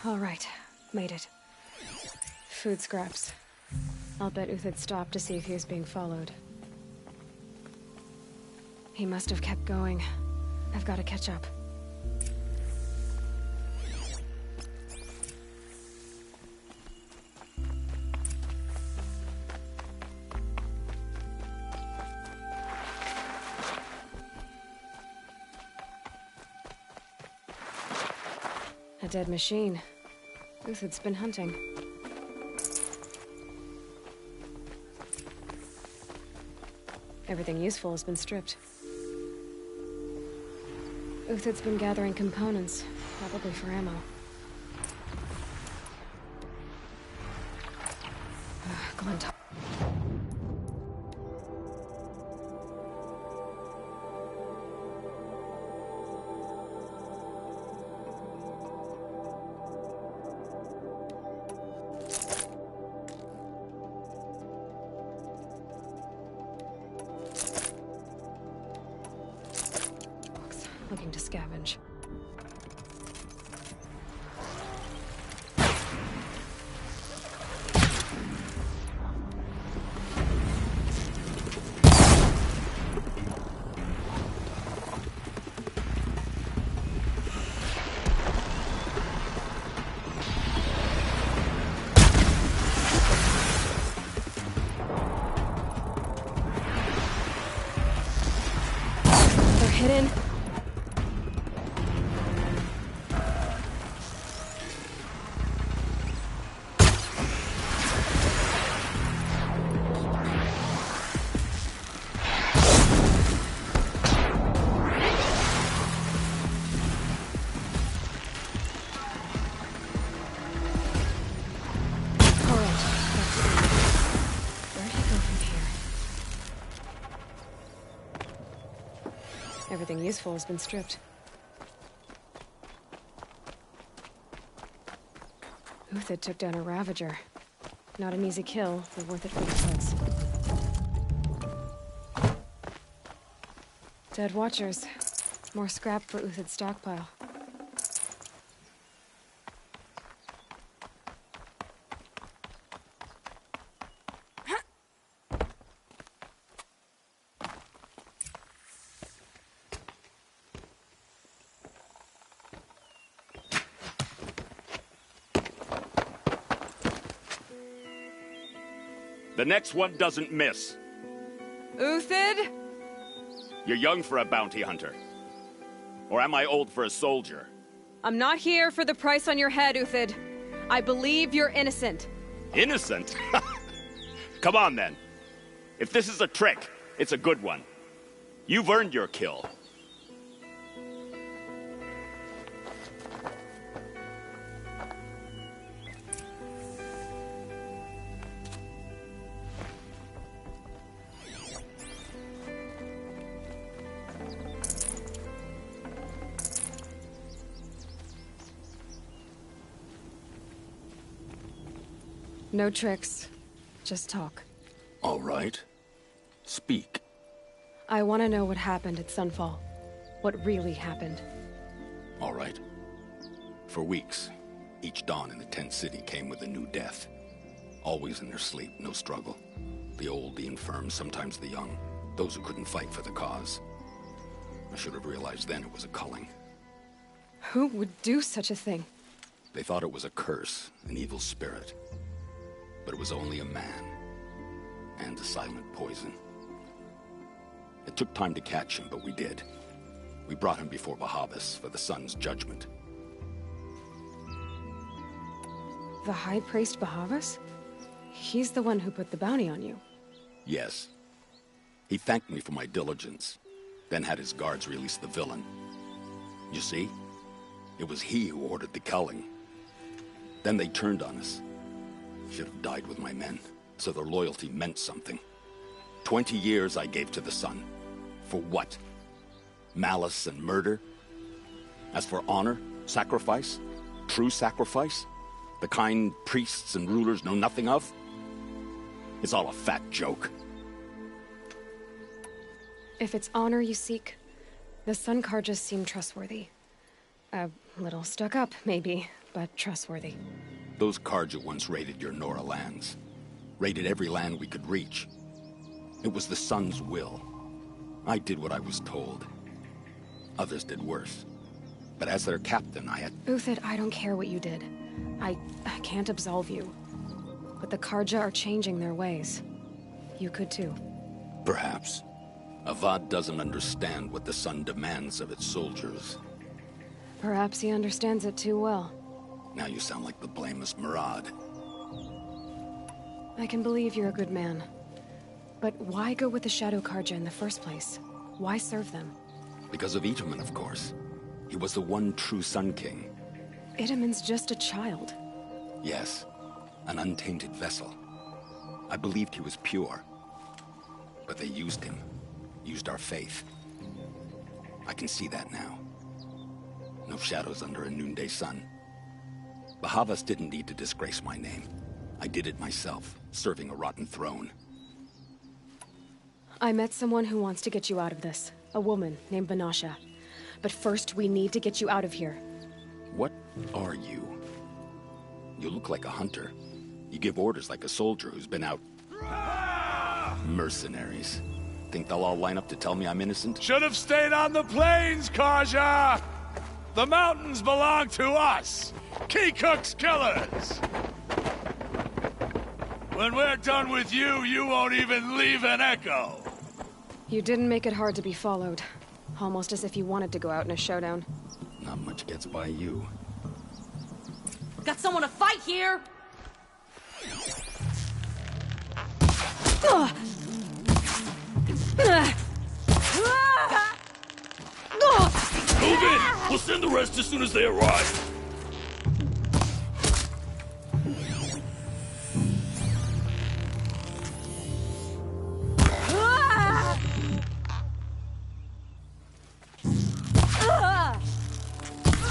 All right, made it. Food scraps. I'll bet Uthid stopped to see if he was being followed. He must have kept going. I've got to catch up. A dead machine. Uthid's been hunting. Everything useful has been stripped. Uthid's been gathering components, probably for ammo. on top. Looking to scavenge. They're hidden. Everything useful has been stripped. Uthid took down a Ravager. Not an easy kill, but worth it for the clicks. Dead Watchers. More scrap for Uthid's stockpile. The next one doesn't miss. Uthid? You're young for a bounty hunter. Or am I old for a soldier? I'm not here for the price on your head, Uthid. I believe you're innocent. Innocent? Come on, then. If this is a trick, it's a good one. You've earned your kill. No tricks. Just talk. All right. Speak. I want to know what happened at Sunfall. What really happened. All right. For weeks, each dawn in the tent city came with a new death. Always in their sleep, no struggle. The old, the infirm, sometimes the young. Those who couldn't fight for the cause. I should have realized then it was a culling. Who would do such a thing? They thought it was a curse, an evil spirit. But it was only a man. And a silent poison. It took time to catch him, but we did. We brought him before Bahavas for the sun's judgment. The High Priest Bahavas? He's the one who put the bounty on you. Yes. He thanked me for my diligence, then had his guards release the villain. You see? It was he who ordered the culling. Then they turned on us. Should have died with my men, so their loyalty meant something. 20 years I gave to the sun. For what? Malice and murder? As for honor, sacrifice, true sacrifice, the kind priests and rulers know nothing of? It's all a fat joke. If it's honor you seek, the Sun Karjas seem trustworthy. A little stuck up, maybe, but trustworthy. Those Karja once raided your Nora lands. Raided every land we could reach. It was the Sun's will. I did what I was told. Others did worse. But as their captain, I had... Uthid, I don't care what you did. I can't absolve you. But the Karja are changing their ways. You could too. Perhaps. Avad doesn't understand what the Sun demands of its soldiers. Perhaps he understands it too well. Now you sound like the blameless Murad. I can believe you're a good man. But why go with the Shadow Karja in the first place? Why serve them? Because of Itaman, of course. He was the one true Sun King. Itaman's just a child. Yes. An untainted vessel. I believed he was pure. But they used him. Used our faith. I can see that now. No shadows under a noonday sun. Bahavas didn't need to disgrace my name. I did it myself, serving a rotten throne. I met someone who wants to get you out of this. A woman named Vanasha. But first, we need to get you out of here. What are you? You look like a hunter. You give orders like a soldier who's been out... Mercenaries. Think they'll all line up to tell me I'm innocent? Should have stayed on the plains, Kaja! The mountains belong to us! Keecook's killers! When we're done with you, you won't even leave an echo! You didn't make it hard to be followed. Almost as if you wanted to go out in a showdown. Not much gets by you. Got someone to fight here! Move in! We'll send the rest as soon as they arrive.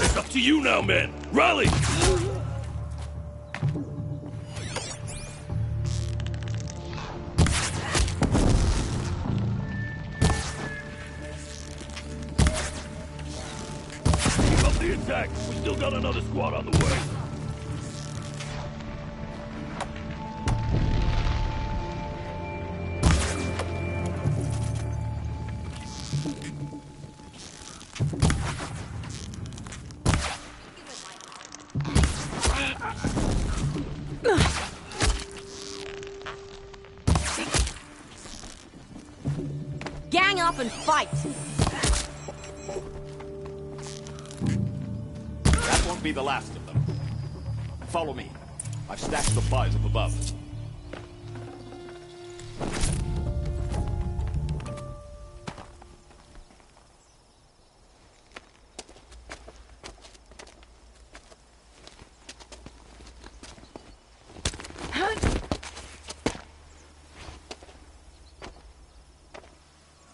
It's up to you now, men. Rally! Attack. We still got another squad on the way. Gang up and fight! Won't be the last of them. Follow me. I've stashed supplies up above.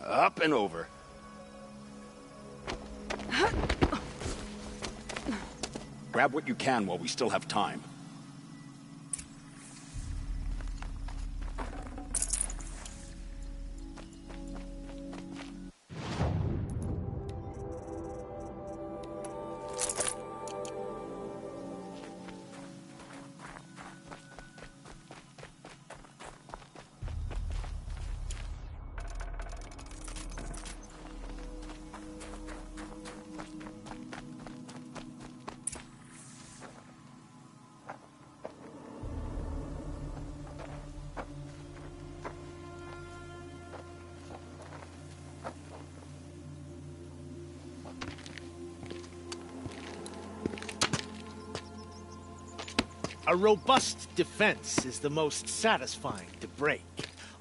Up and over. Grab what you can while we still have time. A robust defense is the most satisfying to break.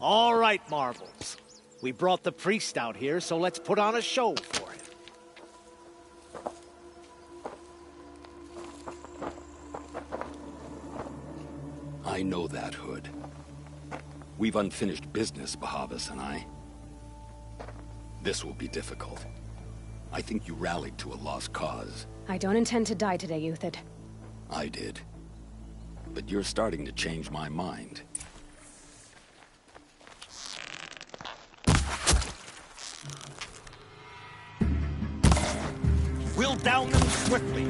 All right, Marbles. We brought the priest out here, so let's put on a show for him. I know that, Hood. We've unfinished business, Bahavas and I. This will be difficult. I think you rallied to a lost cause. I don't intend to die today, Uthid. I did. But you're starting to change my mind. We'll down them swiftly.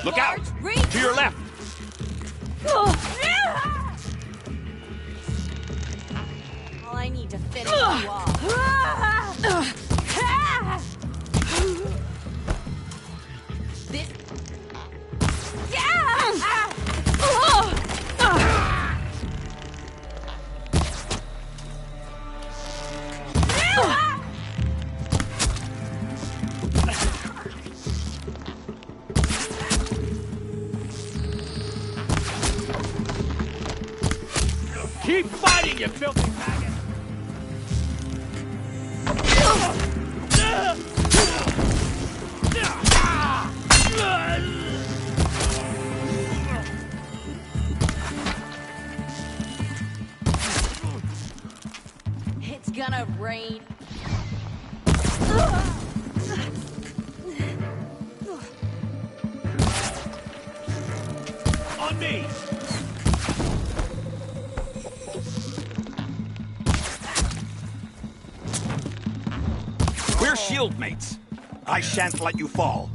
Look out! To your left! All I need to finish you off. This... you filthy maggot! It's gonna rain. On me! We're shield mates. I shan't let you fall.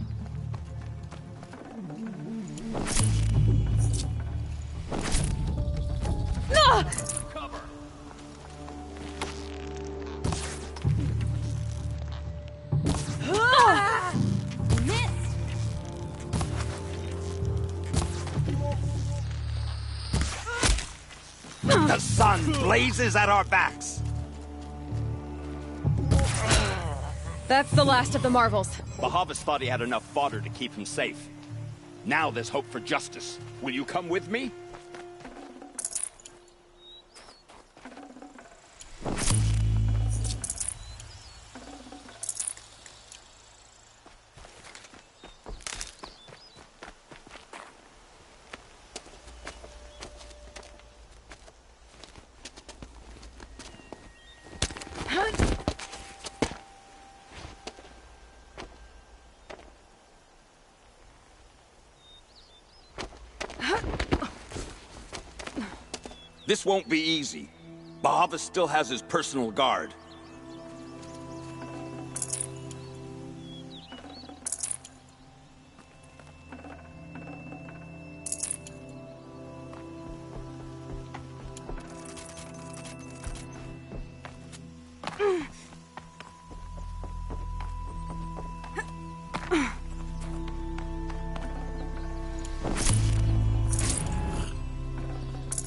Cover! The sun blazes at our backs. That's the last of the marvels. Bahavas thought he had enough fodder to keep him safe. Now there's hope for justice. Will you come with me? This won't be easy. Bahavas still has his personal guard.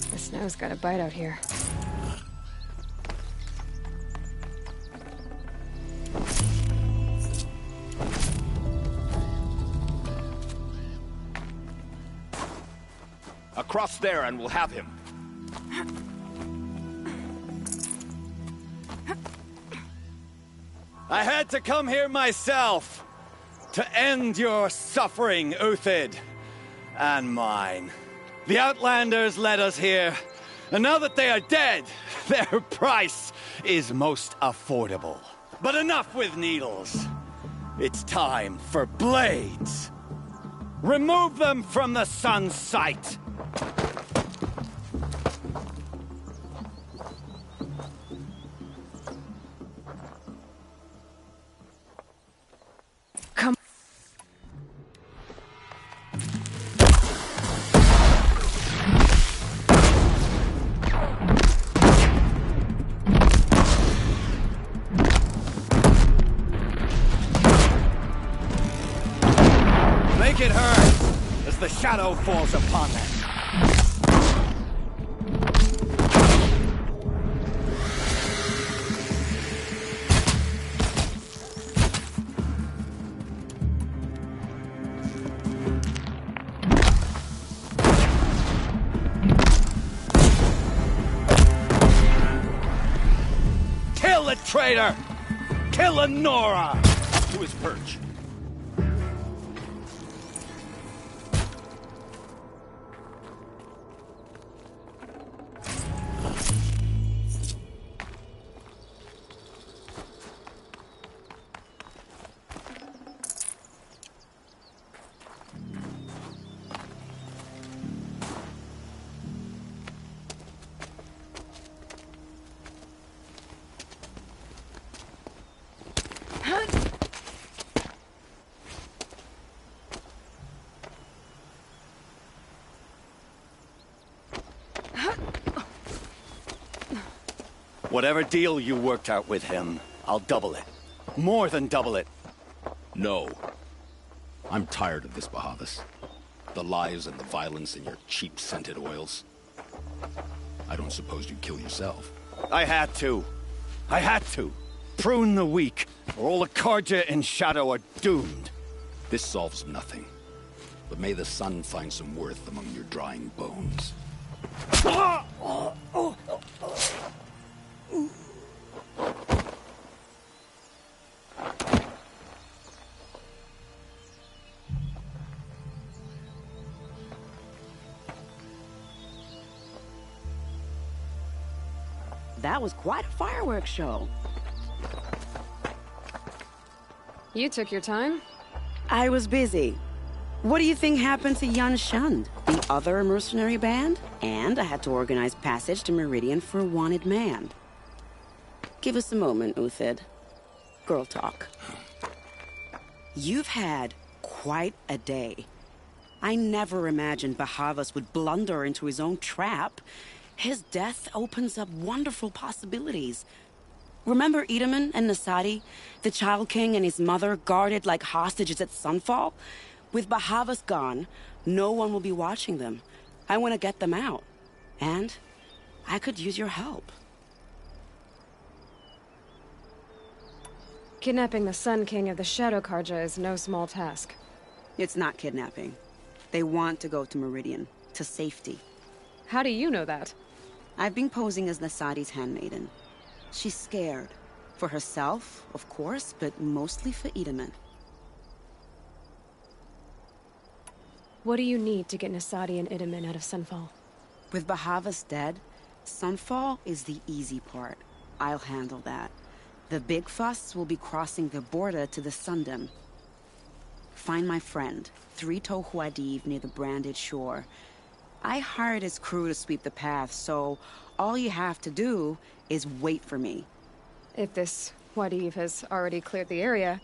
The snow's got a bite out here. Across there and we'll have him. I had to come here myself to end your suffering, Uthid, and mine. The Outlanders led us here, and now that they are dead, their price is most affordable. But enough with needles. It's time for blades. Remove them from the sun's sight. Come. Make it hurt as the shadow falls upon them. Kill the traitor! Kill Lenora! To his perch. Whatever deal you worked out with him, I'll double it. More than double it. No. I'm tired of this, Bahavas. The lies and the violence and your cheap scented oils. I don't suppose you'd kill yourself. I had to. I had to. Prune the weak, or all the Karja in Shadow are doomed. This solves nothing. But may the sun find some worth among your drying bones. that was quite a fireworks show. You took your time? I was busy. What do you think happened to Yan Shund, the other mercenary band? And I had to organize passage to Meridian for a wanted man. Give us a moment, Uthid. Girl talk. You've had quite a day. I never imagined Bahavas would blunder into his own trap. His death opens up wonderful possibilities. Remember Edaman and Nasadi, the Child King and his mother guarded like hostages at Sunfall? With Bahavas gone, no one will be watching them. I want to get them out. And I could use your help. Kidnapping the Sun King of the Shadow Karja is no small task. It's not kidnapping. They want to go to Meridian, to safety. How do you know that? I've been posing as Nasadi's handmaiden. She's scared. For herself, of course, but mostly for Edaman. What do you need to get Nasadi and Edaman out of Sunfall? With Bahavas dead, Sunfall is the easy part. I'll handle that. The big fuss will be crossing the border to the Sundom. Find my friend, Three-Toe Huadiv, near the branded shore. I hired his crew to sweep the path, so all you have to do is wait for me. If this Huadiv has already cleared the area,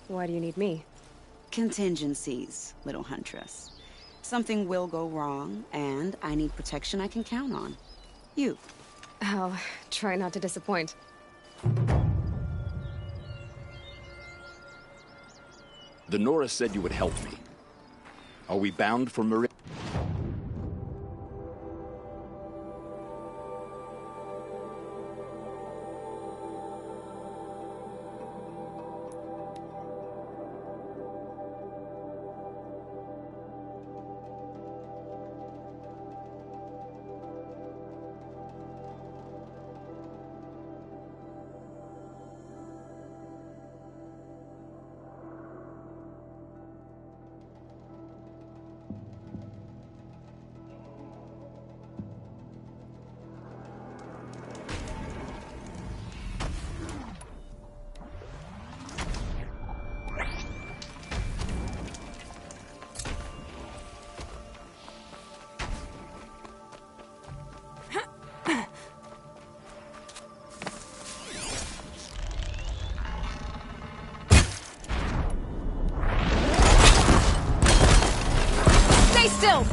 why do you need me? Contingencies, little huntress. Something will go wrong, and I need protection I can count on. You. I'll try not to disappoint. The Nora said you would help me. Are we bound for Meridian? Stay still!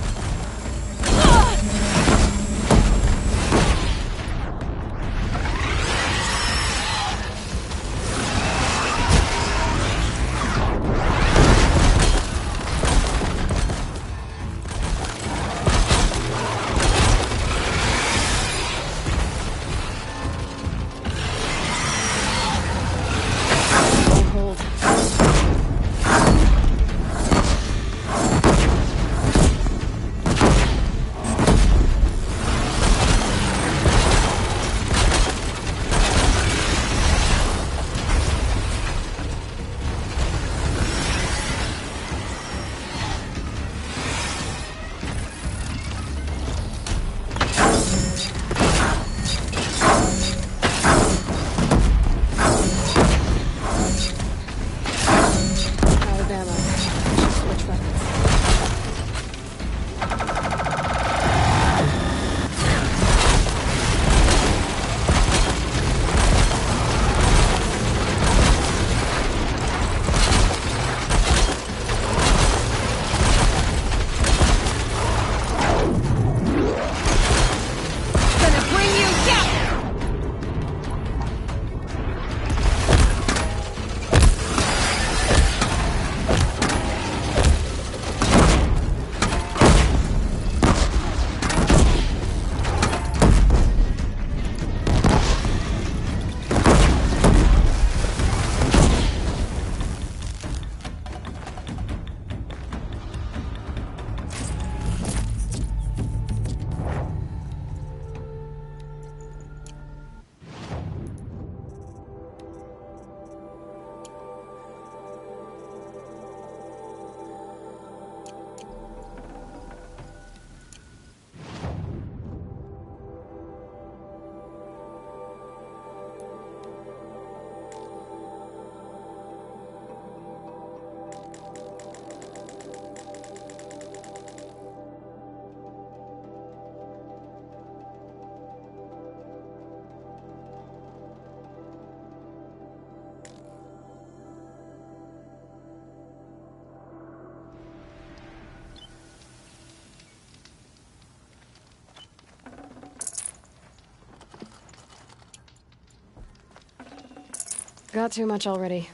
Got too much already.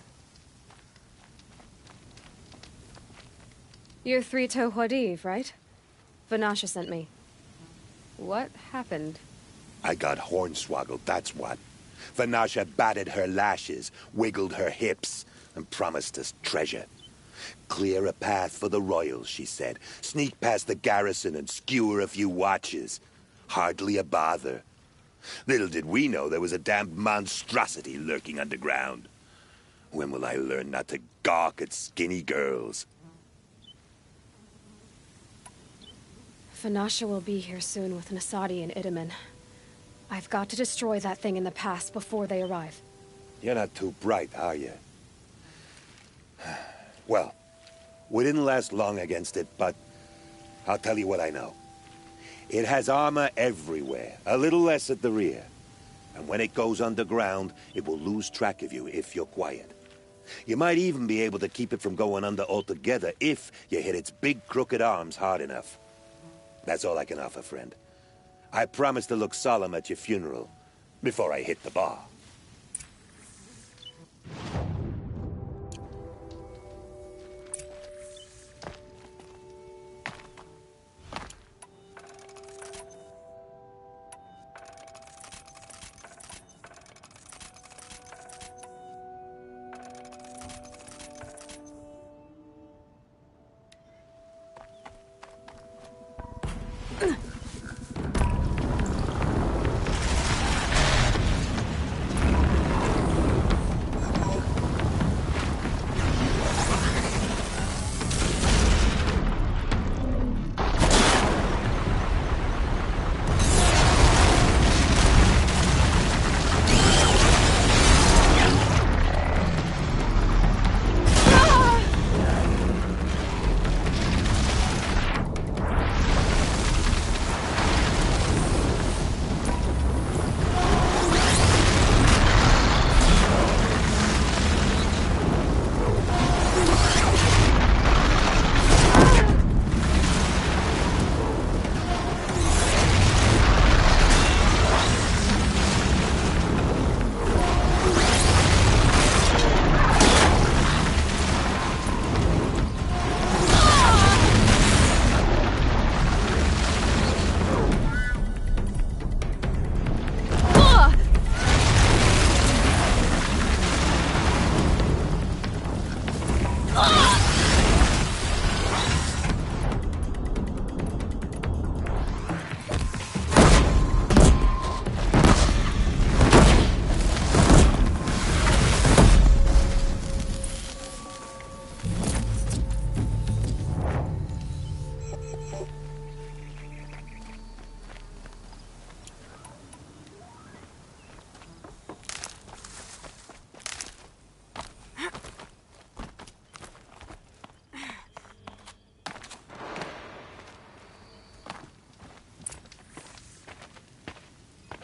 You're Three-Toe Huadiv, right? Vanasha sent me. What happened? I got hornswoggled, that's what. Vanasha batted her lashes, wiggled her hips, and promised us treasure. Clear a path for the royals, she said. Sneak past the garrison and skewer a few watches. Hardly a bother. Little did we know there was a damned monstrosity lurking underground. When will I learn not to gawk at skinny girls? Vanasha will be here soon with Nasadi and Itamen. I've got to destroy that thing in the past before they arrive. You're not too bright, are you? Well, we didn't last long against it, but I'll tell you what I know. It has armor everywhere, a little less at the rear. And when it goes underground, it will lose track of you if you're quiet. You might even be able to keep it from going under altogether if you hit its big crooked arms hard enough. That's all I can offer, friend. I promise to look solemn at your funeral before I hit the bar.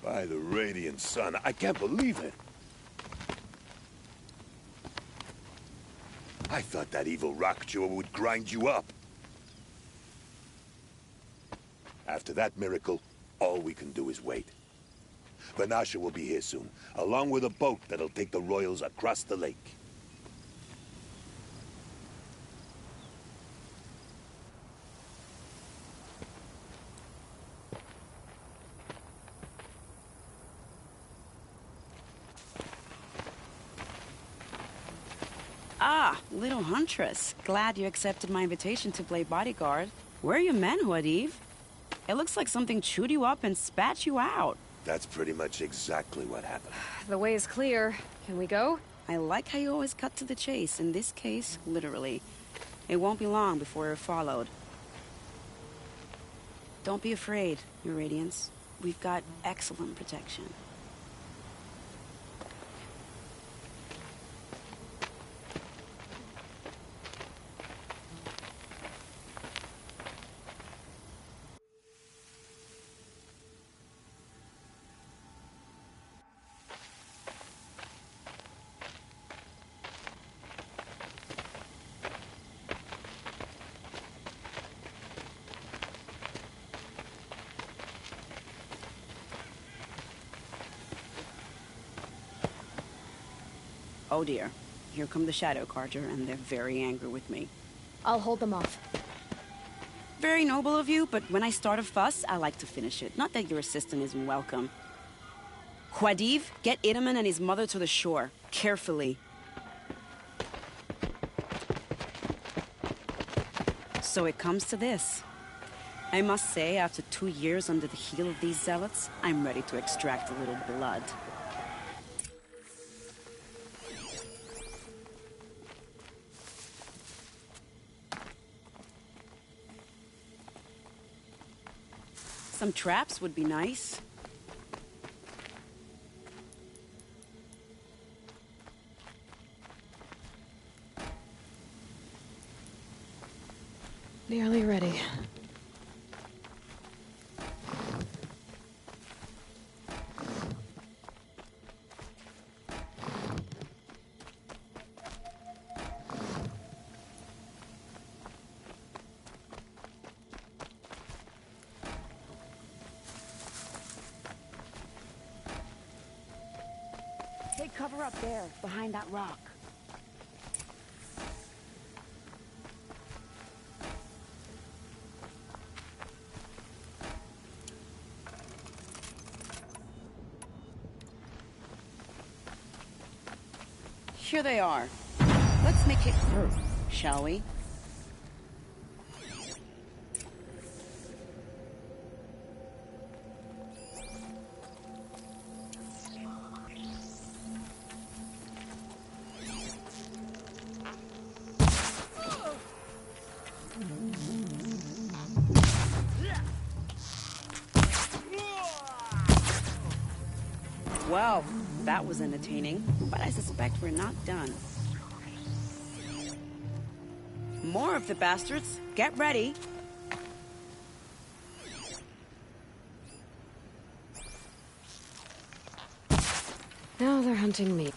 By the radiant sun, I can't believe it. I thought that evil rock jaw would grind you up. After that miracle, all we can do is wait. Vanasha will be here soon, along with a boat that'll take the royals across the lake. Ah, little huntress. Glad you accepted my invitation to play bodyguard. Where are your men, Huadiv? It looks like something chewed you up and spat you out. That's pretty much exactly what happened. The way is clear. Can we go? I like how you always cut to the chase. In this case, literally. It won't be long before we're followed. Don't be afraid, Your Radiance. We've got excellent protection. Oh dear. Here come the Shadow Carter, and they're very angry with me. I'll hold them off. Very noble of you, but when I start a fuss, I like to finish it. Not that your assistant isn't welcome. Khwadiv, get Itaman and his mother to the shore. Carefully. So it comes to this. I must say, after 2 years under the heel of these zealots, I'm ready to extract a little blood. Some traps would be nice. Nearly ready. Take cover up there, behind that rock. Here they are. Let's make it hurt, shall we? Well, that was entertaining, but I suspect we're not done. More of the bastards. Get ready. Now they're hunting me.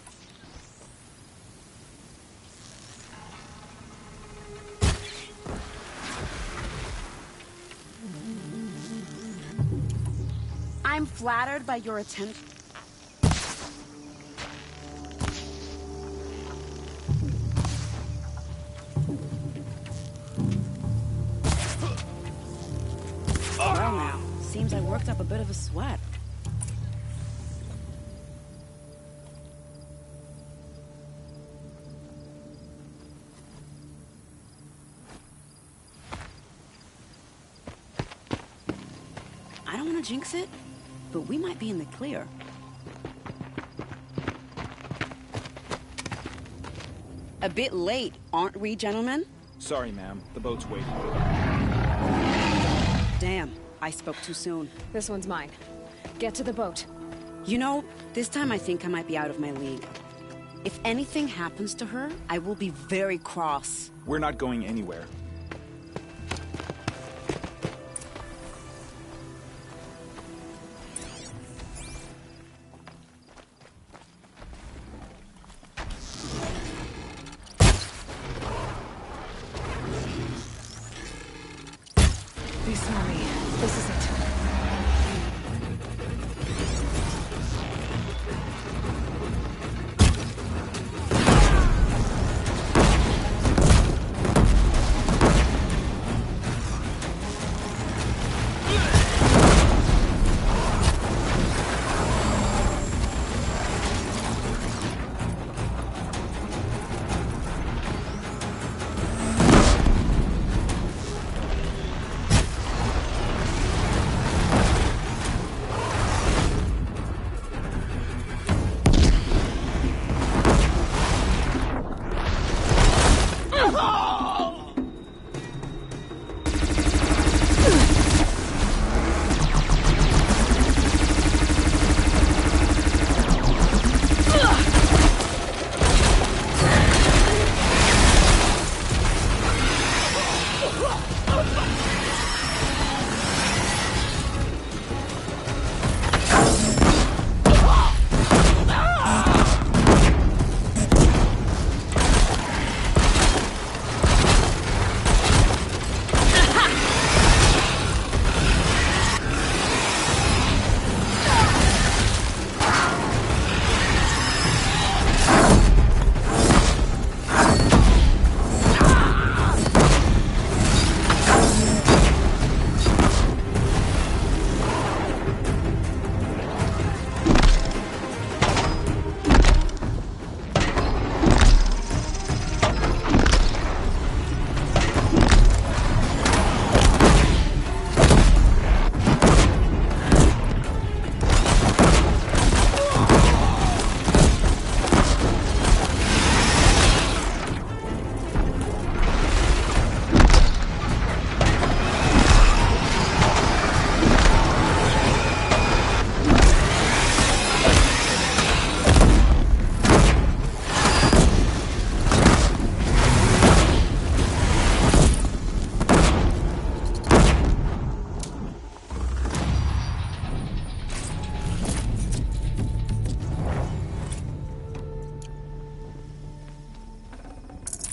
I'm flattered by your attempt. Well now, seems I worked up a bit of a sweat. I don't want to jinx it, but we might be in the clear. A bit late, aren't we, gentlemen? Sorry, ma'am. The boat's waiting. Damn, I spoke too soon. This one's mine. Get to the boat. You know, this time I think I might be out of my league. If anything happens to her, I will be very cross. We're not going anywhere. They saw me. This is it.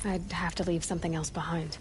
I'd have to leave something else behind.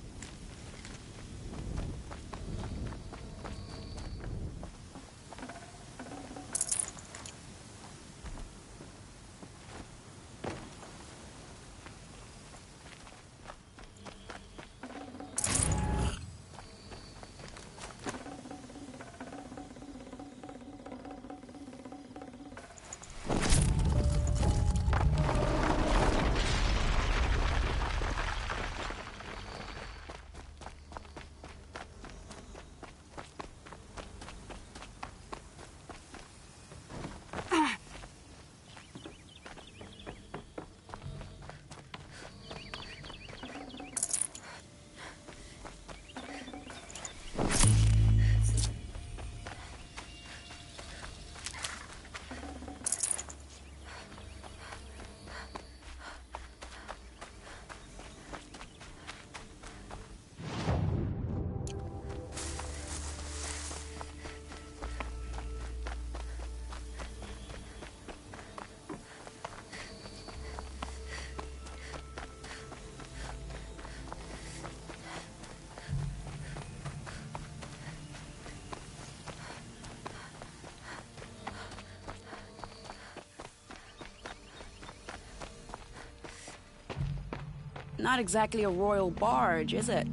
Not exactly a royal barge, is it?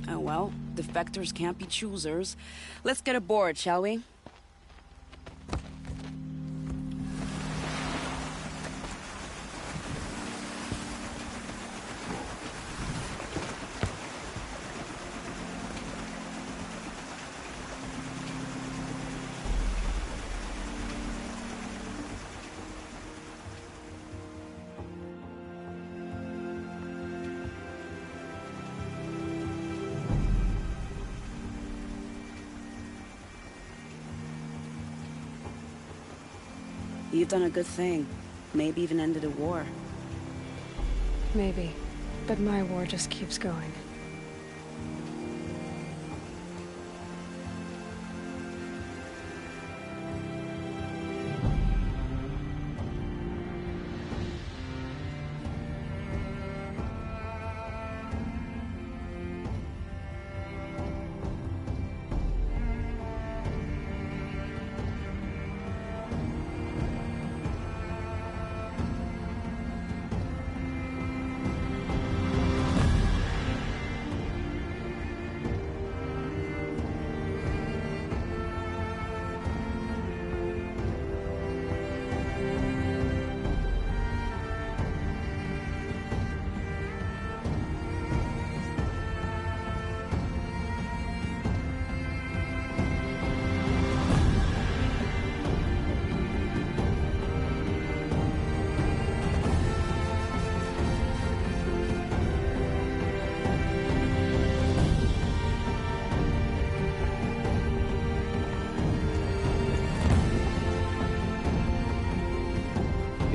Oh well, defectors can't be choosers. Let's get aboard, shall we? You've done a good thing. Maybe even ended a war. Maybe. But my war just keeps going.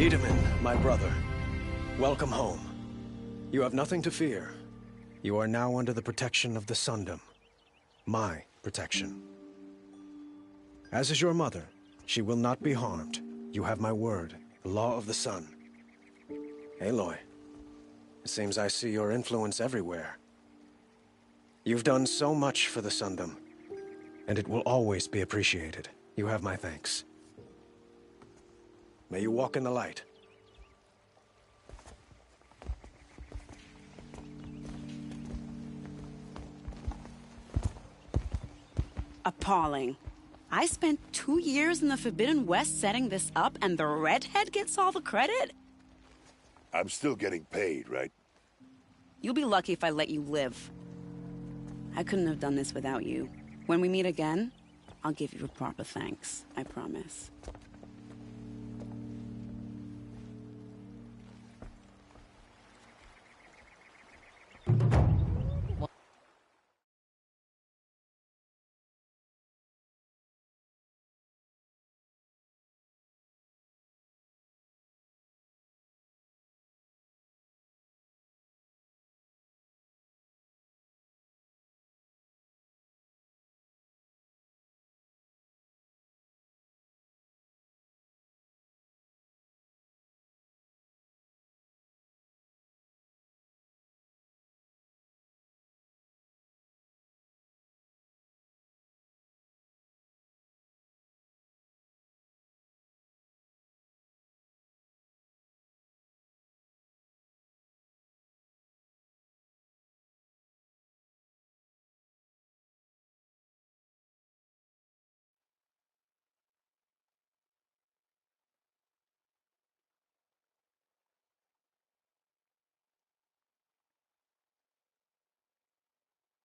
Wiedemann, my brother, welcome home. You have nothing to fear. You are now under the protection of the Sundom. My protection. As is your mother, she will not be harmed. You have my word, the law of the sun. Aloy, it seems I see your influence everywhere. You've done so much for the Sundom, and it will always be appreciated. You have my thanks. May you walk in the light. Appalling. I spent 2 years in the Forbidden West setting this up, and the redhead gets all the credit? I'm still getting paid, right? You'll be lucky if I let you live. I couldn't have done this without you. When we meet again, I'll give you a proper thanks. I promise.